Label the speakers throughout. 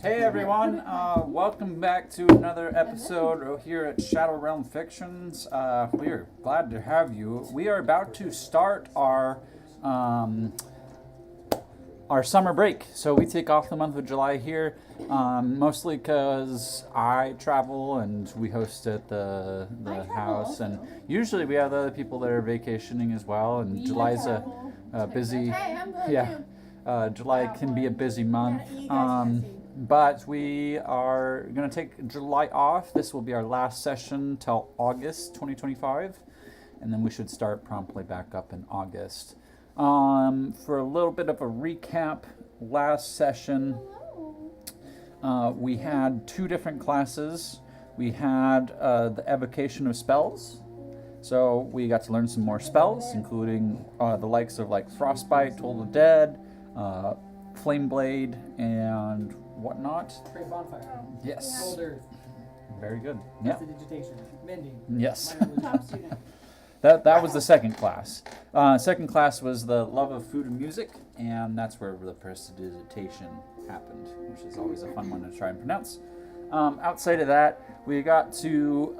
Speaker 1: Hey everyone, welcome back to another episode here at Shadow Realm Fictions. We are glad to have you. We are about to start our summer break. So we take off the month of July here, mostly because I travel and we host at the house. And usually we have other people that are vacationing as well. And July's a busy, July can be a busy month. But we are going to take July off. This will be our last session till August 2025. And then we should start promptly back up in August. For a little bit of a recap, last session we had two different classes. We had the evocation of spells. So we got to learn some more spells, including the likes of like Frostbite, Toll the Dead, Flame Blade, and whatnot.
Speaker 2: Great bonfire.
Speaker 1: Yes.
Speaker 2: Cold earth.
Speaker 1: Very good. Yeah.
Speaker 2: Prestidigitation. Mending.
Speaker 1: Yes.
Speaker 3: Top student.
Speaker 1: That was the second class. Second class was the love of food and music, and that's where the prestidigitation happened, which is always a fun one to try and pronounce. Outside of that, we got to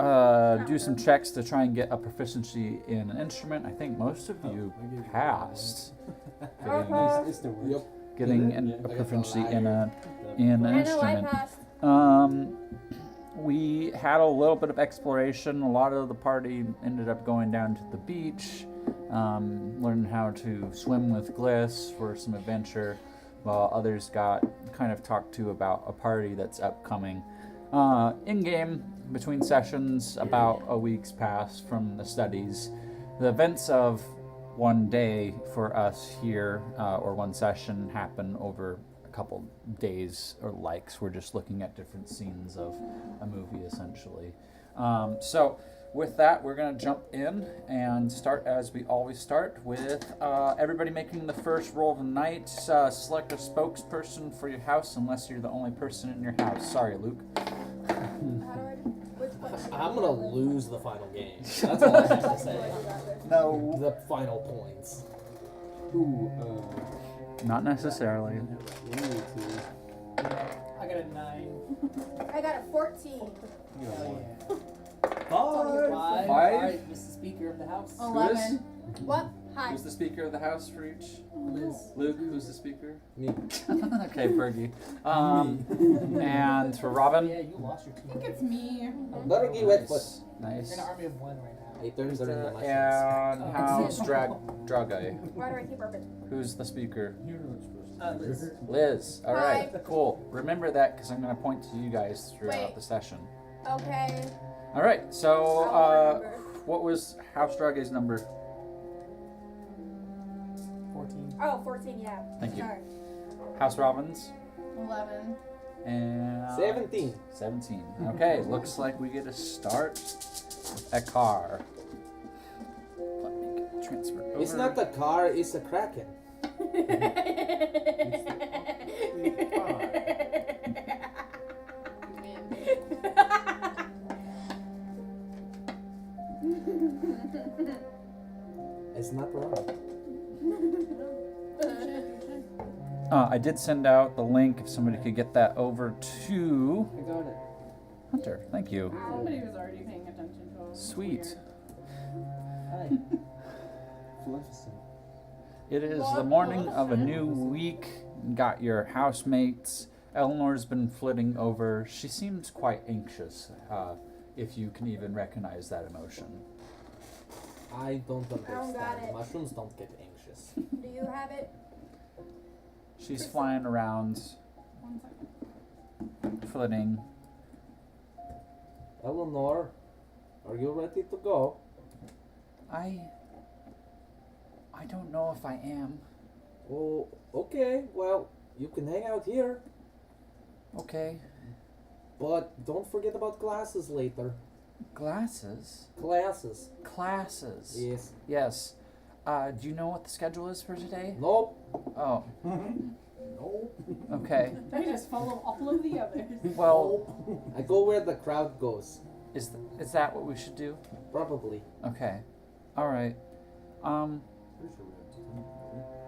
Speaker 1: do some checks to try and get a proficiency in an instrument. I think most of you passed. Getting a proficiency in an instrument. We had a little bit of exploration. A lot of the party ended up going down to the beach, learning how to swim with Gliss for some adventure, while others got kind of talked to about a party that's upcoming. In-game, between sessions, about a week's passed from the studies. The events of one day for us here, or one session, happen over a couple days or likes. We're just looking at different scenes of a movie, essentially. So with that, we're going to jump in and start as we always start with everybody making the first roll of the night. Select a spokesperson for your house unless you're the only person in your house. Sorry, Luke.
Speaker 4: I'm gonna lose the final game. That's all I have to say.
Speaker 1: No.
Speaker 4: The final points.
Speaker 1: Not necessarily.
Speaker 2: I got a 9.
Speaker 3: I got a 14.
Speaker 2: Hell yeah.
Speaker 4: 5.
Speaker 2: Alright, Mr. Speaker of the House.
Speaker 3: 11. What? Hi.
Speaker 1: Who's the speaker of the house for each?
Speaker 2: Liz.
Speaker 1: Luke, who's the speaker?
Speaker 4: Me.
Speaker 1: Okay, Burgi. And for Robin?
Speaker 2: Yeah, you lost your team.
Speaker 3: I think it's me.
Speaker 4: Burgi Wetfoot.
Speaker 1: Nice.
Speaker 2: You're in an army of 1 right now.
Speaker 4: 8:30 in the mushrooms.
Speaker 1: And how's Dragai?
Speaker 3: Why do I keep burping?
Speaker 1: Who's the speaker?
Speaker 2: Liz.
Speaker 1: Liz. All right,
Speaker 3: Hi.
Speaker 1: cool. Remember that because I'm going to point to you guys throughout
Speaker 3: Wait.
Speaker 1: the session.
Speaker 3: Okay.
Speaker 1: All right, so
Speaker 3: I'll remember.
Speaker 1: what was House Dragai's number?
Speaker 2: 14.
Speaker 3: Oh, 14, yeah.
Speaker 1: Thank you.
Speaker 3: Sorry.
Speaker 1: House Robin's?
Speaker 3: 11.
Speaker 1: And
Speaker 4: 17.
Speaker 1: 17. Okay, looks like we get to start with a car. Let me get transferred over.
Speaker 4: It's not a car, it's a kraken. It's not wrong.
Speaker 1: I did send out the link if somebody could get that over to
Speaker 2: I got it.
Speaker 1: Hunter. Thank you.
Speaker 3: Somebody was already paying attention to us.
Speaker 1: Sweet.
Speaker 4: Hi.
Speaker 1: It is the morning of a new week. Got your housemates. Eleanor's been flitting over. She seems quite anxious, if you can even recognize that emotion.
Speaker 4: I don't understand.
Speaker 3: got it.
Speaker 4: Mushrooms don't get anxious.
Speaker 3: Do you have it?
Speaker 1: She's flying around,
Speaker 3: 1 second.
Speaker 1: flitting.
Speaker 4: Eleanor, are you ready to go?
Speaker 1: I don't know if I am.
Speaker 4: Oh, okay. Well, you can hang out here.
Speaker 1: Okay.
Speaker 4: But don't forget about classes later.
Speaker 1: Glasses?
Speaker 4: Classes.
Speaker 1: Classes.
Speaker 4: Yes.
Speaker 1: Yes. Do you know what the schedule is for today?
Speaker 4: Nope.
Speaker 1: Oh,
Speaker 4: Nope.
Speaker 1: okay.
Speaker 3: I just follow all of the others.
Speaker 1: Well,
Speaker 4: I go where the crowd goes.
Speaker 1: is that what we should do?
Speaker 4: Probably.
Speaker 1: Okay. All right.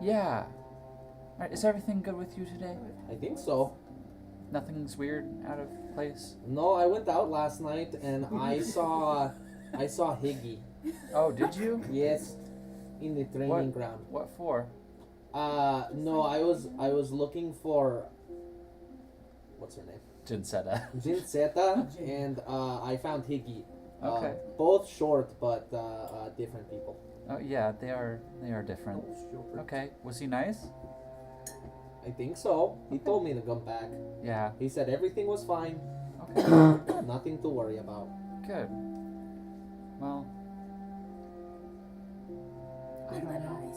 Speaker 1: Yeah. All right, is everything good with you today?
Speaker 4: I think so.
Speaker 1: Nothing's weird, out of place.
Speaker 4: No, I went out last night and I saw Higgy.
Speaker 1: Oh, did you?
Speaker 4: Yes, in the training ground.
Speaker 1: What for?
Speaker 4: No, I was looking for what's her name?
Speaker 1: Jinsetta.
Speaker 4: Jinsetta, and I found Higgy.
Speaker 1: Okay.
Speaker 4: Both short, but different people.
Speaker 1: Oh yeah, they are different. Okay. Was he nice?
Speaker 4: I think so. He told me to come back.
Speaker 1: Yeah.
Speaker 4: He said everything was fine,
Speaker 1: Okay.
Speaker 4: nothing to worry about.
Speaker 1: Good. Well, I don't know.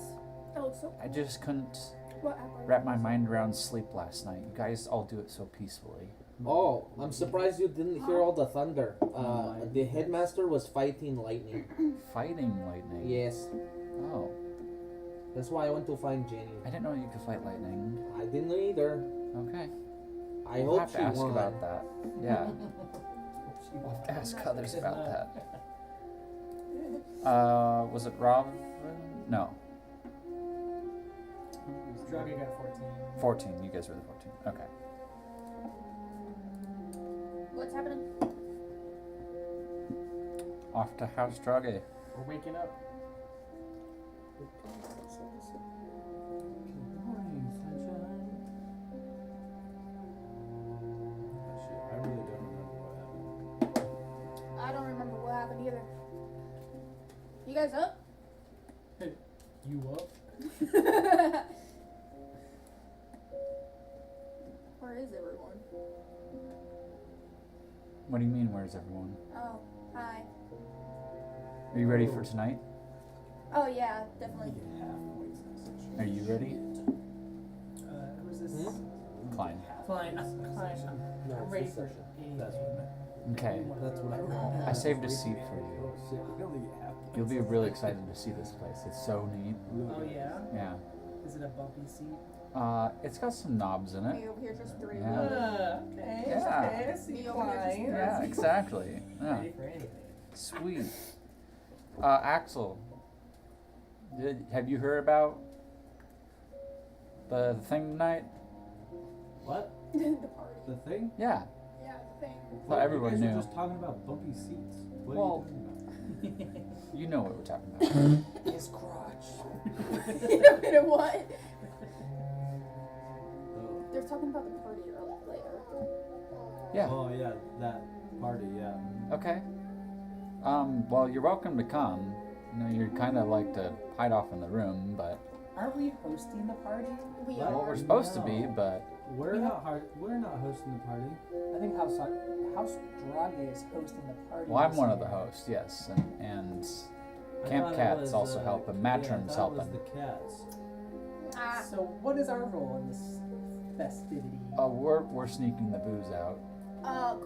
Speaker 3: Oh, so
Speaker 1: I just couldn't
Speaker 3: what app are you
Speaker 1: wrap my
Speaker 3: using?
Speaker 1: mind around sleep last night. You guys all do it so peacefully.
Speaker 4: Oh, I'm surprised you didn't hear all the thunder. The headmaster was fighting lightning.
Speaker 1: Fighting lightning.
Speaker 4: Yes,
Speaker 1: Oh,
Speaker 4: that's why I went to find Jenny.
Speaker 1: I didn't know you could fight lightning.
Speaker 4: I didn't either.
Speaker 1: Okay.
Speaker 4: I
Speaker 1: We'll
Speaker 4: hope
Speaker 1: have
Speaker 4: she
Speaker 1: to ask
Speaker 4: won.
Speaker 1: about that. Yeah.
Speaker 2: She
Speaker 1: We'll have to ask
Speaker 2: won.
Speaker 1: others
Speaker 2: Did
Speaker 1: about
Speaker 2: not.
Speaker 1: that. Was it Robin? No.
Speaker 2: Dragon got 14.
Speaker 1: 14. You guys were the 14. Okay.
Speaker 3: What's happening?
Speaker 1: Off to House Drage.
Speaker 2: We're waking up.
Speaker 5: I really don't remember what happened.
Speaker 3: I don't remember what happened either. You guys up?
Speaker 2: You up?
Speaker 3: Where is everyone?
Speaker 1: What do you mean, where's everyone?
Speaker 3: Oh, hi.
Speaker 1: Are you ready for tonight?
Speaker 3: Oh yeah, definitely.
Speaker 1: Are you ready?
Speaker 2: Who's this?
Speaker 1: Klein.
Speaker 2: Fine. Fine.
Speaker 4: No,
Speaker 2: I'm
Speaker 4: it's
Speaker 2: ready
Speaker 4: this
Speaker 2: for
Speaker 4: session.
Speaker 5: That's what I meant.
Speaker 1: Okay.
Speaker 5: That's what I meant.
Speaker 1: I saved a seat for you.
Speaker 5: Oh shit, I only get half points.
Speaker 1: You'll be really excited to see this place. It's so neat.
Speaker 2: Oh yeah?
Speaker 1: Yeah.
Speaker 2: Is it a bumpy seat?
Speaker 1: It's got some knobs in it.
Speaker 3: Me over here just three.
Speaker 1: Yeah.
Speaker 2: Okay.
Speaker 1: Yeah.
Speaker 2: Okay, I see
Speaker 3: Me over here just
Speaker 1: Yeah, exactly. Yeah.
Speaker 2: Ready for anything.
Speaker 1: Sweet. Axel, have you heard about the thing tonight?
Speaker 5: What?
Speaker 3: the party.
Speaker 5: The thing?
Speaker 1: Yeah.
Speaker 3: Yeah, the thing.
Speaker 1: Well, everyone
Speaker 5: you guys
Speaker 1: knew.
Speaker 5: were just talking about bumpy seats. What
Speaker 1: Well-
Speaker 5: are you talking about?
Speaker 1: You know what we're talking about.
Speaker 2: His crotch.
Speaker 3: You know what it was?
Speaker 5: Oh.
Speaker 3: They're talking about the party later.
Speaker 1: Yeah.
Speaker 5: Oh yeah, that party, yeah.
Speaker 1: Okay. Well, you're welcome to come. You know, you're kind of like to hide off in the room, but
Speaker 2: Aren't we hosting the party?
Speaker 3: We
Speaker 5: Well,
Speaker 1: well,
Speaker 3: are.
Speaker 1: we're supposed to be,
Speaker 5: No.
Speaker 1: but
Speaker 5: We're
Speaker 2: We
Speaker 5: not we're not hosting the party.
Speaker 2: I think House Drage is hosting the party.
Speaker 1: well, I'm
Speaker 2: this
Speaker 1: one of the
Speaker 2: year.
Speaker 1: hosts, yes, and
Speaker 5: I
Speaker 1: Camp
Speaker 5: thought it
Speaker 1: Cat's
Speaker 5: was,
Speaker 1: also helping.
Speaker 5: yeah,
Speaker 1: Matron's
Speaker 5: I thought
Speaker 1: helping.
Speaker 5: it was the cats.
Speaker 3: Ah,
Speaker 2: So what is our role in this festivity?
Speaker 1: we're sneaking the booze out.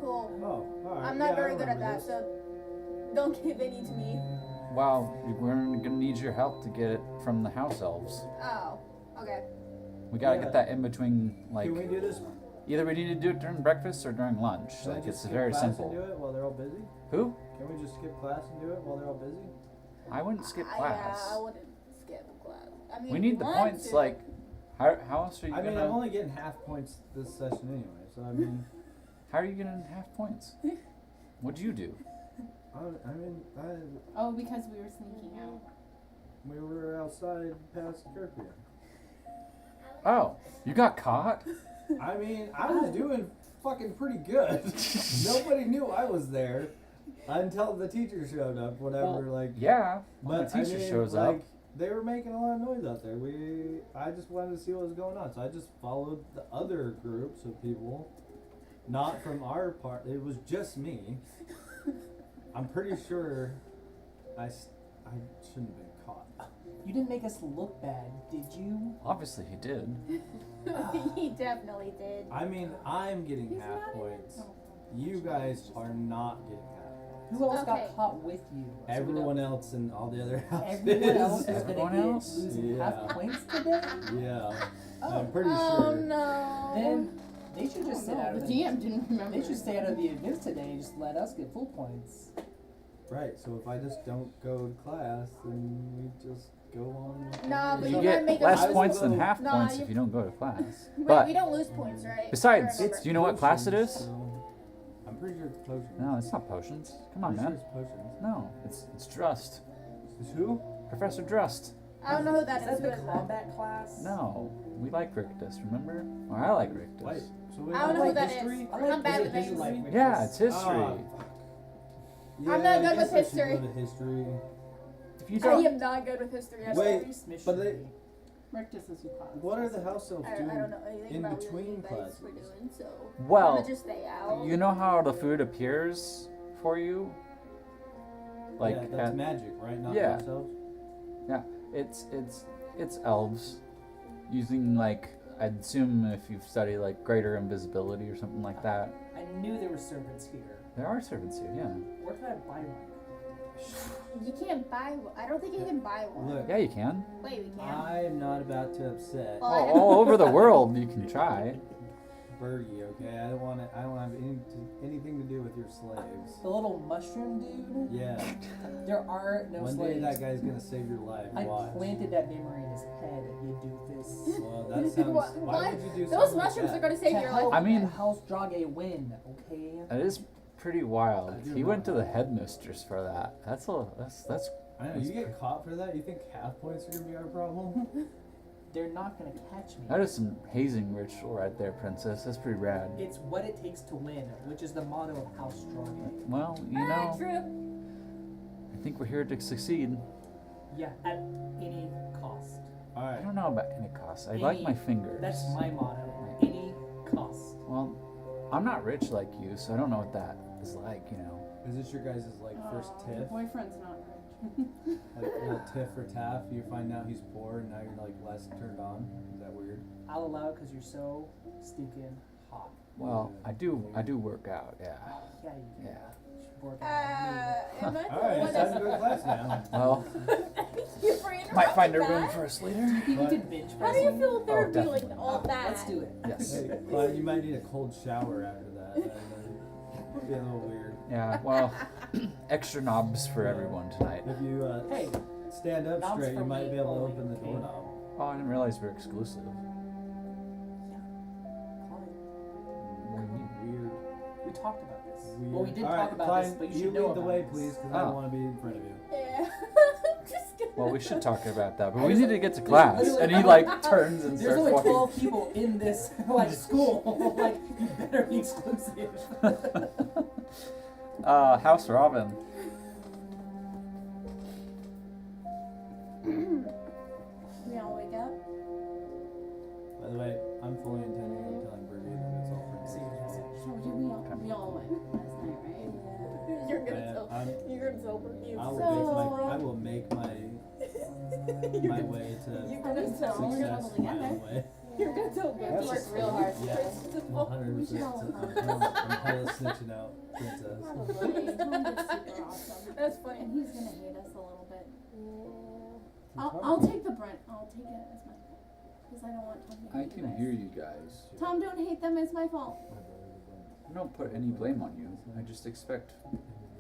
Speaker 3: cool.
Speaker 5: Oh, alright.
Speaker 3: I'm not
Speaker 5: yeah,
Speaker 3: very
Speaker 5: I
Speaker 3: good at
Speaker 5: remember
Speaker 3: that,
Speaker 5: this.
Speaker 3: so don't give any to me.
Speaker 1: Well, we're gonna need your help to get it from the house elves.
Speaker 3: Oh, okay.
Speaker 1: We gotta
Speaker 5: Yeah.
Speaker 1: get that in between, like,
Speaker 5: Can we do this?
Speaker 1: either we need to do it during breakfast or during lunch.
Speaker 5: Can we
Speaker 1: Like,
Speaker 5: just
Speaker 1: it's
Speaker 5: skip
Speaker 1: very
Speaker 5: class
Speaker 1: simple.
Speaker 5: And do it while they're all busy?
Speaker 1: Who?
Speaker 5: Can we just skip class and do it while they're all busy?
Speaker 1: I wouldn't skip
Speaker 3: Yeah,
Speaker 1: class.
Speaker 3: I wouldn't skip class. I mean,
Speaker 1: We
Speaker 3: if
Speaker 1: need
Speaker 3: you
Speaker 1: the
Speaker 3: want
Speaker 1: points.
Speaker 3: to.
Speaker 1: Like, how else are you
Speaker 5: I mean,
Speaker 1: gonna?
Speaker 5: I'm only getting half points this session anyway, so I mean,
Speaker 1: How are you getting half points? What'd you do?
Speaker 3: Oh, because we were sneaking out.
Speaker 5: we were outside past curfew.
Speaker 1: Oh, you got caught?
Speaker 5: I mean, I was doing fucking pretty good. Nobody knew I was there until the teacher showed up. Whatever,
Speaker 1: Well,
Speaker 5: like.
Speaker 1: Yeah. When
Speaker 5: But
Speaker 1: the teacher
Speaker 5: I mean,
Speaker 1: shows
Speaker 5: like,
Speaker 1: up.
Speaker 5: they were making a lot of noise out there. I just wanted to see what was going on, so I just followed the other groups of people, not from our part. It was just me. I'm pretty sure I shouldn't have been caught.
Speaker 2: You didn't make us look bad, did you?
Speaker 1: Obviously, he did.
Speaker 3: He definitely did.
Speaker 5: I mean, I'm getting
Speaker 3: He's
Speaker 5: half
Speaker 3: not
Speaker 5: points.
Speaker 3: in-
Speaker 5: You guys are not getting half points.
Speaker 2: Who else
Speaker 3: Okay.
Speaker 2: got caught with you? So we
Speaker 5: Everyone
Speaker 2: don't-
Speaker 5: else and all the other houses.
Speaker 2: Everyone else is
Speaker 1: Everyone
Speaker 2: gonna
Speaker 1: else?
Speaker 2: get losing
Speaker 5: Yeah.
Speaker 2: half points today?
Speaker 5: Yeah,
Speaker 2: Oh.
Speaker 5: I'm pretty
Speaker 3: Oh
Speaker 5: sure.
Speaker 3: no.
Speaker 2: Then they should just sit out
Speaker 3: the
Speaker 2: of
Speaker 3: DM didn't remember.
Speaker 2: They should stay out of the events today and just let us get full points.
Speaker 5: Right, so if I just don't go to class, then we just go on. With
Speaker 3: Nah, but
Speaker 1: You
Speaker 3: you
Speaker 1: get
Speaker 3: gotta make a
Speaker 1: less
Speaker 3: mouse.
Speaker 1: points than half
Speaker 3: Nah,
Speaker 1: points
Speaker 3: you-
Speaker 1: if you don't go to class.
Speaker 3: Wait,
Speaker 1: But
Speaker 3: we don't lose points, right?
Speaker 1: besides,
Speaker 3: I remember.
Speaker 1: do you know what class it is?
Speaker 5: So I'm pretty sure it's potions.
Speaker 1: No, it's not potions. Come on,
Speaker 5: Pretty
Speaker 1: man.
Speaker 5: sure it's potions.
Speaker 1: No, it's Drust.
Speaker 5: Is who?
Speaker 1: Professor Drust.
Speaker 3: I don't know who that
Speaker 2: Is
Speaker 3: is.
Speaker 2: that
Speaker 3: Who
Speaker 2: the
Speaker 3: is that?
Speaker 2: combat class?
Speaker 1: No, we like Rictus, remember? Or I like Rictus.
Speaker 5: Wait. So wait,
Speaker 3: I don't know who
Speaker 2: like
Speaker 3: that is.
Speaker 2: history? I
Speaker 3: I'm
Speaker 2: like
Speaker 3: bad with
Speaker 2: history.
Speaker 3: names.
Speaker 2: Like
Speaker 1: Yeah, it's history.
Speaker 5: Ah, fuck. Yeah,
Speaker 3: I'm not
Speaker 5: I
Speaker 3: good
Speaker 5: guess
Speaker 3: with
Speaker 5: I should
Speaker 3: history.
Speaker 5: go to history.
Speaker 1: If you
Speaker 3: I
Speaker 1: don't,
Speaker 3: am not good with history. I
Speaker 5: Wait,
Speaker 3: swear.
Speaker 5: but they,
Speaker 6: Rictus is your class.
Speaker 5: what are the house elves
Speaker 3: I
Speaker 5: doing?
Speaker 3: don't know anything
Speaker 5: in
Speaker 3: about
Speaker 5: between
Speaker 3: what you guys
Speaker 5: classes?
Speaker 3: were doing, so I'm
Speaker 1: well,
Speaker 3: gonna just stay out.
Speaker 1: you know how the food appears for you? Like,
Speaker 5: yeah, that's magic, right? Not
Speaker 1: yeah.
Speaker 5: house elves?
Speaker 1: it's elves using, like, I'd assume if you've studied like greater invisibility or something like that.
Speaker 2: I knew there were servants here.
Speaker 1: There are servants here, yeah.
Speaker 2: Where can I buy one?
Speaker 3: You can't buy one. I don't think you can buy one.
Speaker 5: Look,
Speaker 1: Yeah, you can.
Speaker 3: Wait, we can.
Speaker 5: I'm not about to upset
Speaker 3: Well,
Speaker 1: Oh, all over the world you can try.
Speaker 5: Burgi, okay? I don't have anything to do with your slaves.
Speaker 2: The little mushroom dude?
Speaker 5: Yeah.
Speaker 2: There are no
Speaker 5: One
Speaker 2: slaves.
Speaker 5: day that guy's gonna save your life.
Speaker 2: I
Speaker 5: Watch.
Speaker 2: planted that memory in his head, you doofus.
Speaker 5: Well, that sounds.
Speaker 3: What-
Speaker 5: Why
Speaker 3: what?
Speaker 5: would you do
Speaker 3: Those
Speaker 5: something
Speaker 3: mushrooms
Speaker 5: like
Speaker 3: are gonna save
Speaker 2: To
Speaker 3: your
Speaker 2: help
Speaker 3: life.
Speaker 1: I mean-
Speaker 2: House Drage win, okay?
Speaker 1: That is pretty wild.
Speaker 5: I do
Speaker 1: He went to
Speaker 5: know
Speaker 1: the
Speaker 5: that.
Speaker 1: headmistress for that. That's
Speaker 5: I know, you get caught for that? You think half points are gonna be our problem?
Speaker 2: They're not gonna catch me.
Speaker 1: that is some hazing ritual right there, princess. That's pretty rad.
Speaker 2: It's what it takes to win, which is the motto of House Drage.
Speaker 1: Well, you
Speaker 3: Ah,
Speaker 1: know,
Speaker 3: true.
Speaker 1: I think we're here to succeed.
Speaker 2: Yeah, at any cost.
Speaker 1: I
Speaker 5: Alright.
Speaker 1: don't know about any cost. I like
Speaker 2: Any-
Speaker 1: my fingers.
Speaker 2: That's my motto. Any cost.
Speaker 1: Well, I'm not rich like you, so I don't know what that is like, you know.
Speaker 5: Is this your guys' like first
Speaker 6: Your
Speaker 5: tiff?
Speaker 6: boyfriend's not rich.
Speaker 5: Like a little tiff or taff? You find out he's poor and now you're like less turned on? Is that weird?
Speaker 2: I'll allow it because you're so stinking hot.
Speaker 1: Well, I do work out, yeah.
Speaker 2: Yeah, you do.
Speaker 1: Yeah.
Speaker 2: You should work out on me.
Speaker 3: Am I the
Speaker 5: Alright,
Speaker 3: one
Speaker 5: it's time
Speaker 3: that's
Speaker 5: to go to class now.
Speaker 1: Well,
Speaker 3: you for interrupting
Speaker 1: might find a room
Speaker 3: that?
Speaker 1: for us later.
Speaker 2: You
Speaker 5: But-
Speaker 2: could binge
Speaker 3: How
Speaker 2: press
Speaker 3: do you
Speaker 2: me.
Speaker 3: feel if they're
Speaker 1: Oh,
Speaker 3: doing
Speaker 1: definitely.
Speaker 3: all that?
Speaker 2: Let's do it.
Speaker 1: Yes.
Speaker 5: Hey, but you might need a cold shower after that. That'd be a little weird.
Speaker 1: Yeah, well, extra knobs for everyone tonight.
Speaker 5: If you
Speaker 2: Hey,
Speaker 5: stand up
Speaker 2: knobs
Speaker 5: straight,
Speaker 2: for
Speaker 5: you might
Speaker 2: me
Speaker 5: be able to
Speaker 2: only,
Speaker 5: open the
Speaker 2: okay?
Speaker 5: doorknob.
Speaker 1: Oh, I didn't realize we were exclusive.
Speaker 5: Weird.
Speaker 2: we talked about this.
Speaker 5: Weird.
Speaker 2: Well, we did
Speaker 5: All right,
Speaker 2: talk about
Speaker 5: Klein,
Speaker 2: this, but you
Speaker 5: you
Speaker 2: should know
Speaker 5: lead the
Speaker 2: about
Speaker 5: way,
Speaker 2: this.
Speaker 5: please, because I
Speaker 1: Oh.
Speaker 5: don't want to be in front of you.
Speaker 3: Yeah. Just kidding.
Speaker 1: Well, we should talk about that, but
Speaker 2: I
Speaker 1: we
Speaker 2: was
Speaker 1: need
Speaker 2: like-
Speaker 1: to get to
Speaker 2: there's
Speaker 1: class.
Speaker 2: literally-
Speaker 1: And he like turns and
Speaker 2: There's
Speaker 1: starts
Speaker 2: only
Speaker 1: walking.
Speaker 2: 12 people in this like school. Like, you better be exclusive.
Speaker 1: House Robin.
Speaker 3: We all wake up.
Speaker 5: By the way, I'm fully intending on telling Burgi that it's all for
Speaker 2: See,
Speaker 5: me.
Speaker 6: So did we all went last night, right?
Speaker 3: You're gonna
Speaker 5: Yeah,
Speaker 3: tell.
Speaker 5: I'm-
Speaker 3: You're gonna tell Burgi.
Speaker 5: I will make my way to
Speaker 3: You're gonna tell.
Speaker 5: success my own way.
Speaker 3: You're gonna tell
Speaker 6: That's
Speaker 3: Burgi.
Speaker 6: worked real hard for
Speaker 5: Yeah.
Speaker 6: this.
Speaker 5: 100%.
Speaker 6: We should all
Speaker 5: I'm hella snitching out, princess.
Speaker 6: Probably. Tom is super awesome.
Speaker 3: That's funny.
Speaker 6: And he's gonna hate us a little bit. I'll take the brunt. I'll take it as my fault. Because I don't want Tom to
Speaker 1: I
Speaker 6: hate you
Speaker 1: can
Speaker 6: guys.
Speaker 1: hear you guys.
Speaker 6: Tom, don't hate them. It's my fault.
Speaker 1: I don't put any blame on you. I just expect you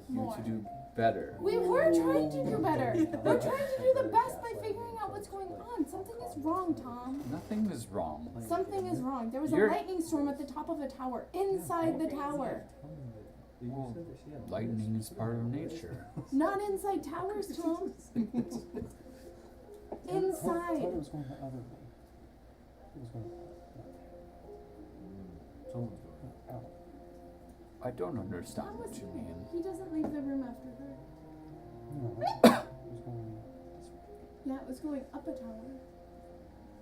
Speaker 6: More.
Speaker 1: to do better.
Speaker 6: We were trying to do better. We're trying to do the best by figuring out what's going on. Something is wrong, Tom.
Speaker 1: Nothing is wrong.
Speaker 6: Something is wrong. There was a
Speaker 1: You're-
Speaker 6: lightning storm at the top of a tower, inside the tower.
Speaker 1: Well, lightning is part of nature.
Speaker 6: Not inside towers, Tom. Inside.
Speaker 5: Someone's going.
Speaker 1: I don't understand
Speaker 6: Tom
Speaker 1: what
Speaker 6: was
Speaker 1: you
Speaker 6: here.
Speaker 1: mean.
Speaker 6: He doesn't leave the room after her. Yeah, it was going up a tower.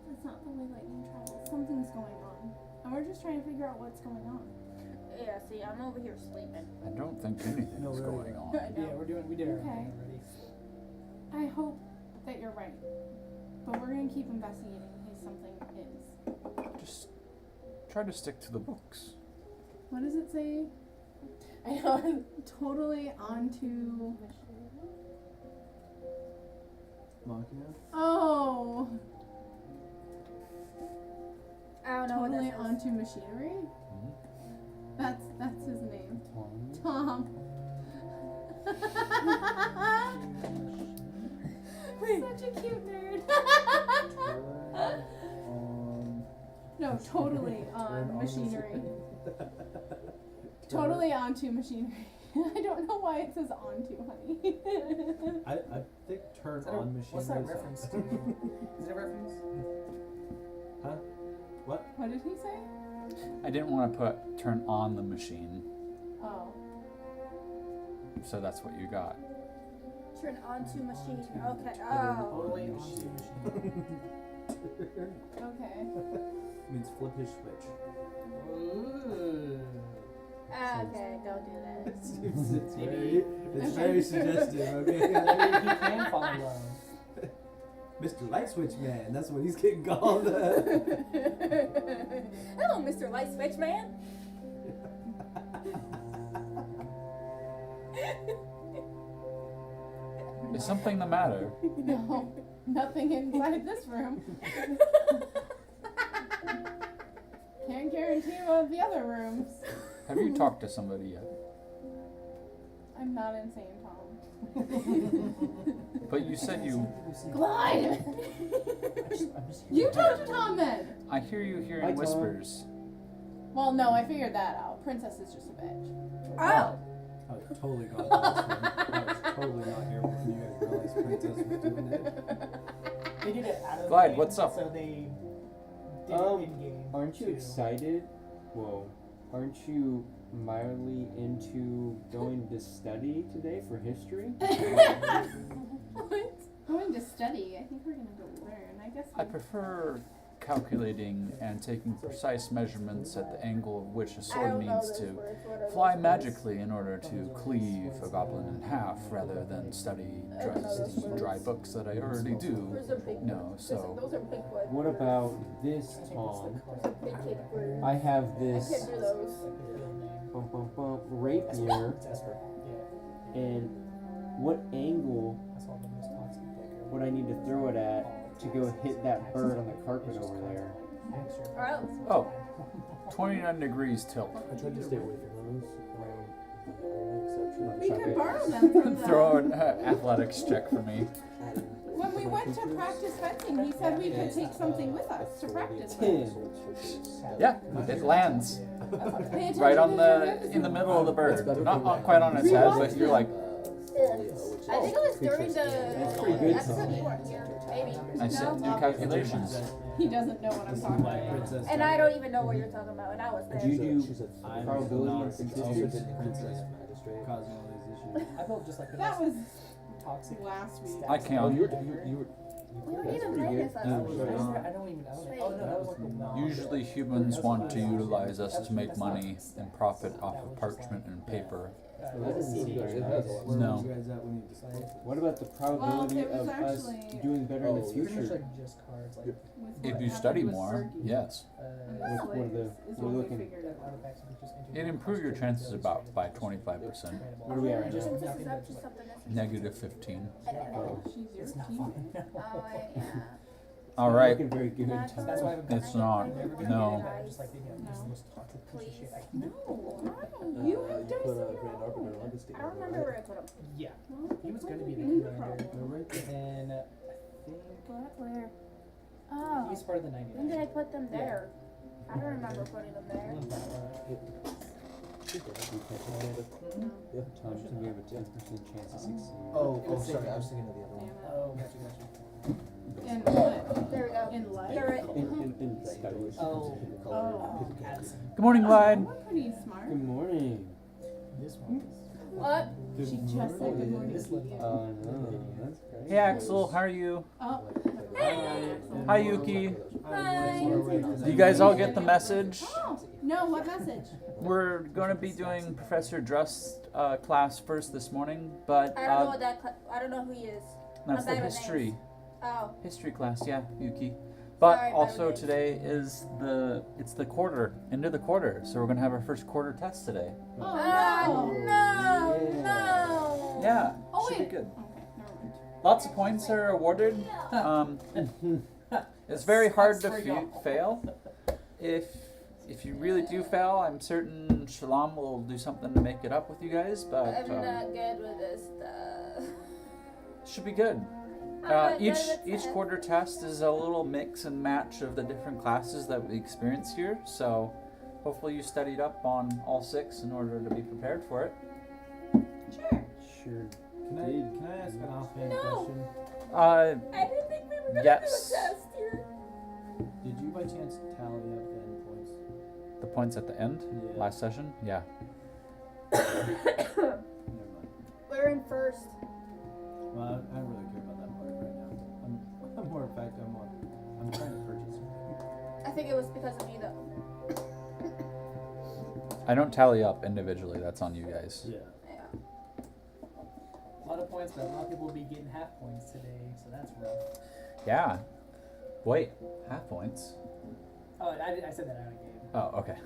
Speaker 6: That's not the way lightning travels. Something's going on. And we're just trying to figure out what's going on.
Speaker 3: Yeah, see, I'm over here sleeping.
Speaker 1: I don't think anything
Speaker 5: No,
Speaker 1: is
Speaker 5: really.
Speaker 1: going on.
Speaker 2: Yeah, we did our
Speaker 6: Okay.
Speaker 2: thing already.
Speaker 6: I hope that you're right. But we're gonna keep investigating in case something is.
Speaker 1: Just try to stick to the books.
Speaker 6: What does it say?
Speaker 3: I know.
Speaker 6: Totally onto.
Speaker 5: Machina?
Speaker 6: Oh!
Speaker 3: I don't know what
Speaker 6: Totally
Speaker 3: that is.
Speaker 6: onto machinery?
Speaker 1: Mhm.
Speaker 6: That's his name. Tom. Such a cute name. totally on machinery. Totally onto machinery. I don't know why it says onto, honey.
Speaker 5: I think turn on machinery.
Speaker 2: What's that reference to? Is it a reference?
Speaker 5: Huh? What?
Speaker 6: What did he say?
Speaker 1: I didn't want to put turn on the machine,
Speaker 6: Oh.
Speaker 5: so
Speaker 1: that's what you got.
Speaker 3: Turn onto machine. Okay. Oh.
Speaker 2: Totally on to machine.
Speaker 6: Okay.
Speaker 5: Means flip his switch.
Speaker 2: Ooh.
Speaker 3: Okay, don't do that.
Speaker 5: It's very suggestive, okay?
Speaker 2: Maybe he can fall in love.
Speaker 5: Mr. Light Switch Man, that's what he's getting called.
Speaker 3: Hello, Mr. Light Switch Man.
Speaker 1: Is something the matter?
Speaker 6: No, nothing inside this room. Can't guarantee about the other rooms.
Speaker 1: Have you talked to somebody yet?
Speaker 6: I'm not insane, Tom.
Speaker 1: But you said you.
Speaker 6: Glide! You talk to Tom then!
Speaker 1: I hear you hearing
Speaker 7: Hi, Tom.
Speaker 1: whispers.
Speaker 6: Well, no, I figured that out. Princess is just a bitch.
Speaker 3: Oh.
Speaker 5: I was totally gone to this one. I was totally not here when you guys realized Princess was doing it.
Speaker 2: They did it out of
Speaker 1: Glide,
Speaker 2: game,
Speaker 1: what's up?
Speaker 2: So they did it in game.
Speaker 7: Aren't you
Speaker 2: too.
Speaker 7: excited? Whoa. Aren't you mildly into going to study today for history?
Speaker 6: What? Going to study. I think we're gonna go learn. I guess.
Speaker 1: I prefer calculating and taking precise measurements at the angle of which a
Speaker 3: I
Speaker 1: sword
Speaker 3: don't know
Speaker 1: needs
Speaker 3: those
Speaker 1: to
Speaker 3: words. What are
Speaker 1: fly
Speaker 3: those
Speaker 1: magically in order to cleave a goblin in half rather than study dry books that I already do.
Speaker 3: words? Those are big
Speaker 1: No,
Speaker 3: words.
Speaker 1: so
Speaker 3: Those are big words.
Speaker 7: What about this,
Speaker 2: I think what's the
Speaker 7: Tom?
Speaker 2: color?
Speaker 3: Those are big kid words.
Speaker 7: I have
Speaker 3: I
Speaker 7: this
Speaker 3: can't do those.
Speaker 7: bum, bum, bum, rapier,
Speaker 2: It's Esper. Yeah.
Speaker 7: and what angle
Speaker 2: That's all the most toxic picker.
Speaker 7: would I need to throw it at to go hit that bird on the carpet over there?
Speaker 3: Oh.
Speaker 1: Oh, 29 degrees tilt.
Speaker 4: I tried to stay away from those.
Speaker 6: We could borrow them from the.
Speaker 1: Throw an athletics check for me.
Speaker 6: When we went to practice fencing, he said we could take something with us to practice with.
Speaker 7: 10.
Speaker 1: Yeah, it lands
Speaker 6: Pay attention
Speaker 1: right on
Speaker 6: to
Speaker 1: the in the middle of the bird. Not quite on its head, but you're like,
Speaker 3: I think it was during the
Speaker 7: That's pretty good,
Speaker 3: episode
Speaker 7: Tom.
Speaker 3: you weren't here. Maybe.
Speaker 1: I sit and do calculations.
Speaker 6: He doesn't know what I'm talking
Speaker 5: My
Speaker 6: about.
Speaker 5: princess.
Speaker 3: And I don't even know what you're talking about, and I was there.
Speaker 7: Did you
Speaker 4: She's
Speaker 7: do
Speaker 4: a
Speaker 5: I'm
Speaker 7: probability
Speaker 5: not
Speaker 7: and
Speaker 5: considered
Speaker 7: statistics?
Speaker 5: princess
Speaker 4: magistrate.
Speaker 5: causing all these issues.
Speaker 2: I felt just like the
Speaker 6: That
Speaker 2: most
Speaker 6: was
Speaker 2: toxic.
Speaker 6: last week.
Speaker 1: I
Speaker 4: Oh,
Speaker 1: count.
Speaker 4: you were.
Speaker 3: We weren't even
Speaker 7: pretty
Speaker 3: playing
Speaker 7: good.
Speaker 3: this last
Speaker 1: Yeah.
Speaker 3: week.
Speaker 2: I don't even. Oh no, that was like the
Speaker 1: Usually humans want to utilize us to make money and profit off of parchment and paper.
Speaker 7: That doesn't seem very
Speaker 4: It has
Speaker 7: nice.
Speaker 4: a lot.
Speaker 5: Where
Speaker 1: No.
Speaker 5: was you guys at when you decided?
Speaker 7: What about the probability
Speaker 6: Well, it was
Speaker 7: of us
Speaker 6: actually-
Speaker 7: doing better in the
Speaker 4: Oh,
Speaker 2: Pretty much
Speaker 7: future?
Speaker 2: like just cards, like
Speaker 6: With
Speaker 1: If
Speaker 6: what
Speaker 1: you study
Speaker 6: happened with
Speaker 1: more,
Speaker 6: Burgi.
Speaker 1: yes.
Speaker 6: And
Speaker 7: What
Speaker 6: the
Speaker 7: are
Speaker 6: slaves
Speaker 7: the-
Speaker 6: is
Speaker 7: we're
Speaker 6: when we
Speaker 7: looking-
Speaker 6: figured it out.
Speaker 1: It'd improve your chances about by 25%.
Speaker 7: What are we at right
Speaker 3: Just
Speaker 7: now?
Speaker 3: this is up to something else.
Speaker 1: Negative 15.
Speaker 7: Oh,
Speaker 6: She's your
Speaker 2: It's not
Speaker 6: team.
Speaker 2: fun.
Speaker 3: Oh, yeah.
Speaker 1: All right.
Speaker 7: Looking very good.
Speaker 3: That's
Speaker 7: Tom.
Speaker 2: That's why I'm
Speaker 1: It's not. No.
Speaker 2: Just like thinking, this is the most toxic piece of shit I can
Speaker 6: No, wow, you have dice
Speaker 4: Put
Speaker 6: of
Speaker 4: a
Speaker 6: your
Speaker 4: Grand Arbiter
Speaker 6: own.
Speaker 4: on this thing.
Speaker 3: I don't remember where I put them.
Speaker 2: Yeah.
Speaker 6: Well,
Speaker 2: He was
Speaker 6: that
Speaker 2: going to
Speaker 6: might
Speaker 2: be
Speaker 6: be
Speaker 2: the
Speaker 6: your
Speaker 2: commander.
Speaker 6: problem.
Speaker 2: And I think
Speaker 3: What? Where? Oh.
Speaker 2: he's part of the 99.
Speaker 3: When did I put them there? I don't remember putting them there.
Speaker 7: Tom, so we have a 10% chance of succeeding.
Speaker 4: Oh, sorry. I was thinking of the other one.
Speaker 2: Oh, gotcha.
Speaker 6: In what?
Speaker 3: There we go.
Speaker 6: In life?
Speaker 3: They're right.
Speaker 7: In studies.
Speaker 2: Oh.
Speaker 6: Oh.
Speaker 2: Addison.
Speaker 1: Good morning, Glide.
Speaker 6: We're pretty smart.
Speaker 7: Good morning.
Speaker 2: This one is.
Speaker 3: What?
Speaker 6: She just said good morning
Speaker 2: This
Speaker 6: to
Speaker 2: one.
Speaker 6: you.
Speaker 7: Oh no, that's great.
Speaker 1: Hey, Axel. How are you?
Speaker 6: Oh.
Speaker 3: Hey.
Speaker 1: Hi, Yuki.
Speaker 3: Hi.
Speaker 1: Do you guys all get the message?
Speaker 6: Oh, no, what message?
Speaker 1: We're going to be doing Professor Drust's class first this morning, but
Speaker 3: I don't know what that. I don't know who he is.
Speaker 1: that's
Speaker 3: I'm
Speaker 1: the
Speaker 3: bad with
Speaker 1: history.
Speaker 3: names. Oh.
Speaker 1: History class, yeah, Yuki. But
Speaker 3: Sorry,
Speaker 1: also
Speaker 3: bad with
Speaker 1: today is it's the quarter, end of the quarter, so we're gonna have our first quarter test today.
Speaker 6: Oh,
Speaker 3: No. No.
Speaker 1: Yeah,
Speaker 6: Oh,
Speaker 1: should
Speaker 6: wait.
Speaker 1: be good.
Speaker 6: Okay, never mind.
Speaker 1: Lots of points are awarded. It's very hard to fail. If you really do fail, I'm certain Shalom will do something to make it up with you guys. But
Speaker 3: I'm not good with this stuff.
Speaker 1: should be good. Each quarter test is a little mix and match of the different classes that we experience here. So hopefully you studied up on all 6 in order to be prepared for it.
Speaker 6: Sure.
Speaker 7: Sure.
Speaker 5: Can I ask an offhand question?
Speaker 6: I didn't think we were gonna
Speaker 1: Yes.
Speaker 6: do a test here.
Speaker 5: Did you by chance tally up the end points?
Speaker 1: The points at the end,
Speaker 5: Yeah.
Speaker 1: last session, yeah.
Speaker 5: Never mind.
Speaker 3: We're in first.
Speaker 5: Well, I don't really care about that part right now. I'm more in fact I'm trying to purchase something.
Speaker 3: I think it was because of me though.
Speaker 1: I don't tally up individually. That's on you guys.
Speaker 5: Yeah.
Speaker 3: Yeah.
Speaker 2: A lot of points, but a lot of people will be getting half points today, so that's rough.
Speaker 1: Yeah. Wait, half points.
Speaker 2: Oh, I said that out of game.
Speaker 1: Oh, okay.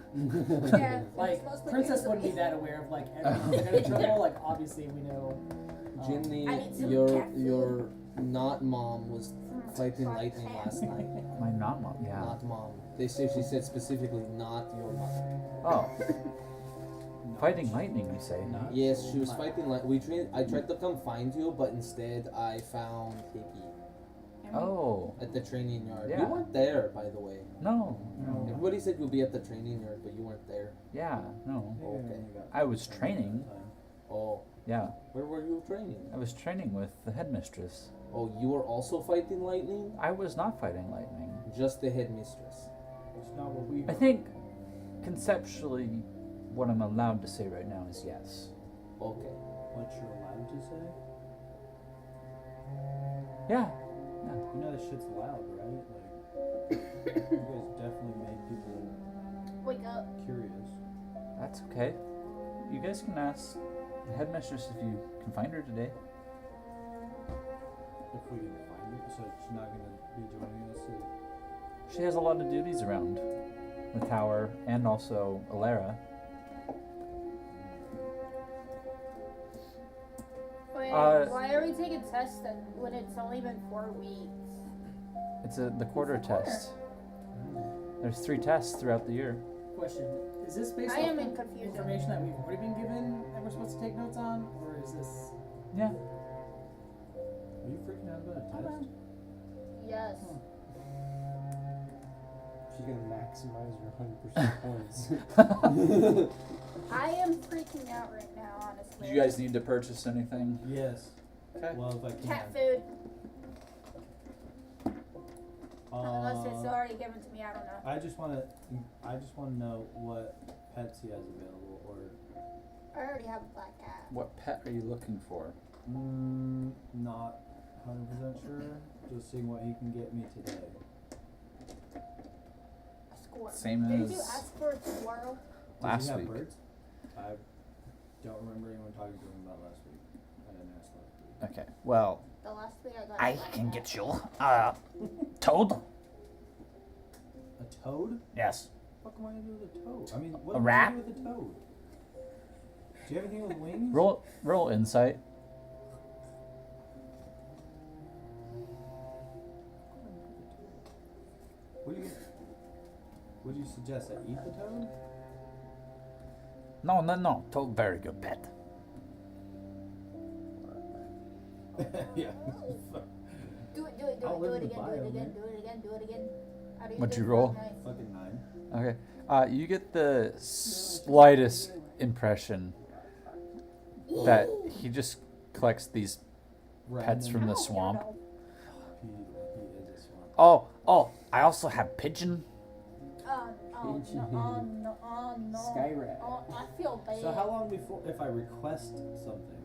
Speaker 3: Yeah.
Speaker 2: Like,
Speaker 3: Mostly
Speaker 2: Princess
Speaker 3: because of
Speaker 2: wouldn't be
Speaker 3: me.
Speaker 2: that aware of like everything in trouble. Like, obviously we know.
Speaker 4: Ginny,
Speaker 3: I need some
Speaker 4: your
Speaker 3: cat food.
Speaker 4: your not mom was fighting lightning last night.
Speaker 1: My non-mom, yeah.
Speaker 4: Not mom. She said specifically not your mother.
Speaker 1: Oh. Fighting lightning, you say?
Speaker 4: Yes, she was fighting like I tried to come find you, but instead I found Hickey
Speaker 1: Oh.
Speaker 4: at the training yard.
Speaker 1: Yeah.
Speaker 4: You weren't there, by the way.
Speaker 1: No.
Speaker 4: Everybody said you'll be at the training yard, but you weren't there.
Speaker 1: Yeah, no.
Speaker 4: Okay.
Speaker 1: I was training.
Speaker 4: Oh,
Speaker 1: Yeah.
Speaker 4: where were you training?
Speaker 1: I was training with the headmistress.
Speaker 4: Oh, you were also fighting lightning?
Speaker 1: I was not fighting lightning.
Speaker 4: Just the headmistress.
Speaker 5: It's not what we
Speaker 1: I think, conceptually, what I'm allowed to say right now is yes.
Speaker 4: Okay.
Speaker 5: What you're allowed to say?
Speaker 1: Yeah.
Speaker 5: You know this shit's loud, right? Like, you guys definitely made people
Speaker 3: Wake up.
Speaker 5: curious.
Speaker 1: That's okay. You guys can ask the headmistress if you can find her today.
Speaker 5: If we can find it, so she's not gonna be joining us.
Speaker 1: She has a lot of duties around the tower and also Alara.
Speaker 3: Wait,
Speaker 1: Uh,
Speaker 3: why are we taking tests then when it's only been 4 weeks?
Speaker 1: It's the quarter test. There's 3 tests throughout the year.
Speaker 2: Question: is this based
Speaker 3: I
Speaker 2: off
Speaker 3: am in
Speaker 2: the
Speaker 3: confusion.
Speaker 2: information that we've already been given that we're supposed to take notes on, or is this?
Speaker 1: Yeah.
Speaker 5: Are you freaking out about a test?
Speaker 3: Yes.
Speaker 7: She's gonna maximize your 100% points.
Speaker 3: I am freaking out right now, honestly.
Speaker 1: Do you guys need to purchase anything?
Speaker 5: Yes.
Speaker 1: Okay.
Speaker 5: Well, if I can.
Speaker 3: Cat food. Unless it's already given to me, I don't know.
Speaker 5: I just wanna know what pets he has available, or
Speaker 3: I already have a black cat.
Speaker 1: What pet are you looking for?
Speaker 5: not 100% sure. Just seeing what he can get me today.
Speaker 3: A squirrel.
Speaker 1: Same
Speaker 3: Did
Speaker 1: as
Speaker 3: you ask for a squirrel?
Speaker 5: Does
Speaker 1: last
Speaker 5: he have
Speaker 1: week.
Speaker 5: birds? I don't remember anyone talking to him about last week. I didn't ask last week.
Speaker 1: Okay. Well,
Speaker 3: The last week I got
Speaker 1: I
Speaker 3: a black
Speaker 1: can
Speaker 3: cat.
Speaker 1: get you toad.
Speaker 5: A toad?
Speaker 1: Yes.
Speaker 5: What am I gonna do with a toad? I mean, what
Speaker 1: A
Speaker 5: am I
Speaker 1: rat?
Speaker 5: gonna do with a toad? Do you have anything with wings?
Speaker 1: Roll insight.
Speaker 5: Would you suggest I eat the toad?
Speaker 1: No. Toad, very good pet.
Speaker 5: Yeah.
Speaker 3: Do it
Speaker 5: I'll live in the
Speaker 3: again. How do
Speaker 1: What'd
Speaker 3: do
Speaker 1: you
Speaker 3: it?
Speaker 1: roll?
Speaker 3: Nice.
Speaker 5: Fucking 9.
Speaker 1: Okay. You get the slightest impression that he just collects these pets from the swamp.
Speaker 5: He is a swamp.
Speaker 1: Oh, I also have pigeon.
Speaker 3: No.
Speaker 7: Sky rat.
Speaker 3: Oh, I feel bad.
Speaker 5: So how long before if I request something?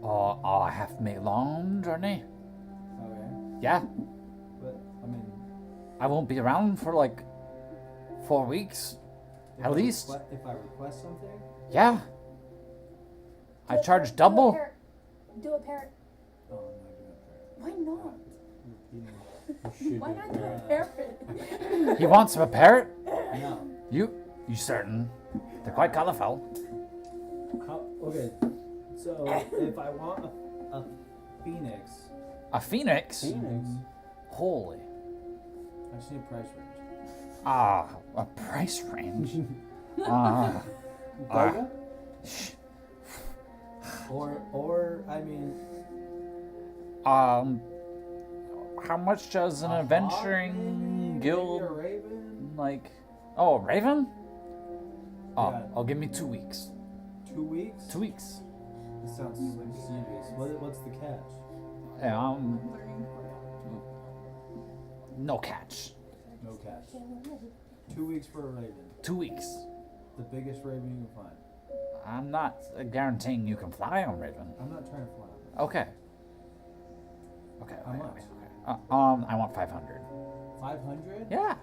Speaker 1: I have to make a long journey.
Speaker 5: Okay.
Speaker 1: Yeah,
Speaker 5: But I mean
Speaker 1: I won't be around for like 4 weeks.
Speaker 5: if
Speaker 1: At
Speaker 5: I
Speaker 1: least.
Speaker 5: if I request something?
Speaker 1: Yeah. I charge double.
Speaker 3: Do a parrot.
Speaker 5: Oh, I'm not doing it.
Speaker 3: Why not?
Speaker 7: You should
Speaker 3: Why
Speaker 7: do
Speaker 3: not do a
Speaker 7: that.
Speaker 3: parrot?
Speaker 1: He wants a parrot?
Speaker 5: No.
Speaker 1: You certain? They're quite colorful.
Speaker 5: How, okay. So if I want a phoenix,
Speaker 1: A phoenix?
Speaker 7: Phoenix.
Speaker 1: Holy.
Speaker 5: I just need a price range.
Speaker 1: A price range. Ah.
Speaker 7: Boga?
Speaker 5: Or I mean
Speaker 1: how much does an
Speaker 5: A hawk,
Speaker 1: adventuring
Speaker 5: maybe?
Speaker 1: guild
Speaker 5: Maybe a raven?
Speaker 1: like? Oh, a raven? Oh,
Speaker 5: Yeah.
Speaker 1: I'll give me 2 weeks.
Speaker 5: 2 weeks?
Speaker 1: 2 weeks.
Speaker 5: This sounds like serious. What's the catch?
Speaker 1: Yeah,
Speaker 6: I'm learning
Speaker 1: no catch.
Speaker 5: No catch. 2 weeks for a raven.
Speaker 1: 2 weeks.
Speaker 5: The biggest raven you can find.
Speaker 1: I'm not guaranteeing you can fly on raven.
Speaker 5: I'm not trying to fly.
Speaker 1: Okay. Okay.
Speaker 5: How
Speaker 1: okay,
Speaker 5: much?
Speaker 1: okay. I want 500.
Speaker 5: 500?
Speaker 1: Yeah.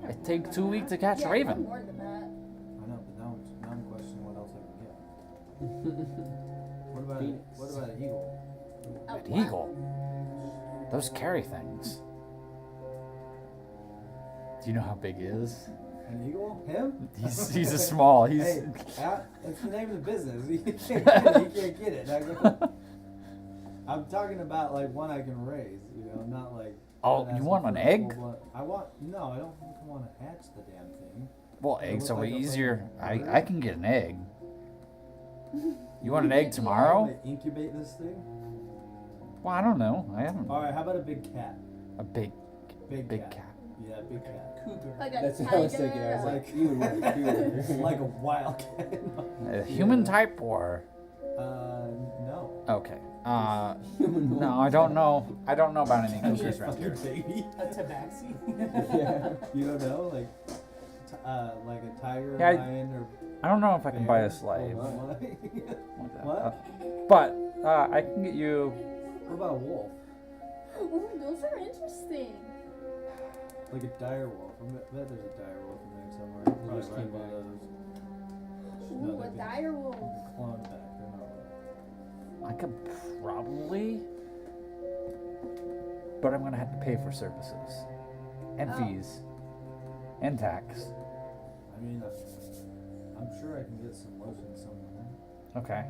Speaker 1: It takes 2 weeks to catch a
Speaker 3: Yeah,
Speaker 1: raven.
Speaker 3: more than that.
Speaker 5: I know, but now I'm questioning what else I can get. What about an eagle?
Speaker 3: Oh,
Speaker 1: An
Speaker 3: wow.
Speaker 1: eagle. Those carry things. Do you know how big he is?
Speaker 5: An eagle? Him?
Speaker 1: He's a small. He's.
Speaker 5: Hey, it's the name of the business. You can't get it. You can't get it. I'm talking about like one I can raise. You know, not like.
Speaker 1: Oh,
Speaker 5: asking
Speaker 1: you want
Speaker 5: for
Speaker 1: an
Speaker 5: a
Speaker 1: egg?
Speaker 5: full-blood- I don't want to hatch the damn thing.
Speaker 1: Well,
Speaker 5: It
Speaker 1: eggs
Speaker 5: look
Speaker 1: are way
Speaker 5: like a
Speaker 1: easier.
Speaker 5: fucking bird.
Speaker 1: I can get an egg. You want an egg tomorrow?
Speaker 5: I'm gonna incubate this thing.
Speaker 1: Well, I don't know. I haven't.
Speaker 5: All right, how about a big cat?
Speaker 1: A big
Speaker 5: Big
Speaker 1: cat.
Speaker 5: Yeah, big cat.
Speaker 2: Cougar.
Speaker 3: Like a
Speaker 7: That's what I was thinking. I was
Speaker 3: tiger.
Speaker 7: like, you would work. You would work.
Speaker 5: Like a wild cat.
Speaker 1: A human type or?
Speaker 5: No.
Speaker 1: Okay. No, I don't know. I don't know about any cougars around
Speaker 5: Fucking
Speaker 1: here.
Speaker 5: baby.
Speaker 2: A tabaxi.
Speaker 7: Yeah.
Speaker 5: You don't know, like a tiger,
Speaker 1: Yeah,
Speaker 5: lion, or
Speaker 1: I don't know if I can buy a
Speaker 5: bear?
Speaker 1: slave.
Speaker 5: What?
Speaker 1: Like that.
Speaker 5: What?
Speaker 1: But I can get you.
Speaker 5: What about a wolf?
Speaker 3: Ooh, those are interesting.
Speaker 5: Like a dire wolf. I bet there's a dire wolf in there somewhere. Probably
Speaker 7: just
Speaker 5: right
Speaker 7: came
Speaker 5: by
Speaker 7: back.
Speaker 5: those.
Speaker 3: Ooh,
Speaker 5: they've
Speaker 3: a
Speaker 5: been-
Speaker 3: dire wolf.
Speaker 5: they've been cloned back. They're not.
Speaker 1: I could probably. But I'm gonna have to pay for services, and
Speaker 3: Oh.
Speaker 1: fees, and tax.
Speaker 5: I mean, I'm sure I can get some lotion somewhere.
Speaker 1: Okay.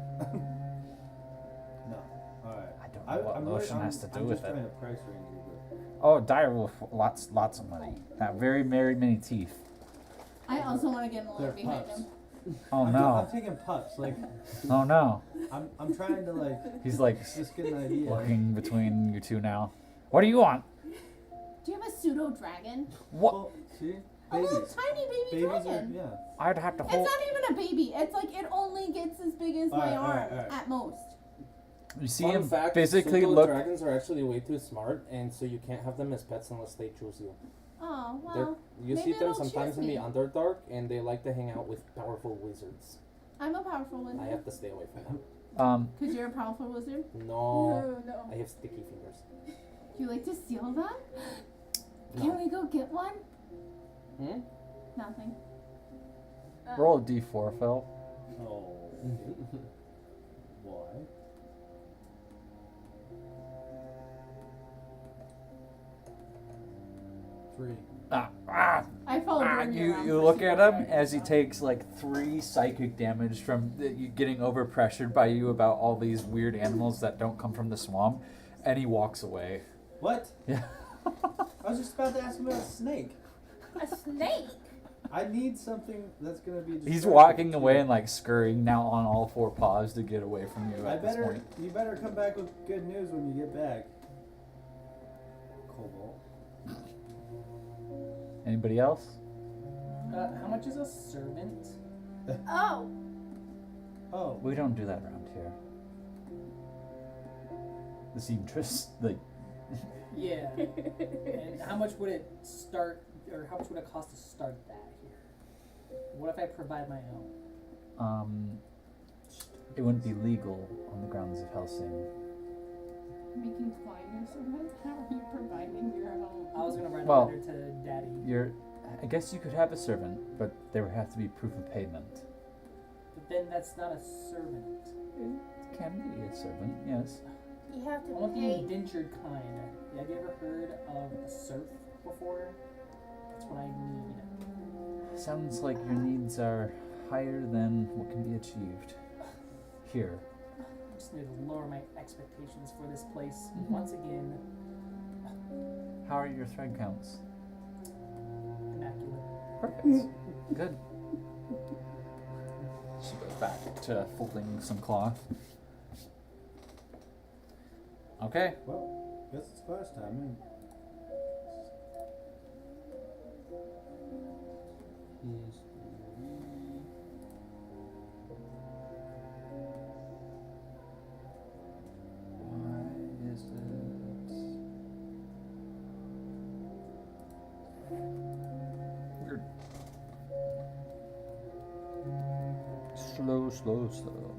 Speaker 5: No. All right.
Speaker 1: I don't know what lotion has to do
Speaker 5: I'm
Speaker 1: with
Speaker 5: just
Speaker 1: it.
Speaker 5: trying to price range you, but
Speaker 1: Oh, direwolf, lots of money. Very many teeth.
Speaker 6: I also want to get in the
Speaker 5: they're
Speaker 6: line behind
Speaker 5: pups.
Speaker 6: him.
Speaker 1: Oh
Speaker 5: I'm
Speaker 1: no.
Speaker 5: taking pups. Like,
Speaker 1: Oh no.
Speaker 5: I'm trying to like
Speaker 1: He's like
Speaker 5: just get an idea.
Speaker 1: looking between you two now. What do you want?
Speaker 6: Do you have a pseudo dragon?
Speaker 1: What?
Speaker 5: Well, see,
Speaker 6: A little
Speaker 5: babies.
Speaker 6: tiny baby
Speaker 5: Babies are
Speaker 6: dragon.
Speaker 5: yeah.
Speaker 1: I'd have to
Speaker 6: It's
Speaker 1: hold.
Speaker 6: not even a baby. It's like it only gets as big as my
Speaker 5: Alright,
Speaker 6: arm
Speaker 5: alright.
Speaker 6: at most.
Speaker 1: You see
Speaker 4: Fun
Speaker 1: him
Speaker 4: fact,
Speaker 1: physically
Speaker 4: pseudo
Speaker 1: look.
Speaker 4: dragons are actually way too smart, and so you can't have them as pets unless they choose you.
Speaker 6: Oh
Speaker 4: They're,
Speaker 6: well,
Speaker 4: you see
Speaker 6: maybe
Speaker 4: them
Speaker 6: it'll
Speaker 4: sometimes
Speaker 6: choose
Speaker 4: in the
Speaker 6: me.
Speaker 4: Underdark, and they like to hang out with powerful wizards.
Speaker 6: I'm a powerful
Speaker 4: I
Speaker 6: wizard.
Speaker 4: have to stay away from them.
Speaker 6: Cause you're a powerful wizard.
Speaker 4: No,
Speaker 3: No.
Speaker 4: I have sticky fingers.
Speaker 6: You like to steal them?
Speaker 4: No.
Speaker 6: Can we go get one?
Speaker 4: Hmm?
Speaker 6: Nothing.
Speaker 1: Roll a d4, Phil.
Speaker 5: Oh. Why? Three.
Speaker 6: I followed Burgi
Speaker 1: You
Speaker 6: around
Speaker 1: you
Speaker 6: for
Speaker 1: look at
Speaker 6: super
Speaker 1: him
Speaker 6: long.
Speaker 1: as he takes like 3 psychic damage from you getting overpressured by you about all these weird animals that don't come from the swamp, and he walks away.
Speaker 5: What?
Speaker 1: Yeah.
Speaker 5: I was just about to ask him about a snake.
Speaker 3: A snake.
Speaker 5: I need something that's gonna be.
Speaker 1: He's
Speaker 5: distracting
Speaker 1: walking
Speaker 5: too.
Speaker 1: away and like scurrying now on all 4 paws to get away from you at this point.
Speaker 5: You better come back with good news when you get back. Cobalt.
Speaker 1: Anybody else?
Speaker 2: How much is a servant?
Speaker 3: Oh.
Speaker 5: Oh.
Speaker 1: We don't do that around here. The seamstress, like,
Speaker 2: Yeah. And how much would it start, or how much would it cost to start that here? What if I provide my own?
Speaker 1: it wouldn't be legal on the grounds of Hellsing.
Speaker 6: Making flying your servant? How are you providing your own?
Speaker 2: I was gonna write
Speaker 1: Well,
Speaker 2: a letter to Daddy,
Speaker 1: I guess you could have a servant, but there would have to be proof of payment.
Speaker 2: but then that's not a servant.
Speaker 1: It can be a servant, yes.
Speaker 3: You have
Speaker 2: I
Speaker 3: to
Speaker 2: want the
Speaker 3: pay.
Speaker 2: indentured kind. Have you ever heard of a serf before? That's what I need.
Speaker 1: Sounds like your needs are higher than what can be achieved here.
Speaker 2: I just need to lower my expectations for this place once again.
Speaker 1: How are your thread counts?
Speaker 2: Immaculate.
Speaker 1: Perfect. Good. She goes back to folding some cloth. Okay.
Speaker 5: Well, Guess it's class time.
Speaker 1: Why is it weird? Slow.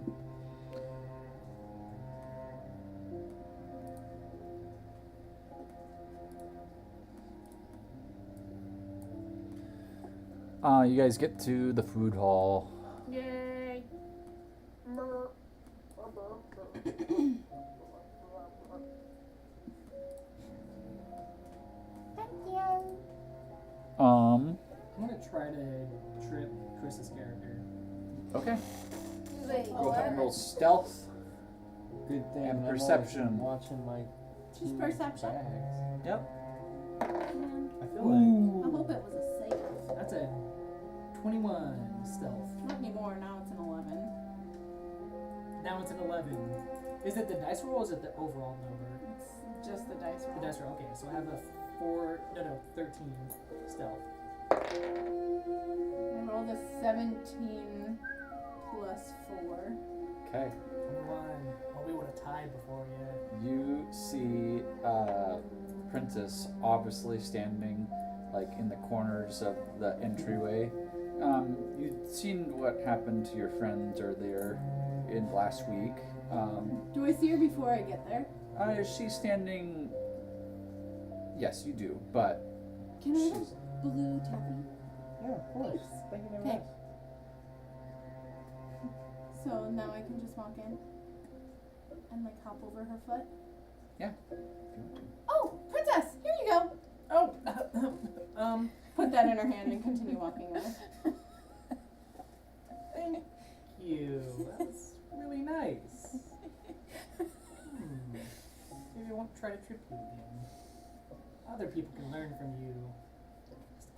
Speaker 1: You guys get to the food hall.
Speaker 3: Yay. Thank you.
Speaker 2: I'm gonna try to trip Krista's character.
Speaker 1: Okay.
Speaker 3: Wait,
Speaker 1: Go ahead and
Speaker 3: what?
Speaker 1: roll stealth.
Speaker 7: Good thing
Speaker 1: And
Speaker 7: I'm always
Speaker 1: perception.
Speaker 7: watching my
Speaker 6: Just
Speaker 7: team
Speaker 6: perception?
Speaker 7: bags.
Speaker 1: Yep.
Speaker 6: Man,
Speaker 5: I feel like
Speaker 6: I hope it was a save.
Speaker 2: That's a 21 stealth.
Speaker 6: Not anymore, now it's an 11.
Speaker 2: Now it's an 11. Is it the dice roll or is it the overall number?
Speaker 6: It's just the dice roll.
Speaker 2: The dice roll, okay, so I have a 13 stealth.
Speaker 6: I rolled a 17 plus 4.
Speaker 1: Okay.
Speaker 2: Come on. Well, we would have tied before you.
Speaker 1: You see Princess obviously standing like in the corners of the entryway. You'd seen what happened to your friends earlier in last week.
Speaker 6: Do I see her before I get there?
Speaker 1: She's standing. Yes, you do, but
Speaker 6: Can I have
Speaker 1: she's
Speaker 6: a blue taffy?
Speaker 7: Yeah, of course. Thank you very
Speaker 6: Okay.
Speaker 7: much.
Speaker 6: So now I can just walk in and like hop over her foot.
Speaker 1: Yeah.
Speaker 6: Oh, princess! Here you go.
Speaker 2: Oh,
Speaker 6: Put that in her hand and continue walking away.
Speaker 2: thank you. That's really nice. Maybe I won't try to trip you again. Other people can learn from you.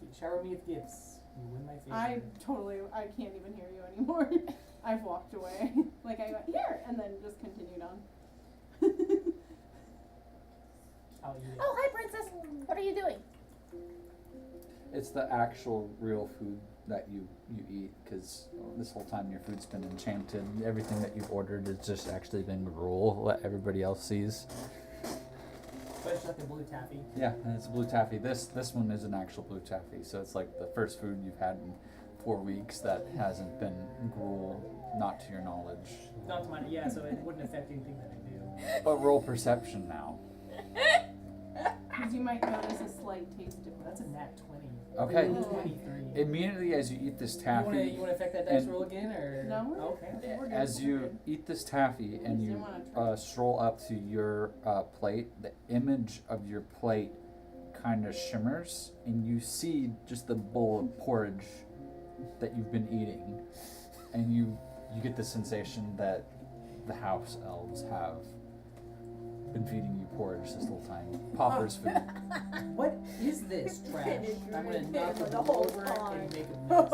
Speaker 2: Just shower me with gifts. You win my favor.
Speaker 6: I can't even hear you anymore. I've walked away. Like I went here and then just continued on.
Speaker 2: I'll eat it.
Speaker 3: Oh, hi, princess. What are you doing?
Speaker 1: it's the actual real food that you eat, because this whole time your food's been enchanted. Everything that you've ordered has just actually been gruel that everybody else sees.
Speaker 2: Especially like the blue taffy.
Speaker 1: Yeah, and it's blue taffy. This one is an actual blue taffy, so it's like the first food you've had in 4 weeks that hasn't been gruel, not to your knowledge.
Speaker 2: Not to mine, yeah, so it wouldn't affect anything that I do.
Speaker 1: But roll perception now.
Speaker 6: Because you might notice a slight taste difference.
Speaker 2: That's a nat 20.
Speaker 1: Okay.
Speaker 6: Ooh.
Speaker 2: 23.
Speaker 1: Immediately as you eat this
Speaker 2: You
Speaker 1: taffy,
Speaker 2: wanna affect that dice
Speaker 1: and-
Speaker 2: roll again, or
Speaker 6: No, we're
Speaker 2: okay?
Speaker 6: good. We're good.
Speaker 1: as you eat this taffy and
Speaker 6: Just
Speaker 1: you
Speaker 6: didn't wanna try.
Speaker 1: stroll up to your plate, the image of your plate kind of shimmers, and you see just the bowl of porridge that you've been eating, and you get the sensation that the house elves have been feeding you porridge this whole time. Pauper's food.
Speaker 2: What is this trash? I'm gonna knock
Speaker 3: The
Speaker 2: it
Speaker 3: whole
Speaker 2: over
Speaker 3: time.
Speaker 2: and make a mess.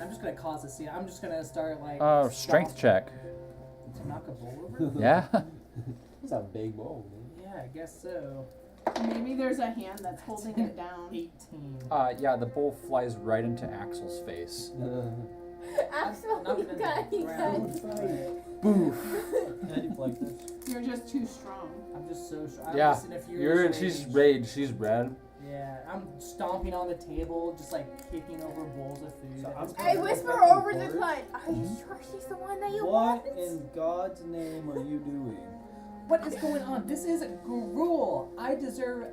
Speaker 2: I'm just gonna cause a scene. I'm just gonna start like.
Speaker 1: Strength
Speaker 2: stomp-
Speaker 1: check.
Speaker 2: To knock a bowl over?
Speaker 1: Yeah.
Speaker 7: It's a big bowl, man.
Speaker 2: Yeah, I guess so.
Speaker 6: Maybe there's a hand that's holding it down.
Speaker 2: 18.
Speaker 1: Yeah, the bowl flies right into Axel's face.
Speaker 3: Axel,
Speaker 2: I'm
Speaker 3: you
Speaker 2: gonna
Speaker 3: got
Speaker 1: Boof.
Speaker 5: How do you like this?
Speaker 6: You're just too strong.
Speaker 2: I'm just so strong. I'm
Speaker 1: Yeah,
Speaker 2: just in a furious
Speaker 1: she's
Speaker 2: rage.
Speaker 1: rage. She's red.
Speaker 2: Yeah, I'm stomping on the table, just like kicking over bowls of food.
Speaker 5: So
Speaker 2: at
Speaker 5: I'm
Speaker 2: this
Speaker 5: kinda
Speaker 3: I
Speaker 2: point.
Speaker 3: whisper
Speaker 5: fucking
Speaker 3: over the
Speaker 5: porridge?
Speaker 3: cut. Are you sure she's the one that you
Speaker 5: What
Speaker 3: want?
Speaker 5: in God's name are you doing?
Speaker 2: What is going on? This is gruel. I deserve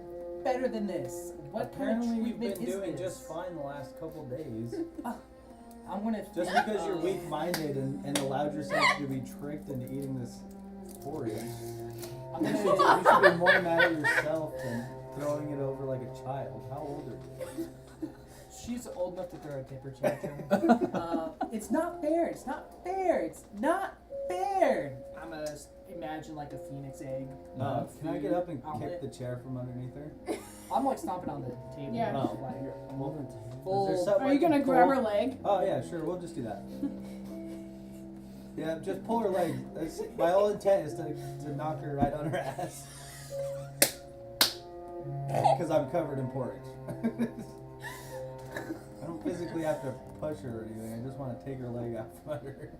Speaker 2: better than this. What
Speaker 5: Apparently
Speaker 2: kind of
Speaker 5: you've
Speaker 2: treatment
Speaker 5: been
Speaker 2: is
Speaker 5: doing
Speaker 2: this?
Speaker 5: just fine the last couple days.
Speaker 2: I'm gonna.
Speaker 5: Just because you're weak-minded and allowed yourself to be tricked into eating this porridge.
Speaker 2: I'm
Speaker 5: You
Speaker 2: gonna.
Speaker 5: should be more mad at yourself than throwing it over like a child. How old are you?
Speaker 2: She's old enough to throw a temper tantrum. It's not fair. It's not fair. It's not fair. I'm gonna imagine like a phoenix egg.
Speaker 5: Can I get up and
Speaker 2: omelet.
Speaker 5: kick the chair from underneath her?
Speaker 2: I'm like stomping on the table.
Speaker 6: Yeah.
Speaker 5: Oh.
Speaker 2: Like,
Speaker 7: I'm over to
Speaker 5: Is there
Speaker 2: full.
Speaker 5: something
Speaker 6: Are
Speaker 5: I
Speaker 6: you
Speaker 5: can
Speaker 6: gonna grab
Speaker 5: pull?
Speaker 6: her leg?
Speaker 5: Oh yeah, sure. We'll just do that. Yeah, just pull her leg. That's, my whole intent is to knock her right on her ass. Because I'm covered in porridge. I don't physically have to push her or anything. I just want to take her leg out from under her.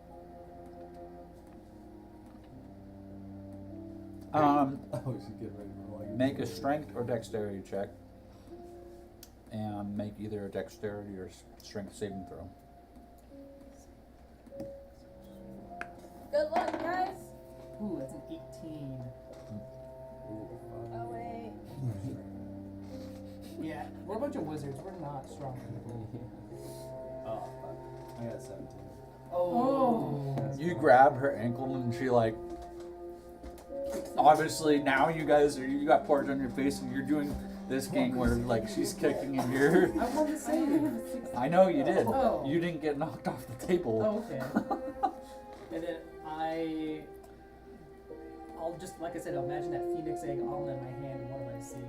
Speaker 5: Oh, she's getting ready for like.
Speaker 1: Make a strength or dexterity check, and make either a dexterity or strength saving throw.
Speaker 3: Good luck, guys.
Speaker 2: Ooh, that's an 18.
Speaker 3: Oh wait.
Speaker 2: Yeah, we're a bunch of wizards. We're not strong people.
Speaker 5: Oh, fuck. I got 17.
Speaker 2: Oh.
Speaker 1: You grab her ankle and she like. Obviously now you got porridge on your face and you're doing this game where like she's kicking and you're.
Speaker 2: I won the save.
Speaker 1: I know you did.
Speaker 2: Oh.
Speaker 1: You didn't get knocked off the table.
Speaker 2: Oh, okay. And then I'll just, like I said, I'll imagine that phoenix egg all in my hand. What do I see?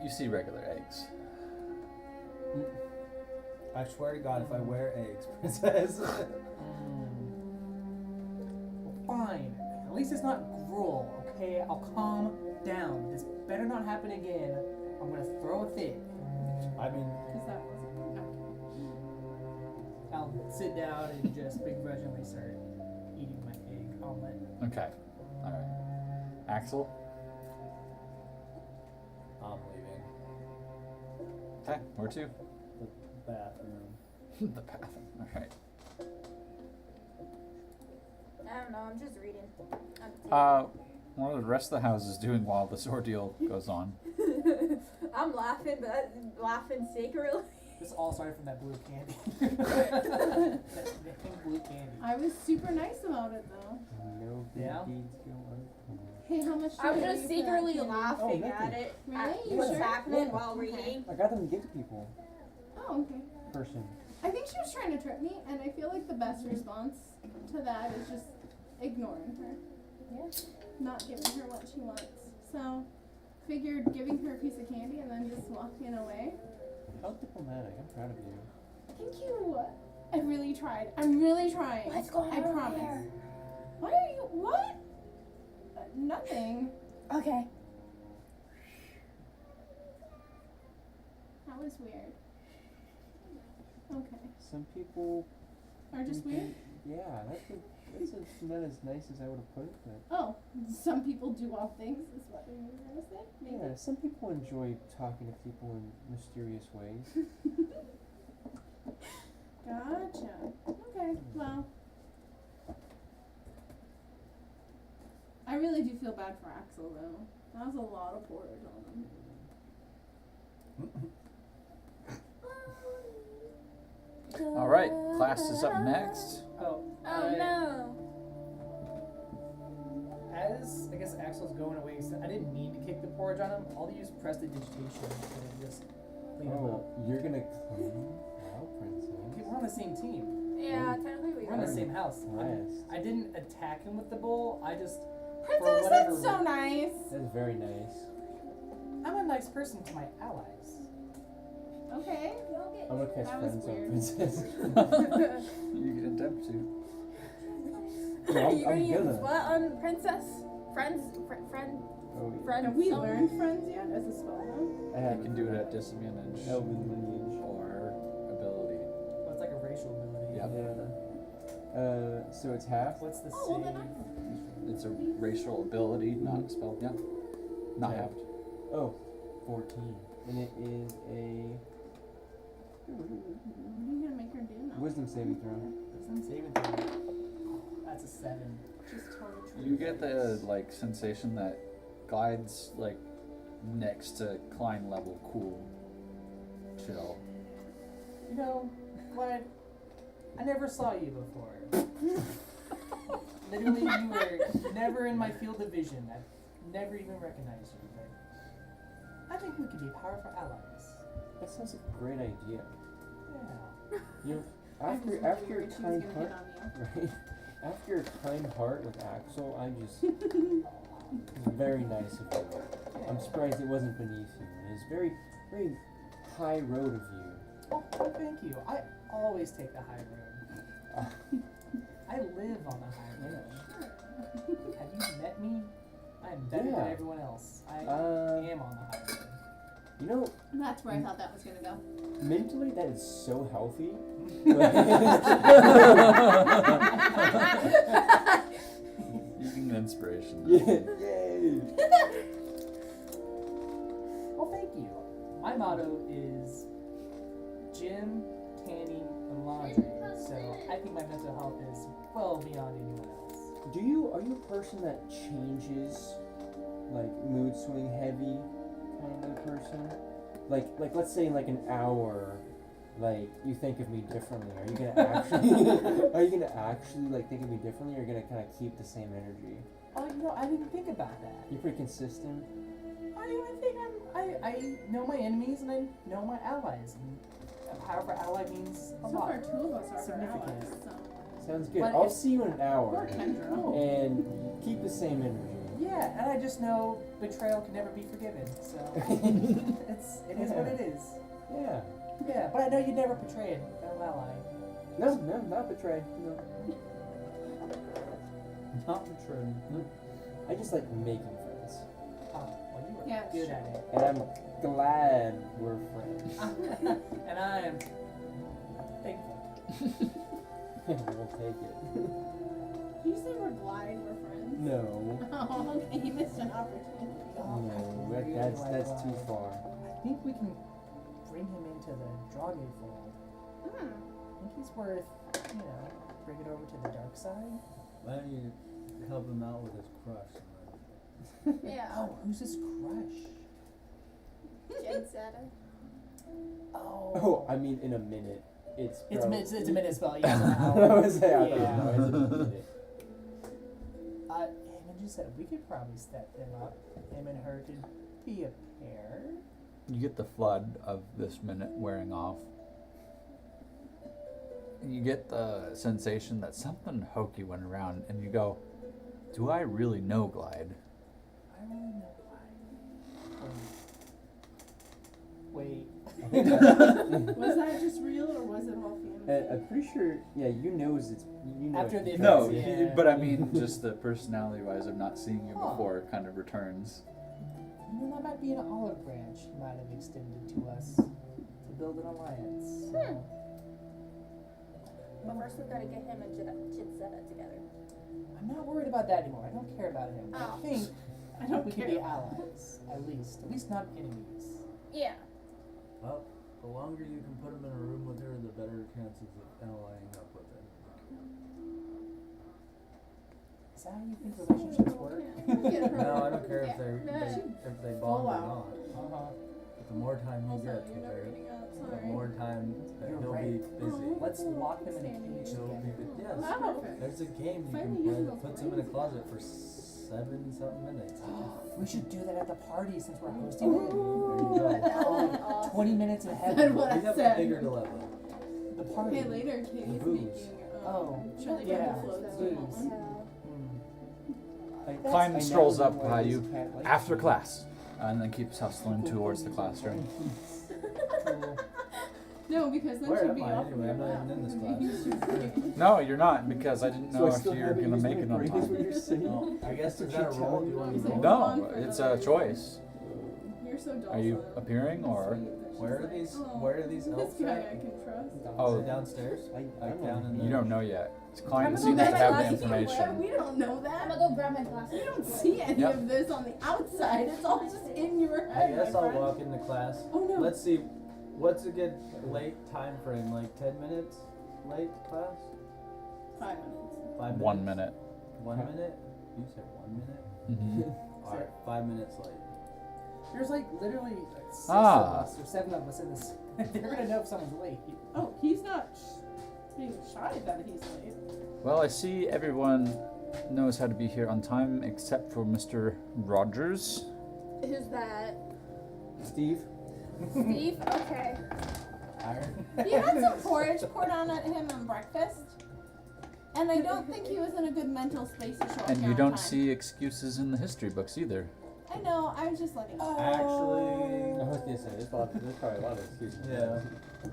Speaker 1: You see regular eggs.
Speaker 5: I swear to God, if I wear eggs, princess.
Speaker 2: Well, fine. At least it's not gruel, okay? I'll calm down. This better not happen again. I'm gonna throw a fit.
Speaker 5: I mean,
Speaker 6: Because that wasn't.
Speaker 2: I'll sit down and just begrudgingly start eating my egg omelet.
Speaker 1: Okay. All right. Axel.
Speaker 5: I'm leaving.
Speaker 1: Okay. Where to?
Speaker 5: The bathroom.
Speaker 1: The bathroom. All right.
Speaker 3: I don't know. I'm just reading.
Speaker 1: What are the rest of the houses doing while this ordeal goes on?
Speaker 3: I'm laughing, but laughing secretly.
Speaker 2: This all started from that blue candy. that blue candy.
Speaker 6: I was super nice about it though.
Speaker 7: No good
Speaker 2: Yeah?
Speaker 7: deeds go unpunished.
Speaker 6: Hey, how much?
Speaker 3: I was
Speaker 6: did
Speaker 3: just
Speaker 6: you pay for that
Speaker 3: secretly
Speaker 6: candy?
Speaker 3: laughing
Speaker 7: nothing.
Speaker 3: at it.
Speaker 6: Really?
Speaker 3: At
Speaker 6: You
Speaker 3: what's
Speaker 6: sure?
Speaker 3: happening
Speaker 7: Yeah.
Speaker 3: while reading.
Speaker 7: I got them to give to people.
Speaker 6: Oh, okay.
Speaker 7: Person.
Speaker 6: I think she was trying to trip me, and I feel like the best response to that is just ignoring her.
Speaker 3: Yeah.
Speaker 6: Not giving her what she wants. So, figured giving her a piece of candy and then just walking away.
Speaker 7: How diplomatic. I'm proud of you.
Speaker 6: Thank you. I really tried. I'm really trying.
Speaker 3: What's going
Speaker 6: I
Speaker 3: on
Speaker 6: promise.
Speaker 3: there?
Speaker 6: Why are you? What? Nothing.
Speaker 3: Okay.
Speaker 6: That was weird. Okay.
Speaker 7: Some people.
Speaker 6: Are just weird?
Speaker 7: Yeah, that's not as nice as I would have put it, but.
Speaker 6: Oh, some people do odd things, is what you were gonna say? Maybe.
Speaker 7: Yeah, some people enjoy talking to people in mysterious ways.
Speaker 6: Gotcha. Okay, well. I really do feel bad for Axel though. That was a lot of porridge on him.
Speaker 1: All right. Class is up next.
Speaker 2: Oh.
Speaker 3: Oh no.
Speaker 2: As I guess Axel's going away, I didn't mean to kick the porridge on him. I'll use prestidigitation and just clean him
Speaker 7: Oh,
Speaker 2: up.
Speaker 7: you're gonna clean? Wow, princess.
Speaker 2: Okay, we're on the same team.
Speaker 3: Yeah, technically we
Speaker 2: We're in the
Speaker 3: are.
Speaker 2: same house.
Speaker 7: Nice.
Speaker 2: I didn't attack him with the bowl. I just
Speaker 6: Princess,
Speaker 2: whatever
Speaker 6: that's so nice.
Speaker 7: That's very nice.
Speaker 2: I'm a nice person to my allies.
Speaker 6: Okay.
Speaker 7: I'm gonna cast
Speaker 6: That was
Speaker 7: friends on
Speaker 6: weird.
Speaker 7: princess.
Speaker 1: You can attempt to.
Speaker 7: No,
Speaker 3: Are you gonna
Speaker 7: I'm
Speaker 3: use
Speaker 7: gonna.
Speaker 3: what on princess? Friends? Friend?
Speaker 7: Oh, yeah.
Speaker 3: Friend?
Speaker 6: Have we
Speaker 3: something?
Speaker 6: learned friends yet as a spell though?
Speaker 7: I
Speaker 1: You
Speaker 7: have
Speaker 1: can do it at disadvantage
Speaker 7: Elven lineage.
Speaker 1: or ability.
Speaker 2: Well, it's like a racial ability.
Speaker 1: Yep.
Speaker 7: Yeah. So it's half.
Speaker 2: What's the
Speaker 6: Oh, well,
Speaker 2: save?
Speaker 6: then
Speaker 1: It's a racial ability, not a spell. Yeah. Not
Speaker 7: Yeah.
Speaker 1: halved.
Speaker 7: Oh, 14. And it is a
Speaker 6: What are you gonna make her do now?
Speaker 7: wisdom saving throw.
Speaker 2: Wisdom saving throw. That's a 7.
Speaker 6: Just total
Speaker 1: You get the like sensation that glides like next to Klein level cool. Chill.
Speaker 2: You know, Clyde, I never saw you before. Literally, you were never in my field of vision. I've never even recognized you, but I think we could be powerful allies.
Speaker 7: That sounds like a great idea.
Speaker 2: Yeah.
Speaker 7: You know,
Speaker 6: I was
Speaker 7: after
Speaker 6: worried
Speaker 7: your
Speaker 6: she was
Speaker 7: kind
Speaker 6: gonna
Speaker 7: heart,
Speaker 6: hit on
Speaker 7: right? After your kind heart with Axel, I just it's very nice of you. I'm surprised it wasn't beneath you. It is very, very high road of you.
Speaker 2: Oh, thank you. I always take the high road. I live on the high road. Have you met me? I'm better
Speaker 7: Yeah.
Speaker 2: than everyone else. I am on the higher end.
Speaker 7: You know,
Speaker 6: That's where I thought that was gonna go.
Speaker 7: mentally that is so healthy.
Speaker 1: Using the inspiration.
Speaker 7: Yay!
Speaker 2: Well, thank you. My motto is gym, tanning, and laundry. So I think my mental health is well beyond anyone else.
Speaker 7: Are you a person that changes, like mood swing heavy kind of person? Like let's say in like an hour, like you think of me differently. Are you gonna actually like think of me differently, or are you gonna kind of keep the same energy?
Speaker 2: Oh, I didn't think about that.
Speaker 7: You're pretty consistent.
Speaker 2: I think I know my enemies and I know my allies. And a powerful ally means a
Speaker 6: So
Speaker 2: lot.
Speaker 6: far, 2 of us are her
Speaker 2: Significant.
Speaker 6: allies. So.
Speaker 7: Sounds good.
Speaker 2: But
Speaker 7: I'll
Speaker 2: if-
Speaker 7: see you in an hour
Speaker 6: Poor Kendra.
Speaker 7: and keep the same energy.
Speaker 2: Yeah, and I just know betrayal can never be forgiven. So it is what it is.
Speaker 7: Yeah.
Speaker 2: Yeah, but I know you'd never betray an ally.
Speaker 7: No, not betray. No.
Speaker 5: Not betrayed.
Speaker 7: I just like making friends,
Speaker 2: Oh, well, you were
Speaker 6: Yeah,
Speaker 2: good
Speaker 6: sure.
Speaker 2: at it.
Speaker 7: and I'm glad we're friends.
Speaker 2: And I am thankful.
Speaker 7: We'll take it.
Speaker 6: Did you say we're glad we're friends?
Speaker 7: No,
Speaker 6: Oh, okay, you missed an opportunity.
Speaker 7: no, that's too far.
Speaker 2: I think we can bring him into the Draugu fold.
Speaker 6: Hmm.
Speaker 2: I think he's worth, bring it over to the dark side.
Speaker 5: Why don't you help him out with his crush?
Speaker 3: Yeah.
Speaker 2: Oh, who's his crush?
Speaker 3: Jade Saturn.
Speaker 7: Oh, I mean, in a minute, it's
Speaker 2: It's
Speaker 7: probably-
Speaker 2: a minute spell, yeah.
Speaker 7: I was saying, I
Speaker 2: Yeah.
Speaker 7: thought, no, it's in a minute.
Speaker 2: Him and Gisette, we could probably step them up. Him and her could be a pair.
Speaker 1: You get the flood of this minute wearing off. You get the sensation that something hokey went around, and you go, "Do I really know Glide?"
Speaker 2: I really know why. Wait.
Speaker 6: Was that just real or was it all fantasy?
Speaker 7: I'm pretty sure, yeah, you know
Speaker 2: After
Speaker 7: it's
Speaker 2: the
Speaker 1: No,
Speaker 2: Yeah.
Speaker 1: but I mean, just the personality-wise of not seeing you
Speaker 2: Huh.
Speaker 1: before kind of returns.
Speaker 2: That might be an olive branch he might have extended to us to build an alliance. So.
Speaker 3: But first we've got to get him and Jitsetta together.
Speaker 2: I'm not worried about that anymore. I don't care about him.
Speaker 3: Oh.
Speaker 2: I think
Speaker 6: I don't
Speaker 2: we
Speaker 6: care.
Speaker 2: could be allies, at least not enemies.
Speaker 3: Yeah.
Speaker 5: Well, the longer you can put him in a room with her, the better chances of allying up with her.
Speaker 2: Is that how you think relationships work?
Speaker 5: No, I don't care if
Speaker 3: Yeah.
Speaker 5: if they bond or
Speaker 6: out.
Speaker 5: not.
Speaker 2: Uh-huh.
Speaker 5: But the more time you
Speaker 6: Also,
Speaker 5: get
Speaker 6: you're
Speaker 5: with
Speaker 6: never
Speaker 5: her,
Speaker 6: getting up,
Speaker 5: the
Speaker 6: sorry.
Speaker 5: more time that
Speaker 2: You're
Speaker 5: he'll
Speaker 2: right.
Speaker 5: be busy.
Speaker 2: Let's lock them in a cage
Speaker 5: He'll be
Speaker 2: together.
Speaker 5: yes.
Speaker 6: Wow.
Speaker 5: There's a game you
Speaker 6: Finally
Speaker 5: can
Speaker 6: using
Speaker 5: play.
Speaker 6: those
Speaker 5: Puts him in a
Speaker 6: brains.
Speaker 5: closet for 7-something minutes.
Speaker 2: We should do that at the party since we're hosting it.
Speaker 5: There you go.
Speaker 3: That would be awesome.
Speaker 2: 20 minutes in
Speaker 6: I said
Speaker 2: heaven.
Speaker 6: what
Speaker 5: We
Speaker 6: I
Speaker 5: have a
Speaker 6: said.
Speaker 5: bigger dilemma.
Speaker 2: The party.
Speaker 6: Okay, later, Katie's
Speaker 5: booze.
Speaker 6: making
Speaker 2: Oh,
Speaker 6: chili
Speaker 2: yeah.
Speaker 6: pepper floats.
Speaker 2: Booze.
Speaker 6: Do you want one?
Speaker 2: Hmm.
Speaker 1: Klein
Speaker 7: I
Speaker 1: strolls
Speaker 7: now
Speaker 1: up
Speaker 7: know why
Speaker 1: by
Speaker 7: this
Speaker 1: you
Speaker 7: cat likes
Speaker 1: after
Speaker 7: me.
Speaker 1: class, and then keeps hustling towards the classroom.
Speaker 2: Cool.
Speaker 6: No, because then
Speaker 5: Where
Speaker 6: she'd
Speaker 5: am
Speaker 6: be
Speaker 5: I
Speaker 6: off
Speaker 5: anyway? I'm not even in this class.
Speaker 1: No, you're not, because I didn't
Speaker 7: So
Speaker 1: know
Speaker 7: I
Speaker 1: if
Speaker 7: still
Speaker 1: you're
Speaker 7: haven't
Speaker 1: gonna
Speaker 7: used
Speaker 1: make
Speaker 7: my
Speaker 1: it on
Speaker 7: brain, is what
Speaker 1: time.
Speaker 7: you're saying?
Speaker 5: Well, I guess is
Speaker 7: What
Speaker 5: that a
Speaker 7: you
Speaker 5: roll?
Speaker 7: telling
Speaker 5: Do you want
Speaker 6: me?
Speaker 5: to roll?
Speaker 1: No, it's a choice.
Speaker 6: You're so dull.
Speaker 1: Are you appearing or?
Speaker 5: Where are these?
Speaker 6: Oh,
Speaker 5: Where are these
Speaker 6: this
Speaker 5: elves
Speaker 6: guy I
Speaker 5: at?
Speaker 6: can trust.
Speaker 1: Oh.
Speaker 5: Is it downstairs? Like down in the.
Speaker 1: You don't know yet. Klein
Speaker 3: I'm
Speaker 1: seems
Speaker 3: gonna
Speaker 1: to
Speaker 3: go
Speaker 1: have
Speaker 3: back
Speaker 1: the
Speaker 3: to
Speaker 1: information.
Speaker 6: We don't know
Speaker 3: I'm
Speaker 6: that.
Speaker 3: gonna go grab my glasses.
Speaker 6: You don't see any
Speaker 1: Yep.
Speaker 6: of this on the outside. It's all just in your
Speaker 5: I
Speaker 6: head.
Speaker 5: guess
Speaker 6: my
Speaker 5: I'll
Speaker 6: friend.
Speaker 5: walk into class.
Speaker 6: Oh no.
Speaker 5: Let's see. What's a good late time frame? Like 10 minutes late class?
Speaker 6: 5 minutes.
Speaker 5: 5 minutes?
Speaker 1: 1 minute.
Speaker 5: 1 minute? You said 1 minute?
Speaker 1: Mm-hmm.
Speaker 5: Alright, 5 minutes late.
Speaker 2: There's like literally 6
Speaker 1: Ah.
Speaker 2: of us or 7 of us in this. They're gonna know if someone's late.
Speaker 6: Oh, he's not being shy that he's late.
Speaker 1: Well, I see everyone knows how to be here on time except for Mr. Rogers.
Speaker 3: Who's that?
Speaker 7: Steve?
Speaker 3: Steve? Okay.
Speaker 5: Iron?
Speaker 6: He had some porridge poured on at him on breakfast, and I don't think he was in a good mental space to show up
Speaker 1: And
Speaker 6: here
Speaker 1: you
Speaker 6: on
Speaker 1: don't
Speaker 6: time.
Speaker 1: see excuses in the history books either.
Speaker 6: I know. I was just letting.
Speaker 7: I
Speaker 5: Actually.
Speaker 7: was gonna say, there's probably a lot of excuses.
Speaker 5: Yeah.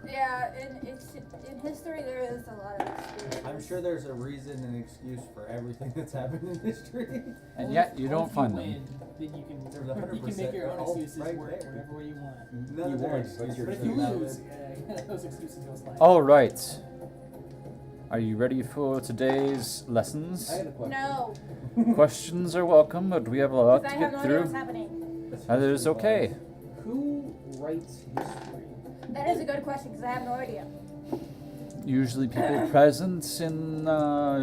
Speaker 3: Yeah, in history there is a lot of history.
Speaker 5: I'm sure there's a reason and excuse for everything that's happened in history.
Speaker 1: And yet you don't
Speaker 2: if
Speaker 1: find
Speaker 2: you
Speaker 1: them.
Speaker 2: win, then you can
Speaker 5: There's
Speaker 2: you can make your own
Speaker 5: 100% all
Speaker 2: excuses
Speaker 5: right
Speaker 2: work
Speaker 5: there.
Speaker 2: wherever way you want.
Speaker 5: None of
Speaker 7: You
Speaker 5: their
Speaker 7: won,
Speaker 5: excuses
Speaker 7: but
Speaker 2: But if
Speaker 5: are
Speaker 2: you
Speaker 5: valid.
Speaker 2: lose, those excuses don't slide.
Speaker 1: All right. Are you ready for today's lessons?
Speaker 7: I had a question.
Speaker 3: No,
Speaker 1: Questions are welcome, but we have a lot
Speaker 3: because
Speaker 1: to
Speaker 3: I have
Speaker 1: get
Speaker 3: no idea what's
Speaker 1: through.
Speaker 3: happening.
Speaker 1: That is okay.
Speaker 7: Who writes history?
Speaker 3: That is a good question because I have no idea.
Speaker 1: Usually people present in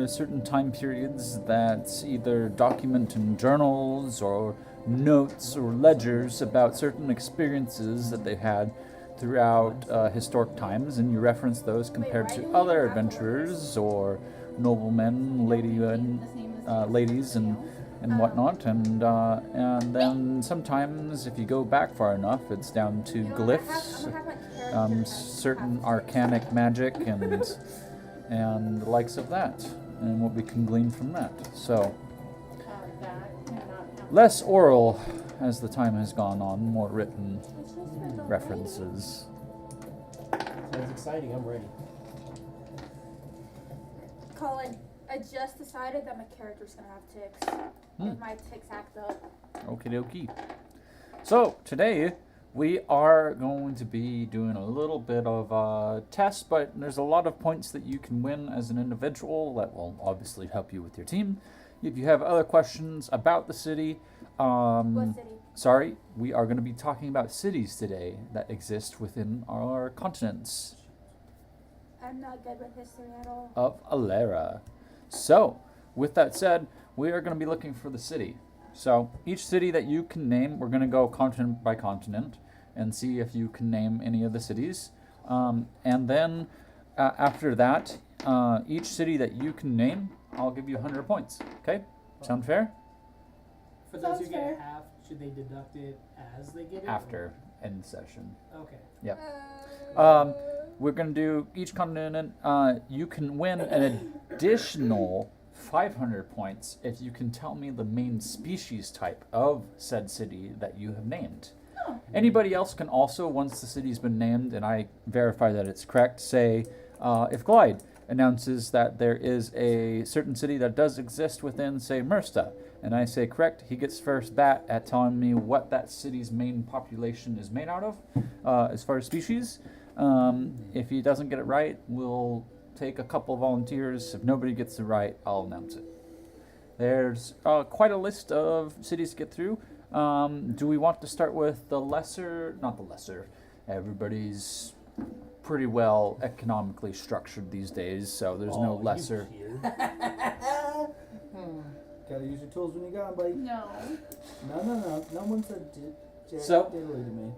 Speaker 1: certain time periods that either document in journals or notes or ledgers about certain experiences that they've had throughout historic times, and you reference those compared
Speaker 3: why do
Speaker 1: to
Speaker 3: we
Speaker 1: other
Speaker 3: have to
Speaker 1: adventurers or noblemen, ladies, and whatnot, and then sometimes if you go back far enough, it's down to
Speaker 3: You know,
Speaker 1: glyphs,
Speaker 3: I'm gonna have my character
Speaker 1: certain
Speaker 3: have
Speaker 1: arcanic magic and the likes of that, and what we can glean from that. So
Speaker 6: That cannot happen.
Speaker 1: less oral as the time has gone on, more written references.
Speaker 7: Sounds exciting. I'm ready.
Speaker 3: Colin, I just decided that my character's gonna have ticks. If my ticks act up.
Speaker 1: Okie dokie. So today we are going to be doing a little bit of a test, but there's a lot of points that you can win as an individual that will obviously help you with your team. If you have other questions about the city,
Speaker 3: What city?
Speaker 1: sorry, we are going to be talking about cities today that exist within our continents
Speaker 3: I'm not good with history at all.
Speaker 1: of Alera. So, with that said, we are going to be looking for the city. So, each city that you can name, we're going to go continent by continent and see if you can name any of the cities. And then, after that, each city that you can name, I'll give you 100 points. Okay? Sound fair?
Speaker 2: For those who
Speaker 6: Sounds
Speaker 2: get
Speaker 6: fair.
Speaker 2: half, should they deduct it as they get it?
Speaker 1: After end session.
Speaker 2: Okay.
Speaker 1: Yep.
Speaker 3: Uh,
Speaker 1: We're going to do each continent. You can win an additional 500 points if you can tell me the main species type of said city that you have named.
Speaker 6: Oh.
Speaker 1: Anybody else can also, once the city's been named and I verify that it's correct, say, if Glide announces that there is a certain city that does exist within, say, Mersta, and I say correct, he gets first bat at telling me what that city's main population is made out of, as far as species. If he doesn't get it right, we'll take a couple volunteers. If nobody gets it right, I'll announce it. There's quite a list of cities to get through. Do we want to start with the lesser? Not the lesser. Everybody's pretty well economically structured these days, so there's no lesser.
Speaker 5: Gotta use your tools when you got 'em, buddy.
Speaker 6: No.
Speaker 5: No. No one said jack
Speaker 1: So-
Speaker 5: diddly to me.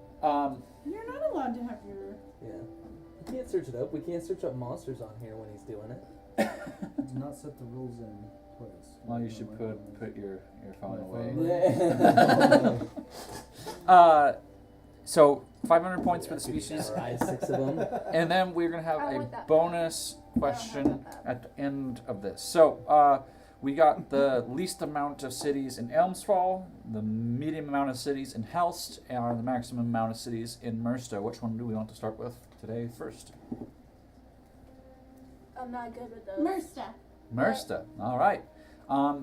Speaker 6: You're not allowed to have your.
Speaker 4: Yeah. We can't search it up. We can't search up monsters on here when he's doing it.
Speaker 5: Do not set the rules in place.
Speaker 1: Well, you should put your phone
Speaker 5: My
Speaker 1: away.
Speaker 5: phone?
Speaker 1: So 500 points for the species,
Speaker 4: Alright, 6 of them.
Speaker 1: and then we're gonna have
Speaker 3: I
Speaker 1: a
Speaker 3: want that.
Speaker 1: bonus question at the end of this. So we got the least amount of cities in Elmsfall, the medium amount of cities in Helst, and the maximum amount of cities in Mersta. Which one do we want to start with today first?
Speaker 3: I'm not good with those.
Speaker 6: Mersta.
Speaker 1: Mersta. All right.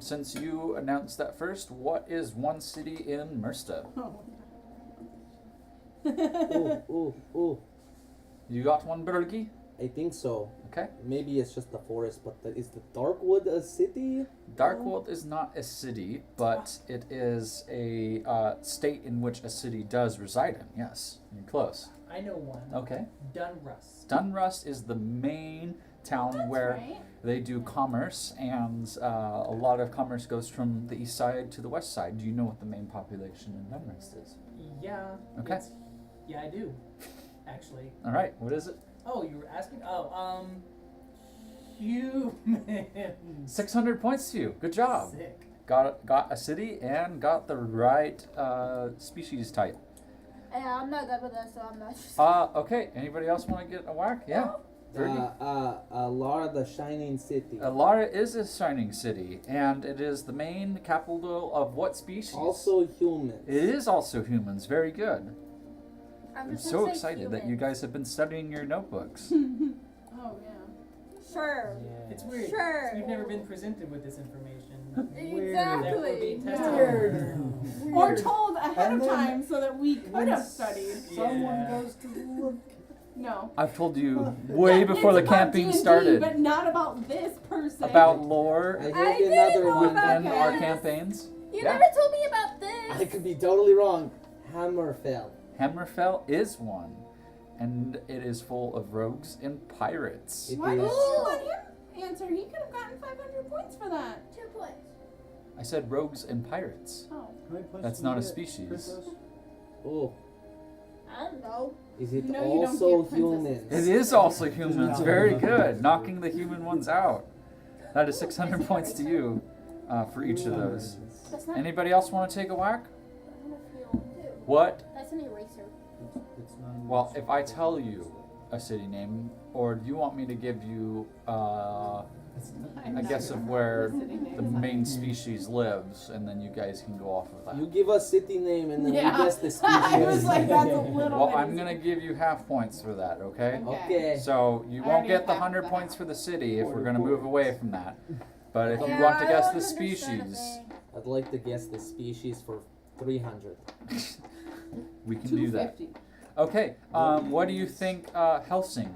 Speaker 1: Since you announced that first, what is one city in Mersta?
Speaker 6: Oh.
Speaker 4: Ooh.
Speaker 1: You got one, Burgi?
Speaker 4: I think so.
Speaker 1: Okay.
Speaker 4: Maybe it's just the forest, but is the Darkwood a city?
Speaker 1: Darkwood is not a city, but it is a state in which a city does reside in. Yes, you're close.
Speaker 2: I know one.
Speaker 1: Okay.
Speaker 2: Dunrust.
Speaker 1: Dunrust is the main town
Speaker 6: That's
Speaker 1: where
Speaker 6: right.
Speaker 1: they do commerce, and a lot of commerce goes from the east side to the west side. Do you know what the main population in Dunrust is?
Speaker 2: Yeah.
Speaker 1: Okay.
Speaker 2: Yeah, I do. Actually.
Speaker 1: All right. What is it?
Speaker 2: Oh, you were asking? Oh, humans.
Speaker 1: 600 points to you. Good job.
Speaker 2: Sick.
Speaker 1: Got a city and got the right species type.
Speaker 3: Yeah, I'm not good with this, so I'm not.
Speaker 1: Okay. Anybody else want to get a whack? Yeah. Burgi?
Speaker 4: Lara the Shining City.
Speaker 1: Alara is a shining city, and it is the main capital of what species?
Speaker 4: Also humans.
Speaker 1: It is also humans. Very good.
Speaker 3: I'm
Speaker 1: I'm
Speaker 3: just
Speaker 1: so
Speaker 3: gonna say
Speaker 1: excited that you
Speaker 3: humans.
Speaker 1: guys have been studying your notebooks.
Speaker 6: Oh yeah.
Speaker 3: Sure.
Speaker 7: Yeah.
Speaker 2: It's weird.
Speaker 3: Sure.
Speaker 2: We've never been presented with this information. Therefore
Speaker 3: Exactly.
Speaker 2: being tested.
Speaker 5: Weird.
Speaker 6: Or told ahead
Speaker 5: And
Speaker 6: of
Speaker 5: then
Speaker 6: time so that we could
Speaker 5: when
Speaker 6: have studied.
Speaker 5: Someone
Speaker 2: Yeah.
Speaker 5: goes to look.
Speaker 6: No.
Speaker 1: I've told you way
Speaker 6: Yeah,
Speaker 1: before the
Speaker 6: it's about
Speaker 1: campaign
Speaker 6: D&D,
Speaker 1: started
Speaker 6: but not about this person.
Speaker 1: about lore
Speaker 4: I
Speaker 3: I
Speaker 4: hear
Speaker 3: didn't
Speaker 4: another
Speaker 3: know
Speaker 4: one.
Speaker 3: about
Speaker 1: within our
Speaker 3: this.
Speaker 1: campaigns.
Speaker 3: You
Speaker 1: Yeah.
Speaker 3: never told me about this.
Speaker 4: I could be totally wrong. Hammerfell.
Speaker 1: Hammerfell is one, and it is full of rogues and pirates.
Speaker 4: It
Speaker 6: Why did
Speaker 4: is.
Speaker 6: you let him answer? He could have gotten 500 points for that.
Speaker 3: 2 points.
Speaker 1: I said rogues and pirates.
Speaker 6: Oh.
Speaker 5: How many points
Speaker 1: That's
Speaker 5: did you
Speaker 1: not a
Speaker 5: get,
Speaker 1: species.
Speaker 5: Princess?
Speaker 4: Oh,
Speaker 3: I don't know.
Speaker 4: is it
Speaker 6: No, you don't
Speaker 4: also
Speaker 6: get princesses.
Speaker 4: humans?
Speaker 1: It is also humans. Very good. Knocking the human ones out. That is 600 points to you for each of those.
Speaker 3: That's not.
Speaker 1: Anybody else want to take a whack?
Speaker 3: I don't feel.
Speaker 1: What?
Speaker 3: That's an eraser.
Speaker 5: It's not.
Speaker 1: Well, if I tell you a city name, or do you want me to give you a guess of where the main species lives, and then you guys can go off of that?
Speaker 4: You give us city name and then
Speaker 6: Yeah.
Speaker 4: we guess the species.
Speaker 6: I was like, that's a little
Speaker 1: Well,
Speaker 6: bit
Speaker 1: I'm
Speaker 6: easy.
Speaker 1: gonna give you half points for that, okay?
Speaker 4: Okay.
Speaker 1: So you
Speaker 6: I
Speaker 1: won't
Speaker 6: already
Speaker 1: get the
Speaker 6: have
Speaker 1: 100
Speaker 6: that.
Speaker 1: points for the city if we're gonna move away from that. But if you
Speaker 3: Yeah,
Speaker 1: want to
Speaker 3: I
Speaker 1: guess
Speaker 3: don't
Speaker 1: the
Speaker 3: understand a
Speaker 1: species,
Speaker 3: thing.
Speaker 4: I'd like to guess the species for 300.
Speaker 1: we can do that.
Speaker 6: 250.
Speaker 1: Okay. What do you think Hellsing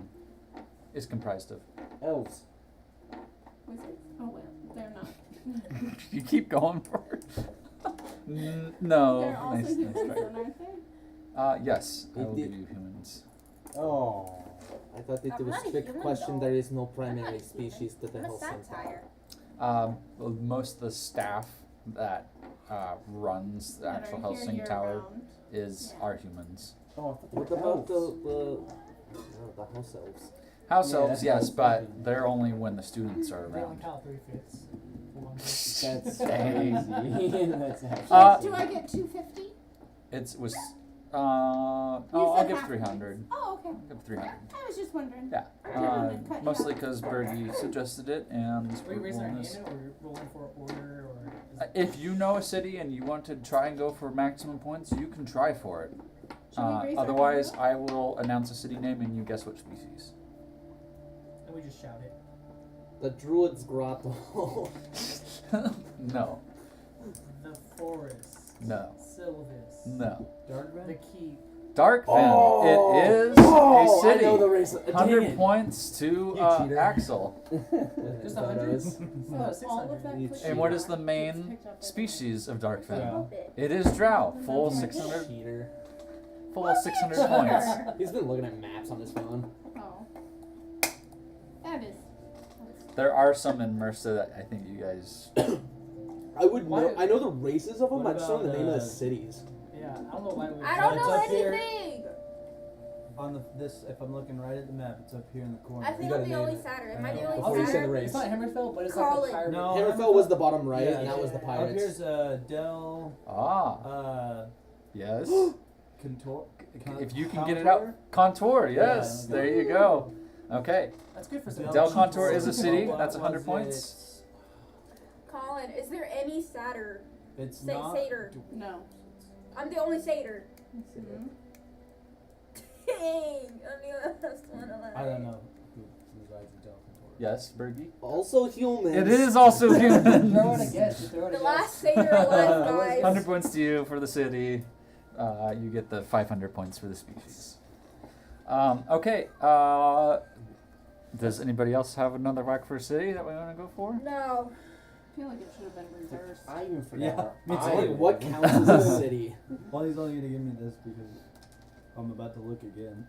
Speaker 1: is comprised of?
Speaker 7: Elves.
Speaker 6: Wizards? Oh well, they're not.
Speaker 1: You keep going for it. No.
Speaker 6: They're also
Speaker 1: Nice
Speaker 6: humans,
Speaker 1: try.
Speaker 6: then, aren't they?
Speaker 1: Yes, I
Speaker 4: It
Speaker 1: will
Speaker 4: did-
Speaker 1: give you humans.
Speaker 7: Oh.
Speaker 4: I thought it
Speaker 3: I'm
Speaker 4: was
Speaker 3: not a
Speaker 4: a trick
Speaker 3: human,
Speaker 4: question.
Speaker 3: though.
Speaker 4: There is no
Speaker 3: I'm
Speaker 4: primary
Speaker 3: not a human.
Speaker 4: species to the
Speaker 3: I'm a
Speaker 4: Hellsing
Speaker 3: satire.
Speaker 4: Tower.
Speaker 1: Well, most of the staff that runs the
Speaker 6: That
Speaker 1: actual
Speaker 6: are here
Speaker 1: Hellsing
Speaker 6: year
Speaker 1: Tower
Speaker 6: round.
Speaker 1: is
Speaker 6: Yeah.
Speaker 1: are humans.
Speaker 7: Oh, I thought they
Speaker 4: What
Speaker 7: were
Speaker 4: about
Speaker 7: elves.
Speaker 4: the house elves?
Speaker 1: House
Speaker 7: Yeah,
Speaker 1: elves,
Speaker 7: that's
Speaker 1: yes,
Speaker 7: what I was
Speaker 1: but
Speaker 7: thinking.
Speaker 1: they're only when the students are
Speaker 2: They only
Speaker 1: around.
Speaker 2: count 3/5.
Speaker 7: That's
Speaker 1: Dang.
Speaker 7: crazy. That's actually
Speaker 6: Do I get 250?
Speaker 1: It was.
Speaker 6: You
Speaker 1: I'll
Speaker 6: said
Speaker 1: give
Speaker 6: half
Speaker 1: 300.
Speaker 6: Oh, okay.
Speaker 1: I'll give 300.
Speaker 6: I was just wondering.
Speaker 1: Yeah.
Speaker 6: Cut you
Speaker 1: Mostly
Speaker 6: off.
Speaker 1: because Burgi suggested it, and
Speaker 2: Are you raising our hand
Speaker 1: this.
Speaker 2: now, or rolling for order, or?
Speaker 1: If you know a city and you want to try and go for maximum points, you can try for it.
Speaker 6: Should we raise our
Speaker 1: Otherwise,
Speaker 6: hand?
Speaker 1: I will announce a city name and you guess which species.
Speaker 2: And we just shout it.
Speaker 4: The Druid's Grotto.
Speaker 1: No.
Speaker 2: The forest.
Speaker 1: No.
Speaker 2: Sylvis.
Speaker 1: No.
Speaker 2: The
Speaker 5: Darkman?
Speaker 2: keep.
Speaker 1: Darkfen. It is
Speaker 4: Oh,
Speaker 1: a city.
Speaker 4: I know the race.
Speaker 1: 100 points to
Speaker 4: You cheater.
Speaker 1: Axel.
Speaker 2: Just
Speaker 4: I thought it
Speaker 2: 100?
Speaker 4: was-
Speaker 6: So all of that
Speaker 4: You
Speaker 6: click
Speaker 1: And what is the
Speaker 6: gets
Speaker 1: main
Speaker 6: picked up by the-
Speaker 1: species of Darkfen?
Speaker 5: Drow.
Speaker 1: It is Drow. Full
Speaker 6: Okay.
Speaker 1: 600.
Speaker 4: Cheater.
Speaker 1: Full of 600 points.
Speaker 4: He's been looking at maps on his phone.
Speaker 6: Oh. That is.
Speaker 1: There are some in Mercer that I think you guys.
Speaker 4: I would
Speaker 2: Why-
Speaker 4: know. I know the races of them.
Speaker 5: What
Speaker 4: I just don't know the name of the
Speaker 5: about,
Speaker 4: cities.
Speaker 2: Yeah, I don't know why we.
Speaker 3: I don't
Speaker 5: It's
Speaker 3: know
Speaker 5: up here.
Speaker 3: anything.
Speaker 5: On this, if I'm looking right at the map, it's up here in the corner.
Speaker 3: I think
Speaker 4: You
Speaker 3: I'm
Speaker 4: gotta
Speaker 3: the
Speaker 4: name
Speaker 3: only
Speaker 4: it.
Speaker 3: Satyr.
Speaker 5: I
Speaker 3: Am I the
Speaker 5: know.
Speaker 3: only
Speaker 4: Before you say the
Speaker 3: Satyr?
Speaker 4: race.
Speaker 2: It's not Hammerfell, but it's
Speaker 3: Call
Speaker 2: like
Speaker 3: it.
Speaker 2: the pirate.
Speaker 5: No,
Speaker 4: Hammerfell was the bottom right,
Speaker 5: Yeah,
Speaker 4: and that was the
Speaker 2: yeah.
Speaker 4: pirates.
Speaker 5: Up here's Del,
Speaker 1: Ah. Yes.
Speaker 5: Contour.
Speaker 1: If you can get it out. Contour, yes.
Speaker 5: Yeah,
Speaker 1: There you go. Okay.
Speaker 2: That's good for some.
Speaker 1: Del Contour is a city.
Speaker 5: What
Speaker 1: That's
Speaker 5: was
Speaker 1: 100
Speaker 5: it?
Speaker 1: points.
Speaker 3: Colin, is there any Satyr?
Speaker 5: It's
Speaker 3: Say
Speaker 5: not.
Speaker 3: Satyr.
Speaker 6: No.
Speaker 3: I'm the only Satyr.
Speaker 6: Mhm.
Speaker 3: Dang, I'm the last one alive.
Speaker 5: I don't know who resides in Del Contour.
Speaker 1: Yes, Burgi.
Speaker 4: Also humans.
Speaker 1: It is also
Speaker 2: Throw it
Speaker 1: humans.
Speaker 2: again. Throw it
Speaker 3: The
Speaker 2: again.
Speaker 3: last Satyr alive, guys.
Speaker 1: 100 points to you for the city. You get the 500 points for the species. Okay. Does anybody else have another whack for a city that we want to go for?
Speaker 3: No.
Speaker 6: I feel like it should have been reversed.
Speaker 7: I even forgot.
Speaker 5: Yeah, me
Speaker 7: I
Speaker 5: too.
Speaker 4: Like,
Speaker 7: would-
Speaker 4: what counts as a city?
Speaker 5: Well, he's only gonna give me this because I'm about to look again.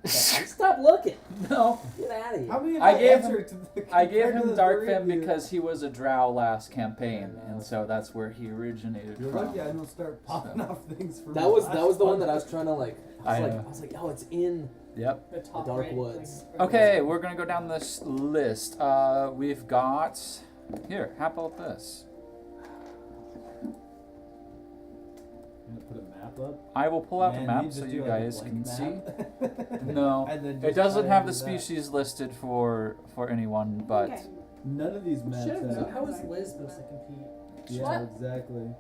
Speaker 4: Stop looking.
Speaker 1: No.
Speaker 4: Get out of here.
Speaker 5: How many have
Speaker 1: I gave him-
Speaker 5: answered to the,
Speaker 1: I gave
Speaker 5: compared to
Speaker 1: him
Speaker 5: the three of
Speaker 1: Darkfen
Speaker 5: you?
Speaker 1: because he was a drow last campaign,
Speaker 5: I know.
Speaker 1: and so that's where he originated
Speaker 5: You're
Speaker 1: from.
Speaker 5: lucky I don't start popping off things from
Speaker 4: That was the one
Speaker 5: last
Speaker 4: that I was trying to like. I
Speaker 1: I
Speaker 4: was
Speaker 1: know.
Speaker 4: like, oh, it's in.
Speaker 1: Yep.
Speaker 2: The top
Speaker 4: Dark
Speaker 2: right,
Speaker 4: Woods.
Speaker 2: like,
Speaker 1: Okay, we're gonna go down this list. We've got here. How about this?
Speaker 5: You gonna put a map up?
Speaker 1: I will pull out
Speaker 5: Man,
Speaker 1: the map
Speaker 5: just
Speaker 1: so
Speaker 5: do
Speaker 1: you
Speaker 5: like a
Speaker 1: guys can
Speaker 5: blank
Speaker 1: see.
Speaker 5: map.
Speaker 1: No,
Speaker 5: And then
Speaker 1: it
Speaker 5: just
Speaker 1: doesn't
Speaker 5: try
Speaker 1: have
Speaker 5: and
Speaker 1: the
Speaker 5: do that.
Speaker 1: species listed for anyone, but
Speaker 6: Okay.
Speaker 5: None of these maps
Speaker 6: Should've
Speaker 5: have.
Speaker 2: So how is Liz supposed to compete?
Speaker 5: Yeah,
Speaker 3: What?
Speaker 5: exactly.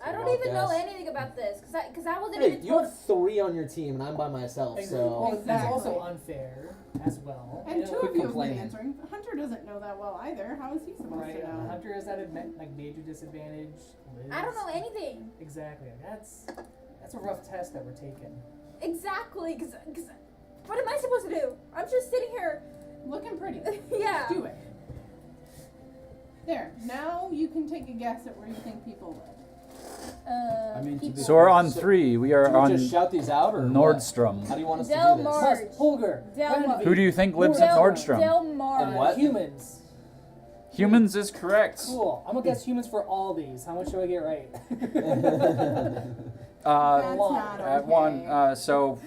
Speaker 3: I don't
Speaker 4: Wild
Speaker 3: even know
Speaker 4: guess.
Speaker 3: anything about this because I wasn't
Speaker 4: Hey,
Speaker 3: even
Speaker 4: you
Speaker 3: told.
Speaker 4: have 3 on your team, and I'm by myself, so.
Speaker 2: Well, that's
Speaker 6: Exactly.
Speaker 2: also unfair as well.
Speaker 6: And
Speaker 2: You know,
Speaker 6: two of
Speaker 4: quit
Speaker 6: you have been
Speaker 4: complaining.
Speaker 6: answering. Hunter doesn't know that well either. How is he supposed
Speaker 2: right?
Speaker 6: to know?
Speaker 2: Hunter is at a major disadvantage. Liz,
Speaker 3: I don't know anything.
Speaker 2: Exactly. That's a rough test that we're taking.
Speaker 3: Exactly, because what am I supposed to do? I'm just sitting here.
Speaker 6: Looking pretty.
Speaker 3: Yeah.
Speaker 6: Do it. There. Now you can take a guess at where you think people live.
Speaker 5: I mean, to be
Speaker 1: So we're on
Speaker 4: So-
Speaker 1: 3. We are
Speaker 4: Do we
Speaker 1: on
Speaker 4: just shout these out, or what?
Speaker 1: Nordstrom.
Speaker 4: How do you want us
Speaker 3: Del
Speaker 4: to do this?
Speaker 3: Mar-
Speaker 2: Plus,
Speaker 3: Marge.
Speaker 2: Holger.
Speaker 3: Del
Speaker 2: Randy,
Speaker 3: Mar-
Speaker 1: Who do you think lives at Nordstrom?
Speaker 3: Del Mar.
Speaker 4: And what?
Speaker 2: Humans.
Speaker 1: Humans is correct.
Speaker 2: Cool. I'm gonna guess humans for all these. How much do I get right?
Speaker 6: That's not
Speaker 1: At
Speaker 6: okay.
Speaker 1: 1, so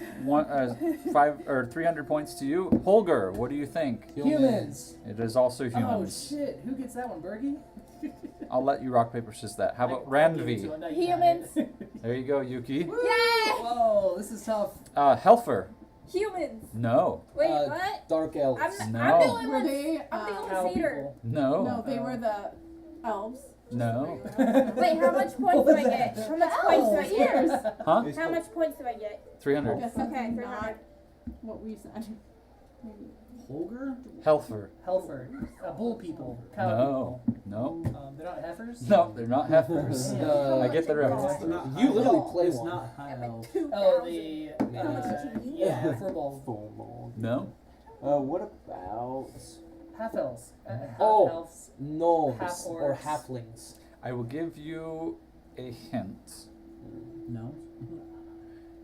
Speaker 1: 5 or 300 points to you. Holger, what do you think?
Speaker 2: Humans.
Speaker 1: It is also
Speaker 2: Oh
Speaker 1: humans.
Speaker 2: shit! Who gets that one, Burgi?
Speaker 1: I'll let you rock paper scissors that. How about
Speaker 2: I'll give it
Speaker 1: Randvi?
Speaker 2: to him. No, you got
Speaker 3: Humans.
Speaker 2: it.
Speaker 1: There you go, Yuki.
Speaker 3: Yay!
Speaker 2: Whoa, this is tough.
Speaker 1: Helfer.
Speaker 3: Humans.
Speaker 1: No.
Speaker 3: Wait,
Speaker 4: Uh,
Speaker 3: what?
Speaker 4: Dark elves.
Speaker 3: I'm
Speaker 1: No.
Speaker 3: the only
Speaker 6: Were
Speaker 3: one.
Speaker 6: they?
Speaker 3: I'm the
Speaker 2: Cow
Speaker 3: only satyr.
Speaker 2: people.
Speaker 1: No.
Speaker 6: No, they were the elves.
Speaker 1: No.
Speaker 3: Wait, how much points do I get? How much points do I get?
Speaker 1: Huh?
Speaker 5: It's
Speaker 3: How much points do I get?
Speaker 1: 300.
Speaker 6: Guess
Speaker 3: Okay,
Speaker 6: something
Speaker 3: 300.
Speaker 6: not what we said. Maybe.
Speaker 5: Holger?
Speaker 1: Helfer.
Speaker 2: Helfer. Bull people. Cow
Speaker 1: No. No.
Speaker 2: people. They're not heifers?
Speaker 1: No, they're not heifers. I get the reference.
Speaker 5: It's not
Speaker 4: You
Speaker 5: high
Speaker 4: literally
Speaker 5: elf.
Speaker 4: play
Speaker 5: It's
Speaker 4: one.
Speaker 5: not high elf.
Speaker 2: Oh, the.
Speaker 3: How much did you
Speaker 2: Yeah,
Speaker 3: eat?
Speaker 2: furball.
Speaker 7: Full
Speaker 1: No.
Speaker 7: What about?
Speaker 2: Half elves. Half
Speaker 4: Oh.
Speaker 2: elves.
Speaker 4: Gnomes
Speaker 2: Half
Speaker 4: or
Speaker 2: orcs.
Speaker 4: halflings.
Speaker 1: I will give you a hint.
Speaker 5: No.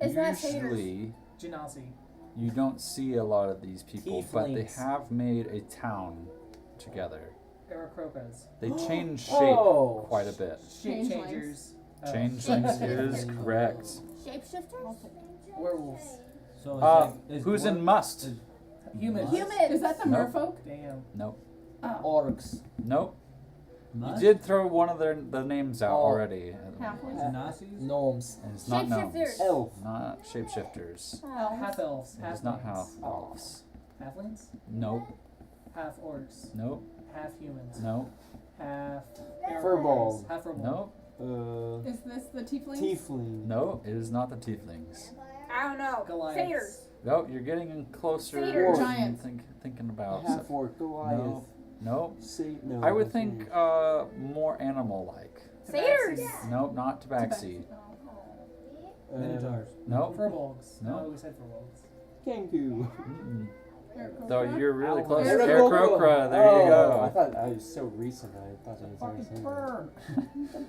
Speaker 3: It's not satyrs.
Speaker 1: Usually,
Speaker 2: Genasi.
Speaker 1: you don't see a lot of these people, but they
Speaker 4: Tieflings.
Speaker 1: have made a town together.
Speaker 2: Aerocropas.
Speaker 1: They change shape
Speaker 4: Oh.
Speaker 1: quite a bit.
Speaker 2: Shape
Speaker 6: Changelings.
Speaker 2: changers.
Speaker 1: Changelings is correct.
Speaker 3: Shapeshifters?
Speaker 2: Werewolves.
Speaker 5: So it's
Speaker 1: Uh,
Speaker 5: like, is
Speaker 1: who's in
Speaker 5: dwarf-
Speaker 1: Must?
Speaker 5: is-
Speaker 2: Humans.
Speaker 3: Humans.
Speaker 6: Is that the
Speaker 1: Nope.
Speaker 6: merfolk?
Speaker 2: Damn.
Speaker 1: Nope.
Speaker 4: Orcs.
Speaker 1: Nope.
Speaker 5: Must?
Speaker 1: You did throw one of the names out
Speaker 4: Oh.
Speaker 1: already.
Speaker 6: Halflings?
Speaker 5: Nazis?
Speaker 4: Gnomes.
Speaker 1: And it's not gnomes.
Speaker 3: Shapeshifters.
Speaker 4: Elf.
Speaker 1: Not shapeshifters.
Speaker 2: Half elves.
Speaker 1: It
Speaker 2: Half
Speaker 1: is not half elves.
Speaker 2: Halflings.
Speaker 1: Nope.
Speaker 2: Half orcs.
Speaker 1: Nope.
Speaker 2: Half humans.
Speaker 1: Nope.
Speaker 2: Half
Speaker 7: Furball.
Speaker 2: Half furball.
Speaker 1: Nope.
Speaker 6: Is this the tieflings?
Speaker 7: Tiefling.
Speaker 1: No, it is not the tieflings.
Speaker 3: I don't know.
Speaker 2: Goliaths.
Speaker 3: Satyrs.
Speaker 1: No, you're getting in closer.
Speaker 3: Satyrs.
Speaker 1: than
Speaker 6: Giants.
Speaker 1: Thinking about.
Speaker 7: Half orc Goliath.
Speaker 1: No. No.
Speaker 7: No.
Speaker 1: I would think more animal-like.
Speaker 3: Satyrs.
Speaker 1: Nope, not tabaxi.
Speaker 5: Minotaurs.
Speaker 1: Nope.
Speaker 2: Furbolgs.
Speaker 1: No.
Speaker 2: No, we said furbolgs.
Speaker 7: Kangaroo.
Speaker 1: Mm-mm.
Speaker 6: Aarakocra?
Speaker 1: Though you're really
Speaker 2: Owl.
Speaker 1: close.
Speaker 4: Aarakocra.
Speaker 1: Aarakocra, there you
Speaker 7: I
Speaker 1: go.
Speaker 7: thought I was so recent. I thought it was very
Speaker 2: Fucking
Speaker 7: similar.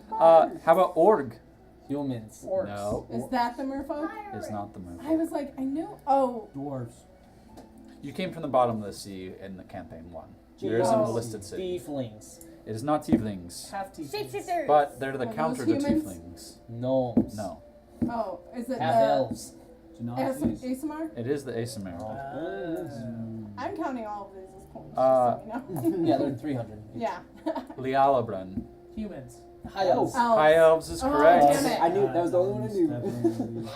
Speaker 2: fur.
Speaker 1: How about org?
Speaker 4: Humans.
Speaker 2: Orcs.
Speaker 1: No,
Speaker 6: Is that the merfolk?
Speaker 1: it's not the movie.
Speaker 6: I was like, I knew. Oh,
Speaker 5: Dwarves.
Speaker 1: You came from the bottom of the sea in the campaign 1. There isn't a
Speaker 6: Oh.
Speaker 1: listed city.
Speaker 4: Tieflings.
Speaker 1: It is not tieflings,
Speaker 2: Half teeth.
Speaker 3: Shapeshifters.
Speaker 1: but they're the
Speaker 6: Are those
Speaker 1: counter to
Speaker 6: humans?
Speaker 1: tieflings.
Speaker 4: Gnomes.
Speaker 1: No,
Speaker 6: oh, is it
Speaker 4: Half
Speaker 6: the
Speaker 4: elves.
Speaker 5: Nazis.
Speaker 6: Aasimar?
Speaker 1: it is the Aasimar.
Speaker 6: I'm counting all of these as points.
Speaker 1: Uh,
Speaker 6: just so you know.
Speaker 4: Yeah, they're 300.
Speaker 6: Yeah.
Speaker 1: Lialabrun.
Speaker 2: Humans.
Speaker 4: High elves.
Speaker 1: High elves is
Speaker 6: Oh,
Speaker 1: correct.
Speaker 6: damn it.
Speaker 7: I knew that was the only one I knew.
Speaker 5: Definitely.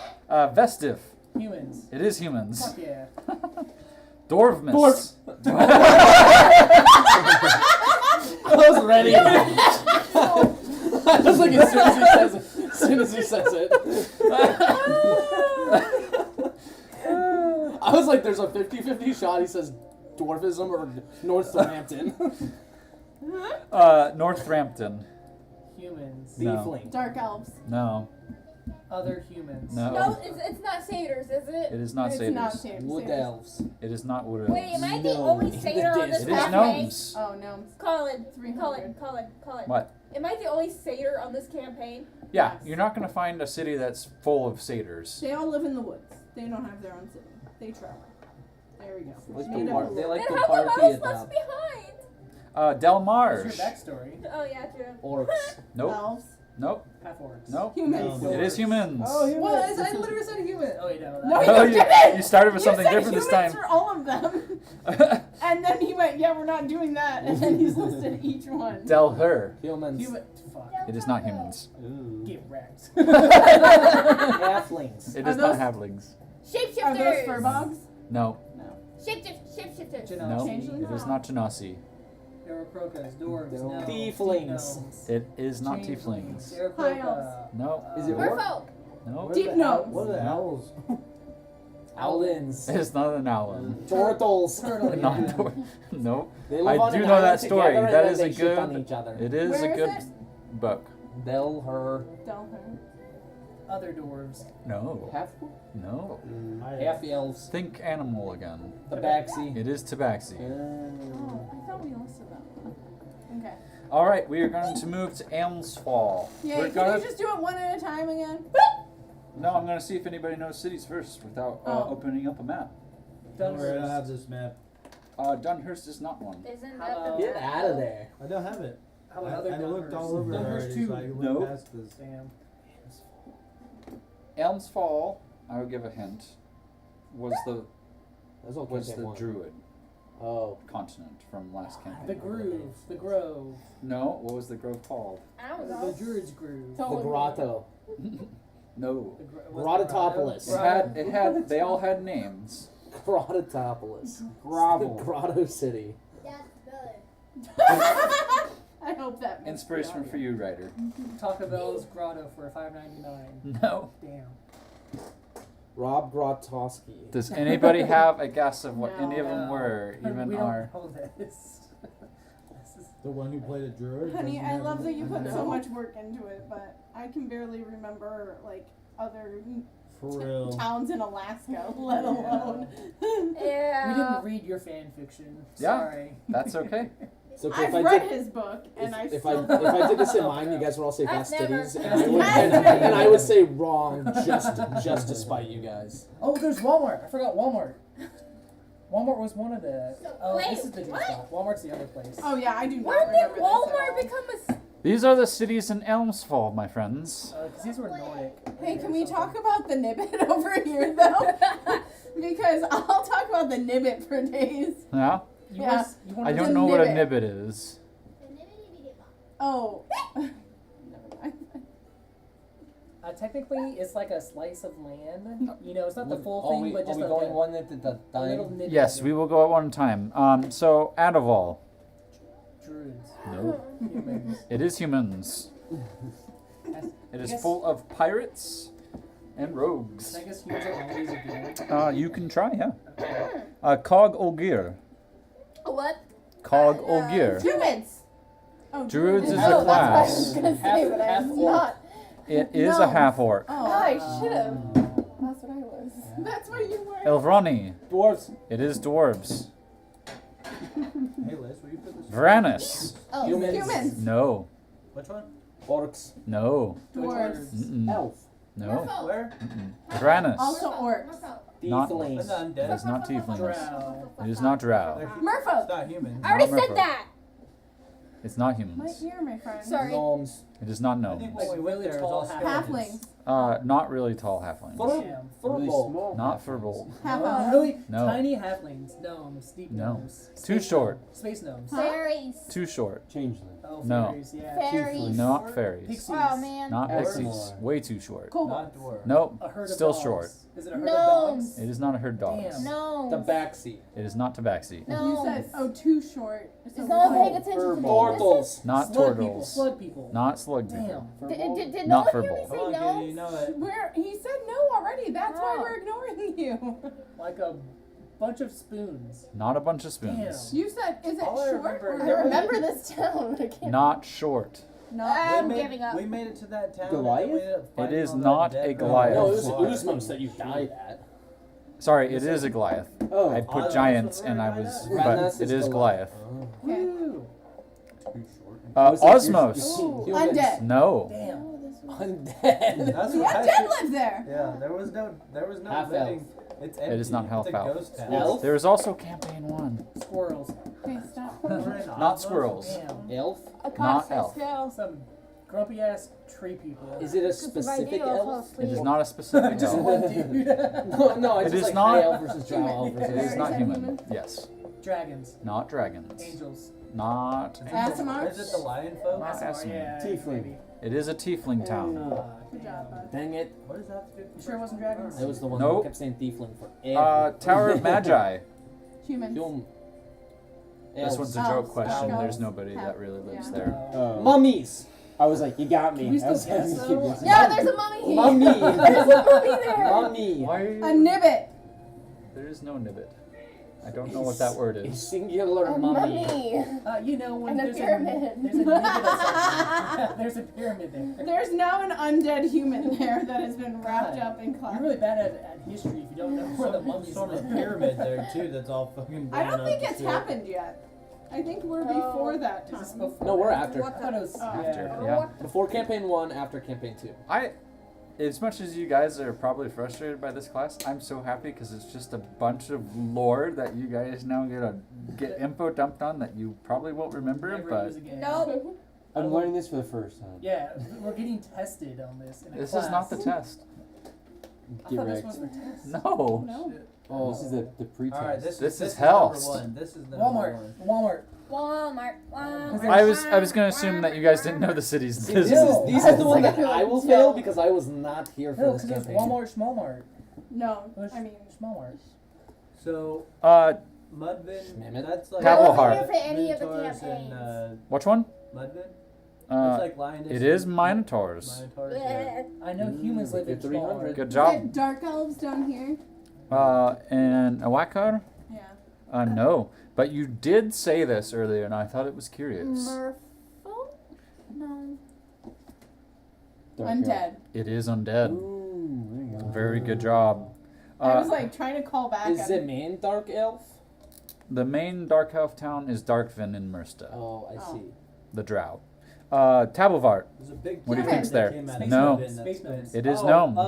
Speaker 1: Vestif.
Speaker 2: Humans.
Speaker 1: It is humans.
Speaker 2: Fuck yeah.
Speaker 1: Dwarfmas.
Speaker 4: I was ready. I was like, as soon as he says it. I was like, there's a 50-50 shot. He says dwarfism or Northampton.
Speaker 1: Northampton.
Speaker 2: Humans.
Speaker 1: No.
Speaker 4: Tiefling.
Speaker 6: Dark elves.
Speaker 1: No,
Speaker 2: Other humans.
Speaker 1: No.
Speaker 3: No, it's not satyrs, is it?
Speaker 1: it is not
Speaker 6: It's
Speaker 1: satyrs.
Speaker 6: not satyrs.
Speaker 4: Wood elves.
Speaker 1: It is not wood elves.
Speaker 3: Wait, am I the
Speaker 4: No.
Speaker 3: only satyr on this
Speaker 1: It is
Speaker 3: campaign?
Speaker 1: gnomes.
Speaker 6: Oh, gnomes.
Speaker 3: Colin,
Speaker 6: 300.
Speaker 3: Colin.
Speaker 1: What?
Speaker 3: Am I the only satyr on this campaign?
Speaker 1: Yeah,
Speaker 6: Yes.
Speaker 1: you're not going to find a city that's full of satyrs.
Speaker 6: They all live in the woods. They don't have their own city. They travel. There we go.
Speaker 7: Like
Speaker 6: Made
Speaker 7: the
Speaker 6: up a
Speaker 7: war-
Speaker 4: They
Speaker 6: rule.
Speaker 4: like
Speaker 3: Then
Speaker 4: to
Speaker 3: how come I
Speaker 4: party
Speaker 3: was
Speaker 4: it
Speaker 3: left
Speaker 4: up.
Speaker 3: behind?
Speaker 1: Del
Speaker 2: What's
Speaker 1: Marge.
Speaker 2: your backstory?
Speaker 3: Oh yeah, true.
Speaker 4: Orcs.
Speaker 1: Nope.
Speaker 6: Elves.
Speaker 1: Nope.
Speaker 2: Half orcs.
Speaker 1: Nope.
Speaker 6: Humans.
Speaker 5: No.
Speaker 1: It is humans.
Speaker 2: What? I literally said human. Oh wait, no.
Speaker 6: No,
Speaker 1: Oh,
Speaker 6: you didn't!
Speaker 1: you started with
Speaker 6: You
Speaker 1: something
Speaker 6: said
Speaker 1: different this
Speaker 6: humans
Speaker 1: time.
Speaker 6: for all of them. And then he went, yeah, we're not doing that. And then he's listed each one.
Speaker 1: Del her.
Speaker 4: Humans.
Speaker 2: Human. Fuck.
Speaker 1: It is not humans.
Speaker 7: Ooh.
Speaker 2: Get wrecked.
Speaker 4: Halflings.
Speaker 1: It
Speaker 6: Are
Speaker 1: is not
Speaker 6: those-
Speaker 1: halflings.
Speaker 3: Shapeshifters.
Speaker 6: Are those furbogs?
Speaker 1: No.
Speaker 6: No.
Speaker 3: Shapeshifters.
Speaker 1: No.
Speaker 6: Changelings?
Speaker 1: It is not Genasi.
Speaker 2: There were crocos, dwarves,
Speaker 7: No.
Speaker 2: gnomes,
Speaker 7: Tieflings.
Speaker 2: gnomes,
Speaker 1: It is not
Speaker 2: changelings,
Speaker 1: tieflings.
Speaker 2: There were croca.
Speaker 1: No.
Speaker 7: Is it
Speaker 3: Merfolk.
Speaker 1: No.
Speaker 6: Deep gnomes.
Speaker 5: What are the owls?
Speaker 7: Owlins.
Speaker 1: It's not an owl.
Speaker 7: Turtles.
Speaker 2: Turtle,
Speaker 1: Not
Speaker 2: yeah.
Speaker 1: door. Nope.
Speaker 7: They live
Speaker 1: I
Speaker 7: on
Speaker 1: do
Speaker 7: an
Speaker 1: know that
Speaker 7: island
Speaker 1: story.
Speaker 7: together and
Speaker 1: That
Speaker 7: then
Speaker 1: is a
Speaker 7: they shit on
Speaker 1: good.
Speaker 7: each other.
Speaker 1: It is
Speaker 6: Where
Speaker 1: a
Speaker 6: is
Speaker 1: good
Speaker 6: it?
Speaker 1: book.
Speaker 7: They'll her
Speaker 6: Delphin.
Speaker 2: Other dwarves.
Speaker 1: No.
Speaker 7: half
Speaker 1: No.
Speaker 7: half elves.
Speaker 1: Think animal again.
Speaker 7: The Baxi.
Speaker 1: It is tabaxi.
Speaker 6: Oh, I thought we listed that. Okay.
Speaker 1: All right, we are going to move to Elmsfall.
Speaker 6: Yeah,
Speaker 1: We're
Speaker 6: can
Speaker 1: gonna.
Speaker 6: you just do it one at a time again?
Speaker 1: No, I'm going to see if anybody knows cities first without
Speaker 6: Oh.
Speaker 1: opening up a map.
Speaker 5: Don't worry, I don't
Speaker 2: Dunhurst.
Speaker 5: have this map.
Speaker 1: Dunhurst is not one.
Speaker 3: Isn't
Speaker 2: How
Speaker 3: that
Speaker 2: about-
Speaker 3: the
Speaker 7: Get out of there.
Speaker 5: I don't have it.
Speaker 2: How about other
Speaker 5: I looked
Speaker 2: Dunhurst?
Speaker 5: all over
Speaker 2: Dunhurst
Speaker 5: already,
Speaker 2: too.
Speaker 5: so I went
Speaker 1: Nope.
Speaker 5: past this.
Speaker 2: Damn.
Speaker 1: Elmsfall, I will give a hint, was the
Speaker 7: That's okay.
Speaker 1: was the druid
Speaker 7: Oh.
Speaker 1: continent from last campaign.
Speaker 2: The groove. The grove.
Speaker 1: No, what was the grove called?
Speaker 3: I don't
Speaker 2: The
Speaker 3: know.
Speaker 2: druid's groove.
Speaker 6: So
Speaker 7: The grotto.
Speaker 1: No.
Speaker 2: The what's the grotto?
Speaker 7: Grottotopolis.
Speaker 1: It had they all had names.
Speaker 7: Grottotopolis.
Speaker 1: Grovel.
Speaker 7: The Grotto City.
Speaker 6: I hope that makes
Speaker 1: Inspiration
Speaker 6: the
Speaker 1: for you, writer.
Speaker 2: Taco Bell's grotto for $5.99.
Speaker 1: No.
Speaker 2: Damn.
Speaker 7: Rob Grotowski.
Speaker 1: Does anybody have a guess of what any of them
Speaker 2: No.
Speaker 1: were? Even
Speaker 2: we
Speaker 1: our.
Speaker 2: don't know this. This is
Speaker 5: The one who played a druid.
Speaker 6: Honey,
Speaker 5: doesn't
Speaker 6: I
Speaker 5: have
Speaker 6: love
Speaker 5: it?
Speaker 6: that you put so
Speaker 2: No.
Speaker 6: much work into it, but I can barely remember like other
Speaker 5: For real.
Speaker 6: towns in Alaska, let alone.
Speaker 3: Yeah.
Speaker 2: We didn't read your fan fiction.
Speaker 1: Yeah.
Speaker 2: Sorry.
Speaker 1: That's okay.
Speaker 7: So okay,
Speaker 6: I've
Speaker 7: if I
Speaker 6: read
Speaker 7: did,
Speaker 6: his book, and I
Speaker 7: if
Speaker 6: still
Speaker 7: I did this in mine, you guys would all say
Speaker 3: I've never-
Speaker 7: fastidies, and I would,
Speaker 6: Fastidies.
Speaker 7: and I would say wrong just to spite you guys.
Speaker 2: Oh, there's Walmart. I forgot Walmart. Walmart was one of the. Oh,
Speaker 3: Wait,
Speaker 2: this is the juice
Speaker 3: what?
Speaker 2: shop. Walmart's the other place.
Speaker 6: Oh yeah, I do not
Speaker 3: When did
Speaker 6: remember this at
Speaker 3: Walmart
Speaker 6: all.
Speaker 3: become a?
Speaker 1: These are the cities in Elmsfall, my friends.
Speaker 2: Because these were Nordic.
Speaker 6: Hey, can we talk about the Nibbit over here though? Because I'll talk about the Nibbit for days.
Speaker 1: Yeah?
Speaker 2: You
Speaker 6: Yeah.
Speaker 2: was- you wanted
Speaker 1: I
Speaker 2: to-
Speaker 1: don't
Speaker 6: The
Speaker 1: know what a
Speaker 6: nibbit.
Speaker 1: nibbit is.
Speaker 6: Oh. Never mind.
Speaker 2: Technically, it's like a slice of land. You know, it's not the full
Speaker 7: Are
Speaker 2: thing,
Speaker 7: we,
Speaker 2: but
Speaker 7: are
Speaker 2: just
Speaker 7: we
Speaker 2: a,
Speaker 7: going
Speaker 2: a,
Speaker 7: one at the
Speaker 2: a little
Speaker 7: time?
Speaker 2: nitty.
Speaker 1: Yes, we will go at one time. So, Adaval.
Speaker 2: Druids.
Speaker 1: No.
Speaker 2: Humans.
Speaker 1: It is humans. It is
Speaker 2: Yes.
Speaker 1: full of pirates and rogues.
Speaker 2: I guess humans are always a good.
Speaker 1: You can try, yeah. Cog Olgir.
Speaker 3: What?
Speaker 1: Cog Olgir.
Speaker 6: Humans. Oh,
Speaker 1: Druids is
Speaker 6: oh,
Speaker 1: a
Speaker 6: that's what I
Speaker 1: class.
Speaker 6: was gonna say, but
Speaker 2: Half
Speaker 6: I'm
Speaker 2: orc.
Speaker 6: not.
Speaker 1: It is a
Speaker 6: No.
Speaker 1: half orc.
Speaker 6: Oh,
Speaker 3: I should have.
Speaker 6: that's what I was. That's what you were.
Speaker 1: Elvroni.
Speaker 7: Dwarves.
Speaker 1: It is dwarves.
Speaker 5: Hey Liz, will you put this?
Speaker 1: Varanus.
Speaker 6: Oh,
Speaker 7: Humans.
Speaker 6: humans.
Speaker 1: No.
Speaker 5: Which one?
Speaker 7: Orcs.
Speaker 1: No.
Speaker 6: Dwarves.
Speaker 1: Mm-mm.
Speaker 7: Elf.
Speaker 1: No.
Speaker 5: Where?
Speaker 1: Mm-mm. Varanus.
Speaker 6: Also orcs.
Speaker 1: Not-
Speaker 7: Tieflings.
Speaker 5: It's not
Speaker 1: It
Speaker 5: undead.
Speaker 1: is not tieflings.
Speaker 2: Drow.
Speaker 1: It is not drow.
Speaker 5: It's
Speaker 6: Merfolk.
Speaker 5: not human.
Speaker 3: I already
Speaker 1: Not
Speaker 3: said
Speaker 1: Merfolk.
Speaker 3: that.
Speaker 1: It's not
Speaker 6: My
Speaker 1: humans.
Speaker 6: ear, my friend.
Speaker 3: Sorry.
Speaker 7: Gnomes.
Speaker 1: It is not
Speaker 5: I
Speaker 1: gnomes.
Speaker 5: think when we
Speaker 2: Like
Speaker 5: went
Speaker 2: really
Speaker 5: there, it was
Speaker 2: tall
Speaker 5: all
Speaker 2: halflings.
Speaker 6: Halflings.
Speaker 1: Not really tall halflings.
Speaker 2: Damn.
Speaker 5: Really
Speaker 7: Furbolg.
Speaker 5: small.
Speaker 1: Not
Speaker 5: halflings.
Speaker 1: Furbolg.
Speaker 6: Half
Speaker 2: No,
Speaker 6: elf.
Speaker 2: really
Speaker 1: No.
Speaker 2: tiny halflings, gnomes, deep
Speaker 1: No.
Speaker 2: gnomes.
Speaker 1: Too
Speaker 2: Space
Speaker 1: short.
Speaker 2: gnomes, Space gnomes.
Speaker 6: Huh?
Speaker 3: Fairies.
Speaker 1: Too short.
Speaker 7: Changeling.
Speaker 2: Oh,
Speaker 1: No.
Speaker 2: fairies, yeah.
Speaker 3: Fairies.
Speaker 1: Not fairies.
Speaker 2: Pixies.
Speaker 3: Oh man.
Speaker 1: Not
Speaker 7: Dwarves.
Speaker 1: pixies. Way too short.
Speaker 6: Cool.
Speaker 5: Not dwarf.
Speaker 1: Nope.
Speaker 2: A herd of
Speaker 1: Still
Speaker 2: dogs.
Speaker 1: short.
Speaker 2: Is it a herd
Speaker 3: Gnomes.
Speaker 2: of dogs?
Speaker 1: It is not a herd dogs.
Speaker 2: Damn.
Speaker 3: No.
Speaker 7: The Baxi.
Speaker 1: It is not tabaxi.
Speaker 3: No.
Speaker 6: You said, oh, too short. So
Speaker 3: Is no one paying
Speaker 6: like-
Speaker 3: attention to me?
Speaker 7: Turtles.
Speaker 1: Not
Speaker 2: Slug people.
Speaker 1: turtles.
Speaker 2: Slug people.
Speaker 1: Not slug people.
Speaker 2: Damn.
Speaker 3: Did
Speaker 1: Not
Speaker 3: no one hear me
Speaker 1: Furbolg.
Speaker 3: say
Speaker 5: Come on,
Speaker 3: no?
Speaker 5: kid, you know it.
Speaker 6: Where he said no already. That's why
Speaker 3: Oh.
Speaker 6: we're ignoring you.
Speaker 2: Like a bunch of spoons.
Speaker 1: Not a bunch of spoons.
Speaker 6: You said, is it
Speaker 5: All I
Speaker 6: short?
Speaker 5: remember-
Speaker 6: or
Speaker 3: I remember this town. I can't.
Speaker 1: Not short.
Speaker 6: No.
Speaker 3: I'm
Speaker 5: we made,
Speaker 3: giving up.
Speaker 5: We made it to that town.
Speaker 7: Goliath?
Speaker 5: And then we ended up
Speaker 1: It
Speaker 5: fighting
Speaker 1: is
Speaker 5: all that
Speaker 1: not
Speaker 5: dead
Speaker 1: a
Speaker 5: girl.
Speaker 1: Goliath.
Speaker 7: No, it was
Speaker 5: Water.
Speaker 7: Usmos that you died at.
Speaker 1: Sorry, it is a Goliath.
Speaker 7: Oh.
Speaker 1: I
Speaker 5: I
Speaker 1: put
Speaker 5: was
Speaker 1: giants
Speaker 5: wondering
Speaker 1: and I
Speaker 5: why
Speaker 1: was,
Speaker 5: not.
Speaker 1: but
Speaker 7: Ratnus
Speaker 1: it is Goliath.
Speaker 7: Oh.
Speaker 6: Okay.
Speaker 2: Woo.
Speaker 1: Osmos.
Speaker 6: Ooh,
Speaker 7: Humans.
Speaker 6: undead.
Speaker 1: No.
Speaker 2: Damn.
Speaker 7: Undead.
Speaker 5: That's
Speaker 6: The
Speaker 5: what I
Speaker 6: undead
Speaker 5: think.
Speaker 6: live there.
Speaker 5: Yeah, there was no
Speaker 7: Half
Speaker 5: living. It's empty.
Speaker 1: It is not half
Speaker 5: It's a
Speaker 1: elf.
Speaker 5: ghost town.
Speaker 7: Elf?
Speaker 1: There is also campaign 1.
Speaker 2: Squirrels.
Speaker 6: Okay, stop.
Speaker 5: We're in
Speaker 1: Not
Speaker 5: Oslo.
Speaker 1: squirrels.
Speaker 2: Damn.
Speaker 7: Elf?
Speaker 1: Not elf.
Speaker 2: Some grumpy ass tree people.
Speaker 7: Is it a
Speaker 3: Because if I
Speaker 7: specific
Speaker 3: do, I'll fall
Speaker 7: elf?
Speaker 1: It is
Speaker 3: asleep.
Speaker 1: not a specific
Speaker 2: Just
Speaker 1: elf.
Speaker 2: one dude.
Speaker 7: No, it's
Speaker 1: It
Speaker 7: just
Speaker 1: is
Speaker 7: like
Speaker 1: not-
Speaker 7: high elf versus drow elf
Speaker 6: Human.
Speaker 7: versus.
Speaker 1: It is
Speaker 6: Is
Speaker 1: not
Speaker 6: that
Speaker 1: human.
Speaker 6: human?
Speaker 1: Yes.
Speaker 2: Dragons.
Speaker 1: Not dragons.
Speaker 2: Angels.
Speaker 1: Not.
Speaker 6: Aasimar?
Speaker 5: Is it the lion folk?
Speaker 1: Aasimar.
Speaker 2: Yeah.
Speaker 7: Tiefling.
Speaker 2: maybe.
Speaker 1: It is a tiefling town.
Speaker 6: Good job, bud.
Speaker 7: Dang it.
Speaker 5: What does that have to do?
Speaker 2: You sure it wasn't dragons?
Speaker 7: I was the one
Speaker 1: Nope.
Speaker 7: who kept saying tiefling for every.
Speaker 1: Tower of Magi.
Speaker 6: Humans.
Speaker 7: Hum-
Speaker 1: This one's a
Speaker 6: Elves.
Speaker 1: joke question.
Speaker 6: Elves.
Speaker 1: There's nobody
Speaker 6: Yeah.
Speaker 1: that really lives
Speaker 6: Yeah.
Speaker 1: there.
Speaker 7: Mummies. I was like, you got me.
Speaker 2: Can we
Speaker 7: I was
Speaker 2: still guess,
Speaker 7: like,
Speaker 2: though?
Speaker 3: Yeah, there's a mummy here.
Speaker 7: Mummy.
Speaker 3: There's a mummy there.
Speaker 7: Mummy.
Speaker 1: Why are you?
Speaker 6: A nibbit.
Speaker 1: There is no nibbit. I don't know what that word
Speaker 7: A
Speaker 1: is.
Speaker 7: singular
Speaker 3: A
Speaker 7: mummy.
Speaker 3: mummy.
Speaker 2: You know when
Speaker 3: And a
Speaker 2: there's
Speaker 3: pyramid.
Speaker 2: there's a nibbit of something. There's a pyramid there.
Speaker 6: There's now an undead human there that has been wrapped
Speaker 2: God,
Speaker 6: up in
Speaker 2: You're
Speaker 6: cloth.
Speaker 2: really bad at history if you don't know where the mummies
Speaker 5: Some
Speaker 2: live.
Speaker 5: pyramid there too that's all fucking
Speaker 6: I
Speaker 5: blown
Speaker 6: don't
Speaker 5: up
Speaker 6: think
Speaker 5: and
Speaker 6: it's
Speaker 5: shit.
Speaker 6: happened yet. I think we're
Speaker 3: Oh.
Speaker 6: before that
Speaker 2: Is
Speaker 6: time.
Speaker 2: this before?
Speaker 7: No, we're after.
Speaker 2: I thought it was
Speaker 1: After,
Speaker 2: yeah.
Speaker 1: yeah.
Speaker 7: Before campaign 1, after campaign 2.
Speaker 1: As much as you guys are probably frustrated by this class, I'm so happy because it's just a bunch of lore that you guys now get info dumped on that you probably won't remember,
Speaker 2: Never
Speaker 1: but
Speaker 2: use again.
Speaker 3: Nope.
Speaker 7: I'm learning this for the first time.
Speaker 2: Yeah, we're getting tested on this in a
Speaker 1: this
Speaker 2: class.
Speaker 1: is not the test.
Speaker 2: I
Speaker 7: Get
Speaker 2: thought this
Speaker 7: wrecked.
Speaker 2: was the test.
Speaker 1: No.
Speaker 6: No.
Speaker 7: Oh, this is the pre-test.
Speaker 5: Alright, this
Speaker 1: is
Speaker 5: is
Speaker 1: hell.
Speaker 5: number one. This is the
Speaker 2: Walmart.
Speaker 5: number one.
Speaker 2: Walmart.
Speaker 3: Walmart. Walmart.
Speaker 1: I was gonna assume that you guys didn't know the cities.
Speaker 7: See,
Speaker 1: This
Speaker 7: this
Speaker 1: is-
Speaker 7: is these are the one that I will
Speaker 6: No.
Speaker 7: fail because I was not here for
Speaker 2: No,
Speaker 7: this
Speaker 2: because it's
Speaker 7: campaign.
Speaker 2: Walmart, Schmalmart.
Speaker 6: No.
Speaker 2: It was
Speaker 6: I mean,
Speaker 2: Schmalmart.
Speaker 5: So Mudvin,
Speaker 7: Schmammin.
Speaker 5: that's like
Speaker 1: Table
Speaker 3: wasn't
Speaker 1: Heart.
Speaker 3: here for any of the
Speaker 5: Minotaurs
Speaker 3: campaigns.
Speaker 5: and
Speaker 1: which one?
Speaker 5: Mudvin? That's
Speaker 1: Uh,
Speaker 5: like lioness.
Speaker 1: it is
Speaker 5: and-
Speaker 1: Minotaurs.
Speaker 5: Minotaurs, yeah.
Speaker 2: I know humans live in
Speaker 7: 300.
Speaker 2: Schmalmart.
Speaker 1: Good
Speaker 6: is
Speaker 1: job.
Speaker 6: it dark elves down here?
Speaker 1: And Awakar?
Speaker 6: Yeah.
Speaker 1: No. But you did say this earlier, and I thought it was curious.
Speaker 3: Merfolk? No.
Speaker 7: Dark
Speaker 6: Undead.
Speaker 1: It is
Speaker 7: elf.
Speaker 1: undead.
Speaker 7: Ooh, there you go.
Speaker 1: Very good job.
Speaker 6: I was like trying to call back.
Speaker 7: Is
Speaker 6: at
Speaker 7: the main dark elf?
Speaker 1: The main Dark Elf town is Darkvin in Mersta,
Speaker 7: Oh, I see.
Speaker 1: the Drow. Tabelvart.
Speaker 5: There's a big
Speaker 1: What do you
Speaker 5: dragon
Speaker 1: think's
Speaker 5: that
Speaker 1: there?
Speaker 5: came out of
Speaker 1: No.
Speaker 5: Mudvin that's
Speaker 2: Space
Speaker 5: been-
Speaker 2: gnomes.
Speaker 1: It is
Speaker 5: Oh,
Speaker 1: gnomes.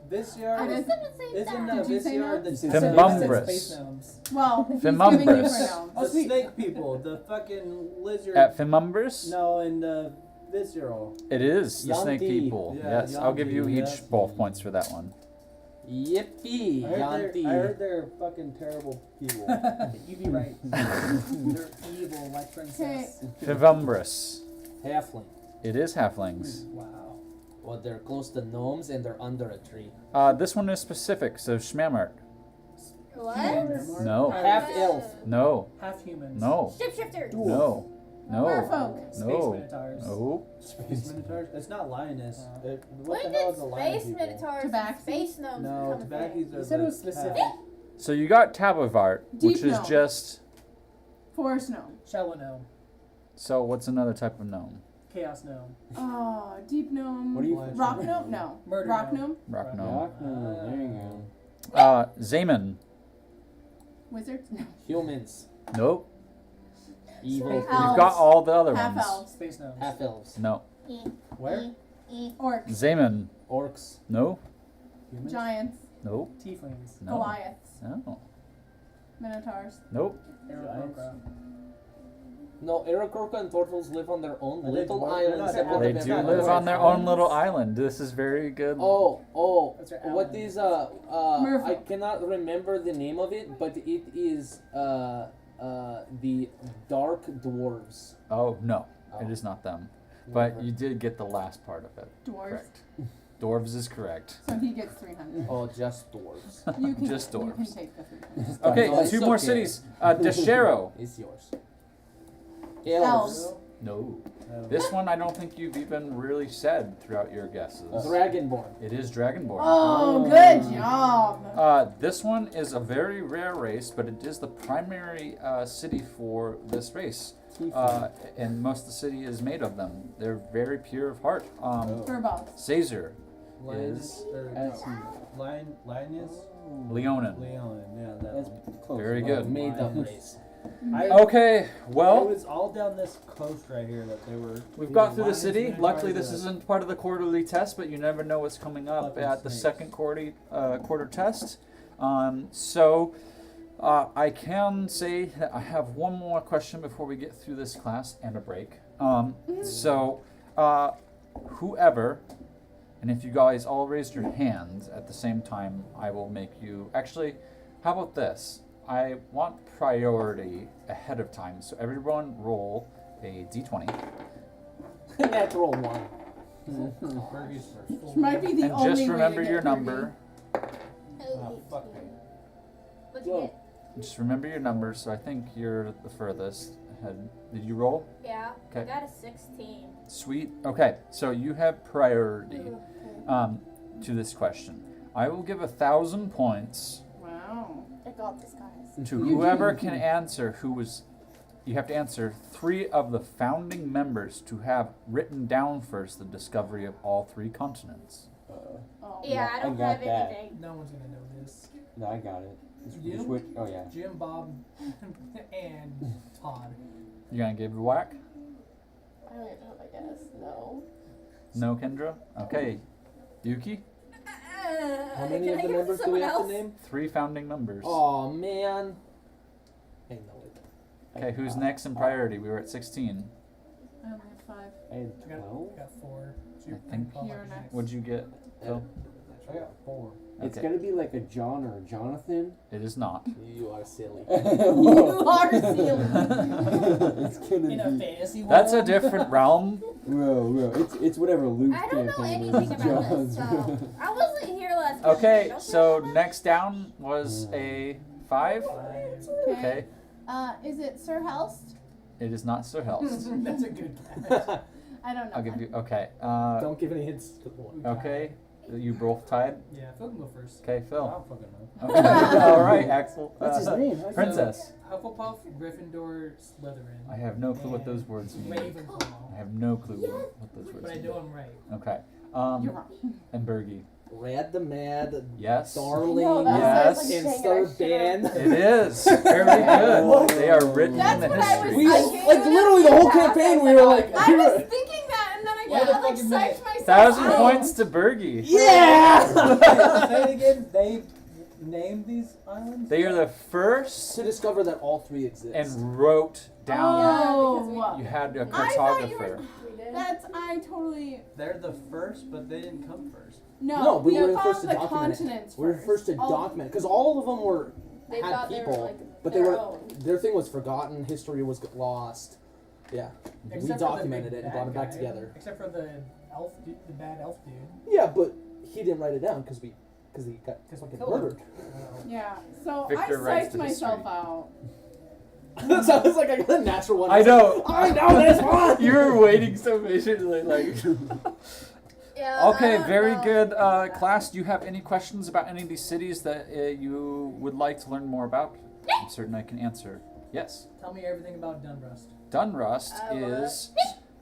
Speaker 5: Visyar.
Speaker 3: I was
Speaker 5: Isn't
Speaker 3: gonna say
Speaker 5: Isn't
Speaker 3: that.
Speaker 6: Did you say
Speaker 5: Visyar
Speaker 6: no?
Speaker 5: the
Speaker 7: You said
Speaker 5: snake-
Speaker 1: Fimbumbrous.
Speaker 2: Space gnomes.
Speaker 6: Well, he's
Speaker 1: Fimbumbrous.
Speaker 6: giving you pronouns.
Speaker 2: Oh,
Speaker 5: the
Speaker 2: sweet.
Speaker 5: snake people, the fucking lizard.
Speaker 1: At Fimumbris?
Speaker 5: No, and visceral.
Speaker 1: It is the snake
Speaker 7: Yanti.
Speaker 1: people.
Speaker 5: Yeah,
Speaker 1: Yes, I'll give you
Speaker 5: Yanti,
Speaker 1: each
Speaker 5: yes.
Speaker 1: both points for that one.
Speaker 7: Yippee! Yanti.
Speaker 5: I heard they're fucking terrible people.
Speaker 2: You'd be right. They're evil, like princess.
Speaker 1: Fimumbris.
Speaker 7: Halfling.
Speaker 1: It is halflings.
Speaker 2: Wow.
Speaker 7: Well, they're close to gnomes and they're under a tree.
Speaker 1: This one is specific, so Schmamart.
Speaker 3: What?
Speaker 1: No.
Speaker 7: Half elf.
Speaker 1: No.
Speaker 2: Half humans.
Speaker 1: No.
Speaker 3: Shapeshifter.
Speaker 1: No. No.
Speaker 6: Merfolk.
Speaker 2: Space
Speaker 1: No.
Speaker 2: minotaurs.
Speaker 1: No.
Speaker 5: Space Minotaurs? It's not lioness. What
Speaker 3: When
Speaker 5: the hell
Speaker 3: did
Speaker 5: is a lion
Speaker 3: space
Speaker 5: people?
Speaker 3: minotaurs and
Speaker 6: Tabaxi?
Speaker 3: space gnomes
Speaker 5: No,
Speaker 3: become a thing?
Speaker 5: tobackies are
Speaker 2: You said it
Speaker 5: the
Speaker 2: was specific.
Speaker 5: cat.
Speaker 1: So you got Tabelvart,
Speaker 6: Deep
Speaker 1: which is
Speaker 6: gnome.
Speaker 1: just.
Speaker 6: Forest gnome.
Speaker 2: Shallow gnome.
Speaker 1: So what's another type of gnome?
Speaker 2: Chaos gnome.
Speaker 6: Oh, deep gnome.
Speaker 7: What do you
Speaker 6: Rock gnome? No.
Speaker 2: Murder
Speaker 6: Rock
Speaker 2: gnome.
Speaker 6: gnome.
Speaker 1: Rock gnome.
Speaker 7: Rock gnome. There you go.
Speaker 1: Zamen.
Speaker 6: Wizards? No.
Speaker 7: Humans.
Speaker 1: Nope.
Speaker 7: Evil.
Speaker 6: Space
Speaker 1: You've
Speaker 6: elves.
Speaker 1: got all the other
Speaker 6: Half
Speaker 1: ones.
Speaker 6: elves.
Speaker 2: Space gnomes.
Speaker 7: Half elves.
Speaker 1: No.
Speaker 5: Where?
Speaker 6: Orcs.
Speaker 1: Zamen.
Speaker 7: Orcs.
Speaker 1: No.
Speaker 5: Humans?
Speaker 6: Giants.
Speaker 1: Nope.
Speaker 2: Tieflings.
Speaker 1: No.
Speaker 6: Goliaths.
Speaker 1: No.
Speaker 6: Minotaurs.
Speaker 1: Nope.
Speaker 2: Aarakocra.
Speaker 7: No, Aarakocra and Tortles live on their own
Speaker 5: Are they
Speaker 7: little
Speaker 5: dwarf?
Speaker 7: islands.
Speaker 5: They're
Speaker 7: that
Speaker 5: not
Speaker 7: will
Speaker 1: They
Speaker 5: dwarves.
Speaker 1: do
Speaker 7: depend
Speaker 1: live on their
Speaker 7: islands.
Speaker 1: own little island. This is very good.
Speaker 7: Oh,
Speaker 2: That's our
Speaker 7: what
Speaker 2: island.
Speaker 7: is
Speaker 6: Merfolk.
Speaker 7: I cannot remember the name of it, but it is the Dark Dwarves.
Speaker 1: Oh no, it
Speaker 7: Oh.
Speaker 1: is not them. But you did get the last part of it.
Speaker 6: Dwarves.
Speaker 1: Correct. Dwarves is correct.
Speaker 6: So he gets 300.
Speaker 7: Oh, just dwarves.
Speaker 6: You can,
Speaker 1: Just
Speaker 6: You can
Speaker 1: dwarves.
Speaker 6: take the 300.
Speaker 1: Okay,
Speaker 7: No, it's
Speaker 1: two more
Speaker 7: okay.
Speaker 1: cities. Deshero.
Speaker 7: It's yours.
Speaker 6: Elves.
Speaker 1: No.
Speaker 5: No.
Speaker 1: This one I don't think you've even really said throughout your guesses.
Speaker 7: Dragonborn.
Speaker 1: It is Dragonborn.
Speaker 6: Oh, good job.
Speaker 1: This one is a very rare race, but it is the primary city for this race. And most of the city is made of them. They're very pure of heart.
Speaker 6: Furballs.
Speaker 1: Caesar
Speaker 5: Lioness.
Speaker 1: is
Speaker 5: Or, lioness?
Speaker 1: Leonin.
Speaker 5: Leon, yeah, that
Speaker 7: That's
Speaker 5: one.
Speaker 7: close.
Speaker 1: Very
Speaker 7: enough.
Speaker 1: good.
Speaker 7: Made up race.
Speaker 1: Okay,
Speaker 5: It
Speaker 1: well,
Speaker 5: was all down this coast right here that they were.
Speaker 1: we've
Speaker 5: either
Speaker 1: got through the
Speaker 5: lions,
Speaker 1: city.
Speaker 5: minotaurs,
Speaker 1: Luckily, this
Speaker 5: or-
Speaker 1: isn't part of the quarterly test, but you never know what's coming up
Speaker 5: Fucking
Speaker 1: at the
Speaker 5: snakes.
Speaker 1: second quarter test. I can say that I have one more question before we get through this class and a break. Whoever, and if you guys all raised your hands at the same time, I will make you. Actually, how about this? I want priority ahead of time, so everyone roll a d20.
Speaker 7: Natural one.
Speaker 5: Burgi's first.
Speaker 6: Which might be the
Speaker 1: And
Speaker 6: only
Speaker 1: just
Speaker 6: way
Speaker 1: remember
Speaker 6: to get
Speaker 1: your
Speaker 6: Burgi.
Speaker 1: number.
Speaker 5: Oh, fuck me.
Speaker 3: What'd you
Speaker 7: Whoa.
Speaker 3: get?
Speaker 1: just remember your numbers. So I think you're the furthest ahead. Did you roll?
Speaker 3: Yeah.
Speaker 1: Okay.
Speaker 3: I got a 16.
Speaker 1: Sweet. Okay, so you have priority
Speaker 6: Okay.
Speaker 1: to this question. I will give 1,000 points
Speaker 6: Wow.
Speaker 3: I got this, guys.
Speaker 1: to whoever can answer who was. You have to answer 3 of the founding members to have written down first the discovery of all 3 continents.
Speaker 6: Oh.
Speaker 3: Yeah, I
Speaker 7: I
Speaker 3: don't
Speaker 7: got
Speaker 3: have
Speaker 7: that.
Speaker 3: anything.
Speaker 2: No one's gonna know this.
Speaker 7: No, I got it.
Speaker 2: You?
Speaker 7: Switch. Oh yeah.
Speaker 2: Jim, Bob, and Todd.
Speaker 1: You gonna give it a whack?
Speaker 6: I don't even know, I guess. No.
Speaker 1: No, Kendra? Okay. Yuki?
Speaker 7: How many of the members do we have to name?
Speaker 1: 3 founding members.
Speaker 7: Oh man.
Speaker 4: Ain't no way.
Speaker 1: Okay, who's next in priority? We were at 16.
Speaker 6: I only have 5.
Speaker 7: I had
Speaker 2: I got,
Speaker 7: 12.
Speaker 2: got 4. So
Speaker 1: I think
Speaker 2: Paul
Speaker 6: you're
Speaker 2: up
Speaker 6: next.
Speaker 1: What'd you get, Phil?
Speaker 5: I got 4.
Speaker 7: It's
Speaker 1: Okay.
Speaker 7: gotta be like a John or a Jonathan.
Speaker 1: It is not.
Speaker 4: You are silly.
Speaker 6: You are silly.
Speaker 7: It's gonna
Speaker 2: in a
Speaker 7: be.
Speaker 2: fantasy world.
Speaker 1: That's a different realm.
Speaker 7: Bro, it's whatever Luke's
Speaker 3: I don't know
Speaker 7: campaign
Speaker 3: anything
Speaker 7: is.
Speaker 3: about
Speaker 7: John's.
Speaker 3: this, so I wasn't here last
Speaker 1: Okay,
Speaker 3: Don't
Speaker 1: so
Speaker 3: you know
Speaker 1: next down was a 5. Okay.
Speaker 6: Is it Sir Helst?
Speaker 1: It is not Sir Helst.
Speaker 2: That's a good guess.
Speaker 6: I don't know.
Speaker 1: I'll give you. Okay.
Speaker 4: Don't give any hints to the one.
Speaker 1: Okay. You both tied.
Speaker 2: Yeah, Phil can go first.
Speaker 1: Okay,
Speaker 5: I
Speaker 1: Phil.
Speaker 5: don't fucking know.
Speaker 1: Okay. All right, Axel.
Speaker 7: What's his name?
Speaker 1: Princess.
Speaker 2: Hufflepuff, Gryffindor, Slytherin.
Speaker 1: I have no clue what those words mean.
Speaker 2: Ravenclaw.
Speaker 1: I have no clue what those words
Speaker 2: But I
Speaker 1: mean.
Speaker 2: know I'm right.
Speaker 1: Okay.
Speaker 6: You're wrong.
Speaker 1: And Burgi.
Speaker 4: Rad the Mad,
Speaker 1: Yes.
Speaker 4: Darling,
Speaker 6: No, that
Speaker 1: Yes.
Speaker 6: sounds like
Speaker 4: and
Speaker 6: saying
Speaker 4: Star
Speaker 6: I should've-
Speaker 4: Band.
Speaker 1: It is very good. They are written
Speaker 6: That's
Speaker 1: in the
Speaker 6: what I was
Speaker 1: history.
Speaker 4: We
Speaker 6: thinking.
Speaker 4: like literally the whole campaign. We were like,
Speaker 6: I was thinking that, and then I
Speaker 2: Why
Speaker 6: got
Speaker 2: the
Speaker 6: like
Speaker 2: fucking minute?
Speaker 6: psyched myself
Speaker 1: 1,000
Speaker 6: out.
Speaker 1: points to Burgi.
Speaker 4: yeah.
Speaker 5: Say it again. They named these islands?
Speaker 1: They are the first
Speaker 4: To discover that all 3 exist.
Speaker 1: and wrote down.
Speaker 6: Oh,
Speaker 1: You had a
Speaker 6: I thought you were.
Speaker 1: cartographer.
Speaker 6: That's I totally.
Speaker 5: They're the first, but they didn't come first.
Speaker 4: No, we were the
Speaker 6: found
Speaker 4: first to
Speaker 6: the
Speaker 4: document it.
Speaker 6: continents
Speaker 4: we were first to
Speaker 6: All-
Speaker 4: document because all of them were
Speaker 3: They
Speaker 4: had
Speaker 3: thought they
Speaker 4: people,
Speaker 3: were like
Speaker 4: but they
Speaker 3: their
Speaker 4: were
Speaker 3: own.
Speaker 4: their thing was forgotten. History was lost. Yeah, we
Speaker 2: Except for the
Speaker 4: documented
Speaker 2: big
Speaker 4: it and
Speaker 2: bad
Speaker 4: brought it back
Speaker 2: guy.
Speaker 4: together.
Speaker 2: Except for the elf, the bad elf dude.
Speaker 4: Yeah, but he didn't write it down because he got
Speaker 2: 'Cause we
Speaker 4: fucking
Speaker 2: killed him.
Speaker 4: murdered.
Speaker 6: Yeah. So
Speaker 1: Victor
Speaker 6: I
Speaker 1: writes
Speaker 6: psyched
Speaker 1: the
Speaker 6: myself
Speaker 1: history.
Speaker 6: out.
Speaker 4: So I was like, I got a natural one.
Speaker 1: I know.
Speaker 4: I know this one.
Speaker 1: You were waiting so patiently, like.
Speaker 3: Yeah, I
Speaker 1: Okay,
Speaker 3: don't
Speaker 1: very
Speaker 3: know.
Speaker 1: good. Class, do you have any questions about any of these cities that you would like to learn more about? I'm certain I can answer. Yes.
Speaker 2: Tell me everything about Dunrust.
Speaker 1: Dunrust
Speaker 3: I love
Speaker 1: is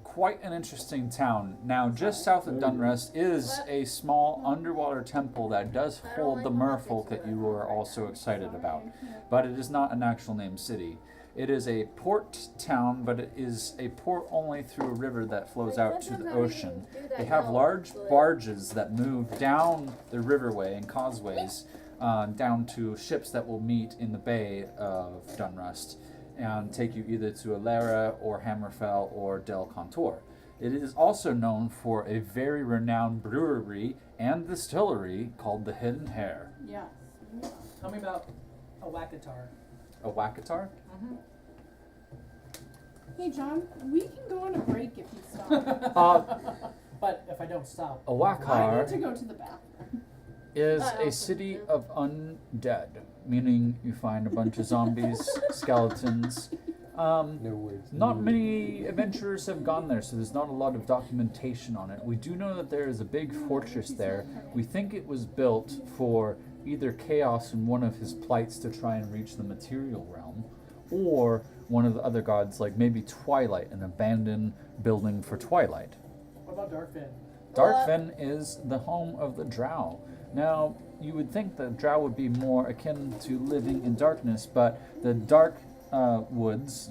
Speaker 1: quite an interesting town. Now, just south of Dunrust is a small underwater temple that does hold the merfolk that you are also excited about, but it is not an actual named city. It is a port town, but it is a port only through a river that flows out to the ocean. They have large barges that move down the riverway and causeways down to ships that will meet in the bay of Dunrust and take you either to Alara or Hammerfell or Del Contour. It is also known for a very renowned brewery and distillery called the Hidden Hare.
Speaker 6: Yes.
Speaker 2: Tell me about Awakatar.
Speaker 1: A Wakatar?
Speaker 6: Hey John, we can go on a break if you stop.
Speaker 2: But if I don't stop.
Speaker 1: A
Speaker 6: I need
Speaker 1: Wakar
Speaker 6: to go to the bathroom.
Speaker 1: is
Speaker 3: I
Speaker 1: a
Speaker 3: also
Speaker 1: city
Speaker 3: do.
Speaker 1: of undead, meaning you find a bunch of zombies, skeletons.
Speaker 7: No words.
Speaker 1: Not many adventurers have gone there, so there's not a lot of documentation on it. We do know that there is a big fortress there. We think it was built for either Chaos in one of his plights to try and reach the material realm, or one of the other gods, like maybe Twilight, an abandoned building for Twilight.
Speaker 2: What about Darkfin?
Speaker 1: Darkfen is the home of the Drow. Now, you would think that Drow would be more akin to living in darkness, but the dark woods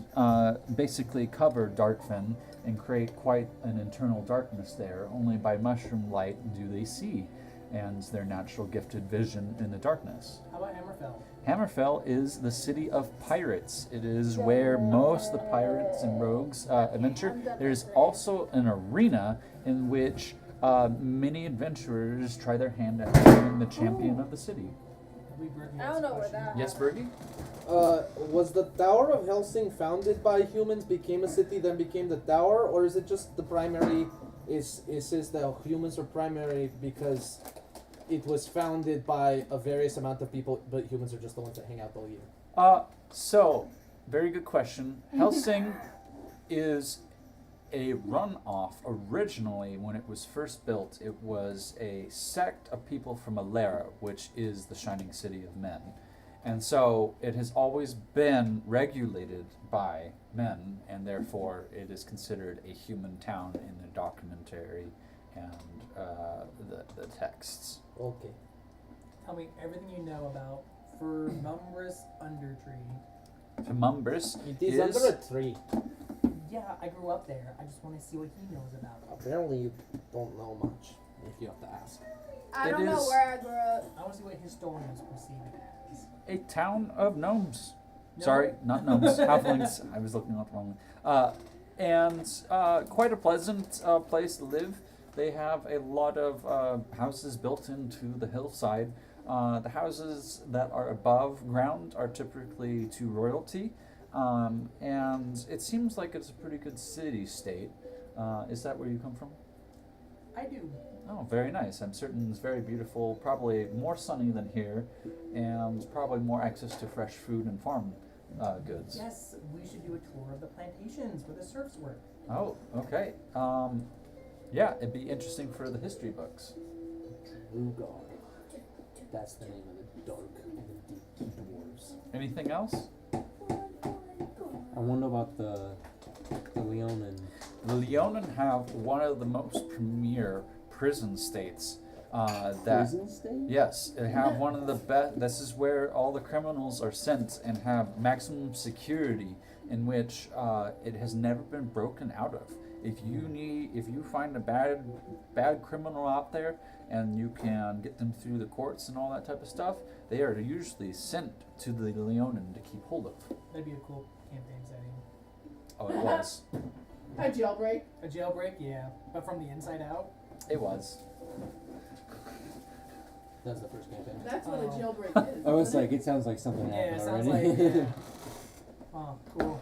Speaker 1: basically cover Darkfen and create quite an internal darkness there. Only by mushroom light do they see, and their natural gifted vision in the darkness.
Speaker 2: How about Hammerfell?
Speaker 1: Hammerfell is the city of pirates. It is where most of the pirates and rogues adventure. There's also an arena in which many adventurers try their hand at becoming the champion of the city.
Speaker 3: I don't know where that.
Speaker 1: Yes, Burgi?
Speaker 4: Was the Tower of Hellsing founded by humans, became a city, then became the tower, or is it just the primary? It says that humans are primary because it was founded by a various amount of people, but humans are just the ones that hang out all year.
Speaker 1: So, very good question. Hellsing is a runoff. Originally, when it was first built, it was a sect of people from Alstaria, which is the shining city of men. And so it has always been regulated by men, and therefore it is considered a human town in the documentary and the texts.
Speaker 4: Okay.
Speaker 2: Tell me everything you know about Firmumbrus Undertree.
Speaker 1: Firmumbrus
Speaker 4: It is under a tree.
Speaker 2: Yeah, I grew up there. I just want to see what he knows about it.
Speaker 4: Apparently you don't know much, if you have to ask.
Speaker 3: I
Speaker 1: It
Speaker 3: don't know
Speaker 1: is-
Speaker 3: where I grew up.
Speaker 2: I want to see what historians perceive it as.
Speaker 1: a town of gnomes.
Speaker 2: No.
Speaker 1: Sorry, not gnomes, halflings. I was looking at the wrong one. And quite a pleasant place to live. They have a lot of houses built into the hillside. The houses that are above ground are typically to royalty. And it seems like it's a pretty good city-state. Is that where you come from?
Speaker 2: I do.
Speaker 1: Oh, very nice. I'm certain it's very beautiful, probably more sunny than here, and probably more access to fresh food and farm goods.
Speaker 2: Yes, we should do a tour of the plantations where the serfs work.
Speaker 1: Oh, okay. Yeah, it'd be interesting for the history books.
Speaker 4: Rugar. That's the name of the dark and the deep dwarves.
Speaker 1: Anything else?
Speaker 7: I want to know about the Leonin.
Speaker 1: The Leonin have one of the most premier prison states. That
Speaker 7: Prison state?
Speaker 1: Yes, they have one of the best. This is where all the criminals are sent and have maximum security, in which it has never been broken out of. If you find a bad criminal out there and you can get them through the courts and all that type of stuff, they are usually sent to the Leonin to keep hold of.
Speaker 2: That'd be a cool campaign setting.
Speaker 1: Oh, it was.
Speaker 6: A jailbreak.
Speaker 2: A jailbreak, yeah, but from the inside out.
Speaker 1: It was.
Speaker 4: That's the first campaign.
Speaker 6: That's what a
Speaker 2: Oh.
Speaker 6: jailbreak is.
Speaker 7: I was like, it sounds like something
Speaker 2: Yeah, it
Speaker 7: happened
Speaker 2: sounds
Speaker 7: already.
Speaker 2: like. Yeah. Oh, cool.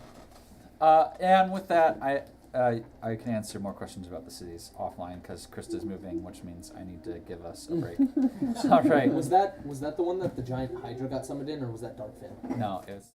Speaker 1: And with that, I can answer more questions about the cities offline because Krista's moving, which means I need to give us a break. All right.
Speaker 4: Was that the one that the giant Hydra got summoned in, or was that Darkfin?
Speaker 1: No, it was.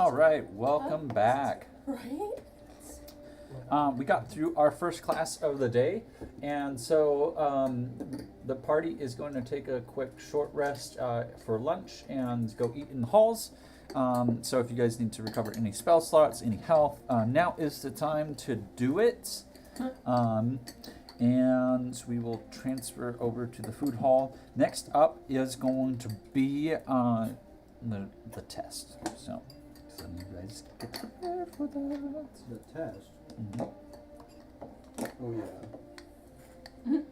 Speaker 1: All right, welcome back.
Speaker 6: Right?
Speaker 1: We got through our first class of the day, and so the party is going to take a quick short rest for lunch and go eat in the halls. So if you guys need to recover any spell slots, any health, now is the time to do it. And we will transfer over to the food hall. Next up is going to be the test. So you guys get prepared for that.
Speaker 5: The test.
Speaker 1: Mhm.
Speaker 7: Oh yeah.
Speaker 5: Good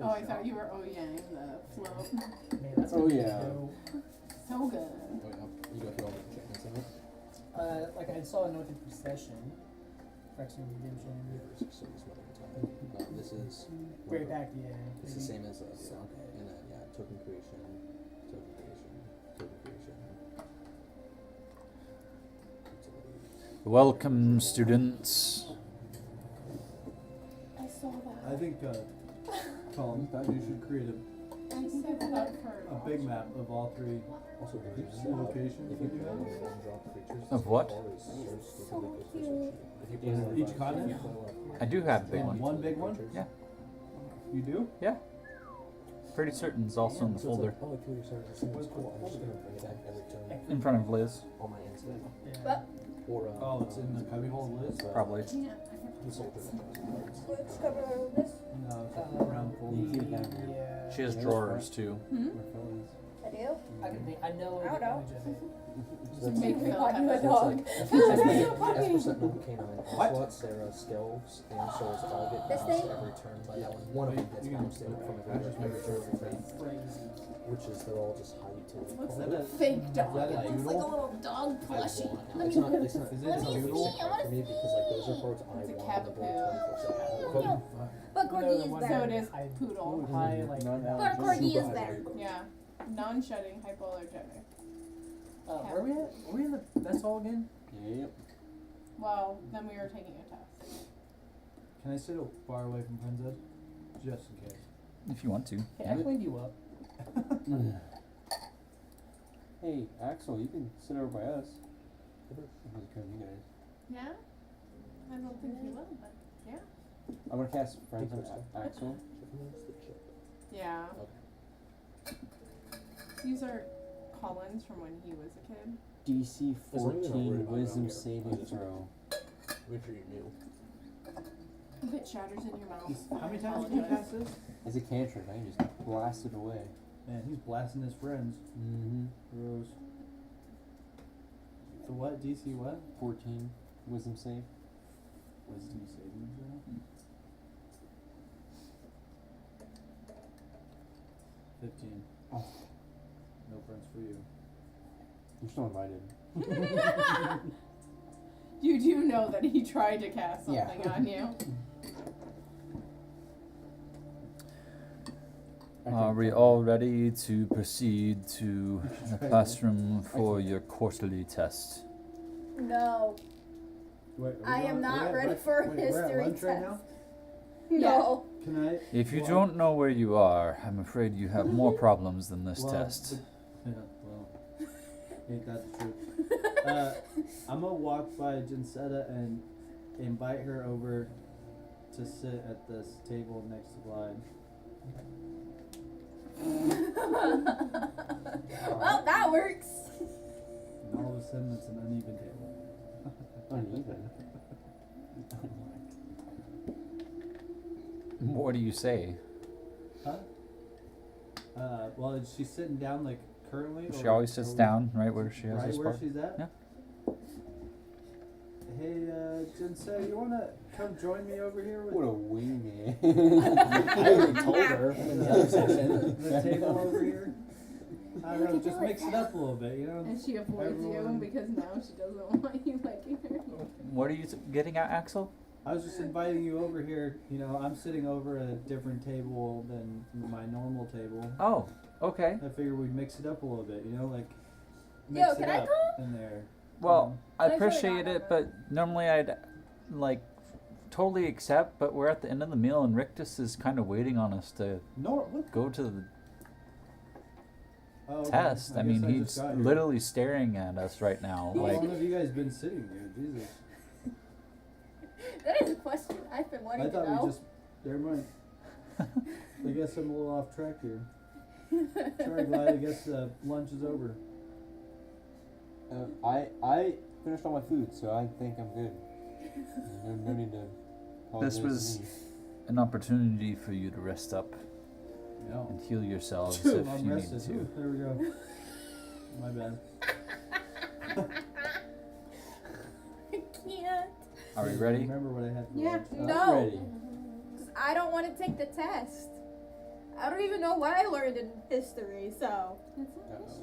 Speaker 6: Oh, I
Speaker 5: shot.
Speaker 6: thought you were yang the float.
Speaker 2: Man, that's
Speaker 7: Oh,
Speaker 2: gonna be
Speaker 7: yeah.
Speaker 2: dope.
Speaker 6: So good.
Speaker 4: You go through all the checkpoints of it.
Speaker 2: Like I saw Anointed Procession, Fraction Redemption,
Speaker 4: This is
Speaker 2: Great Pact, yeah.
Speaker 4: it's the same as
Speaker 2: So good.
Speaker 4: and then token creation, token creation, token creation.
Speaker 1: Welcome, students.
Speaker 6: I saw that.
Speaker 5: I think, Colin, you should create
Speaker 6: I think I've got her.
Speaker 5: a big map of all three
Speaker 4: Also,
Speaker 5: locations that you have.
Speaker 1: Of what?
Speaker 6: So cute.
Speaker 5: Each continent?
Speaker 1: I do have a big one.
Speaker 5: One big one?
Speaker 1: Yeah.
Speaker 5: You do?
Speaker 1: Yeah. Pretty certain it's also in the folder in front of Liz.
Speaker 4: All my incident.
Speaker 2: Yeah.
Speaker 4: Or
Speaker 5: Oh, it's in the cubbyhole list?
Speaker 1: Probably.
Speaker 6: Yeah.
Speaker 3: Let's cover this.
Speaker 5: No, it's around full.
Speaker 2: Yeah.
Speaker 1: She has drawers too.
Speaker 3: I do.
Speaker 2: I know
Speaker 3: I don't
Speaker 2: the
Speaker 3: know.
Speaker 2: image of it.
Speaker 6: Make me
Speaker 3: Like
Speaker 6: laugh.
Speaker 3: a dog.
Speaker 4: S% number canine,
Speaker 5: What?
Speaker 4: Ocelot, Sarah, Skills, and Souls target
Speaker 3: This
Speaker 4: costs
Speaker 3: thing?
Speaker 4: every turn by that one. One of them gets
Speaker 5: You can-
Speaker 4: posted from a graveyard every turn of the turn,
Speaker 2: Crazy.
Speaker 4: which is they're all just high utility.
Speaker 6: What's
Speaker 4: cards.
Speaker 6: that? Fake dog.
Speaker 5: that a
Speaker 6: It looks like a
Speaker 5: doodle?
Speaker 6: little dog plushie.
Speaker 4: It's not, it's not,
Speaker 5: Is it
Speaker 6: Let
Speaker 5: a
Speaker 6: me
Speaker 5: doodle?
Speaker 6: see. I wanna
Speaker 4: for me because like those are cards I
Speaker 6: It's a
Speaker 4: want on the board
Speaker 6: cavapoo.
Speaker 4: 24/7.
Speaker 3: But
Speaker 2: No,
Speaker 3: Corgi
Speaker 2: the
Speaker 3: is
Speaker 2: one
Speaker 6: So
Speaker 3: better.
Speaker 6: it is
Speaker 2: I-
Speaker 6: poodle.
Speaker 2: High, like,
Speaker 3: But Corgi is better.
Speaker 6: Yeah. Non-shedding hypoallergenic.
Speaker 2: where are we at? Are we in the that's all again?
Speaker 7: Yep.
Speaker 6: Well, then we were taking a test.
Speaker 5: Can I sit far away from Princess? Just in case.
Speaker 1: If you want to.
Speaker 2: Hey, I cleaned you up.
Speaker 7: Hey, Axel, you can sit over by us. If it's okay with you guys.
Speaker 6: Yeah? I don't think he will, but yeah.
Speaker 7: I'm gonna cast Friends on Axel.
Speaker 6: Yeah. These are Collins from when he was a kid.
Speaker 7: DC
Speaker 4: As long as you're not worried
Speaker 7: 14
Speaker 4: about
Speaker 7: Wisdom
Speaker 4: around here.
Speaker 7: saving throw.
Speaker 4: Make sure you're new.
Speaker 6: If it shatters in your mouth.
Speaker 5: How many times did you cast this?
Speaker 7: It's a cantrip. I can just blast it away.
Speaker 5: Man, he's blasting his friends.
Speaker 7: Mm-hmm.
Speaker 5: Gross. So what? DC what?
Speaker 7: 14 Wisdom save.
Speaker 5: Wisdom saving throw? 15.
Speaker 7: Oh.
Speaker 5: No friends for you.
Speaker 7: You're still invited.
Speaker 6: You do know that he tried to cast
Speaker 7: Yeah.
Speaker 6: something on you.
Speaker 1: Are we all ready to proceed to the classroom for your quarterly test?
Speaker 3: No,
Speaker 5: Wait,
Speaker 3: I am not ready for a
Speaker 5: we're at
Speaker 3: history
Speaker 5: lunch right now?
Speaker 3: test. No.
Speaker 5: Can I?
Speaker 1: If you don't know where you are, I'm afraid you have more problems than this
Speaker 5: Well,
Speaker 1: test.
Speaker 5: Yeah, well, ain't that the truth? I'm gonna walk by Jinsetta and invite her over to sit at this table next to Glide.
Speaker 3: Well, that works.
Speaker 5: And all of a sudden, it's an uneven table.
Speaker 7: Uneven.
Speaker 1: What do you say?
Speaker 5: Huh? Well, is she sitting down like currently?
Speaker 1: She
Speaker 5: or-
Speaker 1: always sits
Speaker 5: or
Speaker 1: down right where she has her
Speaker 5: right where
Speaker 1: spot.
Speaker 5: she's at?
Speaker 1: Yeah.
Speaker 5: Hey, Jinsetta, you wanna come join me over here with
Speaker 7: What a wingman.
Speaker 4: I already told her in the other section.
Speaker 5: the table over here? I don't know, just mix it up a little bit, you know?
Speaker 6: And she avoids
Speaker 5: Everyone-
Speaker 6: you because now she doesn't want you liking her.
Speaker 1: What are you getting at, Axel?
Speaker 5: I was just inviting you over here. You know, I'm sitting over at a different table than my normal table.
Speaker 1: Oh, okay.
Speaker 5: I figured we'd mix it up a little bit, you know, like
Speaker 3: Yo,
Speaker 5: mix
Speaker 3: can
Speaker 5: it
Speaker 3: I
Speaker 5: up
Speaker 3: come?
Speaker 5: in there.
Speaker 1: Well, I
Speaker 3: Actually,
Speaker 1: appreciate
Speaker 3: no,
Speaker 1: it, but normally I'd like totally accept, but we're at the end of the meal and Rictus is kind of waiting on us to
Speaker 5: No, what?
Speaker 1: go to the
Speaker 5: Oh, okay.
Speaker 1: test. I
Speaker 5: guess
Speaker 1: mean,
Speaker 5: just
Speaker 1: he's
Speaker 5: got here.
Speaker 1: literally staring at us right now.
Speaker 5: How
Speaker 1: Like,
Speaker 5: long have you guys been sitting here? Jesus.
Speaker 3: That is a question I've been
Speaker 5: I
Speaker 3: wanting to
Speaker 5: thought
Speaker 3: know.
Speaker 5: we just. Never mind. I guess I'm a little off track here. Sorry, glad. I guess lunch is over.
Speaker 7: I finished all my food, so I think I'm good. No need to apologize
Speaker 1: this
Speaker 7: to
Speaker 1: was
Speaker 7: me.
Speaker 1: an opportunity for you to rest up
Speaker 5: No.
Speaker 1: and heal yourselves
Speaker 5: Phew,
Speaker 1: if
Speaker 5: I'm
Speaker 1: you
Speaker 5: rested.
Speaker 1: need to.
Speaker 5: Ooh, there we go. My bad.
Speaker 3: I can't.
Speaker 1: Are we ready?
Speaker 5: Remember what I had for
Speaker 6: Yeah.
Speaker 5: lunch?
Speaker 3: No.
Speaker 7: Ready.
Speaker 3: Because I don't want to take the test. I don't even know what I learned in history, so.
Speaker 6: It's not history.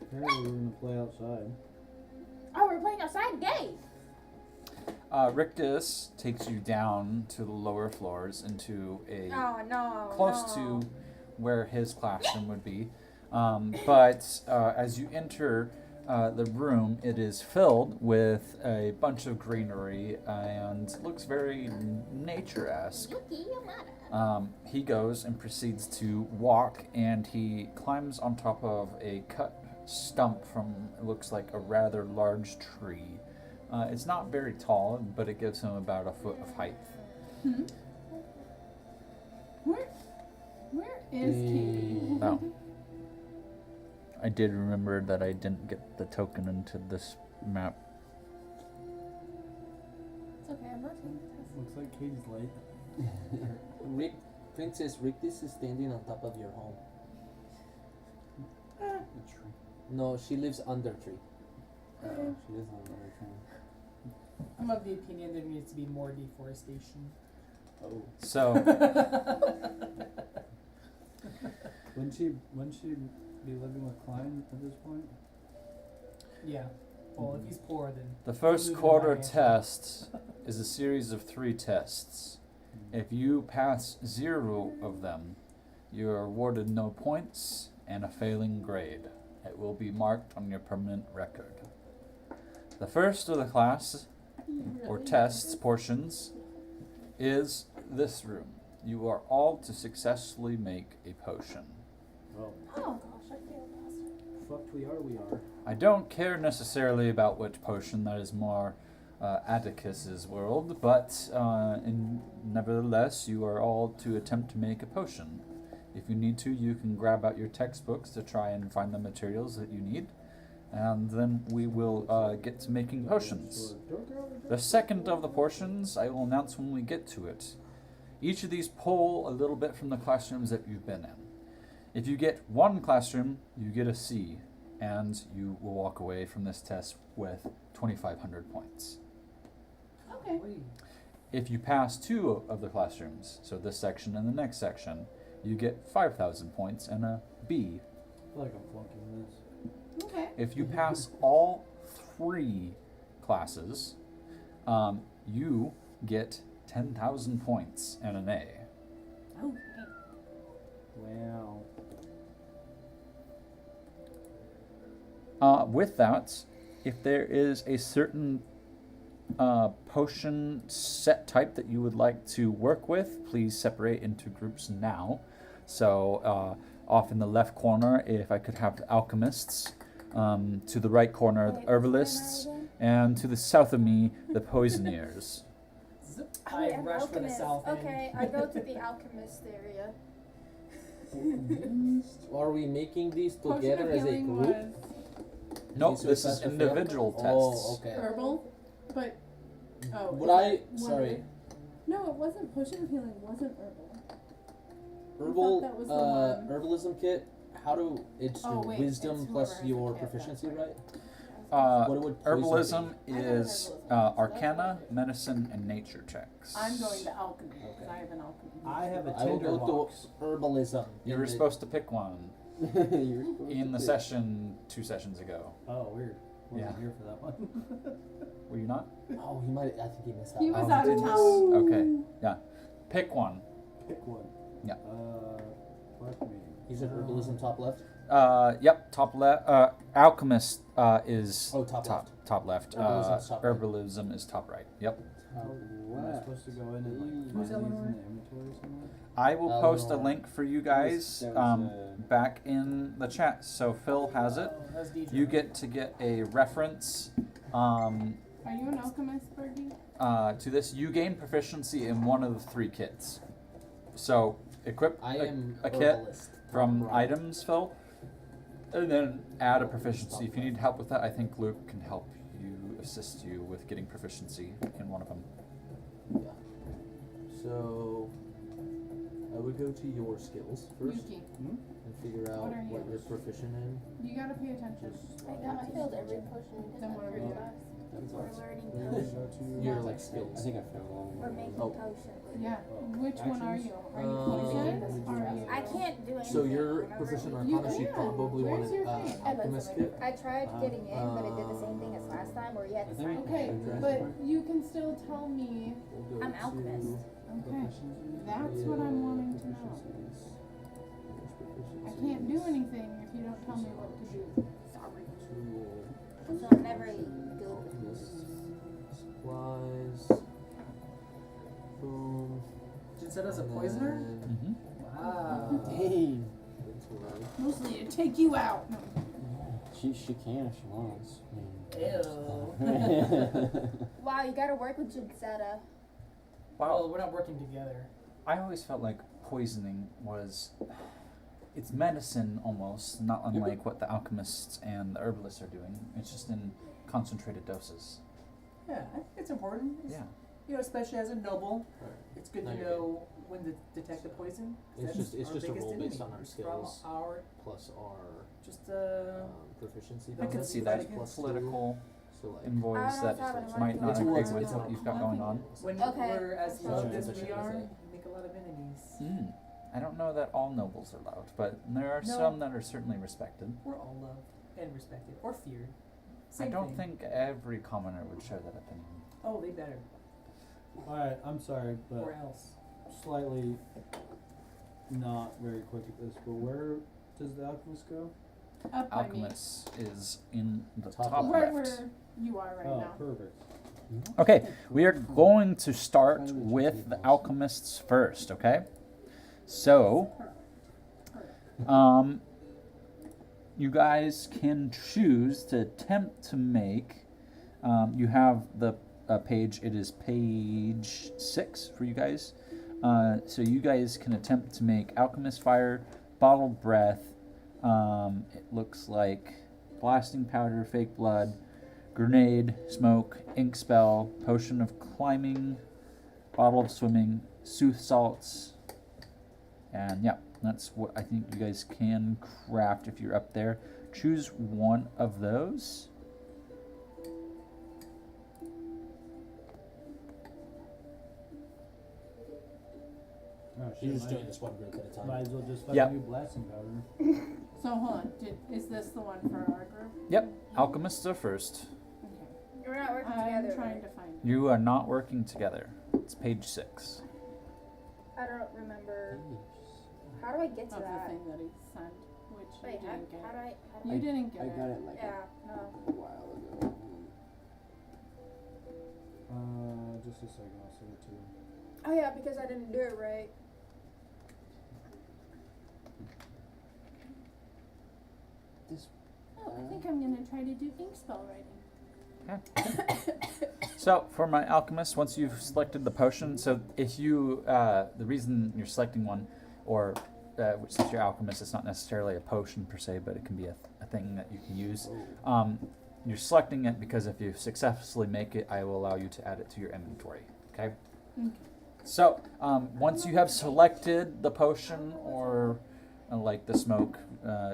Speaker 5: Apparently we're gonna play outside.
Speaker 3: Oh, we're playing outside gay.
Speaker 1: Rictus takes you down to the lower floors into a
Speaker 3: Oh, no.
Speaker 1: close
Speaker 3: no.
Speaker 1: to where his classroom would be. But as you enter the room, it is filled with a bunch of greenery and looks very nature-esque.
Speaker 3: Yuki, Yamada.
Speaker 1: He goes and proceeds to walk, and he climbs on top of a cut stump from, it looks like a rather large tree. It's not very tall, but it gives him about a foot of height.
Speaker 6: Where is Katie?
Speaker 1: Oh. I did remember that I didn't get the token into this map.
Speaker 3: It's okay, I'm not taking the test.
Speaker 5: Looks like Katie's late.
Speaker 4: Princess Rictus is standing on top of your home.
Speaker 7: The tree.
Speaker 4: No, she lives under tree.
Speaker 7: She doesn't have another tree.
Speaker 2: I'm of the opinion there needs to be more deforestation.
Speaker 5: Oh.
Speaker 1: So,
Speaker 5: Wouldn't she be living with Klein at this point?
Speaker 2: Yeah. Well, if he's poor, then.
Speaker 1: the first
Speaker 2: Moving
Speaker 1: quarter
Speaker 2: my answer.
Speaker 1: test is a series of 3 tests. If you pass 0 of them, you are awarded no points and a failing grade. It will be marked on your permanent record. The first of the class, or tests portions, is this room. You are all to successfully make a potion.
Speaker 5: Well,
Speaker 3: Oh gosh, I failed last.
Speaker 5: fucked we are.
Speaker 1: I don't care necessarily about which potion, that is more Atticus's world, but nevertheless, you are all to attempt to make a potion. If you need to, you can grab out your textbooks to try and find the materials that you need, and then we will get to making potions. The second of the portions I will announce when we get to it. Each of these pull a little bit from the classrooms that you've been in. If you get 1 classroom, you get a C, and you will walk away from this test with 2,500 points.
Speaker 6: Okay.
Speaker 1: If you pass 2 of the classrooms, so this section and the next section, you get 5,000 points and a B.
Speaker 5: I feel like I'm flunking this.
Speaker 6: Okay.
Speaker 1: If you pass all 3 classes, you get 10,000 points and an A.
Speaker 6: Oh,
Speaker 5: Wow.
Speaker 1: With that, if there is a certain potion set type that you would like to work with, please separate into groups now. So off in the left corner, if I could have the alchemists, to the right corner, the herbalists, and to the south of me, the poisoners.
Speaker 2: I
Speaker 3: I'm
Speaker 2: rush for the
Speaker 3: alchemist.
Speaker 2: south end.
Speaker 3: Okay, I go to the alchemist area.
Speaker 4: Are we making these
Speaker 6: potion
Speaker 4: together
Speaker 6: of
Speaker 4: as a
Speaker 6: healing
Speaker 4: group?
Speaker 6: was
Speaker 1: Nope,
Speaker 4: These are
Speaker 1: this is
Speaker 4: faster fail?
Speaker 1: individual tests.
Speaker 4: Oh, okay.
Speaker 6: herbal, but
Speaker 4: Would
Speaker 6: is
Speaker 4: I?
Speaker 6: that one
Speaker 4: Sorry.
Speaker 6: of it? No, it wasn't. Potion of healing wasn't herbal.
Speaker 4: Herbal.
Speaker 6: that was the one.
Speaker 4: Herbalism kit. How do it's
Speaker 6: Oh, wait,
Speaker 4: wisdom
Speaker 6: it's
Speaker 4: plus
Speaker 6: whoever has
Speaker 4: your
Speaker 6: the kit,
Speaker 4: proficiency,
Speaker 6: that's
Speaker 4: right?
Speaker 1: What
Speaker 4: would poison
Speaker 1: herbalism
Speaker 6: be? I have
Speaker 1: is
Speaker 6: herbalism.
Speaker 1: arcana, medicine, and nature checks.
Speaker 6: I'm going to alchemy because
Speaker 4: Okay.
Speaker 6: I have an alchemy.
Speaker 5: I have a
Speaker 4: I will go
Speaker 5: tinderbox.
Speaker 4: to herbalism.
Speaker 1: You were supposed to pick one
Speaker 4: You're supposed
Speaker 1: in
Speaker 4: to
Speaker 1: the
Speaker 4: pick.
Speaker 1: session 2 sessions ago.
Speaker 5: Oh, weird. Wasn't
Speaker 1: Yeah.
Speaker 5: here for that one.
Speaker 1: Were you not?
Speaker 4: Oh, he might. I think he missed that.
Speaker 6: He was
Speaker 1: Oh,
Speaker 6: out of
Speaker 1: goodness.
Speaker 6: town.
Speaker 1: Okay, yeah. Pick one.
Speaker 5: Pick one.
Speaker 1: Yeah.
Speaker 5: Fuck me.
Speaker 4: He's at herbalism top left.
Speaker 1: Yep, top left. Alchemist is
Speaker 4: Oh, top left.
Speaker 1: top left.
Speaker 4: Herbalism's top right.
Speaker 1: Herbalism is top right. Yep.
Speaker 5: Am I supposed to go in and like
Speaker 2: Who's
Speaker 5: find these in
Speaker 2: Eleanor?
Speaker 5: the inventory or something?
Speaker 1: I will post a
Speaker 4: Eleanor.
Speaker 1: link for you guys
Speaker 7: That was,
Speaker 1: back in the chat. So Phil has it.
Speaker 2: Oh, that's DJ.
Speaker 1: You get to get a reference
Speaker 6: Are you an alchemist, Burgi?
Speaker 1: to this. You gain proficiency in one of the 3 kits. So equip
Speaker 4: I am
Speaker 1: a kit
Speaker 4: herbalist.
Speaker 1: from
Speaker 4: Right.
Speaker 1: items, Phil, and then add a proficiency. If you need help with that, I think Luke can help you, assist you with getting proficiency in one of them.
Speaker 4: Yeah. So I would go to your skills first
Speaker 6: Yuki.
Speaker 4: and figure out
Speaker 6: What are
Speaker 4: what
Speaker 6: you?
Speaker 4: you're proficient in.
Speaker 6: You gotta pay attention.
Speaker 3: I failed every potion.
Speaker 6: Then what are you?
Speaker 3: We're learning
Speaker 5: Then we go to
Speaker 4: Your
Speaker 3: Yeah.
Speaker 4: like
Speaker 7: I
Speaker 4: skills.
Speaker 7: think I fell along.
Speaker 3: We're making
Speaker 4: Oh.
Speaker 3: potions.
Speaker 6: Yeah. Which one are you? Are you
Speaker 4: Uh,
Speaker 6: poison? Or are you?
Speaker 3: I can't do anything.
Speaker 4: So you're
Speaker 3: remember?
Speaker 4: proficient in
Speaker 6: You
Speaker 4: Arcana. She
Speaker 6: can.
Speaker 4: probably
Speaker 6: Where's
Speaker 4: wanted
Speaker 6: your thing?
Speaker 4: alchemist kit.
Speaker 3: I tried getting in, but it did the same thing as last time, where you had to sign
Speaker 6: Okay,
Speaker 3: in.
Speaker 6: but you can still tell me.
Speaker 4: We'll go
Speaker 3: I'm
Speaker 4: to
Speaker 3: alchemist.
Speaker 6: Okay, that's what I'm wanting to know. I can't do anything if you don't tell me what to do. Sorry.
Speaker 3: So I'm never good with
Speaker 4: Alchemist supplies. Boom.
Speaker 2: Did it set us a poisoner?
Speaker 4: And
Speaker 2: Wow.
Speaker 7: Dang.
Speaker 4: inventory.
Speaker 6: Mostly to take you out. No.
Speaker 7: She can if she wants.
Speaker 2: Ew.
Speaker 3: Wow, you gotta work with Jinsetta.
Speaker 2: Well, we're not working together.
Speaker 1: I always felt like poisoning was, it's medicine almost, not unlike what the alchemists and the herbalists are doing. It's just in concentrated doses.
Speaker 2: Yeah, I think it's important. It's,
Speaker 1: Yeah.
Speaker 2: You know, especially as a noble,
Speaker 4: Alright.
Speaker 2: it's good
Speaker 4: No,
Speaker 2: to
Speaker 4: you're
Speaker 2: know when to detect the poison.
Speaker 4: It's
Speaker 2: That's
Speaker 4: just
Speaker 2: our
Speaker 4: a
Speaker 2: biggest
Speaker 4: roll based
Speaker 2: enemy.
Speaker 4: on our
Speaker 2: It's
Speaker 4: skills
Speaker 2: From our
Speaker 4: plus our
Speaker 2: just
Speaker 4: proficiency.
Speaker 1: I can
Speaker 4: bonus,
Speaker 1: see
Speaker 4: which
Speaker 1: that
Speaker 4: is plus
Speaker 1: political
Speaker 4: two. So like
Speaker 1: invoice
Speaker 3: I don't
Speaker 1: that
Speaker 3: know,
Speaker 1: might not
Speaker 4: It's
Speaker 1: agree
Speaker 4: what's-
Speaker 1: with
Speaker 4: it's
Speaker 1: what
Speaker 4: not-
Speaker 1: you've got going on.
Speaker 2: when
Speaker 3: Okay.
Speaker 2: we're as
Speaker 3: Okay.
Speaker 2: loved as
Speaker 4: That's
Speaker 2: we
Speaker 4: what I
Speaker 2: are,
Speaker 4: was
Speaker 2: you make a lot of enemies.
Speaker 1: Mm. I don't know that all nobles are loved, but there are
Speaker 2: No.
Speaker 1: some that are certainly respected.
Speaker 2: We're all loved and respected or feared.
Speaker 1: I
Speaker 2: Same
Speaker 1: don't
Speaker 2: thing.
Speaker 1: think every commoner would share that opinion.
Speaker 2: Oh, they better.
Speaker 5: Alright, I'm sorry,
Speaker 2: Or
Speaker 5: but
Speaker 2: else.
Speaker 5: slightly not very quick at this, but where does the alchemist go?
Speaker 6: Up by me.
Speaker 1: Alchemist is in the
Speaker 4: Top
Speaker 1: top
Speaker 6: Right
Speaker 1: left.
Speaker 6: where you are right
Speaker 5: Oh,
Speaker 6: now.
Speaker 5: perfect.
Speaker 1: Okay, we are going to start with the alchemists first, okay? So, you guys can choose to attempt to make, you have the page, it is page 6 for you guys. So you guys can attempt to make alchemist fire, bottled breath, it looks like blasting powder, fake blood, grenade, smoke, ink spell, potion of climbing, bottle of swimming, sooth salts, and yeah, that's what I think you guys can craft if you're up there. Choose one of those.
Speaker 5: Oh, shit,
Speaker 4: You're just
Speaker 5: might-
Speaker 4: doing this one group at a time.
Speaker 5: Might as well just find
Speaker 1: Yep.
Speaker 5: a new blasting powder.
Speaker 6: So hold on. Is this the one for our group?
Speaker 1: Yep, alchemists are first.
Speaker 6: Okay.
Speaker 3: We're not working
Speaker 6: I'm
Speaker 3: together.
Speaker 6: trying to find it.
Speaker 1: You are not working together. It's page 6.
Speaker 3: I don't remember. How do I get to
Speaker 6: Of the
Speaker 3: that?
Speaker 6: thing that he sent, which
Speaker 3: Wait,
Speaker 6: you
Speaker 3: how
Speaker 6: didn't
Speaker 3: do
Speaker 6: get.
Speaker 3: I?
Speaker 6: You didn't get
Speaker 7: I
Speaker 6: it.
Speaker 7: got it like
Speaker 3: Yeah, no.
Speaker 7: a while ago.
Speaker 5: Just a second, I'll send it to you.
Speaker 3: Oh yeah, because I didn't do it right.
Speaker 6: Oh, I think I'm gonna try to do ink spell writing.
Speaker 1: So for my alchemist, once you've selected the potion, so if you, the reason you're selecting one, or since you're alchemist, it's not necessarily a potion per se, but it can be a thing that you can use. You're selecting it because if you successfully make it, I will allow you to add it to your inventory. Okay.
Speaker 6: Okay.
Speaker 1: So once you have selected the potion or like the smoke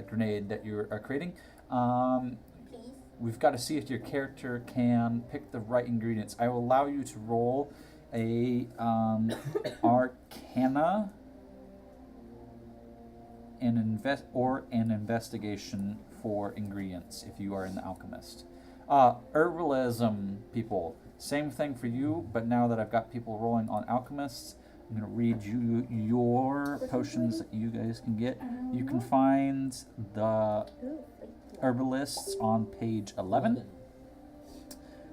Speaker 1: grenade that you are creating,
Speaker 3: Please.
Speaker 1: we've got to see if your character can pick the right ingredients. I will allow you to roll a Arcana and an investigation for ingredients if you are in the alchemist. Herbalism, people, same thing for you, but now that I've got people rolling on alchemists, I'm going to read you your potions that you guys can get. You can find the
Speaker 3: Ooh,
Speaker 1: herbalists on page 11.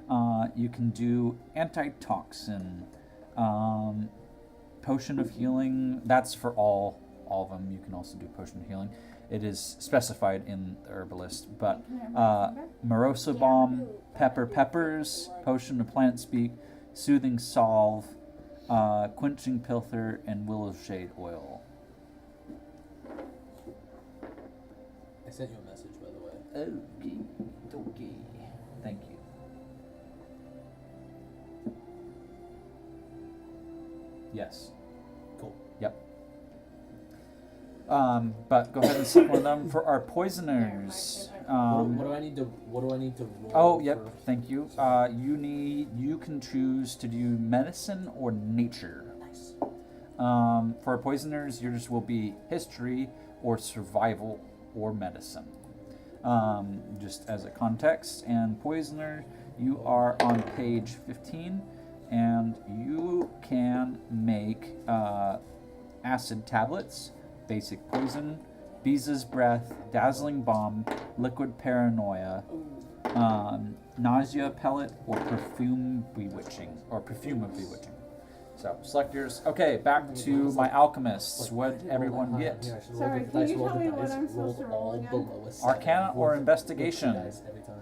Speaker 1: You can do antitoxin, potion of healing. That's for all of them. You can also do potion of healing. It is specified in the herbalist, but Morosa Balm, Peppers, Potion of Plant Speak, Soothing Salve, Quenching Pilfer, and Willow Shade Oil.
Speaker 4: I sent you a message, by the way.
Speaker 1: Okay. Thank you. Yes.
Speaker 4: Cool.
Speaker 1: Yep. But go ahead and select one of them for our poisoners.
Speaker 4: What do I need to roll?
Speaker 1: Oh, yep.
Speaker 4: for-
Speaker 1: Thank you. You can choose to do medicine or nature.
Speaker 4: Nice.
Speaker 1: For our poisoners, yours will be history or survival or medicine. Just as a context. And poisoner, you are on page 15, and you can make acid tablets, basic poison, Beeze's breath, dazzling bomb, liquid paranoia, nausea pellet, or perfume of bewitching. So select yours. Okay, back to my alchemists. What everyone get?
Speaker 4: Yeah, I should
Speaker 6: Sorry,
Speaker 4: roll the
Speaker 6: can
Speaker 4: dice,
Speaker 6: you
Speaker 4: roll
Speaker 6: tell
Speaker 4: the
Speaker 6: me what
Speaker 4: dice,
Speaker 6: I'm supposed to roll
Speaker 4: all
Speaker 6: again?
Speaker 4: below a 7.
Speaker 1: Arcana or
Speaker 4: Roll
Speaker 1: investigation?
Speaker 4: dice every time.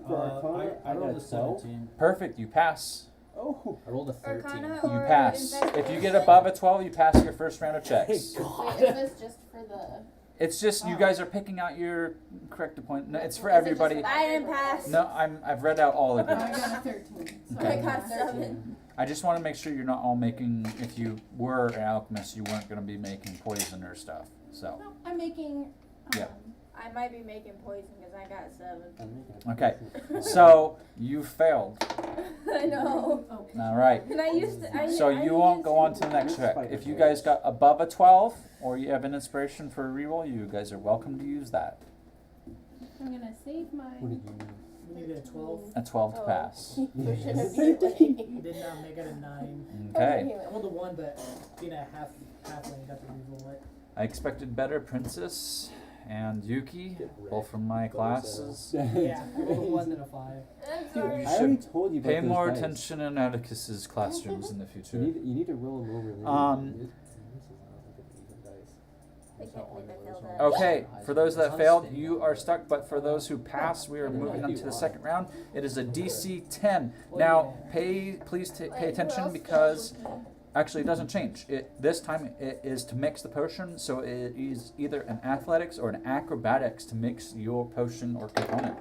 Speaker 7: For Arcana,
Speaker 5: I
Speaker 7: I got
Speaker 5: rolled
Speaker 7: a
Speaker 5: a
Speaker 7: 12.
Speaker 5: 17.
Speaker 1: Perfect. You pass.
Speaker 7: Oh,
Speaker 4: I rolled a 13.
Speaker 3: Arcana
Speaker 1: You
Speaker 3: or
Speaker 1: pass. If you get
Speaker 3: investigation?
Speaker 1: above a 12, you pass your first round of checks.
Speaker 4: Thank
Speaker 8: Wait,
Speaker 4: God.
Speaker 8: is this just for the?
Speaker 1: It's just you
Speaker 8: Oh.
Speaker 1: guys are picking out your correct appointment. No, it's for
Speaker 8: Is it just
Speaker 1: everybody.
Speaker 8: for
Speaker 3: I didn't pass.
Speaker 1: No, I've read out all of
Speaker 6: Oh, I
Speaker 1: it.
Speaker 6: got a 13. So
Speaker 1: Okay.
Speaker 3: I got 7.
Speaker 1: I just want to make sure you're not all making. If you were an alchemist, you weren't going to be making poison or stuff. So
Speaker 6: No, I'm making.
Speaker 1: Yeah.
Speaker 3: I might be making poison because I got 7.
Speaker 7: I'm making a
Speaker 1: Okay.
Speaker 7: potion.
Speaker 1: so you failed.
Speaker 3: I know.
Speaker 6: Okay.
Speaker 1: All right.
Speaker 3: And I used to.
Speaker 1: So you won't go on to the next check. If you guys got above a 12 or you have an inspiration for a reroll, you guys are welcome to use that.
Speaker 6: I'm gonna save my.
Speaker 7: What did you need?
Speaker 2: You get a 12.
Speaker 1: A 12 to pass.
Speaker 8: Potion of
Speaker 2: Did
Speaker 8: healing.
Speaker 2: not make it a 9.
Speaker 1: Okay.
Speaker 2: I rolled a 1, but being a halfling, got to reroll it.
Speaker 1: I expected better, Princess and Yuki, both from my classes.
Speaker 2: Yeah, I rolled a 1 and a 5.
Speaker 3: I'm
Speaker 7: Dude,
Speaker 3: sorry.
Speaker 1: You
Speaker 7: I already
Speaker 1: should
Speaker 7: told you about
Speaker 1: Pay
Speaker 7: those
Speaker 1: more
Speaker 7: dice.
Speaker 1: attention in Atticus's classrooms in the future.
Speaker 7: You need to roll them over.
Speaker 3: I can't believe I failed that.
Speaker 1: Okay, for those that failed, you are stuck, but for those who pass, we are moving on to the second round. It is a DC 10. Now, please pay attention because actually it doesn't change. This time it is to mix the potion, so it is either an athletics or an acrobatics to mix your potion or component.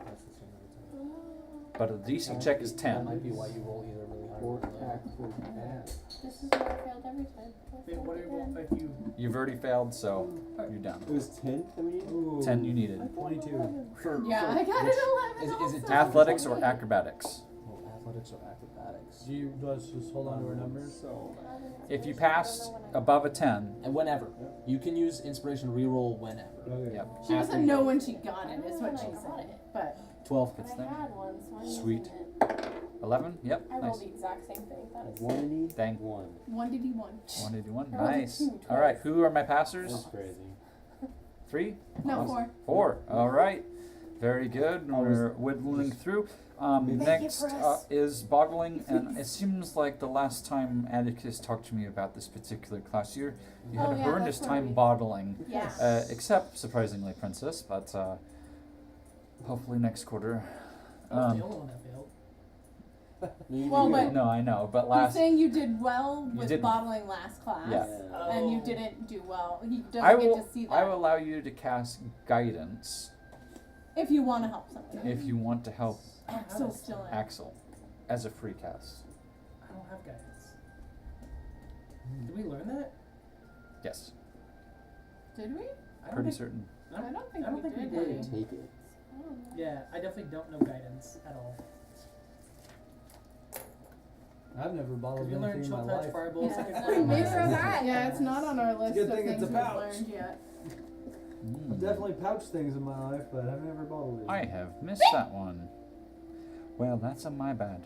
Speaker 1: But a DC check is
Speaker 4: That
Speaker 1: 10.
Speaker 4: might be why you roll either really high
Speaker 7: Or
Speaker 4: or low.
Speaker 7: actual bad.
Speaker 8: This is where I failed every time.
Speaker 2: Wait, what are you, if you
Speaker 1: You've already failed, so you're done.
Speaker 7: It was 10 that we needed?
Speaker 5: Ooh,
Speaker 1: 10 you needed.
Speaker 5: 22.
Speaker 6: Yeah, I got an 11.
Speaker 4: Is it
Speaker 6: also.
Speaker 1: Athletics or acrobatics.
Speaker 4: Oh, athletics or acrobatics.
Speaker 5: Do you let's just hold on to our numbers?
Speaker 7: So,
Speaker 1: If you passed above a 10,
Speaker 4: And whenever. You can use inspiration reroll whenever.
Speaker 5: Okay.
Speaker 1: yep.
Speaker 6: She doesn't know when she got it, is what she
Speaker 8: I got
Speaker 6: said.
Speaker 8: it.
Speaker 6: But
Speaker 1: 12
Speaker 8: But
Speaker 1: gets
Speaker 8: I
Speaker 1: there.
Speaker 8: had one, so I'm
Speaker 1: Sweet.
Speaker 8: using it.
Speaker 1: 11? Yep.
Speaker 8: I rolled
Speaker 1: Nice.
Speaker 8: the exact same thing. That is
Speaker 7: 181.
Speaker 1: Dang.
Speaker 6: 1d1.
Speaker 1: 181.
Speaker 8: I rolled a
Speaker 1: Nice.
Speaker 8: 2
Speaker 1: All right.
Speaker 8: twice.
Speaker 1: Who are my
Speaker 7: That's
Speaker 1: passers?
Speaker 7: crazy.
Speaker 1: 3?
Speaker 6: No,
Speaker 1: Awesome.
Speaker 6: 4.
Speaker 1: 4. All right. Very good. We're whittling through. Next is bottling, and it seems like the last time Atticus talked to me about this particular class, you had
Speaker 6: Oh,
Speaker 1: a
Speaker 6: yeah,
Speaker 1: horrendous
Speaker 6: that's
Speaker 1: time
Speaker 6: right.
Speaker 1: bottling,
Speaker 6: Yeah.
Speaker 1: except surprisingly, Princess. But hopefully next quarter.
Speaker 2: I was the only one that failed.
Speaker 6: Well, but
Speaker 1: No, I know, but
Speaker 6: he's
Speaker 1: last
Speaker 6: saying you did well
Speaker 1: You
Speaker 6: with
Speaker 1: didn't.
Speaker 6: bottling last class.
Speaker 1: Yeah.
Speaker 6: And you didn't do well. He doesn't
Speaker 1: I
Speaker 6: get
Speaker 1: will.
Speaker 6: to see that.
Speaker 1: I will allow you to cast guidance
Speaker 6: If you want to help somebody.
Speaker 1: if you want to help
Speaker 6: Axel's still in.
Speaker 1: Axel as a free cast.
Speaker 2: I don't have guidance. Did we learn that?
Speaker 1: Yes,
Speaker 6: Did we?
Speaker 2: I don't
Speaker 1: pretty
Speaker 2: think,
Speaker 1: certain.
Speaker 6: I don't think
Speaker 2: I don't
Speaker 6: we
Speaker 2: think we
Speaker 6: did.
Speaker 2: did.
Speaker 7: Take it.
Speaker 8: I don't know.
Speaker 2: Yeah, I definitely don't know guidance at all.
Speaker 5: I've never bottled
Speaker 2: Because we learned
Speaker 5: anything in
Speaker 2: chill
Speaker 5: my
Speaker 2: touch,
Speaker 5: life.
Speaker 2: fireball,
Speaker 6: Yeah,
Speaker 2: second
Speaker 6: it's
Speaker 2: frame.
Speaker 6: not-
Speaker 3: Neither have I.
Speaker 6: Yeah, it's not on our list
Speaker 5: Good
Speaker 6: of
Speaker 5: thing
Speaker 6: things
Speaker 5: it's a
Speaker 6: we've
Speaker 5: pouch.
Speaker 6: learned yet.
Speaker 5: I've definitely pouched things in my life, but I've never bottled it.
Speaker 1: I have missed that one. Well, that's on my bad.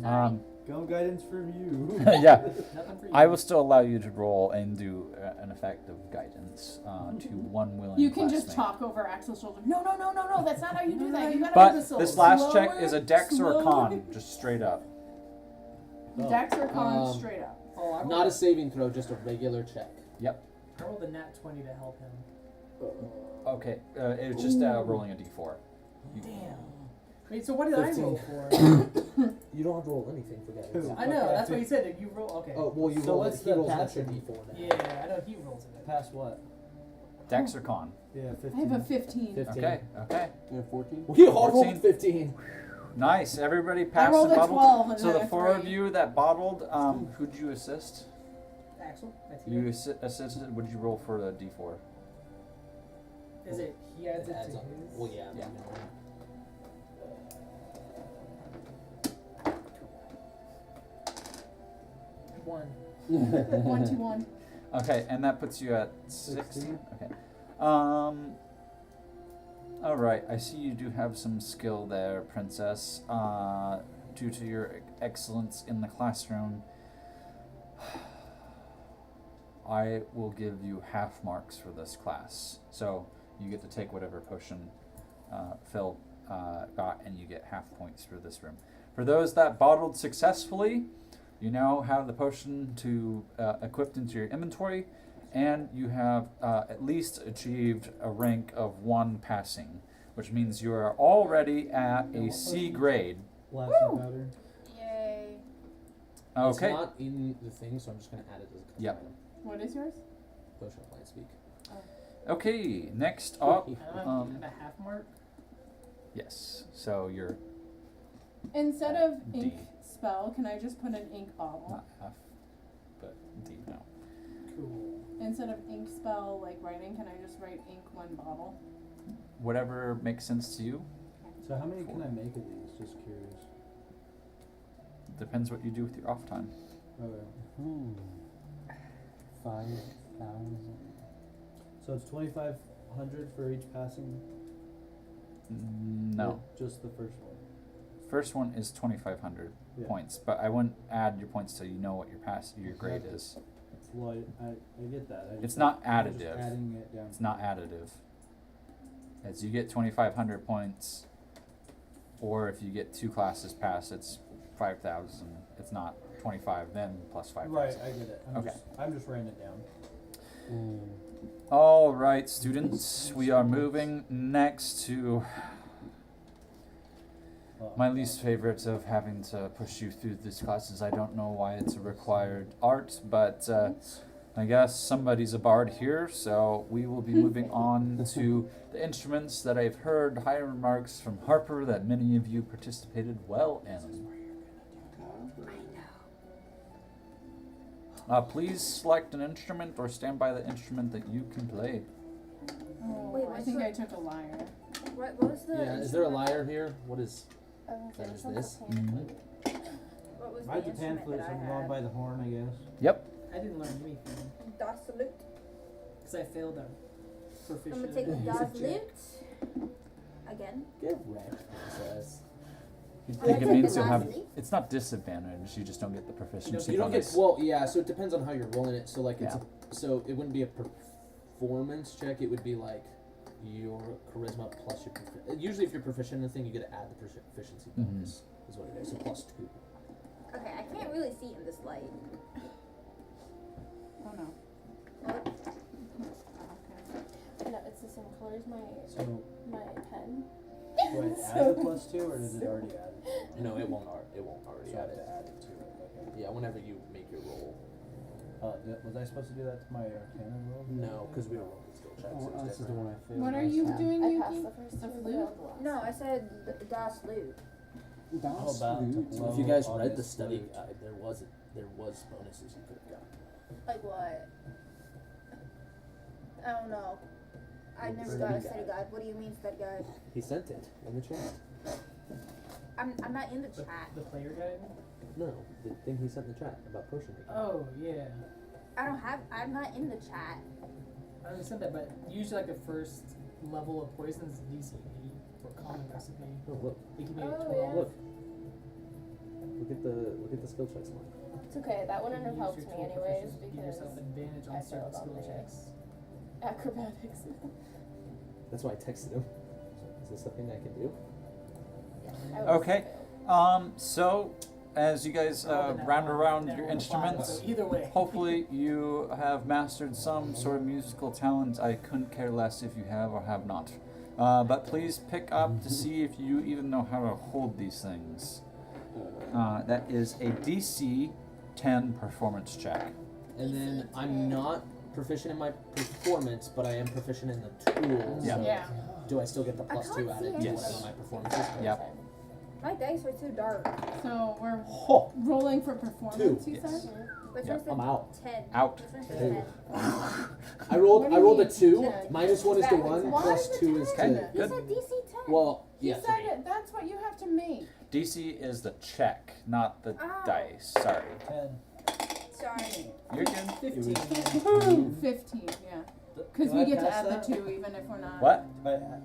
Speaker 3: Sorry.
Speaker 5: Gnome guidance from you.
Speaker 1: Yeah.
Speaker 2: Nothing for you.
Speaker 1: I will still allow you to roll and do an effective guidance to one willing
Speaker 6: You can just
Speaker 1: classmate.
Speaker 6: talk over Axel's shoulder. No, that's not how you do that. You gotta
Speaker 1: But
Speaker 6: whistle.
Speaker 1: this last check
Speaker 6: Slower,
Speaker 1: is a dex or a
Speaker 6: slower.
Speaker 1: con, just straight up.
Speaker 6: Dex or con,
Speaker 4: Um,
Speaker 6: straight up.
Speaker 2: Oh, I rolled
Speaker 4: Not a saving throw, just a regular check.
Speaker 2: I rolled a nat 20 to help him.
Speaker 1: Okay, it's just rolling a d4.
Speaker 2: Damn. Wait, so what did
Speaker 4: 15.
Speaker 2: I roll for?
Speaker 4: You don't have to roll anything for that.
Speaker 5: Two.
Speaker 2: I know, that's what he said. You roll. Okay.
Speaker 4: Oh, well, you
Speaker 5: So
Speaker 4: roll
Speaker 5: what's
Speaker 4: it. He
Speaker 5: the
Speaker 4: rolls an extra
Speaker 5: passing?
Speaker 4: d4 now.
Speaker 2: Yeah, I know he rolls it.
Speaker 5: Pass what?
Speaker 1: Dex or con?
Speaker 5: Yeah, 15.
Speaker 6: I have a 15.
Speaker 4: 15.
Speaker 1: Okay.
Speaker 7: You have 14?
Speaker 4: We all
Speaker 1: 14.
Speaker 4: rolled 15.
Speaker 1: Nice. Everybody
Speaker 6: I
Speaker 1: passed
Speaker 6: rolled
Speaker 1: and
Speaker 6: a
Speaker 1: bubbled.
Speaker 6: 12 and
Speaker 1: So
Speaker 6: then
Speaker 1: the
Speaker 6: a
Speaker 1: four
Speaker 6: 3.
Speaker 1: of you that bottled, who'd you assist?
Speaker 2: Axel? That's
Speaker 1: You
Speaker 2: you.
Speaker 1: assisted. What did you roll for the d4?
Speaker 2: Is it he adds it
Speaker 4: adds
Speaker 2: to
Speaker 4: up.
Speaker 2: his?
Speaker 4: Well, yeah.
Speaker 1: Yeah.
Speaker 2: One.
Speaker 6: 1-2-1.
Speaker 1: Okay, and that puts you at 16. Okay. All right. I see you do have some skill there, Princess. Due to your excellence in the classroom, I will give you half marks for this class. So you get to take whatever potion Phil got, and you get half points for this room. For those that bottled successfully, you now have the potion to equipped into your inventory, and you have at least achieved a rank of 1 passing, which means you are already at a C grade.
Speaker 5: Blasting pattern.
Speaker 3: Yay.
Speaker 4: It's
Speaker 1: Okay.
Speaker 4: not in the thing, so I'm just going to add it as a custom
Speaker 1: Yep.
Speaker 4: item.
Speaker 6: What is yours?
Speaker 4: Potion of Light Speak.
Speaker 1: Okay. Next up,
Speaker 2: I'm a half mark.
Speaker 1: yes. So you're
Speaker 6: Instead of
Speaker 1: D.
Speaker 6: ink spell, can I just put an ink bottle?
Speaker 1: not F, but D now.
Speaker 2: Cool.
Speaker 6: Instead of ink spell, like writing, can I just write ink 1 bottle?
Speaker 1: Whatever makes sense to you.
Speaker 5: So how many can I make of these? Just curious.
Speaker 1: Depends what you do with your off time.
Speaker 5: Okay.
Speaker 7: 5,000.
Speaker 5: So it's 2,500 for each passing?
Speaker 1: No.
Speaker 5: Or just the first one?
Speaker 1: First one is 2,500
Speaker 5: Yeah.
Speaker 1: points, but I wouldn't add your points till you know what your grade is.
Speaker 5: Well, I get that.
Speaker 1: It's not
Speaker 5: I'm just
Speaker 1: additive.
Speaker 5: adding it down.
Speaker 1: It's not additive. As you get 2,500 points, or if you get 2 classes passed, it's 5,000. It's not 25 then plus 5,000.
Speaker 5: Right, I get it.
Speaker 1: Okay.
Speaker 5: I'm just writing it down.
Speaker 1: All right, students, we are moving next to my least favorite of having to push you through these classes. I don't know why it's a required art, but I guess somebody's a bard here, so we will be moving on to the instruments that I've heard high remarks from Harper that many of you participated well in. Please select an instrument or stand by the instrument that you can play.
Speaker 6: Oh,
Speaker 3: Wait,
Speaker 6: I
Speaker 3: what's
Speaker 6: think
Speaker 3: the-
Speaker 6: I took a lyre.
Speaker 3: What was the?
Speaker 4: Yeah, is there a
Speaker 3: instrument
Speaker 4: liar here? What is...
Speaker 8: That
Speaker 4: That is
Speaker 8: is
Speaker 4: this?
Speaker 3: What was
Speaker 5: I
Speaker 3: the
Speaker 5: have the pan
Speaker 3: instrument
Speaker 5: flute,
Speaker 3: that
Speaker 5: so
Speaker 3: I
Speaker 5: I'm going
Speaker 3: had?
Speaker 5: by the horn, I guess.
Speaker 1: Yep.
Speaker 2: I didn't learn anything
Speaker 3: Das Lute.
Speaker 2: because I failed a
Speaker 3: I'm
Speaker 2: proficient.
Speaker 3: gonna take the Das
Speaker 2: check.
Speaker 3: Lute. Again.
Speaker 4: Get wrecked, Princess.
Speaker 1: You
Speaker 3: I'm
Speaker 1: think
Speaker 3: gonna
Speaker 1: it
Speaker 3: take
Speaker 1: means
Speaker 3: the
Speaker 1: you'll have.
Speaker 3: Das Lute.
Speaker 1: It's not disadvantage. You just don't get the proficiency
Speaker 4: You don't get...
Speaker 1: bonus.
Speaker 4: Well, yeah, so it depends on how you're rolling it. So, like, it's
Speaker 1: Yeah.
Speaker 4: so it wouldn't be a performance check. It would be, like, your charisma plus your... Usually, if you're proficient in a thing, you get to add the proficiency bonus. Is what it is. So, +2.
Speaker 3: Okay, I can't really see in this light.
Speaker 6: Oh no.
Speaker 3: What?
Speaker 6: Okay.
Speaker 8: No, it's the same color as
Speaker 5: So,
Speaker 8: my pen.
Speaker 5: do I add the +2 or does it already add it?
Speaker 4: No, it won't already
Speaker 5: So I
Speaker 4: add
Speaker 5: have
Speaker 4: it.
Speaker 5: to add it to it. Okay.
Speaker 4: Yeah, whenever you make your roll.
Speaker 5: Was I supposed to do that to my Arcana roll?
Speaker 4: No, because we don't roll the skill checks.
Speaker 7: Oh,
Speaker 4: so it's
Speaker 7: this is the
Speaker 4: different.
Speaker 7: one I failed.
Speaker 6: What are
Speaker 7: last
Speaker 6: you
Speaker 7: time.
Speaker 6: doing,
Speaker 8: I
Speaker 6: Yuki?
Speaker 8: passed the first
Speaker 6: The
Speaker 8: two,
Speaker 6: flute?
Speaker 8: failed the last.
Speaker 3: No, I said the Das Lute.
Speaker 5: How about to blow
Speaker 4: If you guys read the
Speaker 5: August
Speaker 4: study
Speaker 5: flute?
Speaker 4: guide, there was bonuses you could have gotten.
Speaker 3: Like what? I don't know. I
Speaker 4: The
Speaker 3: never
Speaker 4: study
Speaker 3: got a
Speaker 4: guide.
Speaker 3: study guide. What do you mean study guide?
Speaker 4: He sent it in the chat.
Speaker 3: I'm not in the
Speaker 2: The,
Speaker 3: chat.
Speaker 2: the player guide.
Speaker 4: No, the thing he sent in the chat about potion making.
Speaker 2: Oh yeah,
Speaker 3: I'm not in the chat.
Speaker 2: I understand that, but usually like the first level of poison is DC 8 for common recipe.
Speaker 4: Oh, look,
Speaker 2: They give me a
Speaker 8: Oh,
Speaker 2: 12.
Speaker 8: yeah.
Speaker 4: look. Look at the skill checks line.
Speaker 8: It's okay. That wouldn't have
Speaker 2: Use
Speaker 8: helped
Speaker 2: your
Speaker 8: me
Speaker 2: tool
Speaker 8: anyways
Speaker 2: proficiency to give
Speaker 8: because
Speaker 2: yourself advantage
Speaker 8: I
Speaker 2: on certain
Speaker 8: failed on
Speaker 2: skill
Speaker 8: my
Speaker 2: checks.
Speaker 8: acrobatics.
Speaker 4: That's why I texted him. Is this something I can do?
Speaker 8: I would've
Speaker 1: Okay.
Speaker 8: failed.
Speaker 1: So as you guys round around your instruments,
Speaker 2: So either way.
Speaker 1: hopefully you have mastered some sort of musical talent. I couldn't care less if you have or have not. But please pick up to see if you even know how to hold these things. That is a DC 10 performance check.
Speaker 4: And then I'm not proficient in my performance, but I am proficient in the tools.
Speaker 1: Yeah.
Speaker 4: So
Speaker 6: Yeah.
Speaker 4: do I still get the
Speaker 3: I
Speaker 4: +2
Speaker 3: can't
Speaker 4: added
Speaker 3: see
Speaker 4: to
Speaker 1: Yes.
Speaker 4: whatever my performance is?
Speaker 1: Yep.
Speaker 3: My dice are too dark.
Speaker 6: So we're
Speaker 4: Oh,
Speaker 6: rolling for performance, you
Speaker 1: Yes.
Speaker 6: said?
Speaker 3: Which
Speaker 1: Yeah,
Speaker 3: one's the
Speaker 4: I'm out.
Speaker 3: 10?
Speaker 1: Out.
Speaker 3: Which one's the
Speaker 4: Two.
Speaker 3: 10?
Speaker 4: I rolled
Speaker 6: What do
Speaker 4: I
Speaker 6: you
Speaker 4: rolled a
Speaker 6: mean?
Speaker 4: 2.
Speaker 6: Yeah.
Speaker 4: Minus 1 is to
Speaker 3: That-
Speaker 4: 1,
Speaker 6: why
Speaker 4: plus
Speaker 6: is it
Speaker 4: 2 is
Speaker 6: 10?
Speaker 4: to.
Speaker 3: He
Speaker 1: Good.
Speaker 3: said DC 10.
Speaker 4: Well,
Speaker 6: He
Speaker 4: yeah,
Speaker 6: said
Speaker 4: 3.
Speaker 6: it, that's what you have to make.
Speaker 1: DC is the check, not the
Speaker 3: Oh.
Speaker 1: dice. Sorry.
Speaker 5: 10.
Speaker 3: Sorry.
Speaker 1: You're good.
Speaker 2: 15.
Speaker 6: 15, yeah. Because
Speaker 5: Do
Speaker 6: we
Speaker 5: I
Speaker 6: get to
Speaker 5: pass
Speaker 6: add
Speaker 5: that?
Speaker 6: the 2 even if we're not.
Speaker 1: What?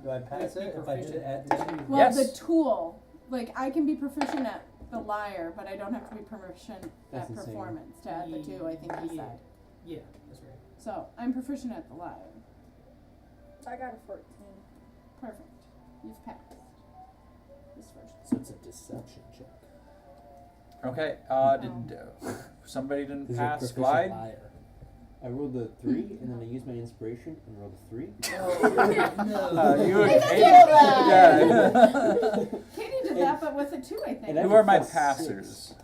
Speaker 5: Do I pass
Speaker 2: Be
Speaker 5: it if I did it at
Speaker 2: proficient.
Speaker 5: 2?
Speaker 6: Well,
Speaker 1: Yes.
Speaker 6: the tool. Like, I can be proficient at the lyre, but I don't have to be proficient
Speaker 7: That's
Speaker 6: at
Speaker 7: insane.
Speaker 6: performance to add the 2, I think he
Speaker 2: Yeah.
Speaker 6: said.
Speaker 2: Yeah, that's right.
Speaker 6: So, I'm proficient at the lyre.
Speaker 3: I got a 14.
Speaker 6: Perfect. You've passed. This first.
Speaker 4: So it's a deception check.
Speaker 1: Okay. Did somebody didn't
Speaker 4: Is it
Speaker 1: pass
Speaker 4: proficient
Speaker 1: glide?
Speaker 4: liar?
Speaker 7: I rolled a 3, and then I used my inspiration and rolled a 3.
Speaker 1: You and Katie. Yeah.
Speaker 6: Katie did that, but with a 2, I think.
Speaker 7: And I
Speaker 1: Who are my
Speaker 7: plus
Speaker 1: passers?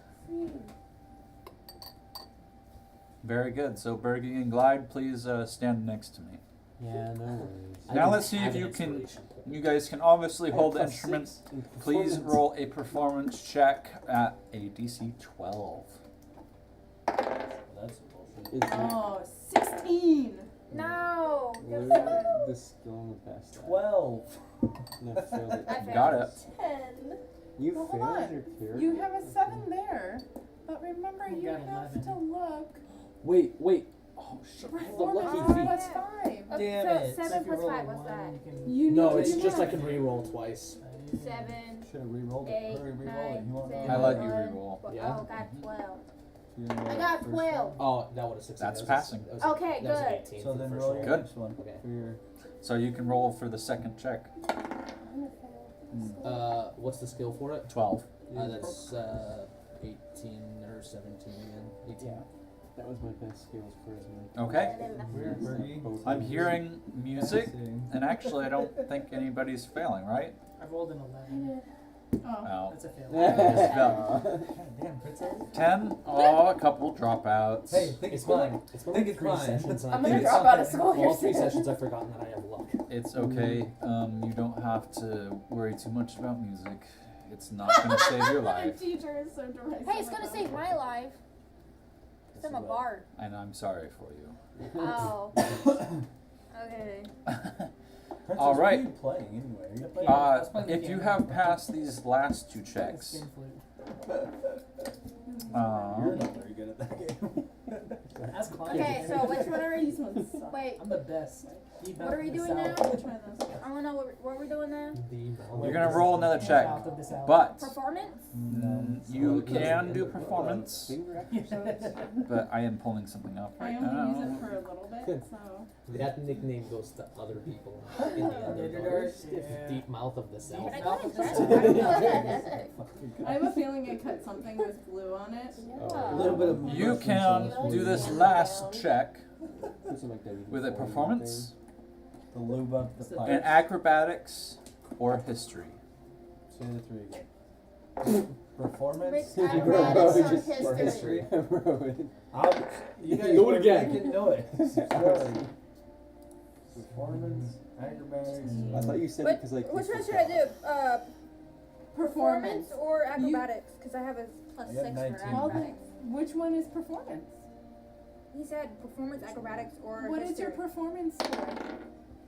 Speaker 1: Very good. So Burgi and Glide, please stand next to me.
Speaker 7: Yeah, no worries.
Speaker 4: I
Speaker 1: Now
Speaker 4: don't
Speaker 1: let's see
Speaker 4: have
Speaker 1: if
Speaker 4: an
Speaker 1: you can.
Speaker 4: inspiration point.
Speaker 1: You guys can obviously
Speaker 7: I have
Speaker 1: hold the
Speaker 7: plus
Speaker 1: instrument.
Speaker 7: 6 in
Speaker 1: Please
Speaker 7: performance.
Speaker 1: roll a performance check at a DC 12.
Speaker 5: That's bullshit.
Speaker 7: It's
Speaker 6: Oh, 16!
Speaker 3: No.
Speaker 7: Where's the skill on the past that?
Speaker 5: 12.
Speaker 7: And I failed it.
Speaker 3: I
Speaker 7: too.
Speaker 3: failed.
Speaker 1: Got it.
Speaker 8: 10.
Speaker 7: You
Speaker 6: Well, hold
Speaker 7: failed
Speaker 6: on.
Speaker 7: your character?
Speaker 6: You have a 7 there, but remember
Speaker 2: Oh,
Speaker 6: you
Speaker 2: got
Speaker 6: have
Speaker 2: 11.
Speaker 6: to look.
Speaker 4: Wait. Oh shit! I have the
Speaker 6: Performance
Speaker 4: lucky
Speaker 3: Oh,
Speaker 4: feat.
Speaker 6: plus
Speaker 3: yeah.
Speaker 6: 5.
Speaker 5: Damn
Speaker 3: so
Speaker 5: it.
Speaker 3: 7
Speaker 2: So if you
Speaker 3: plus
Speaker 2: roll a
Speaker 3: 5, what's
Speaker 2: 1,
Speaker 3: that?
Speaker 2: you can-
Speaker 6: You
Speaker 4: No,
Speaker 6: need
Speaker 4: it's
Speaker 6: to
Speaker 4: just I
Speaker 6: have-
Speaker 4: can re-roll twice.
Speaker 3: 7,
Speaker 5: Should have re-rolled it.
Speaker 3: 8,
Speaker 5: Hurry, re-roll
Speaker 3: 9,
Speaker 5: it. You want
Speaker 3: 10,
Speaker 1: I let you
Speaker 3: 11,
Speaker 1: re-roll.
Speaker 3: 12.
Speaker 4: Yeah.
Speaker 3: Oh, got 12.
Speaker 5: You didn't roll
Speaker 3: I
Speaker 5: the
Speaker 3: got
Speaker 5: first
Speaker 3: 12.
Speaker 4: Oh, that would have succeeded.
Speaker 1: That's
Speaker 4: That was
Speaker 1: passing.
Speaker 4: That was a,
Speaker 3: Okay,
Speaker 4: that was an
Speaker 3: good.
Speaker 4: 18
Speaker 5: So
Speaker 4: for the
Speaker 5: then
Speaker 4: first
Speaker 5: roll
Speaker 4: roll.
Speaker 5: your
Speaker 1: Good.
Speaker 5: next one.
Speaker 4: Okay.
Speaker 5: For your
Speaker 1: So you can roll for the second check.
Speaker 4: What's the skill for it?
Speaker 1: 12.
Speaker 4: That's 18 or 17 again. 18.
Speaker 7: Yeah. That was my best skills charisma.
Speaker 1: Okay.
Speaker 5: Weird, Burgi.
Speaker 1: I'm hearing music,
Speaker 5: Passing.
Speaker 1: and actually I don't think anybody's failing, right?
Speaker 2: I've rolled an 11.
Speaker 6: Oh.
Speaker 1: Oh.
Speaker 2: That's a fail.
Speaker 1: Fail.
Speaker 5: Damn, princess.
Speaker 1: 10? Oh, a couple dropouts.
Speaker 5: Hey, think
Speaker 4: It's
Speaker 5: it's
Speaker 4: been
Speaker 5: mine.
Speaker 4: like it's been
Speaker 5: Think
Speaker 4: like
Speaker 5: it's
Speaker 4: 3
Speaker 5: mine.
Speaker 4: sessions and
Speaker 8: I'm
Speaker 4: I
Speaker 8: gonna
Speaker 4: think
Speaker 8: drop out of school here
Speaker 4: all 3
Speaker 8: soon.
Speaker 4: sessions I've forgotten that I have luck.
Speaker 1: It's okay. You don't have to worry too much about music. It's not going to save your
Speaker 6: My
Speaker 1: life.
Speaker 6: teacher is so derisive.
Speaker 3: Hey, it's gonna save my life. 'Cause I'm a bard.
Speaker 1: And I'm sorry for you.
Speaker 3: Oh. Okay.
Speaker 5: Princess,
Speaker 1: All right.
Speaker 5: What are you playing anyway? Are you playing?
Speaker 2: Let's play the
Speaker 1: If you
Speaker 2: game.
Speaker 1: have passed these last 2
Speaker 2: It's
Speaker 1: checks,
Speaker 2: skin flute.
Speaker 5: You're not very good at that game.
Speaker 2: Ask Clyde.
Speaker 3: Okay, so which one are
Speaker 6: These
Speaker 3: we?
Speaker 6: ones suck.
Speaker 3: Wait,
Speaker 2: I'm the best. Deep
Speaker 3: what are we
Speaker 2: mouth of the
Speaker 3: doing now?
Speaker 2: South.
Speaker 6: Which one of those?
Speaker 3: I wanna know what we're doing now.
Speaker 1: you're going to roll another check.
Speaker 2: South of the South.
Speaker 1: But
Speaker 3: Performance?
Speaker 1: you can do performance,
Speaker 7: Finger exercise?
Speaker 1: but I am pulling something up
Speaker 6: I
Speaker 1: right
Speaker 6: only use it
Speaker 1: now.
Speaker 6: for a little bit, so.
Speaker 4: That nickname goes to other people in the Underdark.
Speaker 2: Yeah.
Speaker 4: Deep mouth of the South.
Speaker 3: I
Speaker 2: Deep
Speaker 3: got
Speaker 2: mouth of
Speaker 3: it.
Speaker 2: the
Speaker 3: I
Speaker 2: South.
Speaker 3: don't know what that is.
Speaker 6: I have a feeling I cut something with glue on it.
Speaker 7: Oh.
Speaker 5: A little bit of
Speaker 1: You
Speaker 5: mushroom
Speaker 1: can
Speaker 5: sauce.
Speaker 1: do this last check
Speaker 7: Something like that.
Speaker 1: with a performance,
Speaker 5: The lube up the
Speaker 1: an
Speaker 5: pipe.
Speaker 1: acrobatics, or history.
Speaker 5: Say the 3 again. Performance.
Speaker 3: Rick,
Speaker 7: Bro,
Speaker 3: acrobatics
Speaker 7: you
Speaker 3: or
Speaker 7: just-
Speaker 3: history.
Speaker 5: You guys
Speaker 4: Do it
Speaker 5: were
Speaker 4: again.
Speaker 5: making noise. Sorry. Performance, acrobatics.
Speaker 7: I thought you said it because like.
Speaker 3: Which one should I do?
Speaker 6: Performance.
Speaker 3: Performance or acrobatics? Because I have a plus
Speaker 5: I got
Speaker 3: 6 for
Speaker 5: 19.
Speaker 6: Well, then,
Speaker 3: acrobatics.
Speaker 6: which one is performance?
Speaker 3: He said performance, acrobatics, or
Speaker 6: What is
Speaker 3: history.
Speaker 6: your performance score?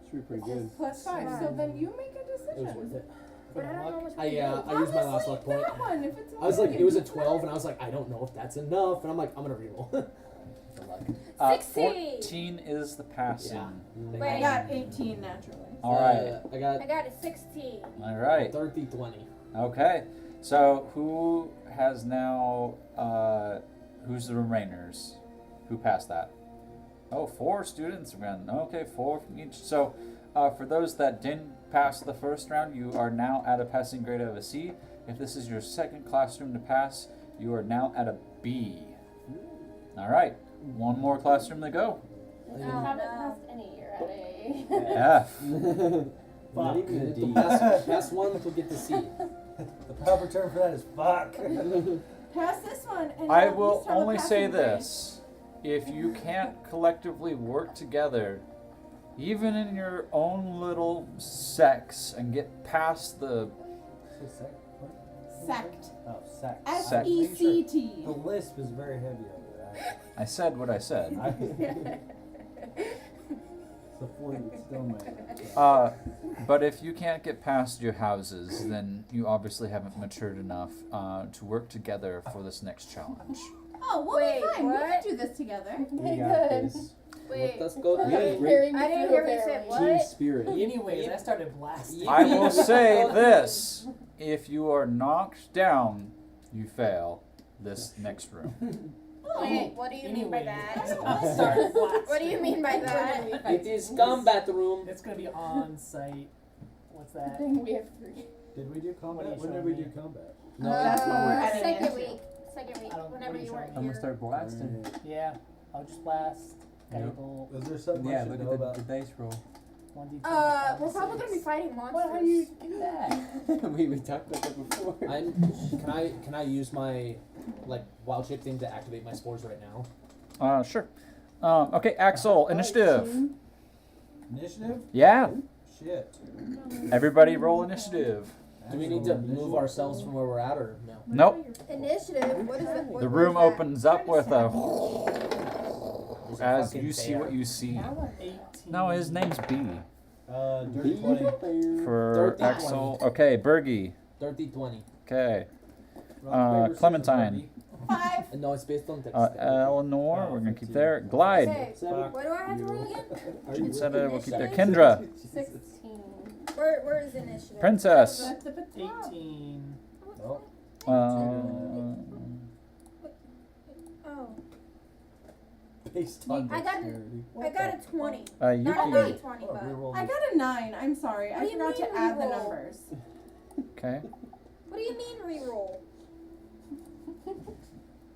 Speaker 7: Should be pretty good.
Speaker 6: Plus 5. So then you make a
Speaker 4: It was worth
Speaker 6: decision.
Speaker 4: it.
Speaker 3: But I don't know which one
Speaker 4: I
Speaker 3: to do.
Speaker 4: I used my last
Speaker 6: Obviously
Speaker 4: luck point.
Speaker 6: that one, if it's
Speaker 4: I was like,
Speaker 6: only
Speaker 4: it was a
Speaker 6: good.
Speaker 4: 12, and I was like, I don't know if that's enough, and I'm like, I'm gonna reroll. Good luck.
Speaker 3: 16.
Speaker 1: 14 is the passing.
Speaker 4: Yeah.
Speaker 3: Wait.
Speaker 6: I got 18 naturally.
Speaker 1: All right.
Speaker 4: I got
Speaker 3: I got a 16.
Speaker 1: All right.
Speaker 4: 30, 20.
Speaker 1: Okay. So who has now? Who's the remainers? Who passed that? Oh, 4 students again. Okay, 4 from each. So, for those that didn't pass the first round, you are now at a passing grade of a C. If this is your second classroom to pass, you are now at a B. All right, 1 more classroom to go.
Speaker 8: I haven't passed any. You're at a.
Speaker 1: F.
Speaker 7: Not even a D.
Speaker 4: Pass one to get to C.
Speaker 5: The proper term for that is fuck.
Speaker 6: Pass this one. And
Speaker 1: I
Speaker 6: at
Speaker 1: will
Speaker 6: least have a
Speaker 1: only
Speaker 6: passing
Speaker 1: say
Speaker 6: grade.
Speaker 1: this: if you can't collectively work together, even in your own little sects, and get past the
Speaker 6: Sect.
Speaker 5: Oh, sect.
Speaker 6: S-E-C-T.
Speaker 5: The lisp is very heavy over that.
Speaker 1: I said what I said.
Speaker 5: It's a fluid still
Speaker 1: But if you can't get past your houses, then you obviously haven't matured enough to work together for this next challenge.
Speaker 6: Oh, we'll
Speaker 3: Wait,
Speaker 6: be fine. We
Speaker 3: what?
Speaker 6: can do this together.
Speaker 7: We got
Speaker 8: Good.
Speaker 7: this.
Speaker 3: Wait.
Speaker 4: Let's go to
Speaker 7: We had a
Speaker 4: B.
Speaker 7: great
Speaker 3: I didn't hear what you said.
Speaker 7: team
Speaker 3: What?
Speaker 7: spirit.
Speaker 2: Anyways, I started blasting.
Speaker 1: I will say this: if you are knocked down, you fail this next room.
Speaker 3: Wait, what do you mean by
Speaker 2: Anyways,
Speaker 3: that?
Speaker 2: I started blasting.
Speaker 3: What do you mean by that?
Speaker 4: It is combat room.
Speaker 2: It's gonna be on site. What's
Speaker 8: I
Speaker 2: that?
Speaker 8: think we have 3.
Speaker 5: Did we do combat?
Speaker 2: What are you
Speaker 5: When did
Speaker 2: showing
Speaker 5: we
Speaker 2: me?
Speaker 5: do combat?
Speaker 4: No,
Speaker 6: That's what we're heading
Speaker 3: Second
Speaker 6: into.
Speaker 3: week. Second week.
Speaker 2: I don't-
Speaker 3: Whenever
Speaker 2: what are you
Speaker 3: you weren't
Speaker 2: showing
Speaker 7: I'm
Speaker 3: here.
Speaker 7: gonna start blasting.
Speaker 2: Yeah, I'll just blast.
Speaker 7: Yep.
Speaker 2: Table.
Speaker 5: Is there something I
Speaker 7: Yeah,
Speaker 5: should
Speaker 7: look
Speaker 5: know
Speaker 7: at
Speaker 5: about?
Speaker 7: the dice roll.
Speaker 2: 1d10,
Speaker 3: We're probably gonna be
Speaker 2: 5d6.
Speaker 3: fighting monsters.
Speaker 2: Well, how do you do that?
Speaker 7: we talked about that before.
Speaker 4: can I use my like wild shape thing to activate my spores right now?
Speaker 1: Sure. Okay, Axel, initiative.
Speaker 5: Initiative?
Speaker 1: Yeah,
Speaker 5: Shit.
Speaker 1: everybody roll initiative.
Speaker 4: Do we need to move ourselves from where we're at or no?
Speaker 1: Nope.
Speaker 3: Initiative. What is it? What,
Speaker 1: The
Speaker 3: what
Speaker 1: room
Speaker 3: is that?
Speaker 1: opens up with a
Speaker 4: There's a
Speaker 1: as
Speaker 4: fucking
Speaker 1: you see
Speaker 4: bear.
Speaker 1: what you see.
Speaker 2: 18.
Speaker 1: No, his name's B
Speaker 5: Dirty 20.
Speaker 1: for
Speaker 4: Dirty
Speaker 1: Axel. Okay, Burgi.
Speaker 4: Dirty 20.
Speaker 1: Okay,
Speaker 5: Rock, paper, scissors,
Speaker 1: Clementine.
Speaker 6: 5.
Speaker 4: No, it's based on text.
Speaker 1: Eleanor.
Speaker 5: Oh,
Speaker 1: We're gonna keep
Speaker 5: 15.
Speaker 1: there. Glide.
Speaker 3: Okay.
Speaker 5: Fuck
Speaker 3: What do I have to roll again?
Speaker 1: Instead we'll keep there.
Speaker 3: Initiative?
Speaker 1: Kendra.
Speaker 8: 16.
Speaker 3: Where is initiative?
Speaker 1: Princess.
Speaker 6: That's up at the top.
Speaker 2: 18.
Speaker 5: Oh,
Speaker 3: Oh.
Speaker 5: based on
Speaker 3: I got a-
Speaker 5: dexterity.
Speaker 3: I got a 20.
Speaker 1: Yuki.
Speaker 3: Not a 20,
Speaker 5: Oh,
Speaker 3: but.
Speaker 5: reroll
Speaker 6: I
Speaker 5: this.
Speaker 6: got a 9. I'm sorry.
Speaker 3: What
Speaker 6: I
Speaker 3: do you
Speaker 6: forgot to
Speaker 3: mean
Speaker 6: add the
Speaker 3: reroll?
Speaker 6: numbers.
Speaker 1: Okay.
Speaker 3: What do you mean reroll?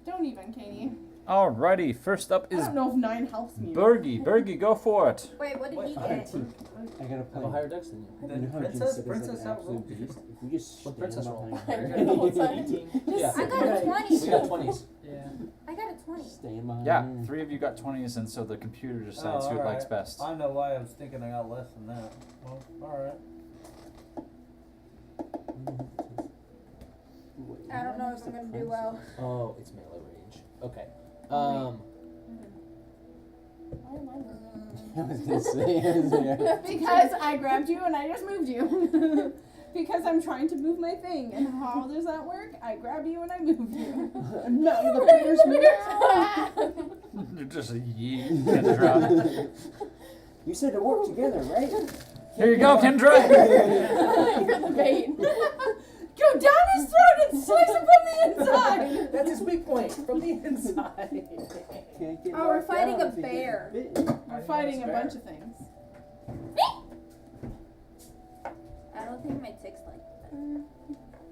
Speaker 6: Don't even, Katie.
Speaker 1: Alrighty. First up
Speaker 6: I
Speaker 1: is
Speaker 6: don't know if 9 helps me.
Speaker 1: Burgi. Burgi, go for it.
Speaker 3: Wait, what did he
Speaker 5: What?
Speaker 3: get?
Speaker 7: I gotta
Speaker 4: I have a
Speaker 7: play.
Speaker 4: higher dex than you.
Speaker 7: You
Speaker 5: Then
Speaker 7: know how
Speaker 5: princess,
Speaker 7: Jin said
Speaker 5: princess
Speaker 7: it's like an
Speaker 5: outrolled
Speaker 7: absolute
Speaker 5: you.
Speaker 7: beast? If we just
Speaker 4: What
Speaker 7: stand
Speaker 4: princess roll?
Speaker 7: behind her,
Speaker 2: 18.
Speaker 4: Yeah.
Speaker 3: I got a 20.
Speaker 4: We got 20s.
Speaker 2: Yeah.
Speaker 3: I got a 20.
Speaker 7: stand behind
Speaker 1: Yeah,
Speaker 7: her.
Speaker 1: 3 of you got 20s, and so the computer decides who it
Speaker 5: alright.
Speaker 1: likes best.
Speaker 5: I know why I was thinking I got less than that. Well, alright.
Speaker 3: I don't know if I'm gonna do well.
Speaker 4: Oh, it's melee range. Okay.
Speaker 8: Why am I moving?
Speaker 7: I was gonna say.
Speaker 6: Because I grabbed you and I just moved you. Because I'm trying to move my thing. And how does that work? I grab you and I move you. No, the players move.
Speaker 1: You're just a yeet Kendra.
Speaker 7: You said to work together, right?
Speaker 1: Here you go, Kendra.
Speaker 8: You're the bait.
Speaker 6: Go down his throat and slice him from the inside.
Speaker 2: That's his weak point from the inside.
Speaker 7: Can't get
Speaker 3: Oh, we're
Speaker 7: knocked
Speaker 3: fighting
Speaker 7: out
Speaker 3: a
Speaker 7: if you get
Speaker 3: bear.
Speaker 7: bitten.
Speaker 6: We're fighting a bunch of things.
Speaker 3: I don't think my tick's like that.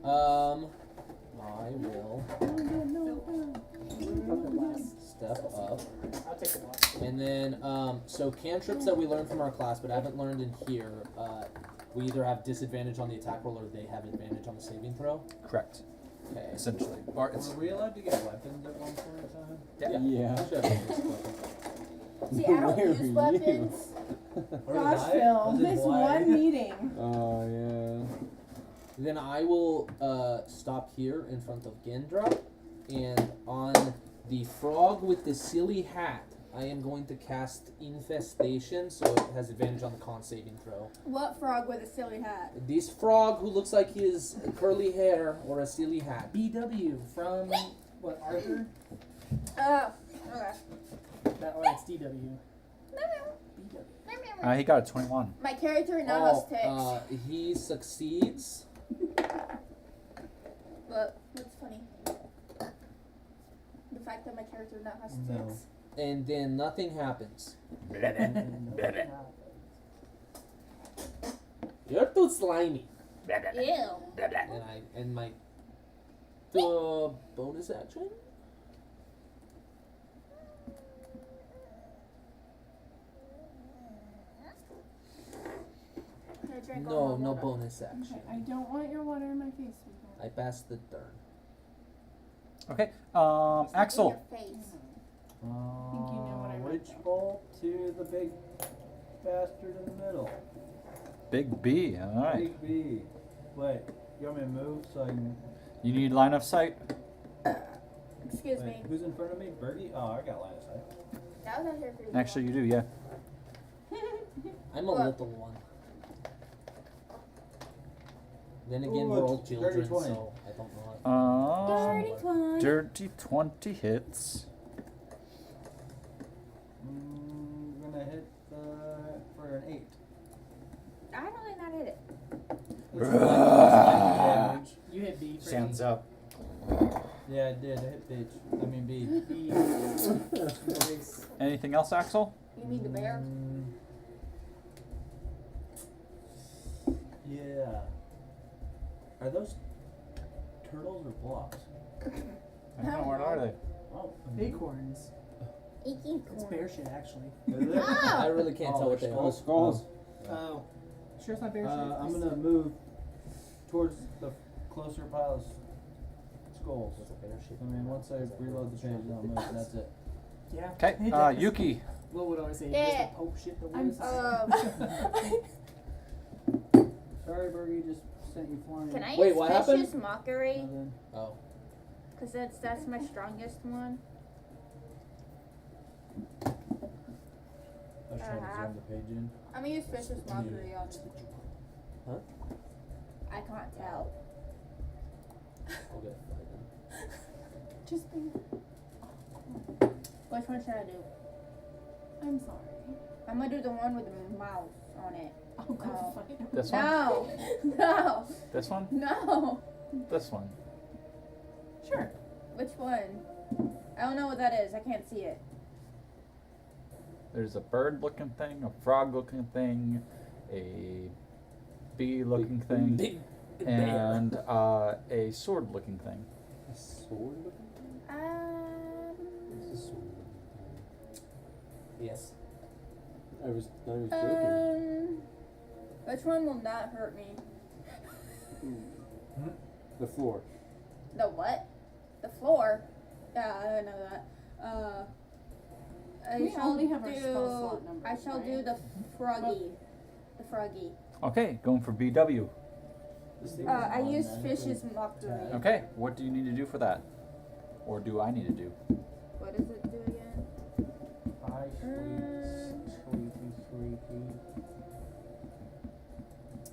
Speaker 4: I will step up.
Speaker 2: I'll take the one.
Speaker 4: And then, so cantrips that we learned from our class, but I haven't learned in here, we either have disadvantage on the attack roll or they have advantage on the saving throw.
Speaker 1: Correct.
Speaker 4: Okay.
Speaker 1: Essentially. Or it's
Speaker 5: Were we allowed to get weapons at one point in time?
Speaker 7: Yeah.
Speaker 4: Should have been this
Speaker 3: See, I don't
Speaker 7: Where
Speaker 3: use
Speaker 7: were you?
Speaker 3: weapons.
Speaker 5: Or
Speaker 6: Gosh,
Speaker 5: was I?
Speaker 6: Phil,
Speaker 5: Was it
Speaker 6: this
Speaker 5: blind?
Speaker 6: one meeting.
Speaker 7: Oh yeah.
Speaker 4: Then I will stop here in front of Gendra, and on the frog with the silly hat, I am going to cast Infestation, so it has advantage on the con saving throw.
Speaker 3: What frog with a silly hat?
Speaker 4: This frog who looks like he has curly hair or a silly hat.
Speaker 2: BW from, what, Arthur?
Speaker 3: Oh, okay.
Speaker 2: That, or it's DW. BW.
Speaker 1: he got a 21.
Speaker 3: My character now has ticks.
Speaker 4: He succeeds.
Speaker 3: But what's funny? The fact that my character now has
Speaker 5: No.
Speaker 3: sticks.
Speaker 4: And then nothing happens. You're too slimy.
Speaker 3: Ew.
Speaker 4: And my bonus action.
Speaker 3: Can I drink
Speaker 4: No,
Speaker 3: all my
Speaker 4: no
Speaker 3: water?
Speaker 4: bonus action.
Speaker 6: Okay, I don't want your water in my face, sweetheart.
Speaker 4: I passed the turn.
Speaker 1: Okay.
Speaker 3: It's not in
Speaker 1: Axel.
Speaker 3: your face.
Speaker 6: think you know what I meant
Speaker 5: Which
Speaker 6: there.
Speaker 5: bolt to the big bastard in the middle?
Speaker 1: Big B. All right.
Speaker 5: Big B. Wait, you want me to move so I can...
Speaker 1: You need line of sight.
Speaker 3: Excuse
Speaker 5: Wait,
Speaker 3: me.
Speaker 5: who's in front of me? Burgi? Oh, I got line of sight.
Speaker 3: That was out here for you.
Speaker 1: Actually, you do. Yeah.
Speaker 4: I'm a
Speaker 3: What?
Speaker 4: little one. Then again,
Speaker 5: Ooh,
Speaker 4: we're all
Speaker 5: it's
Speaker 4: children,
Speaker 5: dirty 20.
Speaker 4: so I don't know.
Speaker 3: Dirty twine.
Speaker 1: Dirty 20 hits.
Speaker 5: Gonna hit for an 8.
Speaker 3: I really not hit it.
Speaker 5: Which is like damage.
Speaker 2: You hit B. For
Speaker 1: Stands up.
Speaker 5: Yeah, I did. I hit bitch. I mean B.
Speaker 2: B. Nice.
Speaker 1: Anything else, Axel?
Speaker 3: You mean the bear?
Speaker 5: Yeah. Are those turtles or blocks?
Speaker 1: I don't know. What are they?
Speaker 5: Oh,
Speaker 2: Acorns.
Speaker 3: Icky
Speaker 2: It's bear shit, actually.
Speaker 5: Is it?
Speaker 4: I really can't tell what they
Speaker 5: they're
Speaker 4: are.
Speaker 5: skulls.
Speaker 2: Oh. Sure it's not bear shit?
Speaker 5: I'm gonna move towards the closer pile of skulls. I mean, once I reload the page, I'll move. And that's it.
Speaker 2: Yeah.
Speaker 1: Okay. Yuki.
Speaker 2: What would I always say?
Speaker 3: Yeah.
Speaker 2: Just the Pope shit the
Speaker 6: I'm
Speaker 2: worst.
Speaker 5: Sorry, Burgi, just sent you flying.
Speaker 3: Can I
Speaker 4: Wait,
Speaker 3: use
Speaker 4: what
Speaker 3: vicious
Speaker 4: happened?
Speaker 3: mockery?
Speaker 5: Nothing.
Speaker 4: Oh.
Speaker 3: Cause that's my strongest one.
Speaker 5: I was trying to zoom the page in.
Speaker 3: I'm gonna use vicious mockery on.
Speaker 4: Huh?
Speaker 3: I can't tell.
Speaker 4: I'll get five
Speaker 6: Just be.
Speaker 3: Which one should I do?
Speaker 6: I'm sorry.
Speaker 3: I'm gonna do the one with the mouse on it.
Speaker 6: I'll go
Speaker 3: Oh.
Speaker 6: fight him.
Speaker 1: This one.
Speaker 3: No, no,
Speaker 1: This one.
Speaker 3: no.
Speaker 1: This one.
Speaker 6: Sure.
Speaker 3: Which one? I don't know what that is. I can't see it.
Speaker 1: There's a bird-looking thing, a frog-looking thing, a bee-looking thing,
Speaker 4: Big
Speaker 1: and a sword-looking thing.
Speaker 7: A sword looking thing? What's a sword looking thing?
Speaker 4: Yes.
Speaker 7: I was joking.
Speaker 3: Which one will not hurt me?
Speaker 7: The floor.
Speaker 3: The what? The floor? Yeah, I know that. I
Speaker 6: We
Speaker 3: shall
Speaker 6: only have our
Speaker 3: do.
Speaker 6: spell slot numbers,
Speaker 3: I shall do
Speaker 6: right?
Speaker 3: the froggy. The froggy.
Speaker 1: Okay, going for BW.
Speaker 5: This thing is
Speaker 3: I use
Speaker 5: automatically
Speaker 3: fish's mockery.
Speaker 5: tagged.
Speaker 1: Okay, what do you need to do for that? Or do I need to do?
Speaker 3: What does it do again?
Speaker 5: Hi, sweetie.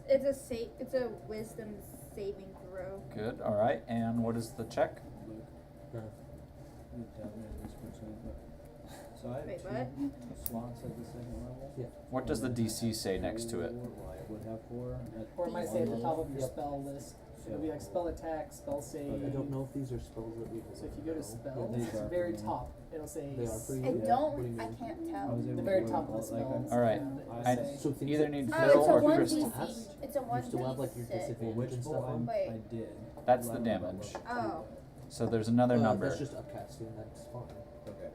Speaker 3: It's a wisdom saving throw.
Speaker 1: Good, alright, and what is the check?
Speaker 5: You tell me at this percent, but- So I have
Speaker 3: Wait,
Speaker 5: two
Speaker 3: what?
Speaker 5: slots at the second level.
Speaker 1: What does the DC say next to it?
Speaker 5: Well, I would have 4 at
Speaker 2: Or it might say at the
Speaker 5: one
Speaker 2: top
Speaker 5: level.
Speaker 2: of your spell list. It'll be like spell attack, spell save.
Speaker 4: I don't know if these are spells that we
Speaker 2: So if you go to spells,
Speaker 5: these
Speaker 2: at the
Speaker 5: are
Speaker 2: very
Speaker 5: pretty
Speaker 2: top, it'll say.
Speaker 4: They are pretty
Speaker 3: I
Speaker 4: good.
Speaker 3: don't.
Speaker 4: What do you
Speaker 3: I
Speaker 4: mean?
Speaker 3: can't
Speaker 5: I
Speaker 3: tell.
Speaker 5: was able
Speaker 2: The
Speaker 5: to
Speaker 2: very
Speaker 5: do
Speaker 2: top
Speaker 5: it,
Speaker 2: of the
Speaker 5: like,
Speaker 2: spells.
Speaker 1: Alright.
Speaker 2: it'll
Speaker 1: I-
Speaker 2: say-
Speaker 4: So things
Speaker 1: Either
Speaker 4: that-
Speaker 1: need
Speaker 3: Oh,
Speaker 1: Fiddle
Speaker 3: it's a
Speaker 1: or
Speaker 3: one
Speaker 1: Crystal.
Speaker 3: DC. It's a
Speaker 4: You
Speaker 3: one
Speaker 4: still have like your
Speaker 3: D6.
Speaker 5: Well,
Speaker 4: disadvantage
Speaker 5: which
Speaker 4: and
Speaker 5: bolt
Speaker 4: stuff on.
Speaker 3: Wait.
Speaker 5: I did.
Speaker 1: That's the
Speaker 5: Level
Speaker 1: damage.
Speaker 3: Oh.
Speaker 1: So there's another number.
Speaker 4: That's just upcasting. That's fine.
Speaker 5: Okay.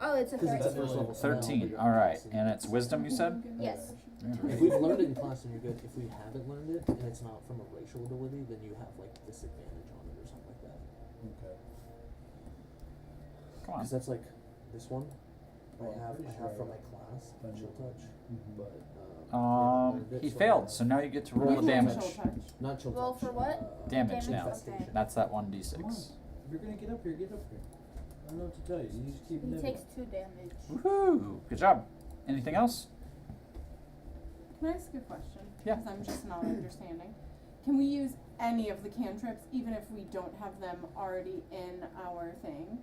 Speaker 3: Oh, it's a
Speaker 4: Because it's
Speaker 3: 13.
Speaker 4: first level spell, but
Speaker 1: 13,
Speaker 4: you're
Speaker 1: alright.
Speaker 4: upcasting.
Speaker 1: And it's wisdom, you said?
Speaker 3: Yes.
Speaker 4: If we've learned it in class, then you're good. If we haven't learned it and it's not from a racial ability, then you have like disadvantage on it or something like that.
Speaker 5: Okay.
Speaker 1: Come on.
Speaker 4: Because that's like this one. I
Speaker 5: Well, I'm
Speaker 4: have
Speaker 5: pretty
Speaker 4: from
Speaker 5: sure
Speaker 4: my class,
Speaker 5: I
Speaker 4: chill touch,
Speaker 5: Mhm.
Speaker 4: but we haven't learned it,
Speaker 1: He
Speaker 4: so
Speaker 1: failed, so now you get to roll
Speaker 6: You
Speaker 1: the
Speaker 6: can
Speaker 1: damage.
Speaker 6: chill touch.
Speaker 4: not chill
Speaker 3: Roll
Speaker 4: touch.
Speaker 3: for what?
Speaker 1: Damage
Speaker 3: Damage,
Speaker 1: now.
Speaker 3: okay.
Speaker 1: That's that
Speaker 5: Come on.
Speaker 1: 1d6.
Speaker 5: If you're gonna get up here, get up here. I don't know what to tell you. You just keep
Speaker 3: He
Speaker 5: living.
Speaker 3: takes 2 damage.
Speaker 1: Woohoo! Good job. Anything else?
Speaker 6: Can I ask a question?
Speaker 1: Yeah.
Speaker 6: Because I'm just not understanding. Can we use any of the cantrips even if we don't have them already in our thing?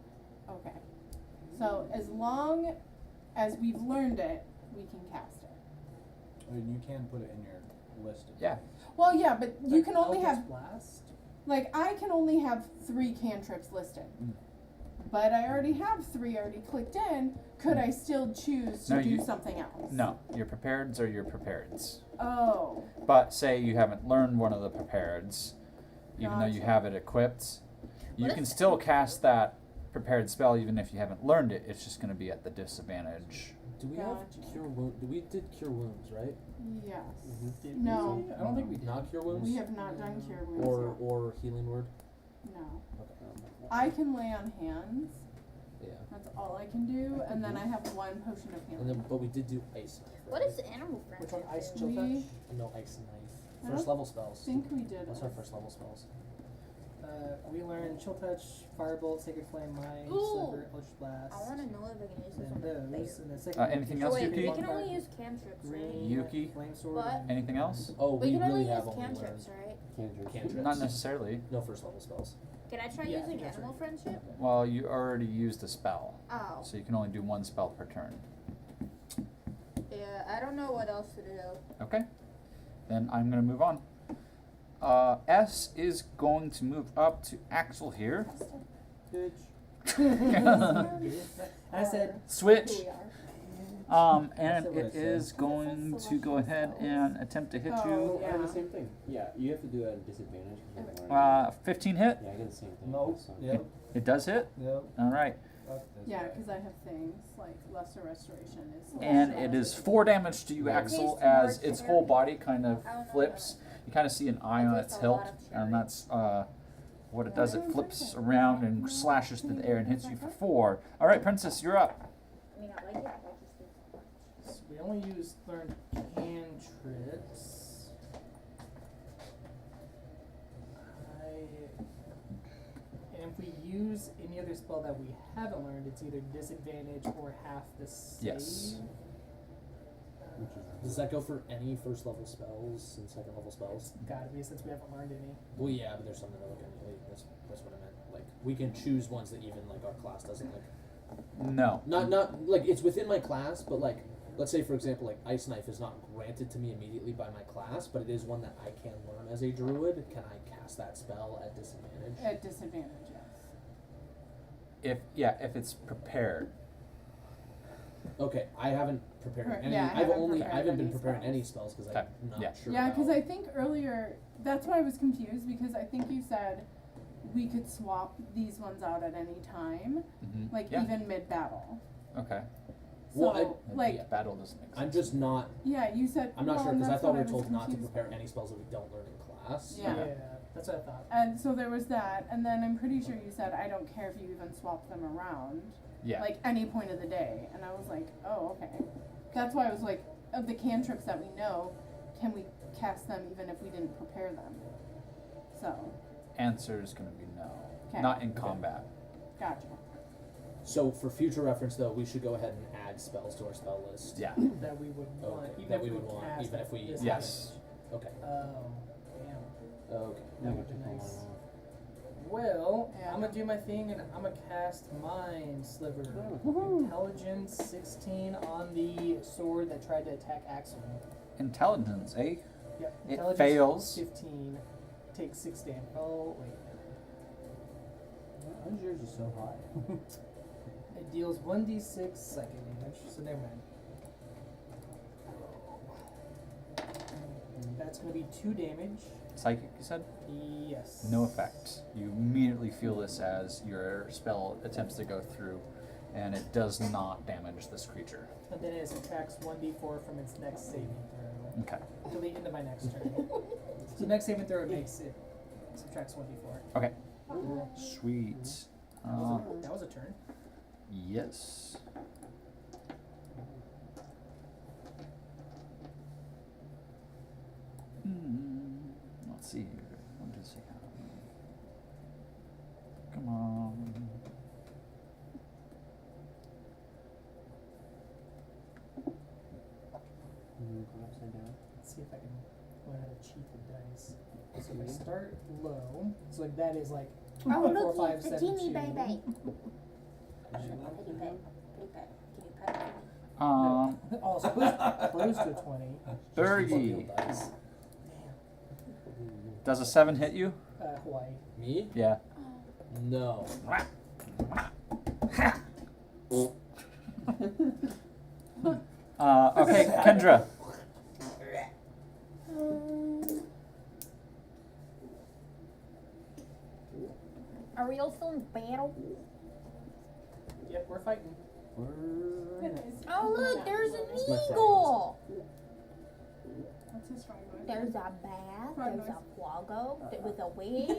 Speaker 6: Okay. So as long as we've learned it, we can cast it.
Speaker 5: I mean, you can put it in your list. Of
Speaker 1: Yeah.
Speaker 6: Well, yeah, but you
Speaker 2: Like
Speaker 6: can only
Speaker 2: Eldritch
Speaker 6: have.
Speaker 2: Blast.
Speaker 6: Like, I can only have 3 cantrips listed. But I already have 3 already clicked in. Could I still choose to
Speaker 1: No,
Speaker 6: do
Speaker 1: you-
Speaker 6: something else?
Speaker 1: No, your prepareds are your prepareds.
Speaker 6: Oh.
Speaker 1: But say you haven't learned one of the prepareds, even though you
Speaker 6: Gotcha.
Speaker 1: have it equipped, you
Speaker 3: What
Speaker 1: can
Speaker 3: if-
Speaker 1: still cast that prepared spell even if you haven't learned it. It's just going to be at the disadvantage.
Speaker 4: Do we have
Speaker 6: Gotcha.
Speaker 4: cure wound? We did cure wounds, right?
Speaker 6: Yes.
Speaker 2: Did
Speaker 6: No.
Speaker 2: we? I don't think we did.
Speaker 4: Not cure wounds.
Speaker 6: We have not done cure wounds
Speaker 4: Or healing word.
Speaker 6: yet. No.
Speaker 4: Okay.
Speaker 6: I can lay on hands.
Speaker 4: Yeah.
Speaker 6: That's all I can do. And then I have 1 potion of
Speaker 4: And
Speaker 6: healing.
Speaker 4: then, but we did do ice knife.
Speaker 3: What
Speaker 4: right?
Speaker 3: is animal friendship?
Speaker 2: Which one? Ice
Speaker 3: do?
Speaker 2: chill touch?
Speaker 6: We-
Speaker 4: No ice knife.
Speaker 6: I
Speaker 4: First
Speaker 6: don't
Speaker 4: level spells.
Speaker 6: I think we did.
Speaker 4: What's our first level spells?
Speaker 2: We learned chill touch, firebolt, sacred flame, mind,
Speaker 3: Ooh.
Speaker 2: sliver, eldritch blast.
Speaker 3: I want to know if I can use this
Speaker 2: And
Speaker 3: on
Speaker 2: those,
Speaker 3: there.
Speaker 2: and the second
Speaker 1: anything
Speaker 3: Oh,
Speaker 1: else,
Speaker 3: wait,
Speaker 1: Yuki?
Speaker 3: we can only use cantrips, right?
Speaker 2: green,
Speaker 1: Yuki?
Speaker 2: flame sword.
Speaker 3: What?
Speaker 2: and-
Speaker 1: Anything else?
Speaker 4: Oh,
Speaker 3: We can
Speaker 4: really
Speaker 3: only
Speaker 4: have
Speaker 3: use
Speaker 4: only
Speaker 3: cantrips, right?
Speaker 4: Cantrips.
Speaker 1: Not necessarily.
Speaker 4: No first level spells.
Speaker 3: Can I try
Speaker 2: Yeah, I
Speaker 3: using
Speaker 2: think that's
Speaker 3: animal friendship?
Speaker 1: Well, you already used a spell,
Speaker 3: Oh.
Speaker 1: so you can only do 1 spell per turn.
Speaker 3: Yeah, I don't know what else to do.
Speaker 1: Okay. Then I'm going to move on. S is going to move up to Axel here.
Speaker 2: I said,
Speaker 1: Switch.
Speaker 8: Who we are.
Speaker 1: And
Speaker 5: That's what I
Speaker 1: it
Speaker 5: said.
Speaker 1: is going to go ahead and attempt to hit you.
Speaker 6: Yeah.
Speaker 7: I have the same thing. Yeah, you have to do it at a disadvantage. 'Cause you're learning.
Speaker 1: 15 hit.
Speaker 7: Yeah, I get the same thing.
Speaker 5: Nope.
Speaker 7: so-
Speaker 5: Yep.
Speaker 1: It does hit.
Speaker 5: Yep.
Speaker 1: All right.
Speaker 5: Fuck this
Speaker 6: Yeah,
Speaker 5: guy.
Speaker 6: because I have things like lesser restoration is.
Speaker 1: And it is 4 damage to you,
Speaker 3: Yeah.
Speaker 1: Axel,
Speaker 3: Taste
Speaker 1: as
Speaker 3: more
Speaker 1: its
Speaker 3: cherry.
Speaker 1: whole body kind of
Speaker 3: I don't know
Speaker 1: flips. You kind of see an eye
Speaker 3: I
Speaker 1: on
Speaker 3: taste
Speaker 1: its
Speaker 3: a
Speaker 1: hilt,
Speaker 3: lot of cherry.
Speaker 1: and that's what it does. It flips around and slashes through the air and hits you for 4. All right, Princess, you're up.
Speaker 3: I mean, I like it, but I just think
Speaker 2: so we only learned cantrips. And if we use any other spell that we haven't learned, it's either disadvantage or half the save.
Speaker 1: Yes.
Speaker 4: Does that go for any first level spells and second level spells?
Speaker 2: Gotta be, since we haven't learned any.
Speaker 4: Well, yeah, but there's something to look at. Like, that's what I meant. Like, we can choose ones that even like our class doesn't like.
Speaker 1: No.
Speaker 4: Not like it's within my class, but like, let's say for example, like ice knife is not granted to me immediately by my class, but it is one that I can learn as a druid. Can I cast that spell at disadvantage?
Speaker 6: At disadvantage, yes.
Speaker 1: If it's prepared.
Speaker 4: Okay, I haven't prepared
Speaker 6: Right,
Speaker 4: any.
Speaker 6: yeah, I haven't
Speaker 4: I haven't been
Speaker 6: prepared
Speaker 4: preparing
Speaker 6: any
Speaker 4: any spells because
Speaker 1: Okay,
Speaker 4: I'm not
Speaker 1: yeah.
Speaker 4: sure.
Speaker 6: Yeah, because
Speaker 4: about-
Speaker 6: I think earlier, that's why I was confused, because I think you said we could swap these ones out at any time,
Speaker 1: Mm-hmm.
Speaker 6: like
Speaker 1: yeah.
Speaker 6: even mid-battle.
Speaker 1: Okay.
Speaker 6: So,
Speaker 4: Well,
Speaker 6: like,
Speaker 1: yeah, battle doesn't make sense.
Speaker 4: I'm just not.
Speaker 6: yeah, you said,
Speaker 4: I'm not
Speaker 6: well,
Speaker 4: sure
Speaker 6: and
Speaker 4: because I
Speaker 6: that's
Speaker 4: thought we
Speaker 6: what
Speaker 4: were
Speaker 6: was
Speaker 4: told not to
Speaker 6: confused
Speaker 4: prepare
Speaker 6: about.
Speaker 4: any spells that we don't learn in class.
Speaker 6: Yeah.
Speaker 2: That's what I thought.
Speaker 6: And so there was that, and then I'm pretty sure you said, I don't care if you even swap them around,
Speaker 1: Yeah.
Speaker 6: like any point of the day, and I was like, oh, okay. That's why I was like, of the cantrips that we know, can we cast them even if we didn't prepare them? So,
Speaker 1: Answer is going to be no.
Speaker 6: 'Kay.
Speaker 1: Not in combat.
Speaker 6: gotcha.
Speaker 4: So for future reference, though, we should go ahead and add spells to our spell list.
Speaker 1: Yeah.
Speaker 2: That we would want,
Speaker 4: Okay,
Speaker 2: even
Speaker 4: that
Speaker 2: if
Speaker 4: we
Speaker 2: we
Speaker 4: would want,
Speaker 2: cast
Speaker 4: even
Speaker 2: at
Speaker 4: if we-
Speaker 2: this
Speaker 1: Yes.
Speaker 4: Okay.
Speaker 2: damn.
Speaker 4: Okay.
Speaker 7: Yeah,
Speaker 2: That
Speaker 7: we
Speaker 2: would be
Speaker 7: took one
Speaker 2: nice.
Speaker 7: off.
Speaker 2: Well,
Speaker 6: Yeah.
Speaker 2: I'm gonna do my thing and I'm gonna cast Mind Sliver.
Speaker 7: Woohoo.
Speaker 2: Intelligence 16 on the sword that tried to attack Axel.
Speaker 1: Intelligence, eh?
Speaker 2: Yep.
Speaker 1: It
Speaker 2: Intelligence
Speaker 1: fails.
Speaker 2: 15. Takes 6 damage. Oh, wait.
Speaker 5: Why is yours so high?
Speaker 2: It deals 1d6 psychic damage, so never mind. That's gonna be 2 damage.
Speaker 1: Psychic, you said?
Speaker 2: Yes.
Speaker 1: No effect. You immediately feel this as your spell attempts to go through, and it does not damage this creature.
Speaker 2: And then it subtracts 1d4 from its next saving throw.
Speaker 1: Okay.
Speaker 2: Until the end of my next turn. So next saving throw it makes it subtracts 1d4.
Speaker 1: Okay. Sweet.
Speaker 2: That was a turn.
Speaker 1: Yes. Let's see here. What does he have? Come on.
Speaker 7: Go upside down.
Speaker 2: Let's see if I can learn how to cheat the dice. So if I start low, so like that is like
Speaker 3: Oh,
Speaker 2: 4,
Speaker 3: look,
Speaker 2: 5,
Speaker 3: it's a
Speaker 2: 7,
Speaker 3: teeny
Speaker 2: 2.
Speaker 3: baby. Kitty pet. Kitty pet. Kitty pet.
Speaker 2: Oh, so close to a 20.
Speaker 1: Burgi. Does a 7 hit you?
Speaker 2: quite.
Speaker 4: Me?
Speaker 1: Yeah.
Speaker 4: No.
Speaker 1: Okay, Kendra.
Speaker 3: Are we all still in battle?
Speaker 2: Yep, we're fighting.
Speaker 3: Oh look, there's an
Speaker 4: It's my
Speaker 3: eagle.
Speaker 6: What's his strong noise?
Speaker 3: There's a bat.
Speaker 6: Frog
Speaker 3: There's
Speaker 6: noise.
Speaker 3: a froggo with a wing.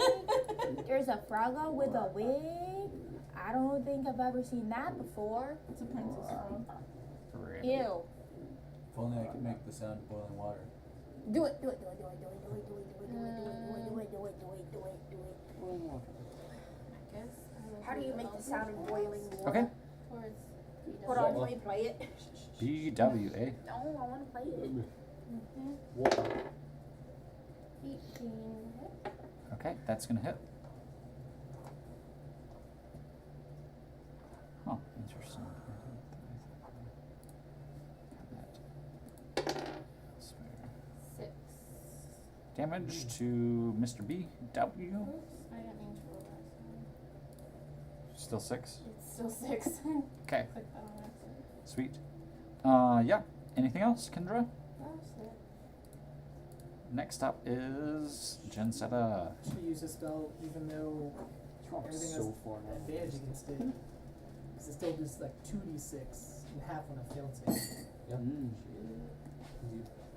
Speaker 3: There's a froggo with a wing. I don't think I've ever seen that before.
Speaker 6: It's a princess frog.
Speaker 3: Ew.
Speaker 5: If only I could make the sound of boiling water.
Speaker 3: Do it, do it, do it, do it, do it, do it, do it, do it, do it, do it, do it, do it, do it, do it.
Speaker 6: I guess.
Speaker 3: How do you make the sound of boiling water?
Speaker 1: Okay.
Speaker 3: Hold on, let me play it.
Speaker 1: BWA.
Speaker 3: No, I want to play it.
Speaker 4: What?
Speaker 6: 18.
Speaker 1: Okay, that's gonna hit. Huh, interesting.
Speaker 6: Six.
Speaker 1: Damage to Mr. B. W.
Speaker 6: Oops, I didn't mean to roll that.
Speaker 1: Still 6.
Speaker 6: It's still 6.
Speaker 1: Okay,
Speaker 6: Click that on accident.
Speaker 1: sweet. Yeah. Anything else, Kendra?
Speaker 6: That's it.
Speaker 1: Next up is Jensetta.
Speaker 2: Should use this spell even though everything has
Speaker 7: So far now.
Speaker 2: advantage against it. Because it still does like 2d6 and half on a failed save.
Speaker 4: Yep.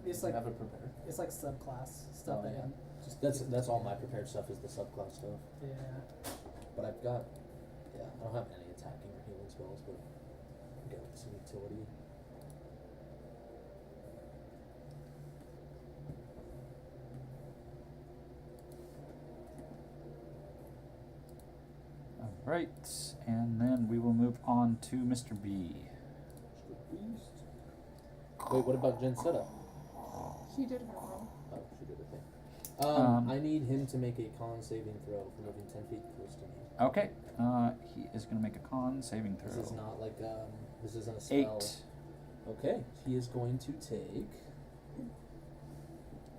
Speaker 2: It's like
Speaker 4: Have it prepared.
Speaker 2: it's like subclass stuff
Speaker 4: Oh,
Speaker 2: that
Speaker 4: yeah.
Speaker 2: can just
Speaker 4: That's all my prepared stuff is the subclass stuff.
Speaker 2: Yeah.
Speaker 4: But I've got, I don't have any attacking or healing spells, but I've got some utility.
Speaker 1: Alright, and then we will move on to Mr. B.
Speaker 4: Wait, what about Jensetta?
Speaker 6: She did her roll.
Speaker 4: Oh, she did a thing. I need him to make a con saving throw for moving 10 feet close to me.
Speaker 1: Okay, he is going to make a con saving throw.
Speaker 4: This is not like, this isn't a spell.
Speaker 1: 8.
Speaker 4: Okay, he is going to take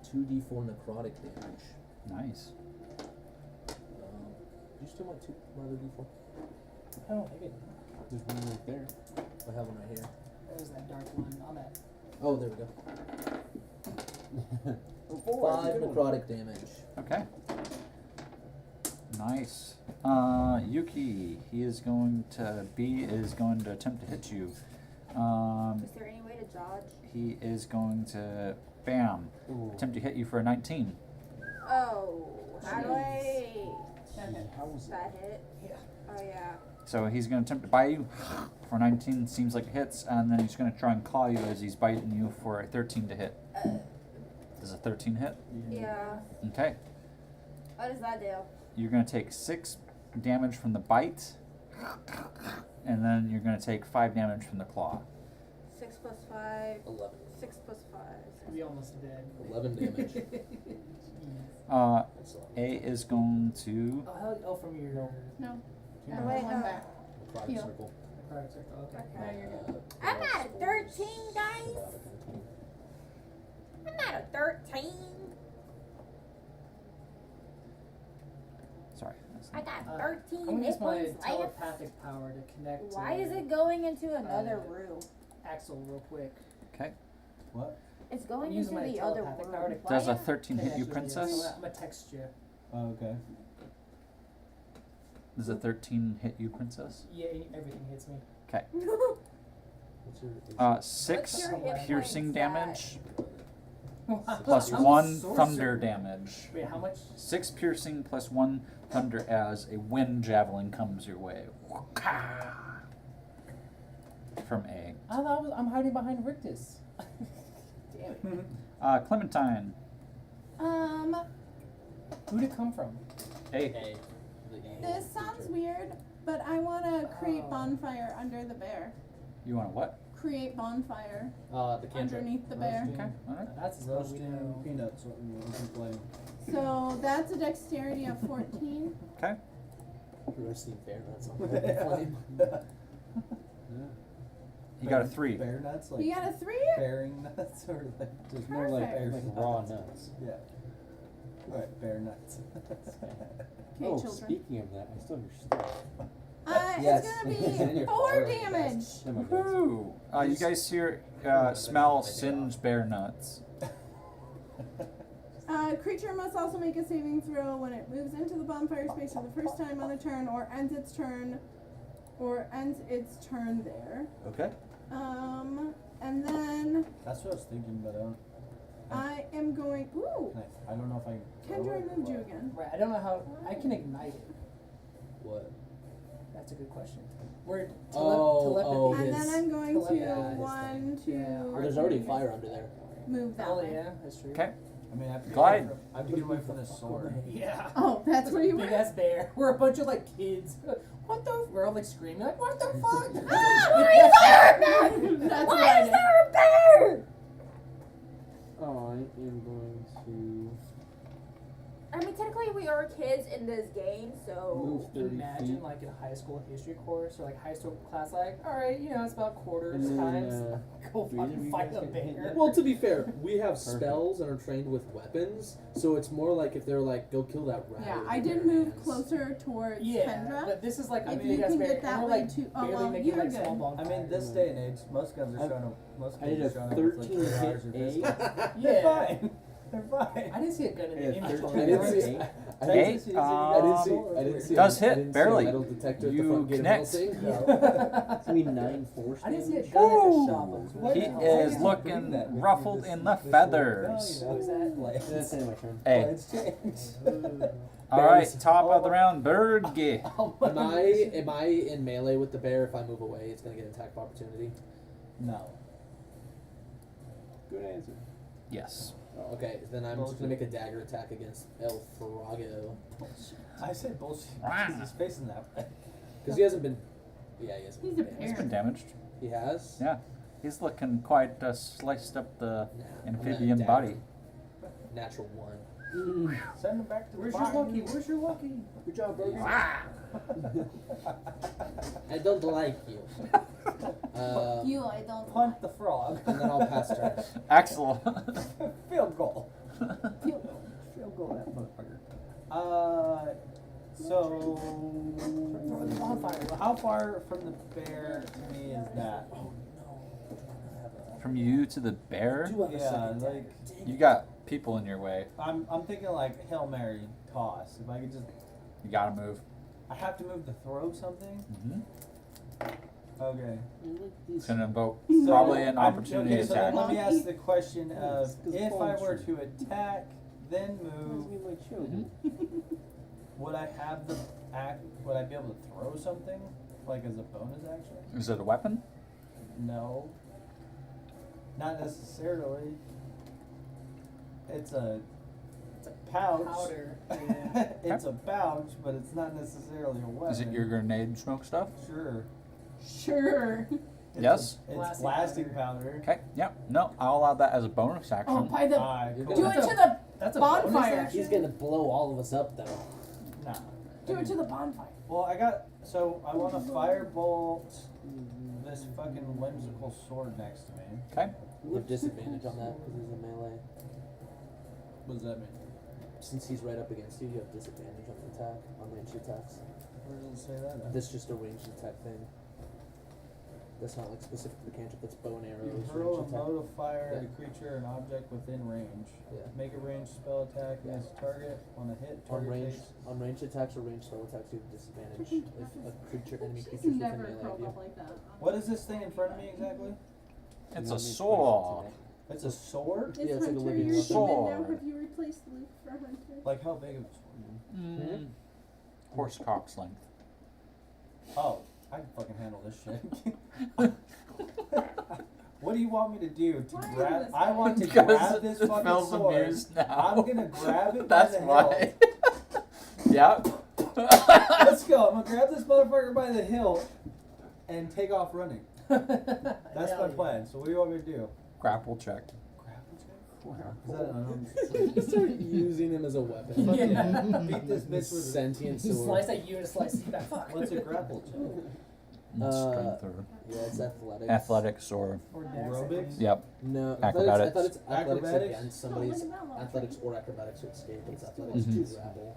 Speaker 4: 2d4 necrotic damage.
Speaker 1: Nice.
Speaker 4: You still want my other d4?
Speaker 7: I don't think it. There's one right there.
Speaker 4: I have one right here.
Speaker 2: There's that dark one on that.
Speaker 4: Oh, there we go.
Speaker 7: Oh,
Speaker 4: 5 necrotic damage.
Speaker 1: Okay. Nice. Yuki, he is going to attempt to hit you.
Speaker 3: Is there any way to dodge?
Speaker 1: He is going to, bam, attempt to hit you for a 19.
Speaker 3: Oh, how do I?
Speaker 7: How was
Speaker 3: That hit?
Speaker 2: Yeah.
Speaker 3: Oh yeah.
Speaker 1: So he's going to attempt to bite you for 19, seems like it hits, and then he's going to try and claw you as he's biting you for a 13 to hit. Does a 13 hit?
Speaker 3: Yeah.
Speaker 1: Okay.
Speaker 3: What does that do?
Speaker 1: You're going to take 6 damage from the bite, and then you're going to take 5 damage from the claw.
Speaker 3: 6 plus 5.
Speaker 4: 11.
Speaker 3: 6 plus 5.
Speaker 2: We almost dead.
Speaker 4: 11 damage. That's
Speaker 1: A is going to...
Speaker 2: Oh, from your
Speaker 6: No.
Speaker 3: Oh, wait,
Speaker 6: one
Speaker 3: no.
Speaker 6: back.
Speaker 4: necrotic
Speaker 6: Heal.
Speaker 4: circle.
Speaker 2: necrotic circle. Okay.
Speaker 6: Now you're good.
Speaker 3: I'm not a 13, guys. I'm not a 13.
Speaker 1: Sorry.
Speaker 3: I got
Speaker 2: I'm
Speaker 3: 13
Speaker 2: gonna
Speaker 3: hit
Speaker 2: use my
Speaker 3: points left.
Speaker 2: telepathic power to connect.
Speaker 3: Why
Speaker 2: to
Speaker 3: is it going into another room?
Speaker 2: Axel real quick?
Speaker 1: Okay.
Speaker 5: What?
Speaker 3: It's going
Speaker 2: I'm
Speaker 3: into
Speaker 2: using my
Speaker 3: the other
Speaker 2: telepathic
Speaker 3: room.
Speaker 2: power to
Speaker 1: Does a
Speaker 3: Why?
Speaker 1: 13 hit you,
Speaker 2: connect with
Speaker 1: princess?
Speaker 2: So I'm gonna text you.
Speaker 5: Oh, okay.
Speaker 1: Does a 13 hit you, princess?
Speaker 2: Yeah, everything hits me.
Speaker 1: Okay.
Speaker 4: What's your
Speaker 1: 6
Speaker 3: your hit
Speaker 1: piercing
Speaker 3: points
Speaker 1: damage
Speaker 2: Plus
Speaker 1: plus
Speaker 2: I'm a
Speaker 1: 1
Speaker 2: sorcerer.
Speaker 1: thunder damage.
Speaker 2: Wait, how much?
Speaker 1: 6 piercing plus 1 thunder as a wind javelin comes your way. From A.
Speaker 4: I thought I'm hiding behind Rictus. Damn it.
Speaker 1: Clementine.
Speaker 2: Who'd it come from?
Speaker 1: A.
Speaker 6: This sounds weird, but I want to create
Speaker 2: Oh.
Speaker 6: bonfire under the bear.
Speaker 1: You want to what?
Speaker 6: Create bonfire
Speaker 4: The cantrip.
Speaker 6: underneath the bear.
Speaker 5: Roasting.
Speaker 1: Okay, alright.
Speaker 2: That's a spell we
Speaker 5: Roasting
Speaker 2: know.
Speaker 5: peanuts when you can play.
Speaker 6: So that's a dexterity of 14.
Speaker 1: Okay.
Speaker 4: Roasting bear nuts on the flame.
Speaker 1: You got a 3.
Speaker 5: Bear nuts, like
Speaker 6: You got a 3?
Speaker 5: bearing nuts, or like
Speaker 7: There's more like
Speaker 6: Perfect.
Speaker 7: raw nuts.
Speaker 5: yeah. Right, bear nuts.
Speaker 6: Okay,
Speaker 7: Oh,
Speaker 6: children.
Speaker 7: speaking of that, I still have your stuff.
Speaker 4: Yes.
Speaker 6: It's gonna be
Speaker 4: Your
Speaker 6: 4
Speaker 4: power
Speaker 6: damage.
Speaker 7: No, my bad.
Speaker 1: Woohoo! You guys here smell singed bear nuts.
Speaker 6: Creature must also make a saving throw when it moves into the bonfire space for the first time on a turn, or ends its turn there.
Speaker 5: Okay.
Speaker 6: And then
Speaker 5: That's what I was thinking, but
Speaker 6: I am going. Ooh,
Speaker 5: I don't know if I can.
Speaker 6: Kendra, I moved you again.
Speaker 2: Right, I don't know how I can ignite it.
Speaker 4: What?
Speaker 2: That's a good question. We're
Speaker 4: Oh,
Speaker 6: And
Speaker 4: his-
Speaker 6: then I'm going to
Speaker 2: Yeah, his
Speaker 6: 1, 2.
Speaker 2: Yeah.
Speaker 4: Well, there's already fire under there.
Speaker 6: Move that
Speaker 2: Oh
Speaker 6: way.
Speaker 2: yeah, that's true.
Speaker 1: Okay.
Speaker 5: I mean, I have to
Speaker 1: Glide.
Speaker 5: I have to get away from the sword.
Speaker 2: Yeah.
Speaker 6: Oh, that's where you
Speaker 2: Big
Speaker 6: were.
Speaker 2: ass bear. We're a bunch of like kids. What the? We're all like screaming like, what the fuck?
Speaker 3: Why is there a bear?
Speaker 6: That's
Speaker 3: Why
Speaker 6: right.
Speaker 3: is there a bear?
Speaker 7: I am going to
Speaker 3: I mean, technically we are kids in this game, so.
Speaker 7: move 30
Speaker 2: Imagine
Speaker 7: feet.
Speaker 2: like in a high school history course or like high school class, like, all right, you know, it's about quarters
Speaker 7: And then,
Speaker 2: times. Go
Speaker 7: three of
Speaker 2: fucking
Speaker 7: you
Speaker 2: fight
Speaker 7: guys
Speaker 2: a
Speaker 7: can hit
Speaker 2: bear.
Speaker 7: me.
Speaker 4: Well, to be fair, we have
Speaker 7: Perfect.
Speaker 4: spells and are trained with weapons, so it's more like if they're like, go kill that rat.
Speaker 6: Yeah,
Speaker 4: with
Speaker 6: I
Speaker 4: your
Speaker 6: did
Speaker 4: bare
Speaker 6: move
Speaker 4: hands.
Speaker 6: closer towards
Speaker 2: Yeah,
Speaker 6: Kendra.
Speaker 2: but this is like a
Speaker 6: If
Speaker 2: big
Speaker 6: you
Speaker 2: ass
Speaker 6: can
Speaker 2: bear,
Speaker 6: get
Speaker 2: and
Speaker 6: that
Speaker 2: we're
Speaker 6: way
Speaker 2: like
Speaker 6: too. Oh,
Speaker 2: barely
Speaker 6: well,
Speaker 2: making
Speaker 6: you're
Speaker 2: like
Speaker 6: good.
Speaker 2: small
Speaker 5: I
Speaker 2: bonfires.
Speaker 5: mean, this day and age, most guns are
Speaker 7: I-
Speaker 5: showing up. Most
Speaker 7: I did
Speaker 5: kids
Speaker 7: a
Speaker 5: are showing up with like
Speaker 7: 13
Speaker 5: 3
Speaker 7: hit
Speaker 5: hours or
Speaker 7: eight.
Speaker 5: They're
Speaker 2: Yeah.
Speaker 5: fine. They're fine.
Speaker 2: I didn't see a gun in the
Speaker 7: Yeah,
Speaker 2: inventory.
Speaker 4: I didn't see.
Speaker 7: Eight.
Speaker 4: I
Speaker 1: Eight,
Speaker 4: didn't see. I didn't see.
Speaker 1: Does
Speaker 4: I
Speaker 1: hit,
Speaker 4: didn't
Speaker 1: barely.
Speaker 4: See a metal detector at the
Speaker 1: You
Speaker 4: front gate of
Speaker 1: connect.
Speaker 4: Hellsing.
Speaker 7: It's gonna be 9 force
Speaker 2: I didn't see a
Speaker 7: damage.
Speaker 2: gun at the
Speaker 1: Woo!
Speaker 2: shop.
Speaker 5: What
Speaker 1: He
Speaker 5: the hell?
Speaker 1: is
Speaker 5: Why did
Speaker 1: looking
Speaker 5: you bring that with you
Speaker 1: ruffled
Speaker 5: this-
Speaker 1: in the
Speaker 5: this
Speaker 1: feathers.
Speaker 5: What was that?
Speaker 7: That's the end of my turn.
Speaker 1: Hey.
Speaker 5: Plans changed.
Speaker 1: All right, top of the round, Burgi.
Speaker 4: Am I in melee with the bear? If I move away, it's gonna get an attack of opportunity.
Speaker 5: No.
Speaker 7: Good answer.
Speaker 1: Yes.
Speaker 4: Oh, okay, then I'm just gonna make a dagger attack against El Farago
Speaker 5: I said bullshit because he's facing that way.
Speaker 4: because he hasn't been. Yeah, he hasn't.
Speaker 6: He's
Speaker 4: been
Speaker 6: a
Speaker 1: He's
Speaker 4: damaged.
Speaker 1: been damaged.
Speaker 4: He has.
Speaker 1: Yeah. He's looking quite sliced up the
Speaker 4: Nah, I'm gonna
Speaker 1: amphibian
Speaker 4: dagger.
Speaker 1: body.
Speaker 4: Natural 1.
Speaker 5: Send him back to
Speaker 2: Where's
Speaker 5: the
Speaker 2: your
Speaker 5: farm.
Speaker 2: lucky? Where's your lucky?
Speaker 7: Good job, Burgi.
Speaker 4: I don't like you.
Speaker 6: You, I don't.
Speaker 5: Punt the frog.
Speaker 4: And then I'll pass turn.
Speaker 1: Axel.
Speaker 5: Field goal.
Speaker 7: Field goal, that motherfucker.
Speaker 5: So
Speaker 2: Bonfire.
Speaker 5: how far from the bear to me is that?
Speaker 1: From you to the bear,
Speaker 5: Yeah, like
Speaker 1: you got people in your way.
Speaker 5: I'm thinking like Hail Mary toss. If I could just,
Speaker 1: You gotta move.
Speaker 5: I have to move to throw something.
Speaker 1: Mm-hmm.
Speaker 5: Okay.
Speaker 1: It's gonna invoke
Speaker 5: So
Speaker 1: probably an
Speaker 5: I'm-
Speaker 1: opportunity
Speaker 5: okay, so then
Speaker 1: attack.
Speaker 5: let me ask the question of
Speaker 7: It's 'cause
Speaker 5: if I
Speaker 7: palm
Speaker 5: were
Speaker 7: tree.
Speaker 5: to attack, then move,
Speaker 7: Reminds me of my children.
Speaker 5: would I have the act? Would I be able to throw something like as a bonus action?
Speaker 1: Is it a weapon?
Speaker 5: No. Not necessarily. It's a pouch.
Speaker 2: Powder. Yeah.
Speaker 5: It's a pouch, but it's not necessarily a weapon.
Speaker 1: Is it your grenade smoke stuff?
Speaker 5: Sure.
Speaker 6: Sure.
Speaker 5: It's
Speaker 1: Yes?
Speaker 5: It's
Speaker 2: Blasting
Speaker 5: blasting powder.
Speaker 1: Okay. Yep. No, I'll allow that as a bonus action.
Speaker 6: Oh, by the.
Speaker 5: Aye,
Speaker 4: You're
Speaker 5: cool.
Speaker 6: Do it to the
Speaker 2: That's a
Speaker 6: bonfire.
Speaker 2: bonus action.
Speaker 4: He's gonna blow all of us up though.
Speaker 5: Nah.
Speaker 6: Do it to the bonfire.
Speaker 5: Well, so I want to firebolt this fucking whimsical sword next to me.
Speaker 1: Okay.
Speaker 4: You have disadvantage on that because he's a melee.
Speaker 5: What does that mean?
Speaker 4: Since he's right up against you, you have disadvantage on the attack, on ranged attacks.
Speaker 5: Where does it say that? at?
Speaker 4: This is just a ranged attack thing. That's not like specific to the cantrip, that's bow and
Speaker 5: You
Speaker 4: arrows,
Speaker 5: hurl a
Speaker 4: ranged attack.
Speaker 5: mote of fire at a
Speaker 4: Yeah.
Speaker 5: creature or an object within range.
Speaker 4: Yeah.
Speaker 5: Make a ranged spell attack against a target. On a hit,
Speaker 4: On
Speaker 5: target
Speaker 4: ranged,
Speaker 5: takes.
Speaker 4: on ranged attacks or ranged spell attacks, you have disadvantage if a creature, enemy
Speaker 6: She's
Speaker 4: creature's within
Speaker 6: never
Speaker 4: melee of
Speaker 6: curled
Speaker 4: you.
Speaker 6: up like that.
Speaker 5: What is this thing in front of me exactly?
Speaker 1: It's
Speaker 7: You
Speaker 1: a
Speaker 7: only play
Speaker 1: sword.
Speaker 7: today.
Speaker 5: It's a sword?
Speaker 6: It's
Speaker 4: Yeah, it's like a
Speaker 6: Hunter,
Speaker 4: living
Speaker 6: you're
Speaker 4: weapon.
Speaker 6: human now.
Speaker 1: Sword.
Speaker 6: Have you replaced Luke for Hunter?
Speaker 5: Like how big of a sword?
Speaker 1: Mm. Horse cock's length.
Speaker 5: Oh, I can fucking handle this shit. What do you want me to do? To
Speaker 6: Why
Speaker 5: grab?
Speaker 6: this
Speaker 5: I
Speaker 6: guy?
Speaker 5: want to
Speaker 1: Because
Speaker 5: grab this fucking
Speaker 1: Phil's
Speaker 5: sword.
Speaker 1: amused now.
Speaker 5: I'm gonna grab it
Speaker 1: That's
Speaker 5: by the
Speaker 1: why.
Speaker 5: hilt.
Speaker 1: Yep.
Speaker 5: Let's go. I'm gonna grab this motherfucker by the hilt and take off running. That's my plan. So what do you want me to do?
Speaker 1: Grapple check.
Speaker 5: Grapple check? Is that an
Speaker 4: You start using him as a weapon.
Speaker 5: Fucking beat this bitch with a
Speaker 4: Sentient
Speaker 2: You
Speaker 4: sword.
Speaker 2: slice at you and a slice at you back. Fuck.
Speaker 5: What's a grapple check?
Speaker 1: Strength or
Speaker 4: Yeah, it's athletics.
Speaker 1: athletics or
Speaker 2: Or dex.
Speaker 5: Aerobics?
Speaker 1: yep.
Speaker 4: No,
Speaker 1: Acrobatics.
Speaker 4: I thought it's athletics
Speaker 5: Acrobatics?
Speaker 4: against somebody's athletics or acrobatics to escape. It's athletics
Speaker 1: Mhm.
Speaker 4: to grapple.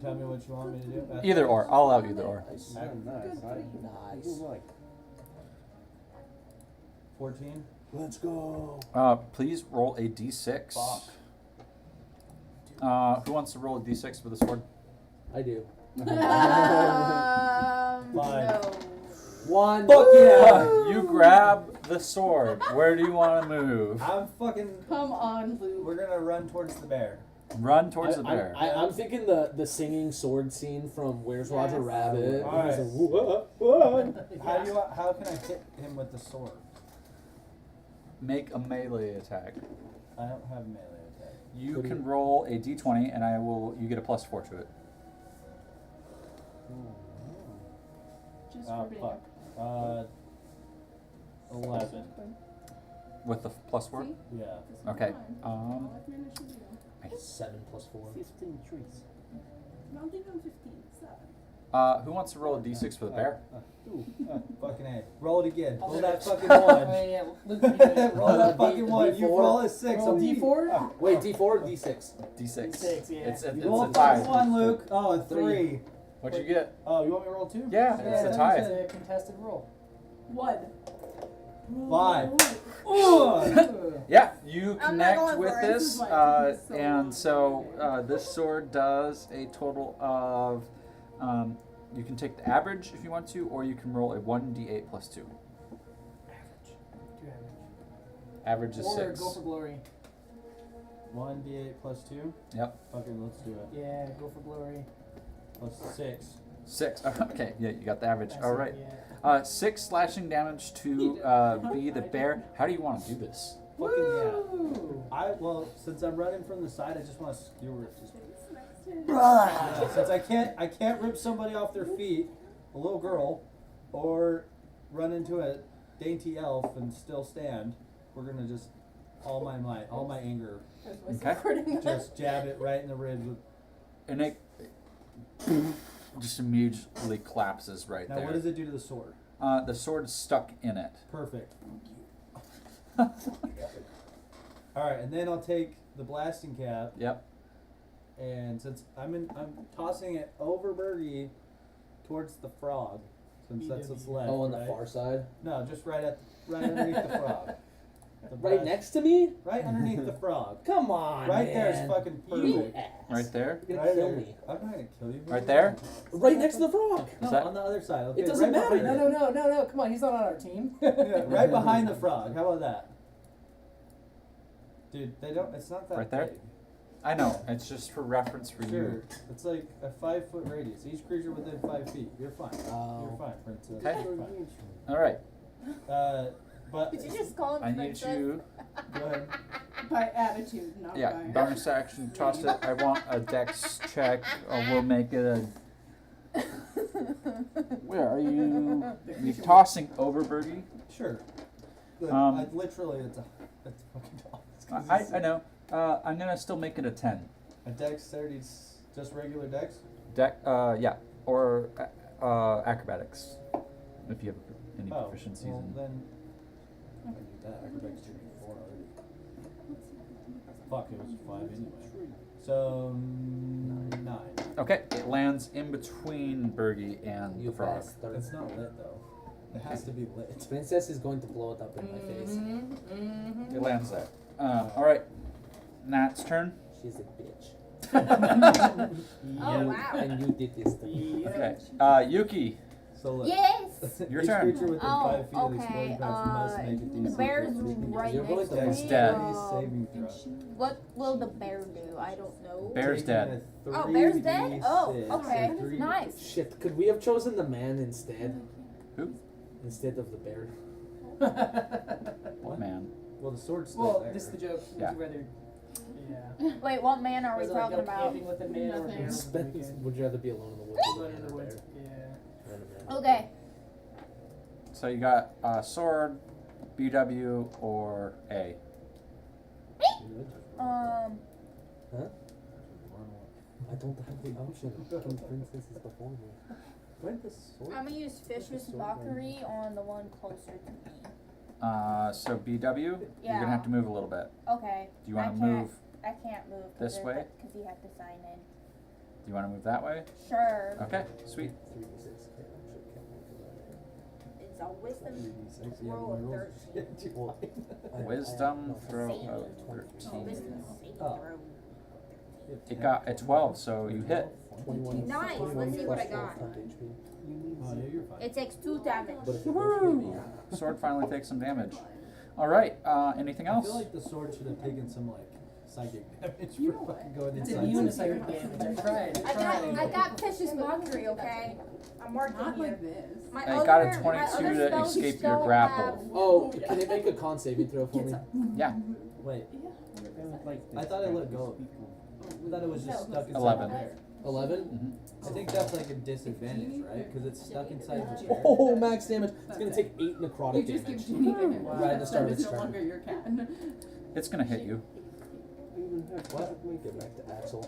Speaker 5: Tell me what you want me to do.
Speaker 1: Either or. I'll allow either or.
Speaker 4: Nice.
Speaker 7: Oh, nice.
Speaker 4: Nice.
Speaker 7: Like
Speaker 5: 14.
Speaker 4: Let's go.
Speaker 1: Please roll a d6.
Speaker 5: Fuck.
Speaker 1: Who wants to roll a d6 for the sword?
Speaker 4: I do.
Speaker 5: Fine.
Speaker 6: No.
Speaker 4: One.
Speaker 5: Fuck yeah!
Speaker 1: You grab the sword. Where do you want to move?
Speaker 5: I'm fucking.
Speaker 6: Come on, Luke.
Speaker 5: We're gonna run towards the bear.
Speaker 1: Run towards the bear.
Speaker 4: I'm thinking the singing sword scene from Where's Roger
Speaker 6: Yes.
Speaker 4: Rabbit.
Speaker 5: All right.
Speaker 4: He's like, "Whoa, whoa."
Speaker 5: How can I hit him with the sword?
Speaker 1: Make a melee attack.
Speaker 5: I don't have melee attack.
Speaker 1: You
Speaker 4: Could
Speaker 1: can
Speaker 4: you-
Speaker 1: roll a d20, and you get a +4 to it.
Speaker 6: Just
Speaker 5: Oh
Speaker 6: for being
Speaker 5: fuck. 11.
Speaker 1: With the +4?
Speaker 6: See?
Speaker 5: Yeah.
Speaker 6: This is
Speaker 1: Okay.
Speaker 6: fine. All I've managed to do.
Speaker 4: 7 plus 4.
Speaker 7: 15 trees.
Speaker 6: Not even 15. 7.
Speaker 1: Who wants to roll a d6 for the bear?
Speaker 5: Fucking A. Roll it again.
Speaker 2: I'll
Speaker 5: Roll
Speaker 2: do
Speaker 5: that
Speaker 2: it.
Speaker 5: fucking
Speaker 2: Oh,
Speaker 5: one.
Speaker 2: yeah, Luke, you do it.
Speaker 5: Roll that fucking one. You
Speaker 4: D4.
Speaker 5: roll a 6.
Speaker 2: Roll
Speaker 5: I'll
Speaker 2: D4?
Speaker 4: Wait, D4 or D6?
Speaker 1: D6.
Speaker 2: D6, yeah.
Speaker 1: It's
Speaker 5: You roll
Speaker 1: a
Speaker 5: a
Speaker 1: tie.
Speaker 5: fucking one, Luke. Oh, a 3.
Speaker 1: What'd you get?
Speaker 5: Oh, you want me to roll 2?
Speaker 1: Yeah,
Speaker 2: Yeah,
Speaker 1: it's a
Speaker 2: that
Speaker 1: tie.
Speaker 2: is a contested roll.
Speaker 6: 1.
Speaker 5: 5. Ugh.
Speaker 1: Yeah, you
Speaker 3: I'm not
Speaker 1: connect
Speaker 3: going
Speaker 1: with
Speaker 3: for it.
Speaker 1: this,
Speaker 6: This is like taking so
Speaker 1: and
Speaker 6: long.
Speaker 1: so this sword does a total of. You can take the average if you want to, or you can roll a 1d8 plus 2.
Speaker 2: Do average.
Speaker 1: Average is
Speaker 2: Or
Speaker 1: 6.
Speaker 2: go for glory.
Speaker 5: 1d8 plus 2.
Speaker 1: Yep.
Speaker 5: Fucking let's do it.
Speaker 2: Yeah, go for glory.
Speaker 5: Plus 6.
Speaker 1: 6. Okay, yeah, you got the average.
Speaker 2: That's
Speaker 1: All
Speaker 2: it,
Speaker 1: right.
Speaker 2: Yeah.
Speaker 1: 6 slashing damage to be the bear. How do you want to do this?
Speaker 5: Fucking yeah.
Speaker 2: Woo!
Speaker 5: Since I'm running from the side, I just want to skewer it. Just since I can't rip somebody off their feet, a little girl, or run into a dainty elf and still stand. We're gonna just all my might, all my anger,
Speaker 1: Okay.
Speaker 5: just jab it right in the ribs. With,
Speaker 1: And it just immediately collapses right
Speaker 5: now,
Speaker 1: there.
Speaker 5: what does it do to the sword?
Speaker 1: The sword is stuck in it.
Speaker 5: Perfect. All right, and then I'll take the blasting cap,
Speaker 1: Yep.
Speaker 5: and since I'm tossing it over Burgi towards the frog, since that's what's left.
Speaker 4: Oh, on the
Speaker 5: right?
Speaker 4: far side?
Speaker 5: No, just right underneath the frog. The
Speaker 4: Right
Speaker 5: blast-
Speaker 4: next to me?
Speaker 5: Right underneath the frog.
Speaker 4: Come on,
Speaker 5: Right
Speaker 4: man.
Speaker 5: there is fucking perfect.
Speaker 4: You ass.
Speaker 1: Right there.
Speaker 4: You're gonna
Speaker 5: Right
Speaker 4: kill
Speaker 5: there.
Speaker 4: me.
Speaker 5: I'm not gonna kill you.
Speaker 1: Right there.
Speaker 4: Right next to the frog.
Speaker 5: No,
Speaker 1: Is that-
Speaker 5: on the other side. Okay,
Speaker 4: It doesn't
Speaker 5: right
Speaker 4: matter.
Speaker 5: behind
Speaker 2: No,
Speaker 5: it.
Speaker 2: no. Come on, he's not on our team.
Speaker 5: Yeah, right behind the frog. How about that? Dude, they don't. It's not that
Speaker 1: Right there?
Speaker 5: big.
Speaker 1: I know. It's just for reference for
Speaker 5: Sure.
Speaker 1: you.
Speaker 5: It's like a 5-foot radius. Each creature within 5 feet. You're fine.
Speaker 4: Oh.
Speaker 5: You're fine, princess.
Speaker 1: Okay.
Speaker 5: You're fine.
Speaker 1: All right.
Speaker 5: But
Speaker 3: Did you just call him
Speaker 1: I need
Speaker 3: princess?
Speaker 1: you.
Speaker 5: go ahead.
Speaker 6: By attitude, not
Speaker 1: Yeah.
Speaker 6: by.
Speaker 1: Bonus action. Toss it. I want a dex check. Or we'll make it a. Where are you? You tossing over Burgi?
Speaker 5: Sure. Look,
Speaker 1: Um,
Speaker 5: I literally, it's fucking awesome.
Speaker 1: I know. I'm gonna still make it a 10.
Speaker 5: A dexterity, just regular dex.
Speaker 1: Yeah. Or acrobatics, if you have any
Speaker 5: Oh,
Speaker 1: proficiencies
Speaker 5: well
Speaker 1: in.
Speaker 5: then. I can do that. Acrobatics should be 4 already. Fuck, it was 5 anyway. So 9.
Speaker 1: Okay. It lands in between Burgi and
Speaker 4: You
Speaker 1: the frog.
Speaker 4: bastard.
Speaker 5: It's not lit though. It has to be lit.
Speaker 4: Princess is going to blow it up in my face.
Speaker 2: Mm-hmm.
Speaker 1: It lands there. All right. Nat's turn.
Speaker 4: She's a bitch.
Speaker 3: Oh, wow.
Speaker 4: And you did this to me.
Speaker 1: Okay. Yuki.
Speaker 5: So look.
Speaker 3: Yes.
Speaker 1: Your
Speaker 5: Each
Speaker 1: turn.
Speaker 5: creature within
Speaker 3: Oh,
Speaker 5: 5 feet of the
Speaker 3: okay.
Speaker 5: exploding path must make a
Speaker 3: The
Speaker 5: DC
Speaker 3: bear's
Speaker 5: 15.
Speaker 3: right
Speaker 4: You're going
Speaker 3: next
Speaker 4: to
Speaker 3: to
Speaker 1: It's
Speaker 3: me.
Speaker 1: dead.
Speaker 5: Saving throw.
Speaker 3: What will the bear do? I don't know.
Speaker 1: Bear's
Speaker 5: Taking
Speaker 1: dead.
Speaker 5: a
Speaker 3: Oh, bear's dead?
Speaker 5: 3d6,
Speaker 3: Oh, okay.
Speaker 5: so 3d6.
Speaker 3: Nice.
Speaker 4: Shit, could we have chosen the man instead?
Speaker 1: Who?
Speaker 4: Instead of the bear?
Speaker 1: What man?
Speaker 5: Well, the sword's still
Speaker 2: Well,
Speaker 5: there.
Speaker 2: this is the joke. Would
Speaker 1: Yeah.
Speaker 2: you rather? Yeah.
Speaker 3: Wait, what man are we
Speaker 2: Was it like
Speaker 3: talking
Speaker 2: go
Speaker 3: about?
Speaker 2: camping with a man or
Speaker 6: Nothing.
Speaker 2: bear over the
Speaker 4: Spend,
Speaker 2: weekend?
Speaker 4: would you rather be alone in the woods with
Speaker 2: Alone
Speaker 4: a
Speaker 2: in
Speaker 4: man
Speaker 2: the
Speaker 4: or a
Speaker 2: woods.
Speaker 4: bear?
Speaker 2: Yeah.
Speaker 4: Man or man?
Speaker 3: Okay.
Speaker 1: So you got sword, BW, or A.
Speaker 4: Huh? I don't have the option. King Princess is before me. Where'd the sword?
Speaker 3: I'm gonna use Fish's
Speaker 4: sword
Speaker 3: Mockery on the one closer to me.
Speaker 1: So BW, you're
Speaker 3: Yeah.
Speaker 1: gonna have to move a little bit.
Speaker 3: Okay.
Speaker 1: Do you want
Speaker 3: I
Speaker 1: to
Speaker 3: can't-
Speaker 1: move?
Speaker 3: I can't move.
Speaker 1: This way?
Speaker 3: Because you have to sign in.
Speaker 1: Do you want to move that way?
Speaker 3: Sure.
Speaker 1: Okay, sweet.
Speaker 4: 3d6. Okay, actually, can't make
Speaker 3: It's a wisdom
Speaker 5: 3d6. Yeah,
Speaker 3: roll of
Speaker 5: my rolls
Speaker 3: 13.
Speaker 5: are too high.
Speaker 1: Wisdom throw
Speaker 3: Saving.
Speaker 1: of
Speaker 3: Oh,
Speaker 1: 13.
Speaker 3: wisdom saving
Speaker 4: Oh.
Speaker 3: throw.
Speaker 1: It got a 12, so you hit.
Speaker 4: 21.
Speaker 3: Nice,
Speaker 4: 21
Speaker 3: let's see what I
Speaker 4: plus
Speaker 3: got.
Speaker 4: 12 HP.
Speaker 5: Oh, yeah, you're fine.
Speaker 3: It takes 2 damage.
Speaker 4: But if it goes through me,
Speaker 1: Sword finally takes some damage. All right. Anything
Speaker 5: I
Speaker 1: else?
Speaker 5: feel like the sword should have taken some like psychic damage
Speaker 6: You
Speaker 5: for
Speaker 6: know
Speaker 5: fucking going
Speaker 2: It's
Speaker 5: inside.
Speaker 2: immune to
Speaker 5: something.
Speaker 2: psychic damage. I tried.
Speaker 3: I got Fish's Mockery, okay? I'm working
Speaker 6: Not
Speaker 3: here.
Speaker 6: like this.
Speaker 3: My
Speaker 1: I
Speaker 3: other,
Speaker 1: got a
Speaker 3: my
Speaker 1: 22
Speaker 3: other
Speaker 1: to
Speaker 3: spells
Speaker 1: escape
Speaker 3: still
Speaker 1: your grapple.
Speaker 3: have-
Speaker 4: oh, can it make a con saving throw for me?
Speaker 1: Yeah.
Speaker 5: Wait,
Speaker 7: Like
Speaker 5: I thought I let go. I thought it was just stuck inside
Speaker 1: 11.
Speaker 5: the chair.
Speaker 4: 11?
Speaker 1: Mm-hmm.
Speaker 5: I think that's like a disadvantage, right? Because it's stuck inside the chair.
Speaker 4: Oh, max damage. It's gonna take 8
Speaker 6: You
Speaker 4: necrotic
Speaker 6: just give
Speaker 4: damage.
Speaker 6: Ginny to him.
Speaker 4: Right at the start of
Speaker 6: It's
Speaker 4: its
Speaker 6: no
Speaker 4: turn.
Speaker 6: longer your cat.
Speaker 1: It's gonna hit you.
Speaker 4: What? Let me get back to Axel.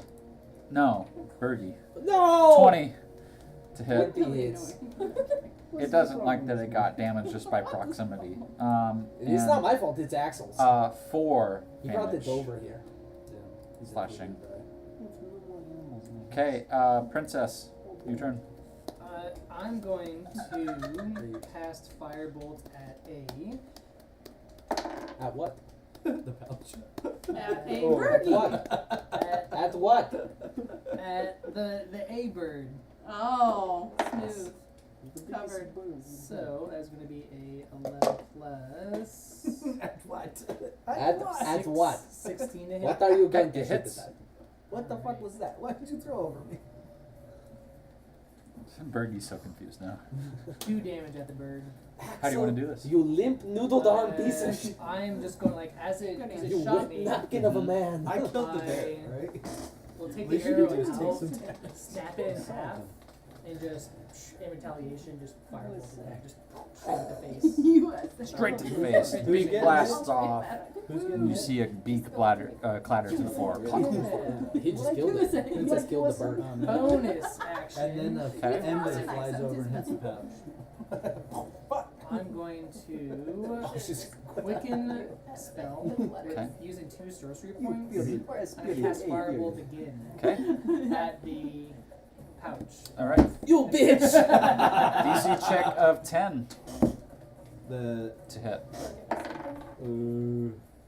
Speaker 1: No, Burgi.
Speaker 4: No!
Speaker 1: 20 to hit.
Speaker 4: 20 hits.
Speaker 1: It doesn't like that it got damage just by proximity.
Speaker 4: It's not my fault, it's Axel's.
Speaker 1: 4
Speaker 4: He brought
Speaker 1: damage.
Speaker 4: it over here.
Speaker 5: He's a
Speaker 1: Slashing.
Speaker 5: fool, right?
Speaker 1: Okay, Princess, your turn.
Speaker 2: I'm going to cast Firebolt at A.
Speaker 4: At what?
Speaker 5: The pouch.
Speaker 6: At a
Speaker 4: Oh, at
Speaker 6: Burgi.
Speaker 4: what?
Speaker 2: At,
Speaker 4: At what?
Speaker 2: at the A bird.
Speaker 6: Oh, smooth. Covered.
Speaker 2: So that's going to be a 11 plus
Speaker 5: At what?
Speaker 4: At what?
Speaker 2: 16 to hit.
Speaker 4: What are you going to
Speaker 1: It
Speaker 4: hit
Speaker 1: hits.
Speaker 4: at?
Speaker 5: What the fuck was that? Why did you throw over me?
Speaker 1: Burgi's so confused now.
Speaker 2: 2 damage at the bird.
Speaker 1: How do you want to do this?
Speaker 4: You limp noodled arm piece of shit.
Speaker 2: I'm just going like as it
Speaker 4: You
Speaker 2: shot
Speaker 4: wet
Speaker 2: me.
Speaker 4: napkin of a man.
Speaker 5: I killed the bear,
Speaker 2: I-
Speaker 5: right?
Speaker 2: We'll take
Speaker 5: We
Speaker 2: the
Speaker 5: should
Speaker 2: arrow
Speaker 5: just take
Speaker 2: out,
Speaker 5: some damage.
Speaker 2: snap it in half, and just in retaliation, just firebolt it back, just straight in the face.
Speaker 6: U.S.
Speaker 1: Straight to the face.
Speaker 5: Who's
Speaker 1: Beak
Speaker 5: getting
Speaker 1: blasts off.
Speaker 5: Who's getting
Speaker 1: You
Speaker 5: hit?
Speaker 1: see a beak clatter to the floor.
Speaker 4: He just killed it. Princess killed the bird.
Speaker 5: Oh, man.
Speaker 2: Bonus action.
Speaker 5: And then a
Speaker 1: Okay.
Speaker 5: ember flies over and hits the pouch.
Speaker 2: I'm going to
Speaker 4: Oh, she's
Speaker 2: quicken spell
Speaker 1: Okay.
Speaker 2: using 2 sorcery points. I'm gonna cast firebolt again
Speaker 1: Okay.
Speaker 2: at the pouch.
Speaker 1: All right.
Speaker 4: You bitch!
Speaker 1: DC check of 10
Speaker 5: The
Speaker 1: to hit.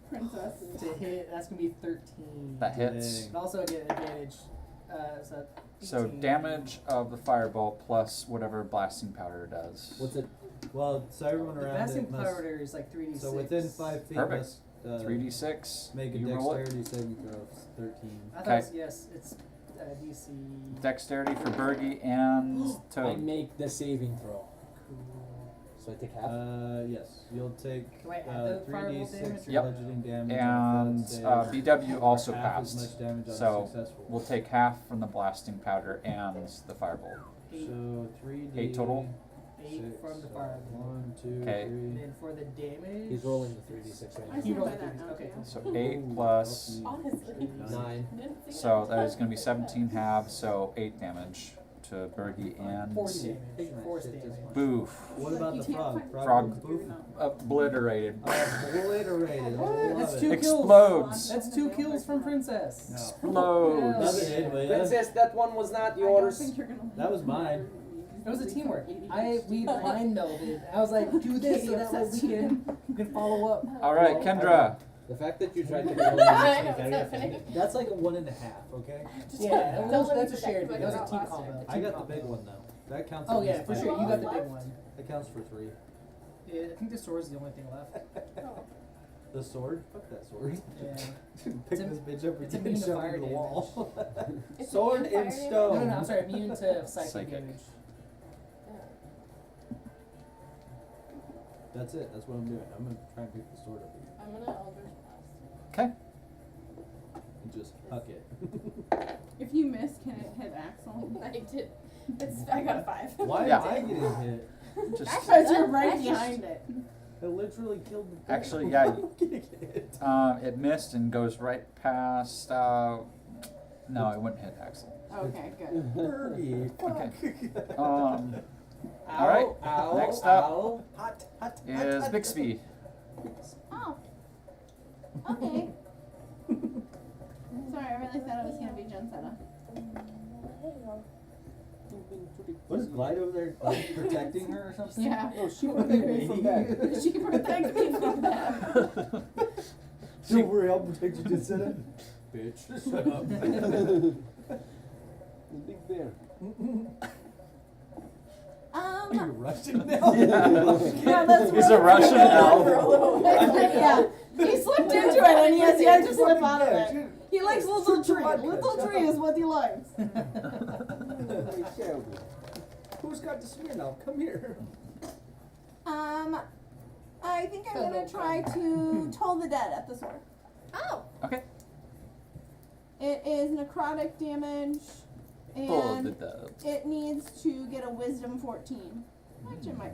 Speaker 6: Princess.
Speaker 2: To hit, that's gonna be 13.
Speaker 1: That hits.
Speaker 5: Dang.
Speaker 2: And also I get advantage. So 18.
Speaker 1: Damage of the firebolt plus whatever blasting powder does.
Speaker 4: What's it?
Speaker 5: well, so everyone
Speaker 2: The
Speaker 5: around
Speaker 2: blasting
Speaker 5: it must.
Speaker 2: powder is like 3d6.
Speaker 5: So within 5 feet,
Speaker 1: Perfect.
Speaker 5: must
Speaker 1: 3d6.
Speaker 5: make a
Speaker 1: You roll it.
Speaker 5: dexterity saving throw of 13.
Speaker 2: I thought
Speaker 1: Okay.
Speaker 2: it's, yes, it's DC.
Speaker 1: Dexterity for Burgi and
Speaker 4: I
Speaker 1: Toad.
Speaker 4: make the saving throw. So I take half?
Speaker 5: Yes, you'll take
Speaker 2: Do I add the firebolt
Speaker 5: 3d6
Speaker 2: damage?
Speaker 1: Yep.
Speaker 5: bludgeoning damage
Speaker 1: And
Speaker 5: on a failed
Speaker 1: BW also
Speaker 5: save, half as
Speaker 1: passed.
Speaker 5: much damage on
Speaker 1: So
Speaker 5: a successful.
Speaker 1: we'll take half from the blasting powder and the firebolt.
Speaker 2: 8,
Speaker 5: So 3d
Speaker 1: 8 total?
Speaker 2: 8 from the firebolt.
Speaker 5: 1, 2,
Speaker 1: Okay.
Speaker 2: And
Speaker 5: 3.
Speaker 2: then for the damage.
Speaker 4: He's rolling the 3d6
Speaker 6: I
Speaker 4: right
Speaker 2: He
Speaker 6: stand
Speaker 2: rolled
Speaker 6: by that
Speaker 2: 3d6.
Speaker 6: now,
Speaker 2: Okay.
Speaker 6: too.
Speaker 1: So 8 plus.
Speaker 6: Honestly.
Speaker 4: now. 9.
Speaker 1: So that is going to be 17 halves, so 8 damage to Burgi and
Speaker 2: 40 damage. Force damage.
Speaker 1: Boof.
Speaker 5: What about the frog?
Speaker 1: Frog.
Speaker 5: Poof?
Speaker 1: Obliterated.
Speaker 5: Obliterated.
Speaker 2: That's
Speaker 5: Love
Speaker 2: 2
Speaker 5: it.
Speaker 2: kills.
Speaker 1: Explodes.
Speaker 2: That's 2 kills from Princess.
Speaker 1: Explodes.
Speaker 5: Love it, anyway.
Speaker 4: Princess, that one was not
Speaker 6: I don't
Speaker 4: yours.
Speaker 6: think you're gonna
Speaker 5: That was mine.
Speaker 2: It was a teamwork. We mind melded. I was like, do this so that way we can follow up.
Speaker 1: All right, Kendra.
Speaker 4: The fact that you tried to kill me makes me very
Speaker 6: happening.
Speaker 5: That's like a 1.5, okay?
Speaker 2: Yeah, that's a
Speaker 3: Don't
Speaker 2: shared
Speaker 3: let
Speaker 2: thing.
Speaker 3: me
Speaker 2: That was a
Speaker 3: forget
Speaker 2: team
Speaker 3: about
Speaker 2: combo.
Speaker 3: last
Speaker 5: I got the big one though. That counts.
Speaker 2: Oh
Speaker 5: at
Speaker 2: yeah,
Speaker 5: least
Speaker 2: for
Speaker 5: five.
Speaker 2: sure. You got the big one.
Speaker 5: That counts for 3.
Speaker 2: Yeah, I think the sword's the only thing left.
Speaker 5: The sword? Fuck that sword.
Speaker 2: Yeah.
Speaker 5: Pick
Speaker 2: It's a-
Speaker 5: this bitch up
Speaker 2: it's
Speaker 5: and
Speaker 2: immune to
Speaker 5: shove it
Speaker 2: fire
Speaker 5: into the wall.
Speaker 3: It's
Speaker 5: Sword
Speaker 3: immune to
Speaker 5: and
Speaker 3: fire damage?
Speaker 5: stone.
Speaker 2: No, I'm sorry. Immune to psychic
Speaker 1: Psychic.
Speaker 2: damage.
Speaker 5: That's it. That's what I'm doing. I'm gonna try and pick the sword up
Speaker 6: I'm gonna Eldritch Blast.
Speaker 1: Okay.
Speaker 5: and just huck it.
Speaker 6: If you miss, can it hit Axel?
Speaker 3: I did. I got a 5.
Speaker 5: Why
Speaker 1: Yeah.
Speaker 5: am I getting hit?
Speaker 1: Just
Speaker 6: Because you're right
Speaker 3: That's
Speaker 6: behind it.
Speaker 5: I literally killed the thing.
Speaker 1: Actually, yeah.
Speaker 5: I'm getting hit.
Speaker 1: it missed and goes right past No, I wouldn't hit Axel.
Speaker 6: Okay, good.
Speaker 5: Burgi.
Speaker 1: Okay.
Speaker 4: Ow,
Speaker 1: Alright,
Speaker 4: ow,
Speaker 1: next up
Speaker 4: ow.
Speaker 5: Hot, hot,
Speaker 1: is Bixby.
Speaker 6: Oh. Okay. Sorry, I really thought it was gonna be Jensetta.
Speaker 5: What is Glide over there, like, protecting her or something?
Speaker 6: Yeah.
Speaker 7: Oh, she protected me from that.
Speaker 6: She protected me from that.
Speaker 5: Don't worry, I'll protect you, just sit Bitch, shut up.
Speaker 7: The big bear.
Speaker 5: You're Russian now?
Speaker 6: Yeah, that's
Speaker 1: He's a Russian elf.
Speaker 6: Yeah. He slipped into it and he has yet to slip out of
Speaker 5: Yeah,
Speaker 6: it. He likes little tree. Little tree is what he likes.
Speaker 7: Hey, Shelby.
Speaker 5: Who's got the Smirnoff? Come here.
Speaker 6: I think I'm gonna try to toll the dead at the sword.
Speaker 3: Oh,
Speaker 1: Okay.
Speaker 6: It is necrotic damage,
Speaker 1: Pull the
Speaker 6: and
Speaker 1: dub.
Speaker 6: it needs to get a wisdom 14. Which it might.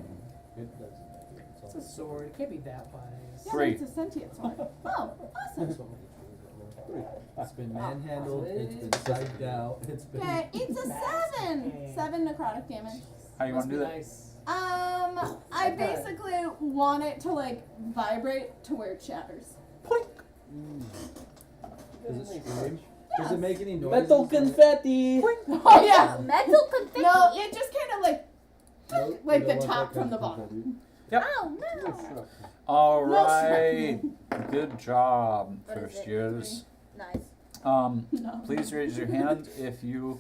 Speaker 5: It doesn't matter.
Speaker 2: It's a sword. It can't be that wise.
Speaker 6: Yeah,
Speaker 1: Three.
Speaker 6: it's a sentient sword. Oh, awesome.
Speaker 5: It's been manhandled, it's been psyched out, it's been...
Speaker 6: Okay, it's a 7. 7 necrotic damage.
Speaker 1: How you want to do that?
Speaker 2: Nice.
Speaker 6: I basically want it to like vibrate to where it shatters.
Speaker 5: Does it scream? Does it make any noise?
Speaker 4: Metal confetti.
Speaker 6: Oh yeah.
Speaker 3: metal confetti.
Speaker 6: No, it just kind of like
Speaker 5: Nope,
Speaker 6: like
Speaker 5: we
Speaker 6: the
Speaker 5: don't want
Speaker 6: top
Speaker 5: that
Speaker 6: from the
Speaker 5: kind of
Speaker 6: bottom.
Speaker 3: Oh no.
Speaker 1: All
Speaker 6: No
Speaker 1: right. Good job,
Speaker 3: What is
Speaker 1: first
Speaker 3: it?
Speaker 1: years.
Speaker 3: Nice.
Speaker 6: No.
Speaker 1: Please raise your hand if you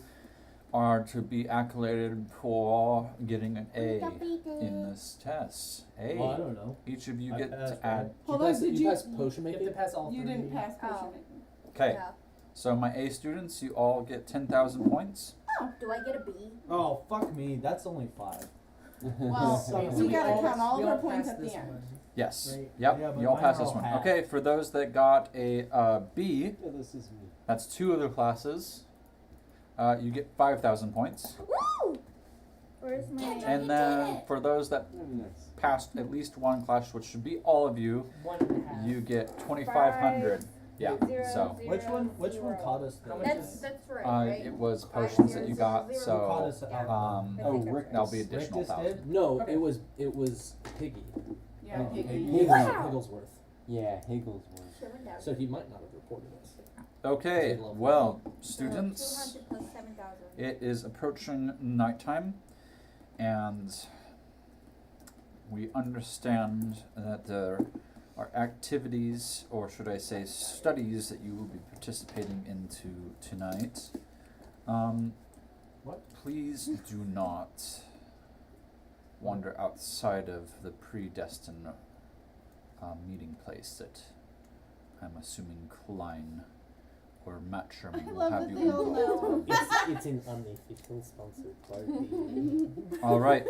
Speaker 1: are to be accoladed for getting an A in this test. A.
Speaker 5: Well, I don't know.
Speaker 1: Each of you
Speaker 5: I
Speaker 1: get
Speaker 5: passed,
Speaker 1: to add.
Speaker 6: Hold on, did you?
Speaker 4: pass potion
Speaker 2: You have
Speaker 4: making?
Speaker 2: to pass all
Speaker 6: You
Speaker 2: three.
Speaker 6: didn't pass potion
Speaker 3: Oh.
Speaker 6: making.
Speaker 1: Okay.
Speaker 3: Yeah.
Speaker 1: So my A students, you all get 10,000 points.
Speaker 3: Do I get a B?
Speaker 5: Oh, fuck me, that's only 5.
Speaker 6: Well,
Speaker 5: So
Speaker 6: we
Speaker 5: we
Speaker 6: gotta
Speaker 5: all-
Speaker 6: count all
Speaker 2: we
Speaker 6: of our
Speaker 2: all
Speaker 6: points
Speaker 2: passed
Speaker 6: at the
Speaker 2: this
Speaker 6: end.
Speaker 2: one.
Speaker 1: Yes.
Speaker 2: Right.
Speaker 1: Yep.
Speaker 5: Yeah, but
Speaker 1: you all
Speaker 5: mine
Speaker 1: pass
Speaker 5: are
Speaker 1: this
Speaker 5: all
Speaker 1: one.
Speaker 5: half.
Speaker 1: Okay. For those that got a B,
Speaker 7: Yeah, this is me.
Speaker 1: that's 2 other classes. You get 5,000 points.
Speaker 3: Woo! Where's my?
Speaker 1: And then for those that
Speaker 7: Very nice.
Speaker 1: passed at least one class, which should be all of you,
Speaker 2: 1.5.
Speaker 1: you get 2,500. Yeah. So
Speaker 5: Which one caught us
Speaker 2: How
Speaker 5: though?
Speaker 2: much
Speaker 3: That's right.
Speaker 1: it was potions that you got.
Speaker 5: Who caught
Speaker 1: So
Speaker 5: us out?
Speaker 1: oh,
Speaker 3: Rick
Speaker 1: that'll be additional
Speaker 5: Rick just
Speaker 1: 1,000.
Speaker 5: did?
Speaker 4: No,
Speaker 2: Okay.
Speaker 4: it was Piggy.
Speaker 6: Yeah.
Speaker 5: Oh,
Speaker 6: Piggy.
Speaker 5: Piggy.
Speaker 3: Wow.
Speaker 4: Higglesworth.
Speaker 7: Yeah, Higglesworth.
Speaker 4: So he might not have reported us.
Speaker 1: Okay.
Speaker 4: Level
Speaker 1: Well, students,
Speaker 3: 200 plus 7,000.
Speaker 1: it is approaching nighttime, and we understand that there are activities, or should I say studies, that you will be participating into tonight.
Speaker 5: What?
Speaker 1: Please do not wander outside of the predestined meeting place that I'm assuming Klein or Matt Sherman
Speaker 6: I
Speaker 1: will
Speaker 6: love
Speaker 1: have
Speaker 6: that
Speaker 1: you
Speaker 6: they all
Speaker 1: in.
Speaker 6: know.
Speaker 4: It's an unofficial sponsored party.
Speaker 1: All right.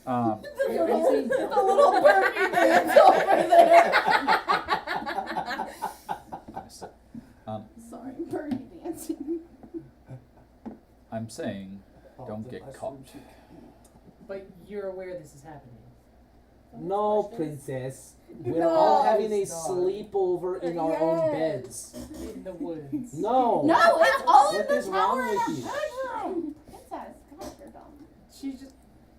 Speaker 6: The little Burgi dance over there.
Speaker 1: I said,
Speaker 6: Sorry, Burgi dancing.
Speaker 1: I'm saying, don't get caught.
Speaker 2: But you're aware this is happening.
Speaker 4: No, princess. We're
Speaker 6: No,
Speaker 4: all having a
Speaker 2: it's not.
Speaker 4: sleepover in our own
Speaker 6: Yes.
Speaker 4: beds.
Speaker 2: In the woods.
Speaker 4: No.
Speaker 6: No, it's all in
Speaker 4: What
Speaker 6: the
Speaker 4: is wrong
Speaker 6: tower in
Speaker 4: with
Speaker 6: the
Speaker 4: you?
Speaker 6: bedroom. Princess, gosh, you're dumb.
Speaker 2: She just.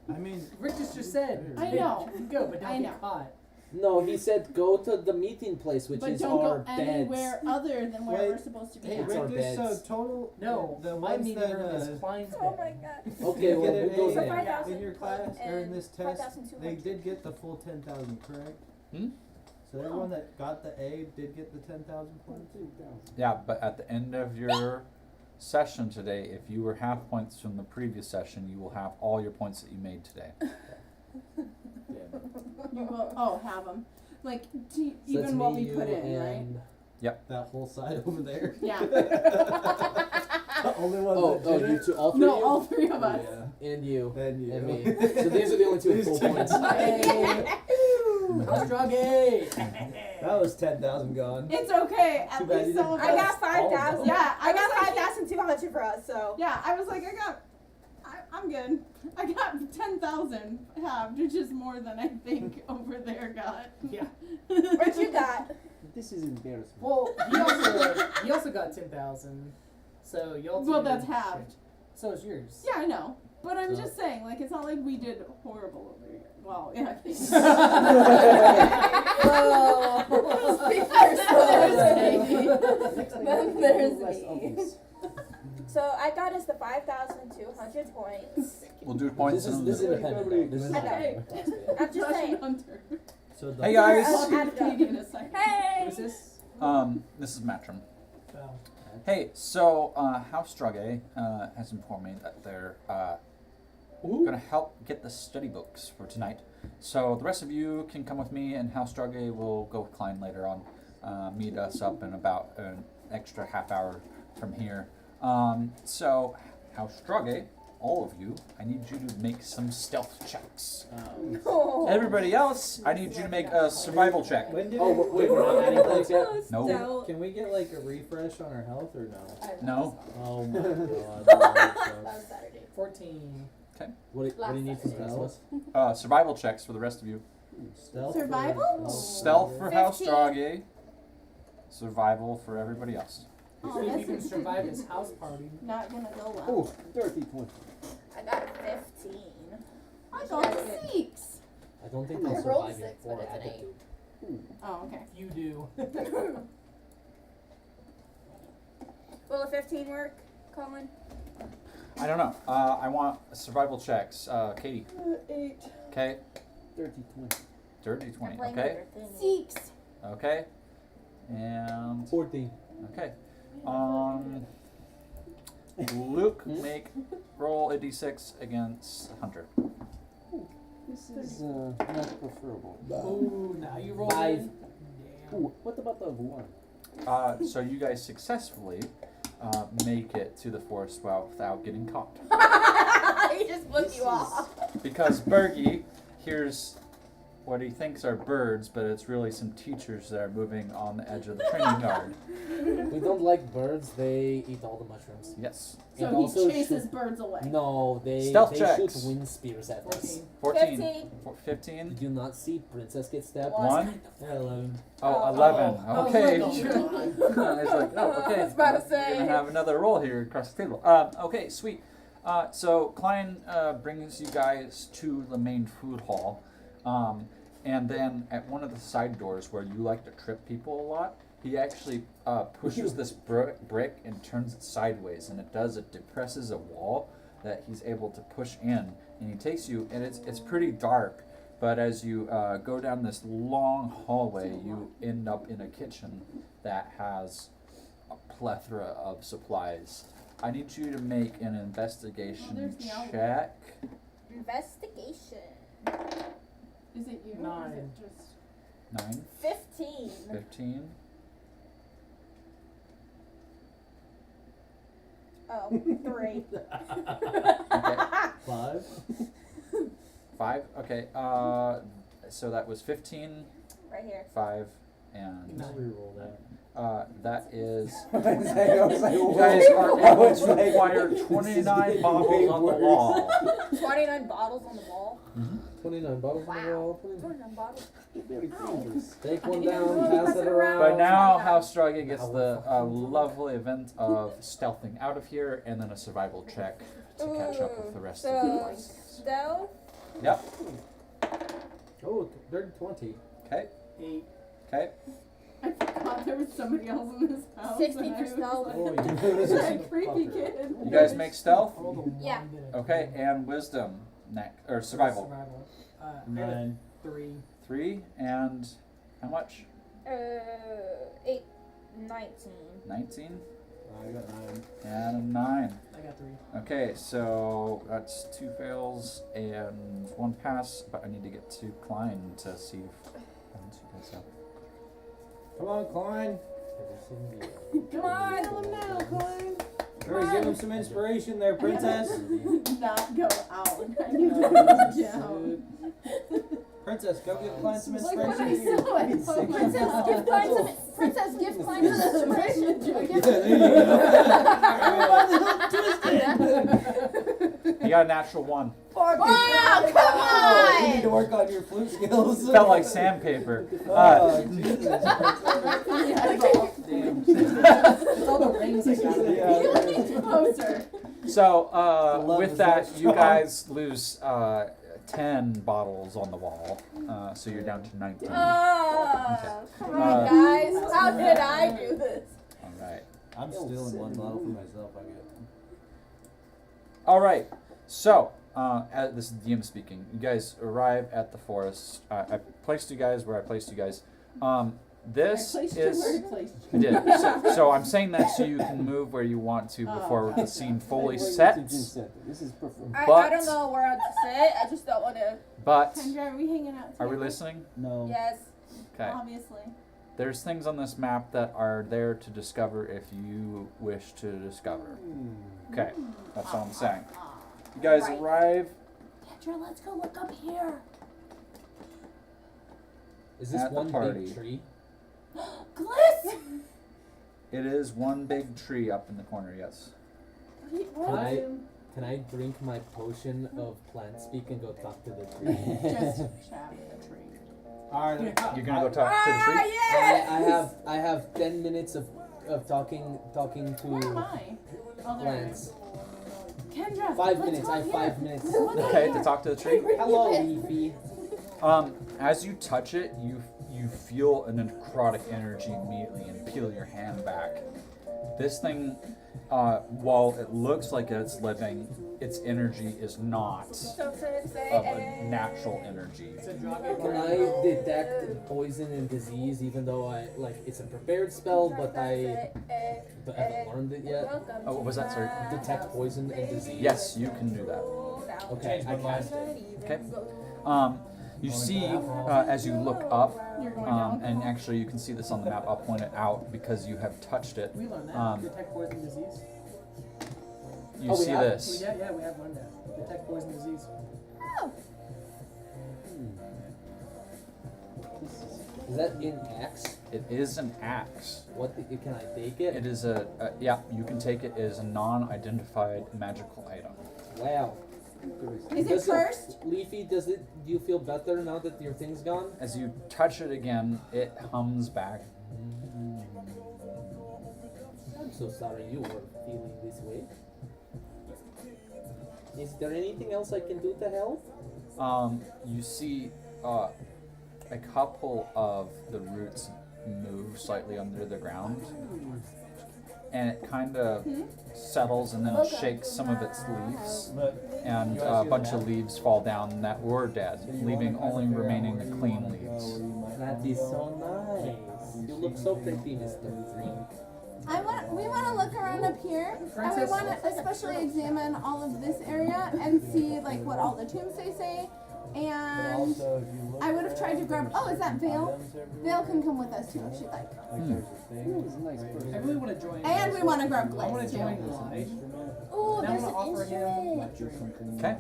Speaker 5: I mean,
Speaker 2: Rick just said.
Speaker 6: I know.
Speaker 2: You can go, but don't
Speaker 6: I know.
Speaker 2: get caught.
Speaker 4: No, he said go to the meeting place, which
Speaker 6: But
Speaker 4: is
Speaker 6: don't
Speaker 4: our
Speaker 6: go
Speaker 4: beds.
Speaker 6: anywhere other than where
Speaker 5: Wait.
Speaker 6: we're supposed to be.
Speaker 4: Hey,
Speaker 6: at.
Speaker 4: it's our
Speaker 5: Rick is
Speaker 4: beds.
Speaker 5: total.
Speaker 2: No,
Speaker 5: the
Speaker 2: my
Speaker 5: ones
Speaker 2: meeting
Speaker 5: that
Speaker 2: room is Klein's
Speaker 3: Oh
Speaker 2: bed.
Speaker 3: my god.
Speaker 4: Okay,
Speaker 5: did
Speaker 4: well,
Speaker 5: get
Speaker 4: we'll go
Speaker 5: an
Speaker 3: So
Speaker 5: A
Speaker 4: there.
Speaker 3: 5,000
Speaker 5: in your class or in this test.
Speaker 3: 5,200.
Speaker 5: They did get the full 10,000, correct?
Speaker 1: Hmm?
Speaker 5: So everyone that got the A did get the 10,000 points.
Speaker 1: Yeah, but at the end of your session today, if you were half points from the previous session, you will have all your points that you made today.
Speaker 6: You will. Have them. Like
Speaker 4: So
Speaker 6: even
Speaker 4: it's
Speaker 6: what
Speaker 4: me,
Speaker 6: we
Speaker 4: you,
Speaker 6: put in,
Speaker 4: and
Speaker 5: That whole side over there.
Speaker 6: right? Yeah.
Speaker 5: The only one
Speaker 4: oh,
Speaker 5: that
Speaker 4: oh,
Speaker 5: did
Speaker 4: you
Speaker 5: it.
Speaker 4: two, all three
Speaker 6: No,
Speaker 4: of you,
Speaker 6: all three of us.
Speaker 5: Yeah.
Speaker 4: and you,
Speaker 5: And you.
Speaker 4: and me. So these are the only two with
Speaker 5: These
Speaker 4: full
Speaker 5: two.
Speaker 4: points.
Speaker 2: Strong A.
Speaker 5: That was 10,000 gone.
Speaker 6: It's okay. At
Speaker 5: Too bad
Speaker 6: least
Speaker 5: you
Speaker 6: some
Speaker 5: didn't
Speaker 6: of
Speaker 5: pass.
Speaker 6: us.
Speaker 3: I got 5,000.
Speaker 6: Yeah,
Speaker 3: I got
Speaker 6: was like,
Speaker 3: 5,200 for us, so.
Speaker 6: Yeah, I was like, I'm good. I got 10,000 halved, which is more than I think over there got.
Speaker 2: Yeah.
Speaker 3: What you got?
Speaker 7: This is embarrassing.
Speaker 2: Well, he also got 10,000. So y'all.
Speaker 6: Well,
Speaker 2: do
Speaker 6: that's halved.
Speaker 2: So is yours.
Speaker 6: Yeah, I know. But I'm
Speaker 4: So-
Speaker 6: just saying, like, it's not like we did horrible over here. Well, yeah.
Speaker 3: Whoa. Then there's
Speaker 7: Less
Speaker 3: me.
Speaker 7: obvious.
Speaker 3: So I got us the 5,200 points.
Speaker 1: We'll do points
Speaker 4: This is
Speaker 1: in
Speaker 4: this is
Speaker 1: the
Speaker 4: independent. Though. This is
Speaker 3: I know.
Speaker 4: independent.
Speaker 3: I'm just saying.
Speaker 6: Hunter.
Speaker 5: So the
Speaker 1: Hey guys.
Speaker 3: I'll add it up.
Speaker 6: Canadian a second.
Speaker 3: Hey!
Speaker 2: Who's this?
Speaker 1: This is Matrim.
Speaker 2: Oh.
Speaker 1: Hey, so House Drugge has informed me that they're going to help get the study books for tonight. So the rest of you can come with me, and House Drugge will go with Klein later on. Meet us up in about an extra half hour from here. So House Drugge, all of you, I need you to make some stealth checks.
Speaker 3: Oh.
Speaker 1: Everybody else, I need you to make a survival check.
Speaker 5: When did
Speaker 4: Oh, wait, we're not adding points yet?
Speaker 1: No.
Speaker 5: Can we get like a refresh on our health or no?
Speaker 1: No.
Speaker 5: Oh my god.
Speaker 3: That was Saturday.
Speaker 2: 14.
Speaker 4: What do you need from Christmas?
Speaker 1: Survival checks for the rest of you.
Speaker 5: Stealth
Speaker 6: Survival?
Speaker 1: Stealth for House
Speaker 3: 15.
Speaker 1: Drugge. Survival for everybody else.
Speaker 6: Oh,
Speaker 2: See if you
Speaker 6: this
Speaker 2: can
Speaker 6: is
Speaker 2: survive this house party.
Speaker 6: not gonna go well.
Speaker 7: Oh, dirty 20.
Speaker 3: I got a 15.
Speaker 6: I got a 6.
Speaker 4: I don't think
Speaker 3: I
Speaker 4: they'll
Speaker 3: rolled
Speaker 4: survive your
Speaker 3: 6,
Speaker 4: 4
Speaker 3: but it's an
Speaker 4: attitude.
Speaker 6: Oh, okay.
Speaker 2: You do.
Speaker 3: Will a 15 work, Colin?
Speaker 1: I don't know. I want survival checks. Katie.
Speaker 6: 8.
Speaker 1: Okay.
Speaker 7: Dirty 20.
Speaker 1: Dirty
Speaker 3: I'm
Speaker 1: 20.
Speaker 3: playing
Speaker 1: Okay.
Speaker 3: with your thingy.
Speaker 6: 6.
Speaker 1: Okay. And
Speaker 4: 14.
Speaker 1: okay. Luke, make roll a d6 against Hunter.
Speaker 7: This is not preferable.
Speaker 2: Ooh, now you roll
Speaker 4: 5.
Speaker 2: in. Damn.
Speaker 7: Ooh, what about the 1?
Speaker 1: So you guys successfully make it to the forest well without getting caught.
Speaker 3: He just flipped you off.
Speaker 1: Because Burgi hears what he thinks are birds, but it's really some teachers that are moving on the edge of the training yard.
Speaker 4: We don't like birds, they eat all the mushrooms.
Speaker 1: Yes.
Speaker 6: So
Speaker 4: And
Speaker 6: he
Speaker 4: also
Speaker 6: chases
Speaker 4: shoot-
Speaker 6: birds away.
Speaker 4: No, they
Speaker 1: Stealth
Speaker 4: shoot
Speaker 1: checks.
Speaker 4: wind spears at us.
Speaker 2: 14.
Speaker 1: 14.
Speaker 3: 15.
Speaker 1: 15.
Speaker 4: Did you not see Princess get stabbed?
Speaker 3: One.
Speaker 1: 1.
Speaker 5: Hello.
Speaker 1: Oh,
Speaker 3: Oh.
Speaker 1: 11.
Speaker 2: Oh,
Speaker 1: Okay.
Speaker 2: oh,
Speaker 1: It's like, oh, okay.
Speaker 3: I was about to
Speaker 1: We're
Speaker 3: say.
Speaker 1: gonna have another roll here across the table. Okay, sweet. So Klein brings you guys to the main food hall, and then at one of the side doors where you like to trip people a lot, he actually pushes this brick and turns it sideways, and it depresses a wall that he's able to push in, and he takes you, and it's pretty dark. But as you go down this long hallway, you end up in a kitchen that has a plethora of supplies. I need you to make an investigation
Speaker 6: there's the owl.
Speaker 1: check.
Speaker 3: Investigation.
Speaker 6: Is it you? Or is
Speaker 2: 9.
Speaker 6: it just
Speaker 1: 9,
Speaker 3: 15.
Speaker 1: 15.
Speaker 3: Oh, 3.
Speaker 1: Okay,
Speaker 5: 5.
Speaker 1: 5. Okay, so that was 15,
Speaker 3: Right here.
Speaker 1: 5, and
Speaker 2: Nine.
Speaker 5: Reroll that.
Speaker 1: that is.
Speaker 7: I was like,
Speaker 1: You guys are
Speaker 7: I
Speaker 1: able
Speaker 7: was
Speaker 1: to
Speaker 7: like,
Speaker 1: acquire
Speaker 7: this is
Speaker 1: 29
Speaker 7: getting
Speaker 1: bottles
Speaker 7: way
Speaker 1: on the
Speaker 7: worse.
Speaker 1: wall.
Speaker 3: 29 bottles on the wall.
Speaker 4: 29 bottles on the
Speaker 3: Wow.
Speaker 4: wall.
Speaker 3: 29 bottles.
Speaker 7: Very dangerous.
Speaker 4: Take one
Speaker 3: You
Speaker 4: down,
Speaker 3: don't
Speaker 4: pass
Speaker 3: pass
Speaker 4: it
Speaker 3: it around.
Speaker 4: around.
Speaker 1: But now House Dragon gets
Speaker 4: Now
Speaker 1: the
Speaker 4: we're
Speaker 1: lovely event of stealthing out of here, and then a survival check to catch up with the rest of the
Speaker 3: So,
Speaker 1: place.
Speaker 3: stealth.
Speaker 1: Yep.
Speaker 5: Oh, they're 20.
Speaker 1: Okay.
Speaker 2: 8.
Speaker 1: Okay.
Speaker 6: I forgot there was somebody else in this house.
Speaker 3: 16
Speaker 6: and I
Speaker 3: for
Speaker 6: was
Speaker 3: stealth.
Speaker 6: like,
Speaker 5: Oh,
Speaker 6: that creepy kid.
Speaker 1: You guys make stealth.
Speaker 2: I rolled a 1.
Speaker 3: Yeah.
Speaker 2: didn't I?
Speaker 1: Okay, and wisdom next or survival.
Speaker 2: Survival. I got a
Speaker 5: 9.
Speaker 2: 3.
Speaker 1: 3 and how much?
Speaker 3: 8, 19.
Speaker 1: 19
Speaker 5: I got 9.
Speaker 1: and a 9.
Speaker 2: I got 3.
Speaker 1: Okay, so that's 2 fails and 1 pass, but I need to get to Klein to see if you guys have.
Speaker 5: Come on, Klein.
Speaker 6: Come on, tell him now, Klein.
Speaker 5: Hurry, give him some inspiration there, Princess.
Speaker 6: Not go out. I need to go down.
Speaker 5: Princess, go give Klein some
Speaker 6: Like what I
Speaker 5: inspiration.
Speaker 6: said, I told myself.
Speaker 3: Princess, give Klein some inspiration.
Speaker 1: You got a natural 1.
Speaker 3: Wow, come
Speaker 5: Oh, you need to
Speaker 3: on!
Speaker 5: work on your flute skills.
Speaker 1: Felt like sandpaper.
Speaker 5: Oh, Jesus.
Speaker 2: Damn. It's all the rings I got.
Speaker 5: Yeah.
Speaker 6: monster.
Speaker 1: So
Speaker 5: love
Speaker 1: with
Speaker 5: is
Speaker 1: that,
Speaker 5: that
Speaker 1: you
Speaker 5: strong.
Speaker 1: guys lose 10 bottles on the wall. So you're down to 19.
Speaker 3: Oh, come on, guys. How did I do this?
Speaker 1: All right.
Speaker 5: I'm stealing one bottle for myself, I get.
Speaker 1: All right. So this is DM speaking. You guys arrive at the forest. I placed you guys where I placed you guys. This
Speaker 6: I placed you
Speaker 1: is.
Speaker 6: where I placed
Speaker 1: I
Speaker 6: you.
Speaker 1: did. So I'm saying that so you can move where you want to before the scene fully sets.
Speaker 7: This is perfect.
Speaker 3: I
Speaker 1: But-
Speaker 3: don't know where to sit. I just don't want to.
Speaker 1: But
Speaker 6: Kendra, are we hanging out
Speaker 1: are we
Speaker 6: together?
Speaker 1: listening?
Speaker 5: No.
Speaker 3: Yes.
Speaker 1: Okay.
Speaker 6: Obviously.
Speaker 1: There's things on this map that are there to discover if you wish to discover. Okay. That's all I'm saying. You guys
Speaker 3: Right.
Speaker 1: arrive
Speaker 6: Kendra, let's go look up here.
Speaker 4: Is this
Speaker 1: At the
Speaker 4: one
Speaker 1: party.
Speaker 4: big tree?
Speaker 6: Gliss!
Speaker 1: It is one big tree up in the corner, yes.
Speaker 4: Can I drink my potion of plant speak and go talk to the tree?
Speaker 6: Just chat with the tree.
Speaker 5: Alright.
Speaker 1: You're gonna go talk to the tree?
Speaker 4: I have 10 minutes of talking
Speaker 6: Where am
Speaker 4: to
Speaker 6: I? Oh, there I am.
Speaker 4: plants.
Speaker 6: Kendra,
Speaker 4: 5
Speaker 6: let's
Speaker 4: minutes.
Speaker 6: go
Speaker 4: I have
Speaker 6: here.
Speaker 4: 5 minutes.
Speaker 1: Okay, to talk to the tree.
Speaker 4: Hello, Leafy.
Speaker 1: As you touch it, you feel an necrotic energy immediately and peel your hand back. This thing, while it looks like it's living, its energy is not of a natural energy.
Speaker 4: Can I detect poison and disease even though it's a prepared spell but I haven't learned it yet?
Speaker 1: Oh, what was that? Sorry.
Speaker 4: Detect poison and disease.
Speaker 1: Yes, you can do that.
Speaker 4: Okay, I cast it.
Speaker 1: Okay. You see, as you look up,
Speaker 6: You're going down.
Speaker 1: and actually you can see this on the map, I'll point it out because you have touched it.
Speaker 2: We learned that.
Speaker 1: Um,
Speaker 2: Detect poison disease.
Speaker 1: You
Speaker 4: Oh, we
Speaker 1: see
Speaker 4: have?
Speaker 1: this.
Speaker 2: Yeah, we have learned that. Detect poison disease.
Speaker 4: Is that in X?
Speaker 1: It is an axe.
Speaker 4: Can I take it?
Speaker 1: It is yeah, you can take it. It is a non-identified magical item.
Speaker 4: Wow.
Speaker 6: Is it cursed?
Speaker 4: Leafy, do you feel better now that your thing's gone?
Speaker 1: As you touch it again, it hums back.
Speaker 4: I'm so sorry you were feeling this way. Is there anything else I can do to help?
Speaker 1: You see a couple of the roots move slightly under the ground, and it kind of settles and then it shakes some of its leaves, and a bunch of leaves fall down that were dead, leaving only remaining the clean leaves.
Speaker 4: That is so nice. You look so pretty, Mr. Green.
Speaker 6: We want to look around up here, and we
Speaker 2: Princess.
Speaker 6: want to especially examine all of this area and see like what all the tombs say. And I would have tried to grab. Oh, is that Vale? Vale can come with us too if she'd like.
Speaker 2: I really want to join.
Speaker 6: And we want to grab
Speaker 2: I want
Speaker 6: Gliss
Speaker 2: to
Speaker 6: too.
Speaker 2: join Glide.
Speaker 3: Oh,
Speaker 2: And I
Speaker 3: there's
Speaker 2: want to offer
Speaker 3: an
Speaker 2: him
Speaker 3: instrument.
Speaker 1: Okay.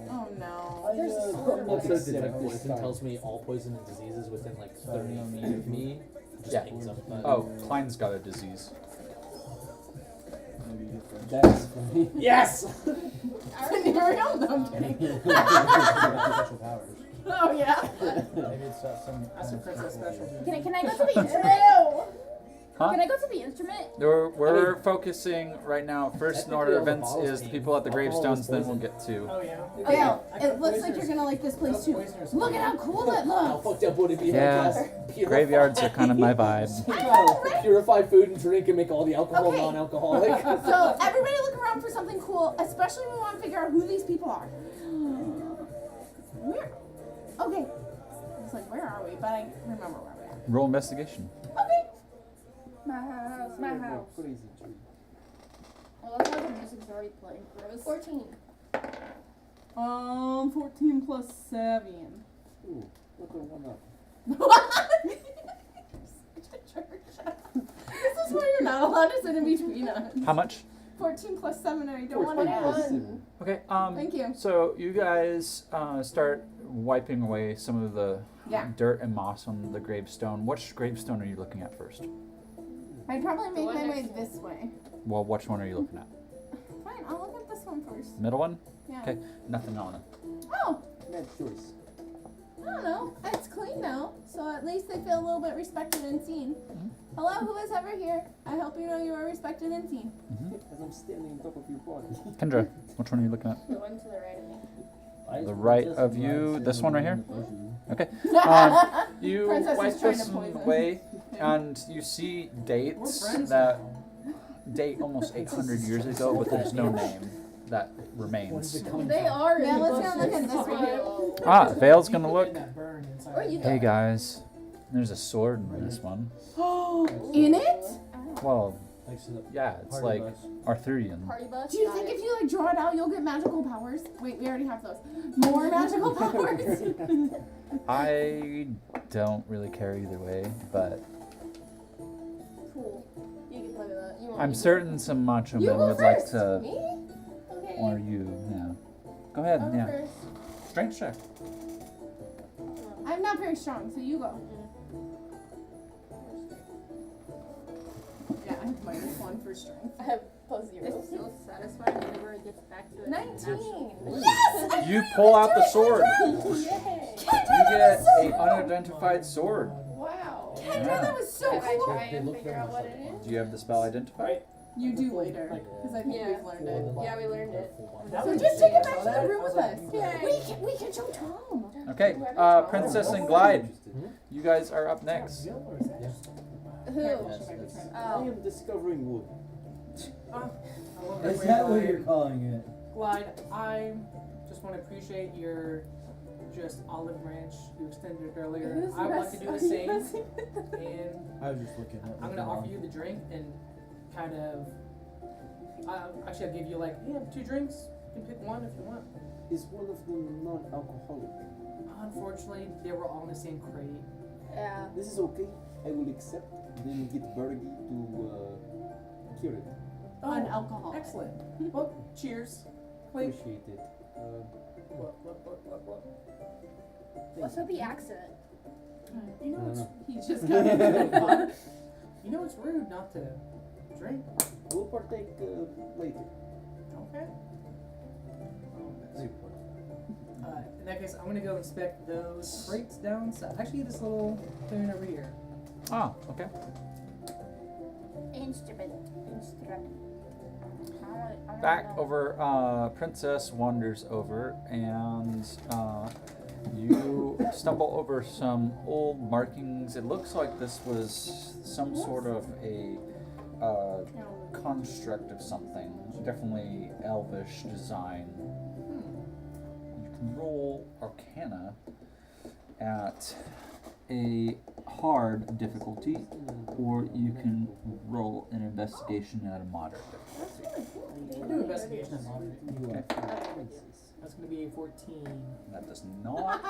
Speaker 6: Oh no.
Speaker 3: There's a sword.
Speaker 4: I'm sure detect poison tells me all poison and diseases within like 30 feet of me. Just
Speaker 1: Yeah.
Speaker 4: pings them. But
Speaker 1: Oh, Klein's got a disease.
Speaker 7: That's funny.
Speaker 4: yes!
Speaker 6: Scenario? No, I'm kidding.
Speaker 5: Special powers.
Speaker 6: Oh yeah.
Speaker 5: Maybe it's some.
Speaker 2: That's a princess specialty.
Speaker 3: Can I go to the instrument?
Speaker 1: Huh?
Speaker 3: Can I go to the instrument?
Speaker 1: We're focusing right now. First in order of
Speaker 4: Technically, all the
Speaker 1: events
Speaker 4: bottles
Speaker 1: is the
Speaker 4: being-
Speaker 1: people at the
Speaker 4: alcohol is
Speaker 1: gravestones. Then
Speaker 4: poison.
Speaker 1: we'll get to.
Speaker 2: Oh yeah.
Speaker 6: Oh yeah.
Speaker 2: I cook
Speaker 6: It looks like
Speaker 2: poisoners.
Speaker 6: you're gonna like this place too.
Speaker 2: Poisoners.
Speaker 6: Look at how cool it
Speaker 4: How
Speaker 6: looks.
Speaker 4: fucked up would it be?
Speaker 1: Yeah.
Speaker 4: Purified-
Speaker 1: Graveyards are kind of my vibe.
Speaker 4: Purify food and drink and make all the alcohol
Speaker 6: Okay.
Speaker 4: non-alcoholic.
Speaker 6: So everybody look around for something cool, especially we want to figure out who these people are. Where? Okay. It's like where are we? But I remember where we are.
Speaker 1: Roll investigation.
Speaker 6: Okay.
Speaker 3: My house, my house.
Speaker 7: Crazy tree.
Speaker 3: Well, that's why the music's already playing. 14.
Speaker 6: 14 plus 7.
Speaker 7: Ooh, look at one up.
Speaker 6: This is why you're not allowed to sit in between us.
Speaker 1: How much?
Speaker 6: 14 plus 7, and I don't want
Speaker 7: 14
Speaker 6: to
Speaker 7: plus
Speaker 6: add.
Speaker 7: 7.
Speaker 1: Okay.
Speaker 6: Thank you.
Speaker 1: So you guys start wiping away some of the
Speaker 6: Yeah.
Speaker 1: dirt and moss on the gravestone. Which gravestone are you looking at first?
Speaker 6: I'd probably make
Speaker 3: one
Speaker 6: my way
Speaker 3: next to
Speaker 6: this way.
Speaker 1: Well, which one are you looking at?
Speaker 6: Fine, I'll look at this one first.
Speaker 1: Middle one?
Speaker 6: Yeah.
Speaker 1: Okay. Nothing on it.
Speaker 6: Oh,
Speaker 7: Bad choice.
Speaker 6: I don't know. It's clean now, so at least they feel a little bit respected and seen. Hello, who is ever here? I hope you know you are respected and seen.
Speaker 7: As I'm standing on top of your body.
Speaker 1: Kendra, which one are you looking at?
Speaker 3: The one to the right of me.
Speaker 1: The right of you, this one right here? Okay. You
Speaker 6: Princess
Speaker 1: wipe
Speaker 6: is trying
Speaker 1: this
Speaker 6: to poison.
Speaker 1: away, and you see dates
Speaker 2: We're friends
Speaker 1: that
Speaker 2: now.
Speaker 1: date almost 800 years ago, but there's no name that remains.
Speaker 3: They are.
Speaker 6: Yeah, let's go look at this one.
Speaker 1: Ah, Vale's gonna look.
Speaker 2: That burn inside.
Speaker 3: Or you
Speaker 1: Hey guys, there's a sword in this one.
Speaker 6: In it?
Speaker 1: Well,
Speaker 5: Thanks to the
Speaker 1: yeah, it's
Speaker 5: party
Speaker 1: like
Speaker 5: bus.
Speaker 1: Arthurian.
Speaker 3: Party bus.
Speaker 6: Do you
Speaker 3: got
Speaker 6: think
Speaker 3: it.
Speaker 6: if you like draw it out, you'll get magical powers? Wait, we already have those. More magical powers.
Speaker 1: I don't really care either way, but
Speaker 3: Cool. You can play with that. You want
Speaker 1: I'm
Speaker 3: me to?
Speaker 1: certain some macho
Speaker 6: You
Speaker 1: men
Speaker 6: go
Speaker 1: would like
Speaker 6: first.
Speaker 1: to,
Speaker 3: Me? Okay.
Speaker 1: or you, yeah. Go ahead,
Speaker 3: I'll go
Speaker 1: yeah.
Speaker 3: first.
Speaker 1: Strength check.
Speaker 6: I'm not very strong, so you go. Yeah, I have -1 for strength.
Speaker 3: I have +0.
Speaker 9: It's so satisfying whenever it gets back to it.
Speaker 3: 19.
Speaker 6: Yes!
Speaker 1: You pull out the sword.
Speaker 3: Yay.
Speaker 1: You get a unidentified sword.
Speaker 6: Wow.
Speaker 1: Yeah.
Speaker 6: That was so
Speaker 9: Can I
Speaker 6: cool.
Speaker 9: try and figure out what it is?
Speaker 1: Do you have the spell identified?
Speaker 6: You do later, because I think
Speaker 9: Yeah.
Speaker 6: we've learned it.
Speaker 9: Yeah, we learned it.
Speaker 6: So just take it back to the room with us.
Speaker 9: Yay.
Speaker 6: We can show Tom.
Speaker 1: Okay, Princess and Glide. You guys are up next.
Speaker 9: Who?
Speaker 7: I
Speaker 9: Oh.
Speaker 7: am discovering wood.
Speaker 5: Is that what you're calling it?
Speaker 2: Glide, I just want to appreciate your just olive branch you extended earlier.
Speaker 6: Who's
Speaker 2: I would like to do the same,
Speaker 6: messing?
Speaker 2: and
Speaker 5: I was just looking at.
Speaker 2: I'm gonna offer you the drink and kind of. Actually, I'll give you like 2 drinks. You can pick one if you want.
Speaker 7: Is one of them non-alcoholic?
Speaker 2: Unfortunately, they were all in the same crate.
Speaker 9: Yeah.
Speaker 7: This is okay. I will accept. Then get Burgi to cure it.
Speaker 6: On alcohol.
Speaker 2: Excellent. Well, cheers. Clink.
Speaker 7: Appreciate it.
Speaker 3: What's with the accent?
Speaker 2: You know it's
Speaker 6: He's just kind of fun.
Speaker 2: you know it's rude not to drink.
Speaker 7: We'll partake later.
Speaker 2: Okay. In that case, I'm gonna go inspect those crates down south. Actually, this little thing over here.
Speaker 1: Oh, okay.
Speaker 3: Instrument.
Speaker 1: Back over, Princess wanders over, and you stumble over some old markings. It looks like this was some sort of a construct of something. Definitely elvish design. You can roll Arcana at a hard difficulty, or you can roll an investigation at a moderate difficulty.
Speaker 2: I'll do investigation and moderate.
Speaker 7: You are princess.
Speaker 2: That's gonna be a 14.
Speaker 1: That does not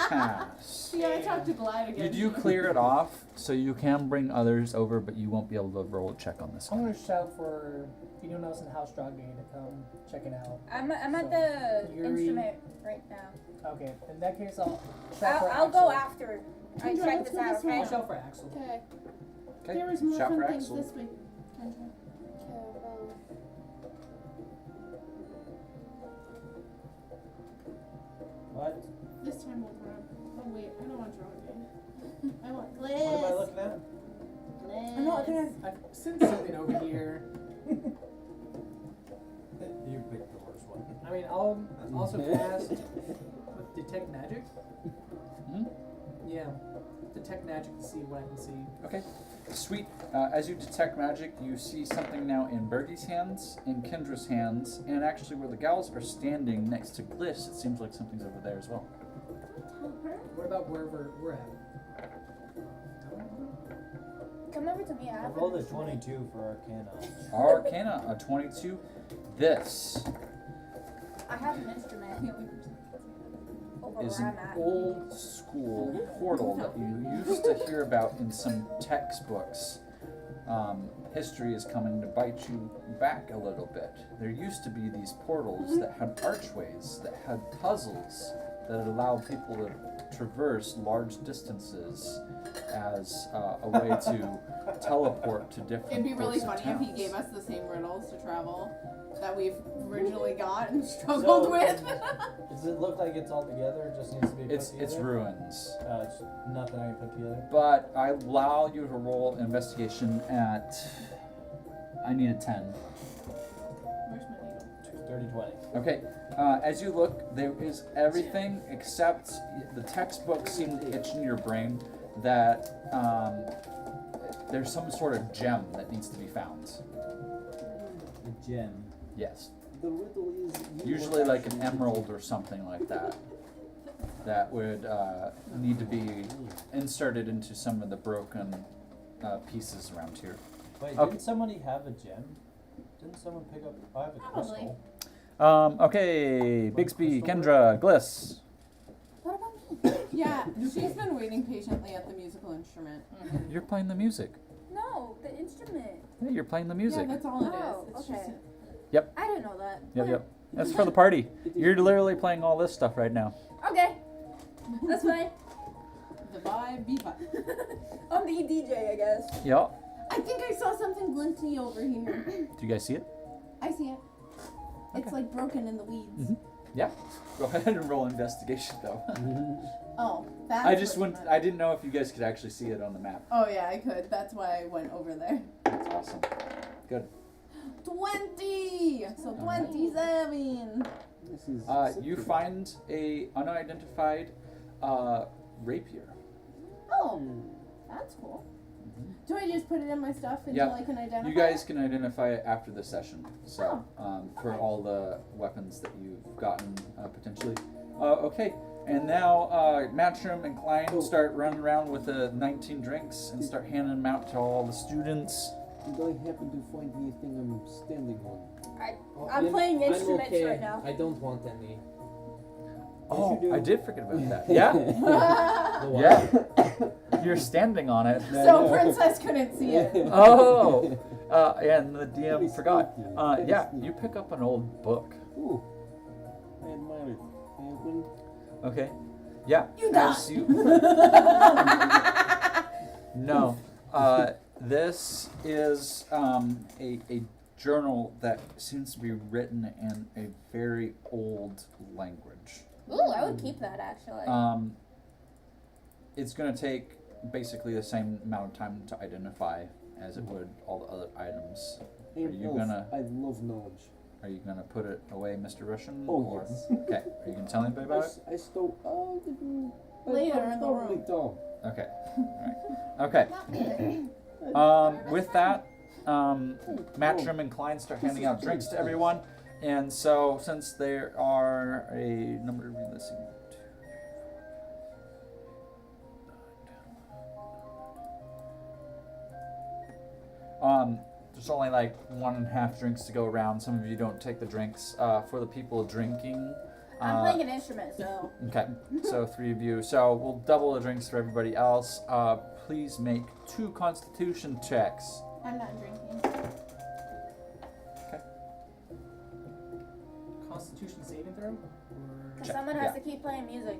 Speaker 1: pass.
Speaker 6: Yeah, I talked to Glide
Speaker 1: You
Speaker 6: again.
Speaker 1: do clear it off, so you can bring others over, but you won't be able to roll a check on this
Speaker 2: I'm
Speaker 1: one.
Speaker 2: gonna shout for anyone else in the house Strogay to come check it out.
Speaker 3: I'm at the
Speaker 2: Yuri.
Speaker 3: instrument right now.
Speaker 2: Okay, in that case, I'll shout for
Speaker 3: I'll
Speaker 2: Axel.
Speaker 3: go after. I
Speaker 6: Kendra,
Speaker 3: check
Speaker 6: let's
Speaker 3: this
Speaker 6: go
Speaker 3: out,
Speaker 6: this way.
Speaker 3: okay?
Speaker 2: I'll shout for Axel.
Speaker 9: Okay.
Speaker 1: Okay,
Speaker 6: There is more
Speaker 1: shout
Speaker 6: fun
Speaker 1: for
Speaker 6: things
Speaker 1: Axel.
Speaker 6: this way. Kendra.
Speaker 5: What?
Speaker 6: This time we'll run. Oh wait, I don't want draw again. I want
Speaker 5: What am I
Speaker 6: Liz.
Speaker 5: looking at?
Speaker 2: I know, I think I've sent something over here.
Speaker 5: You picked the worst one.
Speaker 2: I mean, I'll also cast with Detect Magic.
Speaker 1: Hmm?
Speaker 2: Yeah, Detect Magic to see what I can see.
Speaker 1: Okay, sweet. As you detect magic, you see something now in Burgi's hands, in Kendra's hands, and actually where the gals are standing next to Gliss, it seems like something's over there as well.
Speaker 2: What about wherever we're at?
Speaker 3: Come over to me. I
Speaker 5: I
Speaker 3: have
Speaker 5: rolled a
Speaker 3: an instrument.
Speaker 5: 22 for Arcana.
Speaker 1: Arcana, a 22. This
Speaker 3: I have an instrument over
Speaker 1: is
Speaker 3: where
Speaker 1: an
Speaker 3: I'm at.
Speaker 1: old school portal that you used to hear about in some textbooks. History is coming to bite you back a little bit. There used to be these portals that had archways, that had puzzles, that allowed people to traverse large distances as a way to teleport to different
Speaker 6: It'd be really
Speaker 1: parts of
Speaker 6: funny if he
Speaker 1: towns.
Speaker 6: gave us the same riddles to travel that we've originally got and struggled
Speaker 5: So-
Speaker 6: with.
Speaker 5: Does it look like it's all together? It just needs to be put
Speaker 1: It's
Speaker 5: together?
Speaker 1: ruins.
Speaker 5: It's nothing I can put together.
Speaker 1: But I allow you to roll investigation at. I need a 10.
Speaker 6: Where's my needle?
Speaker 5: 30-20.
Speaker 1: Okay. As you look, there is everything except the textbooks seem to itch in your brain that there's some sort of gem that needs to be found.
Speaker 5: A gem.
Speaker 1: Yes.
Speaker 7: The riddle is
Speaker 1: Usually like an emerald or something like that. That would need to be inserted into some of the broken pieces around here.
Speaker 5: Wait,
Speaker 1: Okay.
Speaker 5: didn't somebody have a gem? Didn't someone pick up? I have a
Speaker 9: Probably.
Speaker 5: crystal.
Speaker 1: Okay, Bixby, Kendra, Gliss.
Speaker 9: What about me?
Speaker 6: Yeah, she's been waiting patiently at the musical instrument.
Speaker 1: You're playing the music.
Speaker 9: No, the instrument.
Speaker 1: Yeah, you're playing the music.
Speaker 6: Yeah, that's all it is.
Speaker 9: Oh,
Speaker 6: It's
Speaker 9: okay.
Speaker 6: just
Speaker 9: I didn't know that.
Speaker 1: Yep. That's for the party. You're literally playing all this stuff right now.
Speaker 9: Okay. That's fine.
Speaker 6: the vibe, be vibe.
Speaker 9: I'm the DJ, I guess.
Speaker 1: Yep.
Speaker 6: I think I saw something glinty over here.
Speaker 1: Do you guys see it?
Speaker 6: I see it. It's
Speaker 1: Okay.
Speaker 6: like broken in the weeds.
Speaker 1: Mhm. Yeah. Go ahead and roll investigation though.
Speaker 6: Oh, that's
Speaker 1: I just
Speaker 6: what
Speaker 1: went.
Speaker 6: you
Speaker 1: I
Speaker 6: meant.
Speaker 1: didn't know if you guys could actually see it on the map.
Speaker 6: Oh yeah, I could. That's why I went over there.
Speaker 1: That's awesome. Good.
Speaker 6: 20. So
Speaker 1: Alright.
Speaker 6: 27.
Speaker 7: This is
Speaker 1: You find a unidentified rapier.
Speaker 6: Oh, that's cool. Do I just put it in my stuff until
Speaker 1: Yeah.
Speaker 6: I can identify?
Speaker 1: You guys
Speaker 6: it?
Speaker 1: can identify it after the session. So for all the weapons that you've gotten potentially. Okay. And now Matchroom and Klein start running around with the 19 drinks and start handing them out to all the students.
Speaker 7: Did I happen to find anything I'm standing on?
Speaker 9: I'm playing instruments
Speaker 4: okay.
Speaker 9: right now.
Speaker 4: I don't want any.
Speaker 1: Oh,
Speaker 7: you do.
Speaker 1: I did forget about that. Yeah.
Speaker 4: The what?
Speaker 1: Yeah. You're standing on it.
Speaker 6: So Princess couldn't see it.
Speaker 1: Oh. And the DM forgot. Yeah, you pick up an old book.
Speaker 7: Ooh. I admire it. I open.
Speaker 1: Okay. Yeah.
Speaker 6: You
Speaker 1: as you- No. This is a journal that seems to be written in a very old language.
Speaker 3: Ooh, I would keep that actually.
Speaker 1: It's going to take basically the same amount of time to identify as it would all the other items.
Speaker 7: I am
Speaker 1: Are you
Speaker 7: elf.
Speaker 1: gonna-
Speaker 7: I love knowledge.
Speaker 1: Are you going to put it away, Mr. Russian?
Speaker 7: Oh,
Speaker 1: or-
Speaker 7: yes.
Speaker 1: Okay. Are you going to tell anybody about it?
Speaker 7: I stole. Oh, did you?
Speaker 6: Later in the
Speaker 7: probably
Speaker 6: room.
Speaker 7: don't.
Speaker 1: Okay. All right. Okay. With that, Matchroom and Klein start handing out drinks to everyone. And so, since there are a number of, let's see, there's only like 1.5 drinks to go around. Some of you don't take the drinks. For the people drinking,
Speaker 9: I'm playing an instrument, so.
Speaker 1: okay, so 3 of you. So we'll double the drinks for everybody else. Please make 2 Constitution checks.
Speaker 6: I'm not drinking.
Speaker 2: Constitution saving throw? Or
Speaker 1: Check,
Speaker 3: Someone
Speaker 1: yeah.
Speaker 3: has to keep playing music.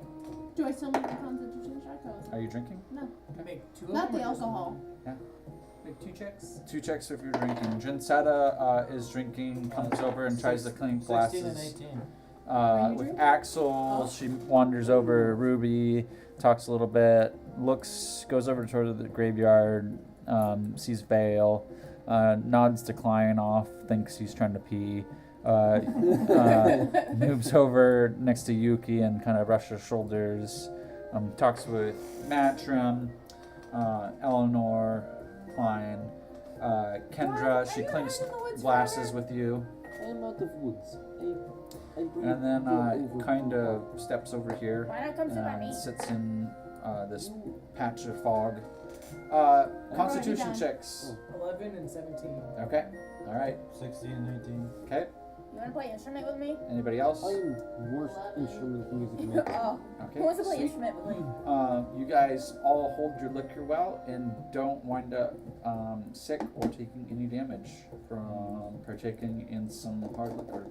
Speaker 6: Do I still make the Constitution check?
Speaker 1: Are you drinking?
Speaker 6: No,
Speaker 2: I make 2 of
Speaker 6: not
Speaker 2: them?
Speaker 6: the
Speaker 2: or just
Speaker 6: alcohol.
Speaker 2: Make 2 checks?
Speaker 1: 2 checks if you're drinking. Jinsetta is drinking, comes over and tries to clean
Speaker 5: 16 and
Speaker 1: glasses.
Speaker 5: 18.
Speaker 6: Are you
Speaker 1: With
Speaker 6: drinking?
Speaker 1: Axel, she wanders over Ruby, talks a little bit, goes over toward the graveyard, sees Vale, nods to Klein off, thinks he's trying to pee. Moves over next to Yuki and kind of brushes shoulders. Talks with Matrim, Eleanor, Klein, Kendra. She clinks glasses with you,
Speaker 7: I am out of woods. I bring
Speaker 1: and then
Speaker 7: over
Speaker 1: kind
Speaker 7: to-
Speaker 1: of steps over here
Speaker 3: Why not come sit by me?
Speaker 1: and sits in this patch of fog. Constitution
Speaker 6: done.
Speaker 1: checks.
Speaker 2: 11 and 17.
Speaker 1: Okay. All right.
Speaker 5: 16 and 18.
Speaker 1: Okay.
Speaker 3: You wanna play instrument with me?
Speaker 1: Anybody else?
Speaker 7: I am worst
Speaker 3: 11.
Speaker 7: instrument music maker.
Speaker 3: Oh,
Speaker 1: Okay.
Speaker 3: who wants to play
Speaker 1: sweet.
Speaker 3: instrument with me?
Speaker 1: You guys all hold your liquor well and don't wind up sick or taking any damage from partaking in some hard liquor.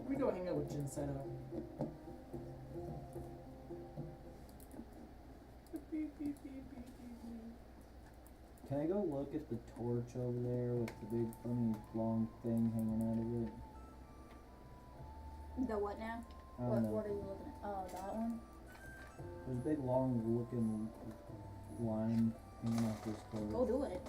Speaker 2: We go hang out with Jin inside of him.
Speaker 7: Can I go look at the torch over there with the big funny long thing hanging out of it?
Speaker 9: The what now?
Speaker 7: I don't know.
Speaker 9: What are you looking at? Oh, that one?
Speaker 7: There's a big long looking line hanging off this torch.
Speaker 9: Go do it.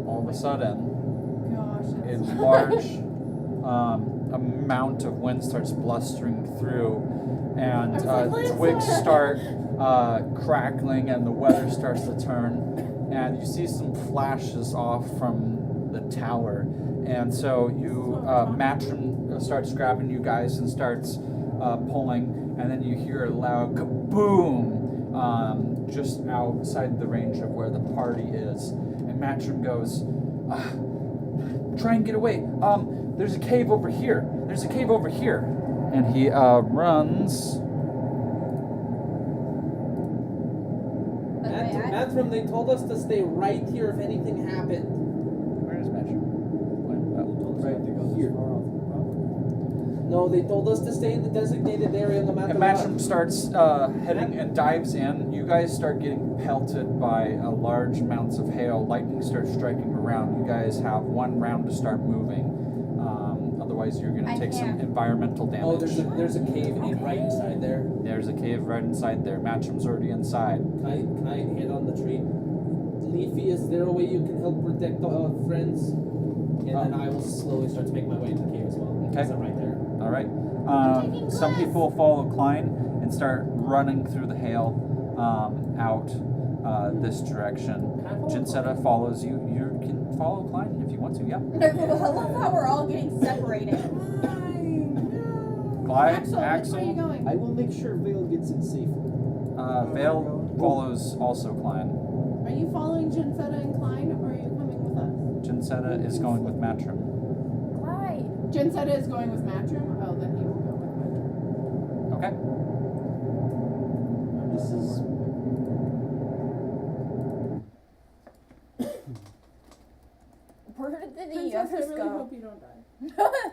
Speaker 1: All of a sudden,
Speaker 6: Gosh,
Speaker 1: a
Speaker 6: that's
Speaker 1: large amount of wind starts blustering through, and
Speaker 6: I was like,
Speaker 1: twigs
Speaker 6: "Listen!"
Speaker 1: start crackling, and the weather starts to turn, and you see some flashes off from the tower, and so you Matrim starts grabbing you guys and starts pulling, and then you hear a loud kaboom just outside the range of where the party is, and Matrim goes, try and get away. There's a cave over here. There's a cave over here. And he runs.
Speaker 4: Matrim, they told us to stay right here if anything happened.
Speaker 1: Where is Matrim?
Speaker 5: Right to go this far off the property.
Speaker 4: No, they told us to stay in the designated area no matter
Speaker 1: And
Speaker 4: what.
Speaker 1: Matrim starts heading and dives in. You guys start getting pelted by large amounts of hail. Lightning starts striking around. You guys have 1 round to start moving. Otherwise, you're going to
Speaker 3: I
Speaker 1: take some
Speaker 3: can't.
Speaker 1: environmental damage.
Speaker 4: Oh, there's a cave right inside there.
Speaker 1: There's a cave right inside there. Matrim's already inside.
Speaker 4: Can I hit on the tree? Leafy, is there a way you can help protect friends? And then I will slowly start to make my way into the cave as well.
Speaker 1: Okay.
Speaker 4: Because I'm right there.
Speaker 1: All right.
Speaker 3: taking
Speaker 1: Some
Speaker 3: glass.
Speaker 1: people follow Klein and start running through the hail out this direction.
Speaker 2: Can I follow
Speaker 1: Jinsetta follows you. You can follow Klein if you want to. Yeah.
Speaker 9: I love how we're all getting separated.
Speaker 1: Clyde,
Speaker 6: Axel, which way are you
Speaker 1: Axel.
Speaker 6: going?
Speaker 7: I will make sure Vale gets in safely.
Speaker 1: Vale follows also Klein.
Speaker 6: Are you following Jinsetta and Klein, or are you coming with us?
Speaker 1: Jinsetta is going with Matrim.
Speaker 3: Right.
Speaker 6: Jinsetta is going with Matrim? Oh, then he will go with Matrim.
Speaker 1: Okay.
Speaker 7: This is
Speaker 9: Where did the
Speaker 6: Princess, I
Speaker 9: others
Speaker 6: really
Speaker 9: go?
Speaker 6: hope you don't die.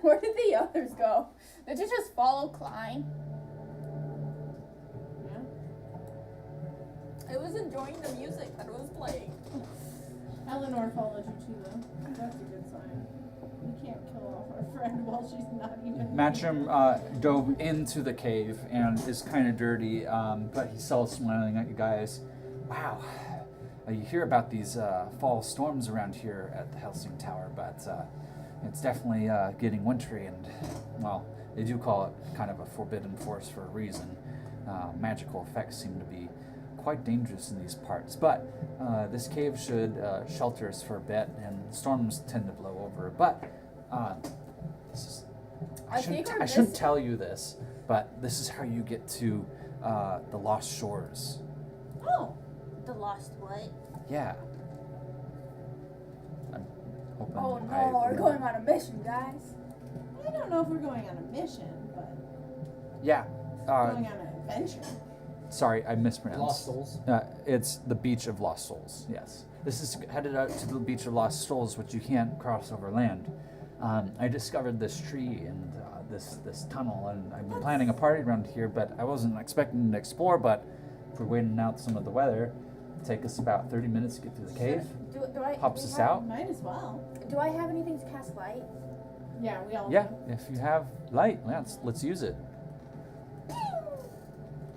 Speaker 9: Where did the others go? Did you just follow Klein?
Speaker 6: Yeah?
Speaker 9: I was enjoying the music that was playing.
Speaker 6: Eleanor followed you too, though. That's a good sign. We can't kill off our friend while she's not even.
Speaker 1: Matrim dove into the cave and is kind of dirty, but he's still smiling at you guys. Wow. You hear about these fall storms around here at the Hellsing Tower, but it's definitely getting wintry, and, well, they do call it kind of a forbidden force for a reason. Magical effects seem to be quite dangerous in these parts, but this cave should shelter us for a bit, and storms tend to blow over. But this is, I shouldn't tell you this, but this is how you get to the Lost Shores.
Speaker 9: Oh. The lost what?
Speaker 1: Yeah. I'm hoping
Speaker 9: Oh no, we're going on a mission, guys.
Speaker 6: I don't know if we're going on a mission, but
Speaker 1: Yeah.
Speaker 6: going on an adventure.
Speaker 1: Sorry, I mispronounced.
Speaker 4: Lost souls.
Speaker 1: It's the Beach of Lost Souls, yes. This is headed out to the Beach of Lost Souls, which you can't cross over land. I discovered this tree and this tunnel, and I've been planning a party around here, but I wasn't expecting to explore, but if we're waiting out some of the weather, it'll take us about 30 minutes to get through the cave. Pops us out.
Speaker 6: Might as well.
Speaker 3: Do I have anything to cast light?
Speaker 6: Yeah, we all
Speaker 1: Yeah,
Speaker 6: do.
Speaker 1: if you have light, let's use it.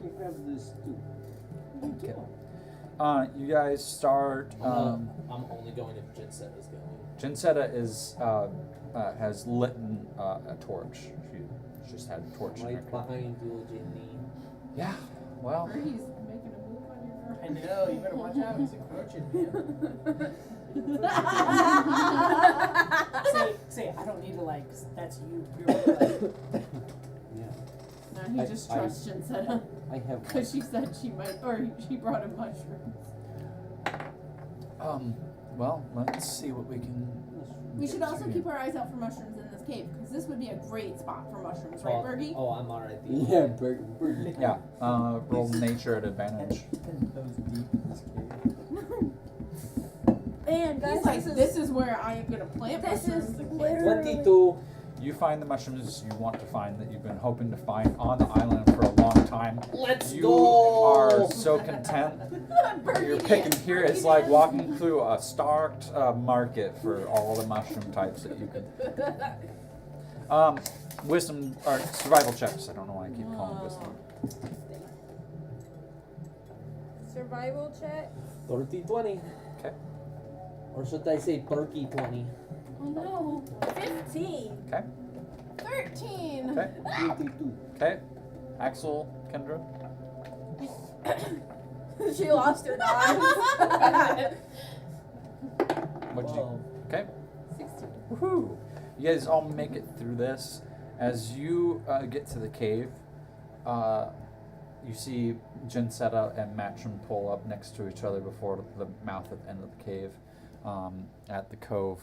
Speaker 7: you have this too.
Speaker 6: You do.
Speaker 1: You guys start.
Speaker 4: I'm only going if Jinsetta is going.
Speaker 1: Jinsetta has lit a torch. She just had a torch in her
Speaker 4: Right
Speaker 1: car.
Speaker 4: behind you, Jinny.
Speaker 1: Yeah, well,
Speaker 6: Burgi's making a move on your girl.
Speaker 2: I know, you better watch out, he's encroaching, man. say, I don't need to, like, that's you. You're like,
Speaker 7: Yeah.
Speaker 6: No, he just trusts Jinsetta.
Speaker 7: I have
Speaker 6: Because she said she might, or she brought him mushrooms.
Speaker 1: well, let's see what we can.
Speaker 6: We should also keep our eyes out for mushrooms in this cave, because this would be a great spot for mushrooms, right, Burgi?
Speaker 4: Oh, I'm alright.
Speaker 7: Yeah, Burgi.
Speaker 1: Yeah. Roll nature at advantage.
Speaker 5: 10 toes deep in this cave.
Speaker 3: Man, guys,
Speaker 6: He's like, this is where I am gonna plant
Speaker 3: this
Speaker 6: mushrooms.
Speaker 3: is
Speaker 6: in cave."
Speaker 3: literally
Speaker 4: 22.
Speaker 1: You find the mushrooms you want to find that you've been hoping to find on the island for a long time.
Speaker 4: Let's
Speaker 1: You
Speaker 4: go.
Speaker 1: are so content. You're picking here. It's like walking through a stocked market for all the mushroom types that you could. Wisdom or survival checks. I don't know why I keep calling it wisdom.
Speaker 9: Survival check.
Speaker 4: 30-20.
Speaker 1: Okay.
Speaker 4: Or should I say 30-20?
Speaker 6: Oh no.
Speaker 3: 15.
Speaker 1: Okay.
Speaker 6: 13.
Speaker 1: Okay.
Speaker 7: 22.
Speaker 1: Okay. Axel, Kendra.
Speaker 3: She lost her knives.
Speaker 1: What'd you?
Speaker 5: 12.
Speaker 1: Okay.
Speaker 6: 16.
Speaker 1: Woohoo! You guys all make it through this. As you get to the cave, you see Jinsetta and Matcham pull up next to each other before the mouth at the end of the cave, at the cove,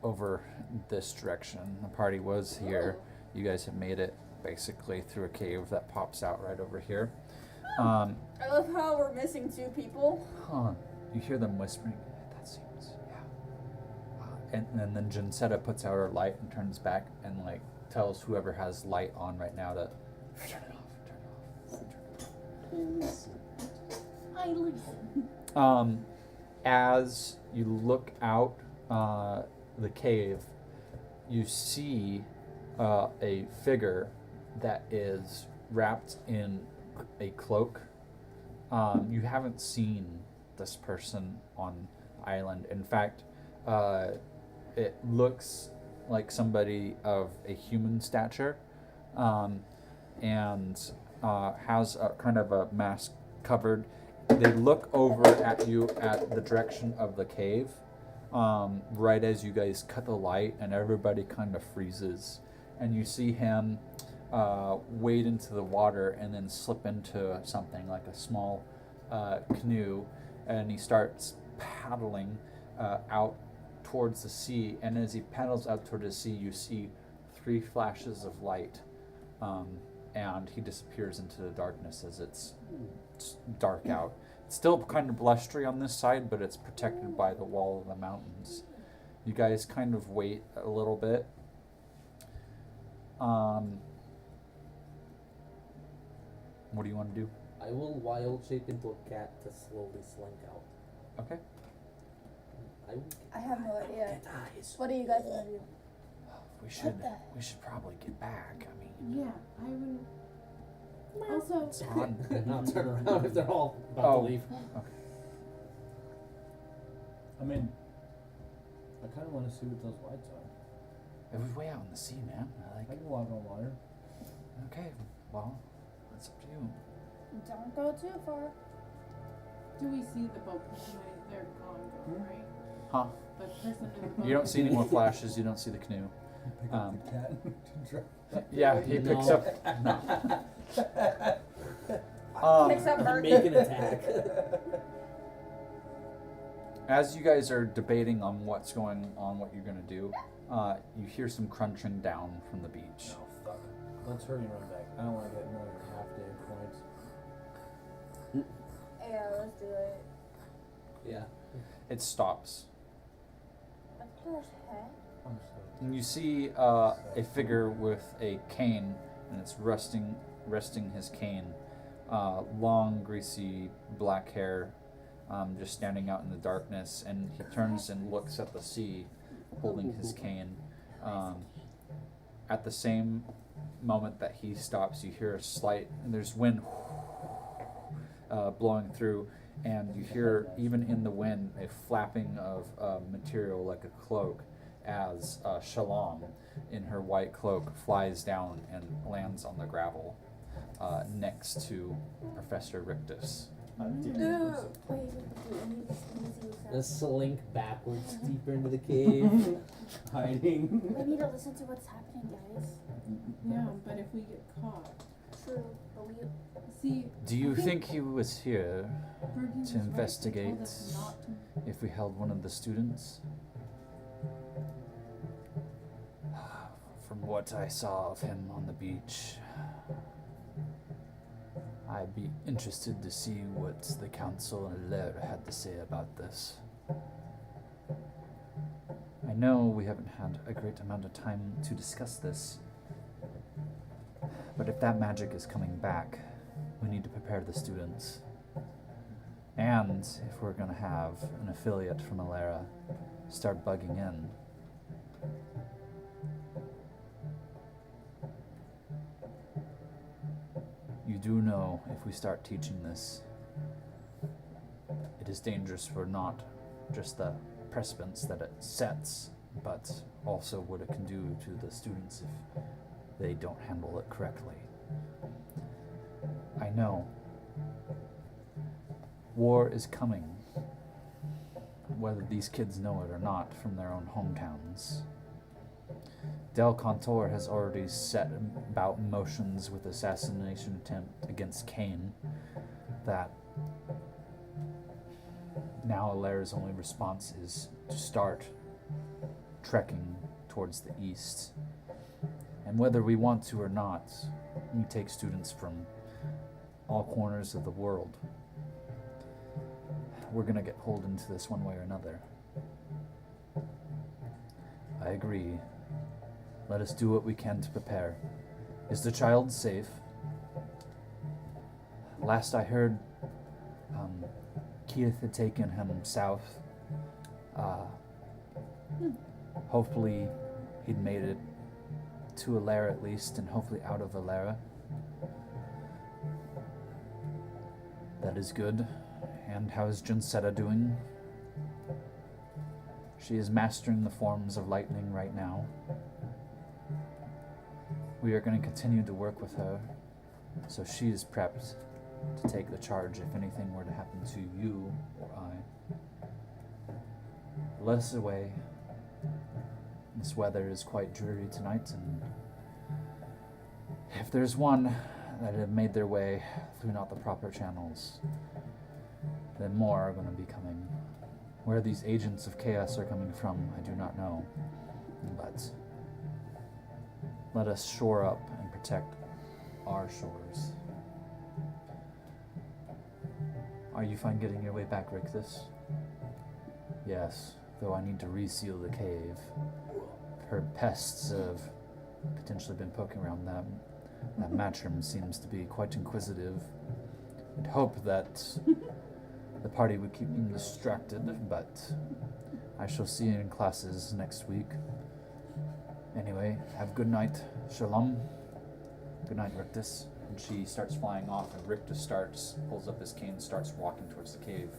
Speaker 1: over this direction. The party was here. You guys have made it basically through a cave that pops out right over here.
Speaker 9: I love how we're missing 2 people.
Speaker 1: You hear them whispering. That seems, yeah. And then Jinsetta puts out her light and turns back and like tells whoever has light on right now to turn it off, turn it off.
Speaker 6: I listen.
Speaker 1: As you look out the cave, you see a figure that is wrapped in a cloak. You haven't seen this person on the island. In fact, it looks like somebody of a human stature, and has a kind of a mask covered. They look over at you at the direction of the cave, right as you guys cut the light, and everybody kind of freezes. And you see him wade into the water and then slip into something like a small canoe, and he starts paddling out towards the sea. And as he paddles out toward the sea, you see 3 flashes of light, and he disappears into the darkness as it's dark out. It's still kind of blustery on this side, but it's protected by the wall of the mountains. You guys kind of wait a little bit. What do you want to do?
Speaker 4: I will wild shape into a cat to slowly slink out.
Speaker 1: Okay.
Speaker 3: I have no idea.
Speaker 1: Get eyes.
Speaker 3: What do you guys want to do?
Speaker 1: We should probably get back. I mean,
Speaker 6: Yeah, I would. Also,
Speaker 1: it's on.
Speaker 4: I'll turn around if they're all about
Speaker 1: Oh.
Speaker 4: to leave.
Speaker 5: I mean, I kind of want to see what those lights are.
Speaker 1: It was way out in the sea, man.
Speaker 5: I can walk on water.
Speaker 1: Okay, well, that's up to you.
Speaker 3: Don't go too far.
Speaker 6: do we see the boat person? They're gone, right?
Speaker 1: Huh?
Speaker 6: The person in the boat.
Speaker 1: You don't see any more flashes. You don't see the canoe.
Speaker 5: Pick up the cat.
Speaker 1: Yeah, he picks up. No.
Speaker 9: Picks up Burgi.
Speaker 4: Make an attack.
Speaker 1: As you guys are debating on what's going on, what you're gonna do, you hear some crunching down from the beach.
Speaker 5: Oh, fuck. Let's hurry and run back. I don't want to get another half-day points.
Speaker 3: Yeah, let's do it.
Speaker 4: Yeah.
Speaker 1: It stops.
Speaker 3: What the heck?
Speaker 5: I'm so
Speaker 1: And you see a figure with a cane, and it's resting his cane. Long, greasy, black hair, just standing out in the darkness. And he turns and looks at the sea, holding his cane. At the same moment that he stops, you hear a slight, and there's wind blowing through, and you hear, even in the wind, a flapping of material like a cloak, as Shallom, in her white cloak, flies down and lands on the gravel next to Professor Rictus.
Speaker 3: Wait, let me see what's
Speaker 4: Let's slink backwards deeper into the cave.
Speaker 5: hiding.
Speaker 3: We need to listen to what's happening, guys.
Speaker 6: Yeah, but if we get caught,
Speaker 3: True, but we.
Speaker 6: see.
Speaker 1: Do you
Speaker 6: I
Speaker 1: think he was here
Speaker 6: Burgi was
Speaker 1: to
Speaker 6: right. They
Speaker 1: investigate
Speaker 6: told us not to.
Speaker 1: if we held one of the students? what I saw of him on the beach. I'd be interested to see what the council and Lair had to say about this. I know we haven't had a great amount of time to discuss this, but if that magic is coming back, we need to prepare the students. And if we're going to have an affiliate from Alera start bugging in, you do know if we start teaching this, it is dangerous for not just the precedents that it sets, but also what it can do to the students if they don't handle it correctly. I know. War is coming, whether these kids know it or not, from their own hometowns. Del Contor has already set about motions with assassination attempt against Cain that now Alera's only response is to start trekking towards the east. And whether we want to or not, we take students from all corners of the world. We're going to get pulled into this one way or another. I agree. Let us do what we can to prepare. Is the child safe? Last I heard, Keith had taken him south. Hopefully he'd made it to Alera at least, and hopefully out of Alera. That is good. And how is Junsetta doing? She is mastering the forms of lightning right now. We are going to continue to work with her, so she is prepped to take the charge if anything were to happen to you or I. Let us away. This weather is quite dreary tonight, and if there's one that have made their way through not the proper channels, then more are going to be coming. Where these agents of chaos are coming from, I do not know, but let us shore up and protect our shores. Are you fine getting your way back, Rictus? Yes, though I need to reseal the cave. Heard pests have potentially been poking around them. That Matrim seems to be quite inquisitive. I'd hope that the party would keep them distracted, but I shall see you in classes next week. Anyway, have a good night. Shalom. Good night, Rictus. And she starts flying off, and Rictus pulls up his cane, starts walking towards the cave.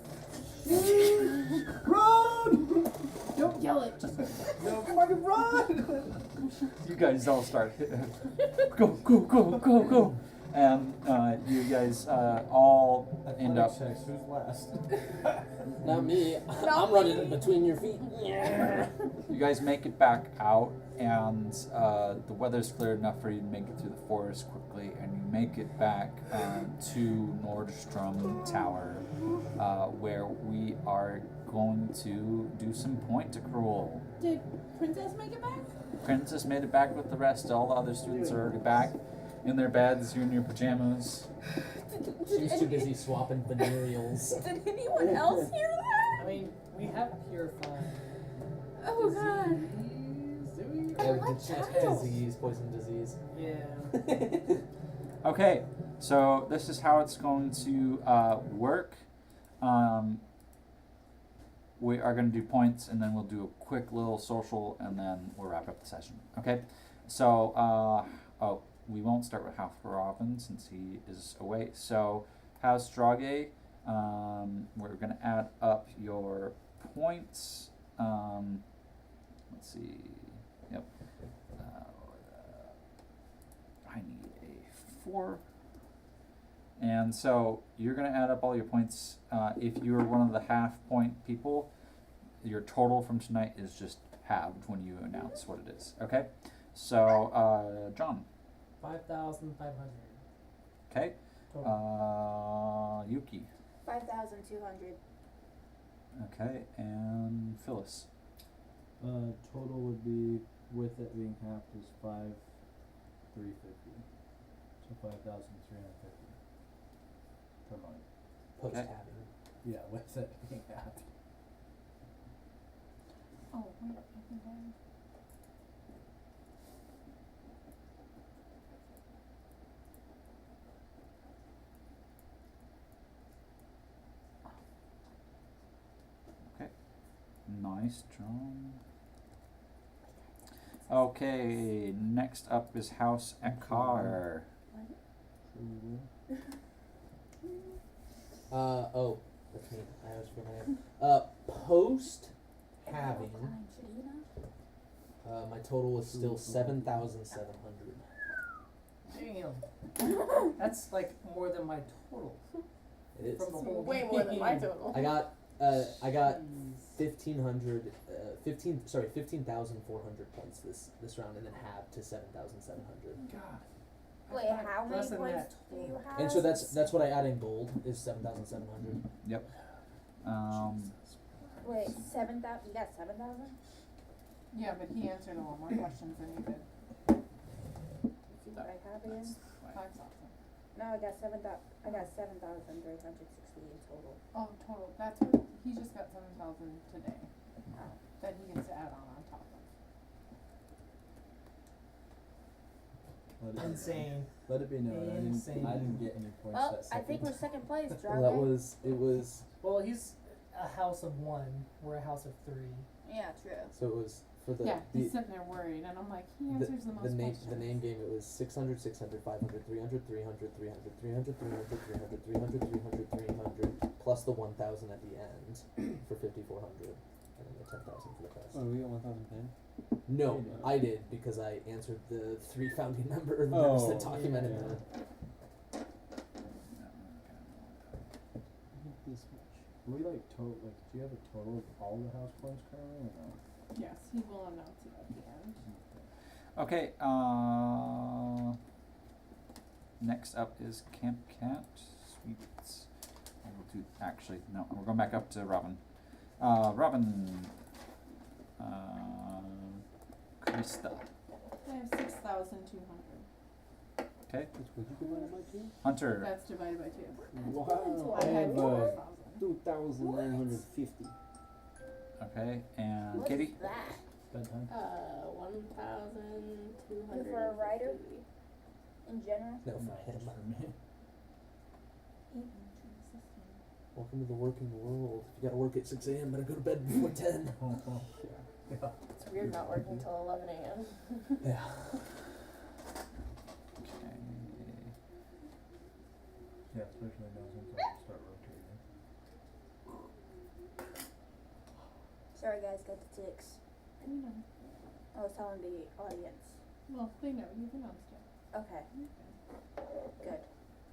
Speaker 5: Run!
Speaker 6: Don't yell it. Just
Speaker 5: No, fucking run!
Speaker 1: You guys all start go, go, go, go, go. And you guys all end up.
Speaker 5: Checks. Who's last?
Speaker 4: Not me.
Speaker 9: Not
Speaker 4: I'm running
Speaker 9: me.
Speaker 4: in between your feet.
Speaker 1: You guys make it back out, and the weather's clear enough for you to make it through the forest quickly, and you make it back to Nordstrom Tower, where we are going to do some point accrual.
Speaker 6: Did Princess make it back?
Speaker 1: Princess made it back with the rest. All the other students are already back in their beds. You're in your pajamas.
Speaker 4: She's too busy swapping venereals.
Speaker 9: Did anyone else hear that?
Speaker 2: I mean, we have purified.
Speaker 9: Oh god.
Speaker 2: Do we?
Speaker 9: Oh, my child.
Speaker 4: Disease, poison disease.
Speaker 2: Yeah.
Speaker 1: Okay, so this is how it's going to work. We are going to do points, and then we'll do a quick little social, and then we'll wrap up the session. Okay, so we won't start with Halfraven since he is away. So how's Strage? We're going to add up your points. Let's see. Yep. I need a 4. And so you're going to add up all your points. If you're one of the half-point people, your total from tonight is just halved when you announce what it is. Okay? So, John.
Speaker 2: 5,500.
Speaker 1: Okay. Yuki.
Speaker 3: 5,200.
Speaker 1: Okay. And Phyllis.
Speaker 5: Total would be with it being half is 5,350. So 5,350 per month.
Speaker 4: Post
Speaker 1: Okay.
Speaker 4: having.
Speaker 5: Yeah, with it being half.
Speaker 6: Oh, wait, I think I.
Speaker 1: Nice drum. Okay, next up is House Akar.
Speaker 4: Oh, that's me. I always forget my name. Post having, my total is still 7,700.
Speaker 2: Damn. That's like more than my total
Speaker 4: It is.
Speaker 2: from the whole
Speaker 9: Way
Speaker 2: game.
Speaker 9: more than my total.
Speaker 4: I got
Speaker 2: Jeez.
Speaker 4: 15,400 points this round, and then halved to 7,700.
Speaker 2: God.
Speaker 3: Wait, how many
Speaker 2: Less than
Speaker 3: points
Speaker 2: that
Speaker 3: do you
Speaker 2: total.
Speaker 3: have?
Speaker 4: And so that's what I add in gold is 7,700.
Speaker 1: Yep.
Speaker 3: Wait, 7,000? You got 7,000?
Speaker 6: Yeah, but he answered a lot more questions than you did.
Speaker 3: See what I have again?
Speaker 6: 5,000.
Speaker 3: No, I got 7,360 in total.
Speaker 6: Oh, total. That's what he just got 7,000 today.
Speaker 3: Oh.
Speaker 6: That he gets to add on top of.
Speaker 2: Insane.
Speaker 5: Let it be known, I
Speaker 2: Insane.
Speaker 5: didn't get any points
Speaker 3: Well,
Speaker 5: that
Speaker 3: I
Speaker 5: second.
Speaker 3: think we're second place,
Speaker 4: Well,
Speaker 3: Drago.
Speaker 4: it was
Speaker 2: Well, he's a house of one. We're a house of three.
Speaker 3: Yeah, true.
Speaker 4: so it was for the
Speaker 6: Yeah, he's
Speaker 4: the,
Speaker 6: sitting there worried, and I'm like, he
Speaker 4: the,
Speaker 6: answers the most
Speaker 4: the name
Speaker 6: questions.
Speaker 4: the name game. It was 600, 600, 500, 300, 300, 300, 300, 300, 300, 300, 300, 300, plus the 1,000 at the end for 5,400, and then the 10,000 for the rest.
Speaker 7: Oh, we got 1,010.
Speaker 4: No,
Speaker 5: You did.
Speaker 4: I did because I answered the 3 founding members
Speaker 7: Oh,
Speaker 4: that documented
Speaker 5: yeah.
Speaker 7: This much.
Speaker 5: We do you have a total of all the house points currently or no?
Speaker 6: Yes, he will announce it at the end.
Speaker 1: Okay, next up is Camp Cat. Sweet. We'll do, actually, no, we're going back up to Robin. Robin. Krista.
Speaker 6: I have 6,200.
Speaker 1: Okay.
Speaker 7: That's what you divided by 2?
Speaker 1: Hunter.
Speaker 6: That's divided by 2.
Speaker 7: Wow.
Speaker 6: I had 4,000.
Speaker 7: 2,950.
Speaker 1: Okay, and
Speaker 3: What
Speaker 1: Katie.
Speaker 3: is that?
Speaker 5: Bedtime?
Speaker 9: 1,200.
Speaker 3: For a writer? In general?
Speaker 4: No, for him.
Speaker 5: Just for me.
Speaker 4: Welcome to the working world. If you gotta work at 6 a.m., better go to bed before 10.
Speaker 9: It's weird not working till 11 a.m.
Speaker 4: Yeah.
Speaker 1: Okay.
Speaker 5: Yeah, especially now since I start rotating.
Speaker 3: Sorry guys, got the ticks.
Speaker 6: You know.
Speaker 3: I was telling the audience.
Speaker 6: Well, they know. You've announced it.
Speaker 3: Okay, good.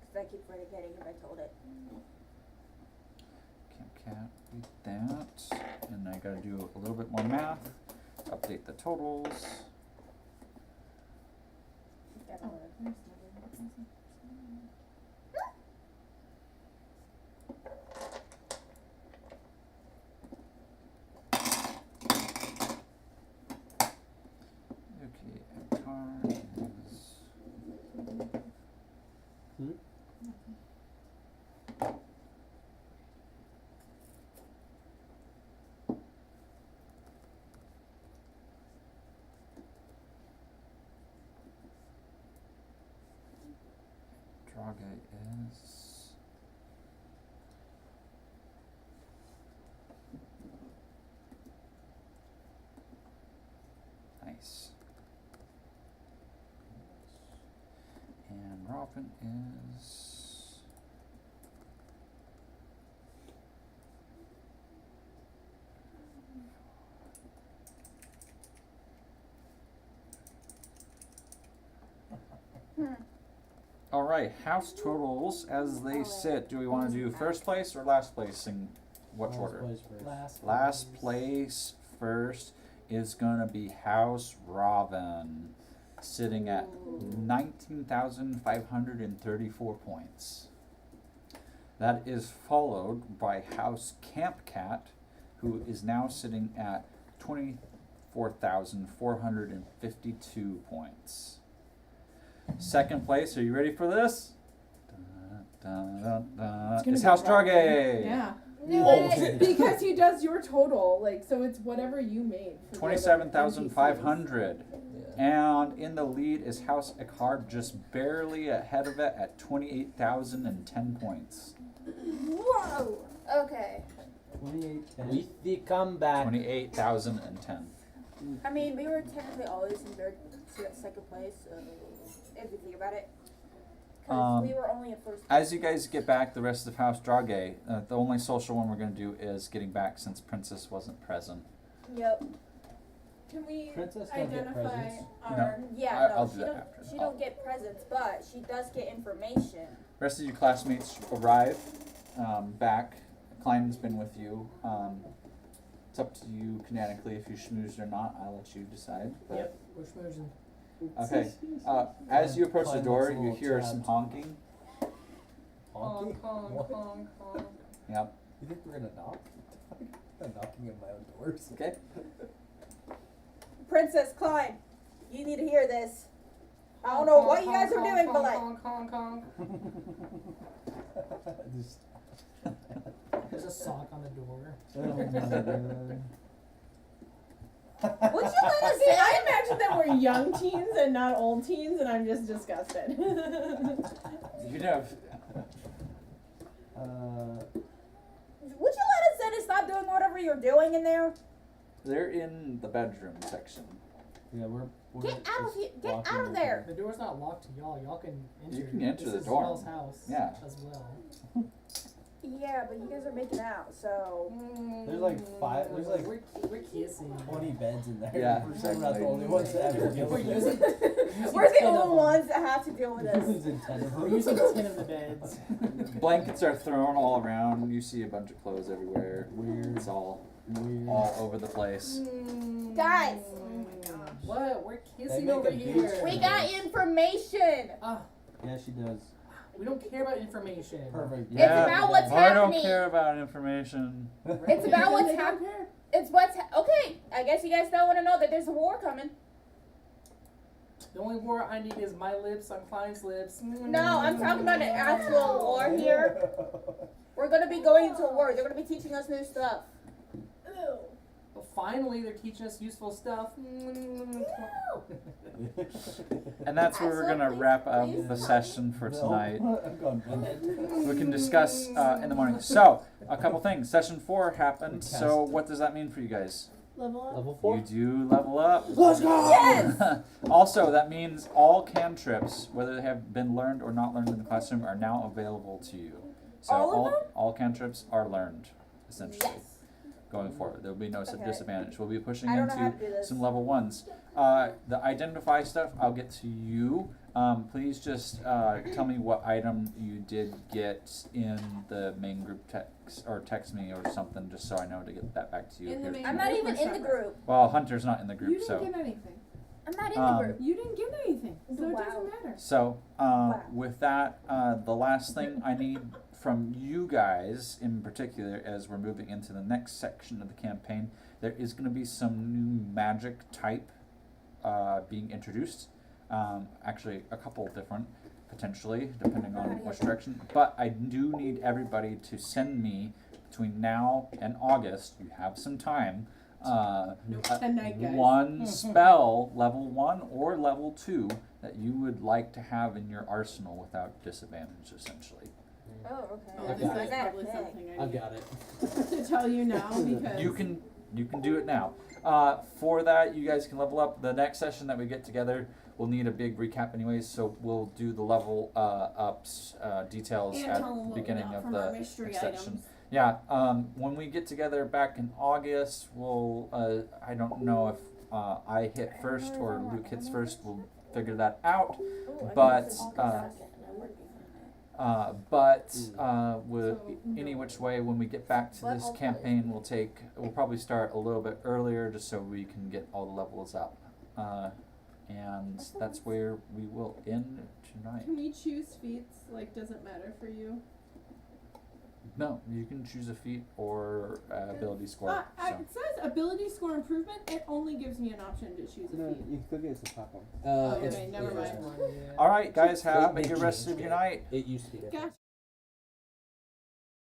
Speaker 3: Because I keep forgetting if I told it.
Speaker 1: Camp Cat, read that. And I gotta do a little bit more math. Update the totals.
Speaker 3: Got
Speaker 6: Oh,
Speaker 3: it.
Speaker 6: there's the other.
Speaker 1: Okay, Akar is. Draga is. Nice. And Robin is. All right, house totals as they sit. Do we want to do first place or last place in which
Speaker 5: Last
Speaker 1: order?
Speaker 5: place first.
Speaker 1: Last place first is gonna be House Robin, sitting at 19,534 points. That is followed by House Camp Cat, who is now sitting at 4,452 points. Second place, are you ready for this? It's House Drage.
Speaker 6: Yeah.
Speaker 3: No.
Speaker 6: Because he does your total, like, so it's whatever you made. for the other
Speaker 1: 27,500. And in the lead is House Eckhart, just barely ahead of it at 28,010 points.
Speaker 3: Whoa. Okay.
Speaker 7: 28, 10.
Speaker 4: With the comeback.
Speaker 1: 28,010.
Speaker 3: I mean, we were technically always in second place, so if you think about it. Because we were only in first place.
Speaker 1: As you guys get back the rest of House Drage, the only social one we're going to do is getting back since Princess wasn't present.
Speaker 3: Yep.
Speaker 6: Can we
Speaker 5: Princess don't get
Speaker 6: identify
Speaker 5: presents.
Speaker 6: our...
Speaker 3: Yeah,
Speaker 1: I'll
Speaker 3: no,
Speaker 1: do that after.
Speaker 3: she don't get presents, but she does get information.
Speaker 1: The rest of you classmates arrive back. Klein's been with you. It's up to you canonically if you schmoozed or not. I'll let you decide. But
Speaker 2: Yep, we're schmoozing.
Speaker 1: Okay. As you approach the
Speaker 5: Klein
Speaker 1: door,
Speaker 5: looks a
Speaker 1: you
Speaker 5: little
Speaker 1: hear
Speaker 5: trapped.
Speaker 1: some honking.
Speaker 5: Honky? What?
Speaker 6: honk.
Speaker 1: Yep.
Speaker 5: You think we're gonna knock? I'm knocking at my own doors.
Speaker 1: Okay.
Speaker 3: Princess Klein, you need to hear this. I don't know what you guys are doing, but like,
Speaker 5: Just,
Speaker 2: There's a sock on the door.
Speaker 5: oh my god.
Speaker 3: would you let us
Speaker 6: See,
Speaker 3: in?
Speaker 6: I imagine that we're young teens and not old teens, and I'm just disgusted.
Speaker 1: You know,
Speaker 3: Would you let us in and stop doing whatever you're doing in there?
Speaker 1: they're in the bedroom section.
Speaker 5: Yeah, we're
Speaker 3: Get out of here! Get
Speaker 5: walking
Speaker 3: out of
Speaker 5: over
Speaker 3: there!
Speaker 2: The door's not locked to y'all. Y'all can enter.
Speaker 1: You can enter
Speaker 2: this
Speaker 1: the
Speaker 2: is
Speaker 1: door.
Speaker 2: Y'all's house.
Speaker 1: Yeah.
Speaker 2: As well.
Speaker 3: Yeah, but you guys are making out, so.
Speaker 5: There's like there's like
Speaker 2: We're kissing.
Speaker 5: 20 beds in there.
Speaker 1: Yeah,
Speaker 5: We're not
Speaker 1: exactly.
Speaker 5: the only ones that have to deal
Speaker 2: We're
Speaker 5: with
Speaker 2: using.
Speaker 5: this.
Speaker 3: We're the
Speaker 2: 10 of
Speaker 3: only
Speaker 2: them.
Speaker 3: ones that have to deal with
Speaker 5: We're
Speaker 3: this.
Speaker 5: using 10 of
Speaker 2: We're
Speaker 5: them.
Speaker 2: using 10 of the beds.
Speaker 1: Blankets are thrown all around. You see a bunch of clothes everywhere.
Speaker 5: Weird.
Speaker 1: It's all
Speaker 5: Weird.
Speaker 1: over the place.
Speaker 3: Guys,
Speaker 2: What? We're kissing
Speaker 5: make
Speaker 2: over
Speaker 5: a beach
Speaker 2: here.
Speaker 3: we got information!
Speaker 5: Yeah, she does.
Speaker 2: We don't care about information.
Speaker 5: Perfect.
Speaker 3: It's about what's
Speaker 1: I don't
Speaker 3: happening.
Speaker 1: care about information.
Speaker 3: It's about what's
Speaker 6: They don't
Speaker 3: happening.
Speaker 6: care.
Speaker 3: It's what's okay. I guess you guys don't want to know that there's a war coming.
Speaker 2: The only war I need is my lips on Klein's lips.
Speaker 3: No, I'm talking about an actual war here. We're gonna be going to war. They're gonna be teaching us new stuff.
Speaker 2: But finally, they're teaching us useful stuff.
Speaker 1: And that's where we're
Speaker 3: Axel,
Speaker 1: gonna
Speaker 3: please,
Speaker 1: wrap up
Speaker 3: please.
Speaker 1: the session for tonight.
Speaker 5: I'm going
Speaker 1: We can discuss in the morning. So, a couple things. Session 4 happened. So, what does that mean for you guys?
Speaker 6: Level up.
Speaker 4: Level
Speaker 1: You
Speaker 4: 4.
Speaker 1: do level up.
Speaker 5: Let's go!
Speaker 3: Yes!
Speaker 1: Also, that means all cantrips, whether they have been learned or not learned in the classroom, are now available to you. So
Speaker 3: All of them?
Speaker 1: all cantrips are learned, essentially,
Speaker 3: Yes.
Speaker 1: going forward. There will be no
Speaker 3: Okay.
Speaker 1: disadvantage. We'll be pushing
Speaker 3: I don't know how
Speaker 1: into
Speaker 3: to do this.
Speaker 1: some level 1s. The identify stuff, I'll get to you. Please just tell me what item you did get in the main group text, or text me or something, just so I know to get that back to you.
Speaker 6: In the
Speaker 1: here
Speaker 6: main
Speaker 3: I'm
Speaker 1: tonight.
Speaker 3: not even in the group.
Speaker 1: Well, Hunter's not in the
Speaker 6: You
Speaker 1: group,
Speaker 6: didn't
Speaker 1: so.
Speaker 6: get anything.
Speaker 3: I'm not in the group.
Speaker 6: You didn't get anything, so
Speaker 3: Wow.
Speaker 6: it doesn't matter.
Speaker 1: So,
Speaker 3: Wow.
Speaker 1: with that, the last thing I need from you guys in particular, as we're moving into the next section of the campaign, there is going to be some new magic type being introduced. Actually, a couple different, potentially, depending on which direction. But I do need everybody to send me, between now and August, you have some time,
Speaker 6: Tonight, guys.
Speaker 1: one spell, level 1 or level 2, that you would like to have in your arsenal without disadvantage, essentially.
Speaker 3: Oh, okay.
Speaker 6: Oh,
Speaker 4: I've
Speaker 6: this
Speaker 4: got
Speaker 6: is
Speaker 4: it.
Speaker 6: probably something I
Speaker 4: I've
Speaker 6: need
Speaker 4: got it.
Speaker 6: to tell you now because
Speaker 1: You can do it now. For that, you guys can level up. The next session that we get together, we'll need a big recap anyways, so we'll do the level ups details
Speaker 6: and
Speaker 1: at
Speaker 6: tell them
Speaker 1: the
Speaker 6: what we
Speaker 1: beginning
Speaker 6: got
Speaker 1: of
Speaker 6: from our
Speaker 1: the
Speaker 6: mystery
Speaker 1: next section.
Speaker 6: items.
Speaker 1: Yeah, when we get together back in August, we'll, I don't know if I hit first or Luke hits first, we'll figure that out. But, with any which way, when we get back to this campaign, we'll probably start a little bit earlier just so we can get all the levels up. And that's where we will end tonight.
Speaker 6: Can we choose feats? Like, does it matter for you?
Speaker 1: No, you can choose a feat or ability score. So.
Speaker 6: It says ability score improvement. It only gives me an option to choose a
Speaker 7: No,
Speaker 6: feat.
Speaker 7: you click it as a pop-up.
Speaker 6: Okay, never mind.
Speaker 1: All right, guys, have a good rest of your night.
Speaker 4: It used to be different.
Speaker 6: Gotcha.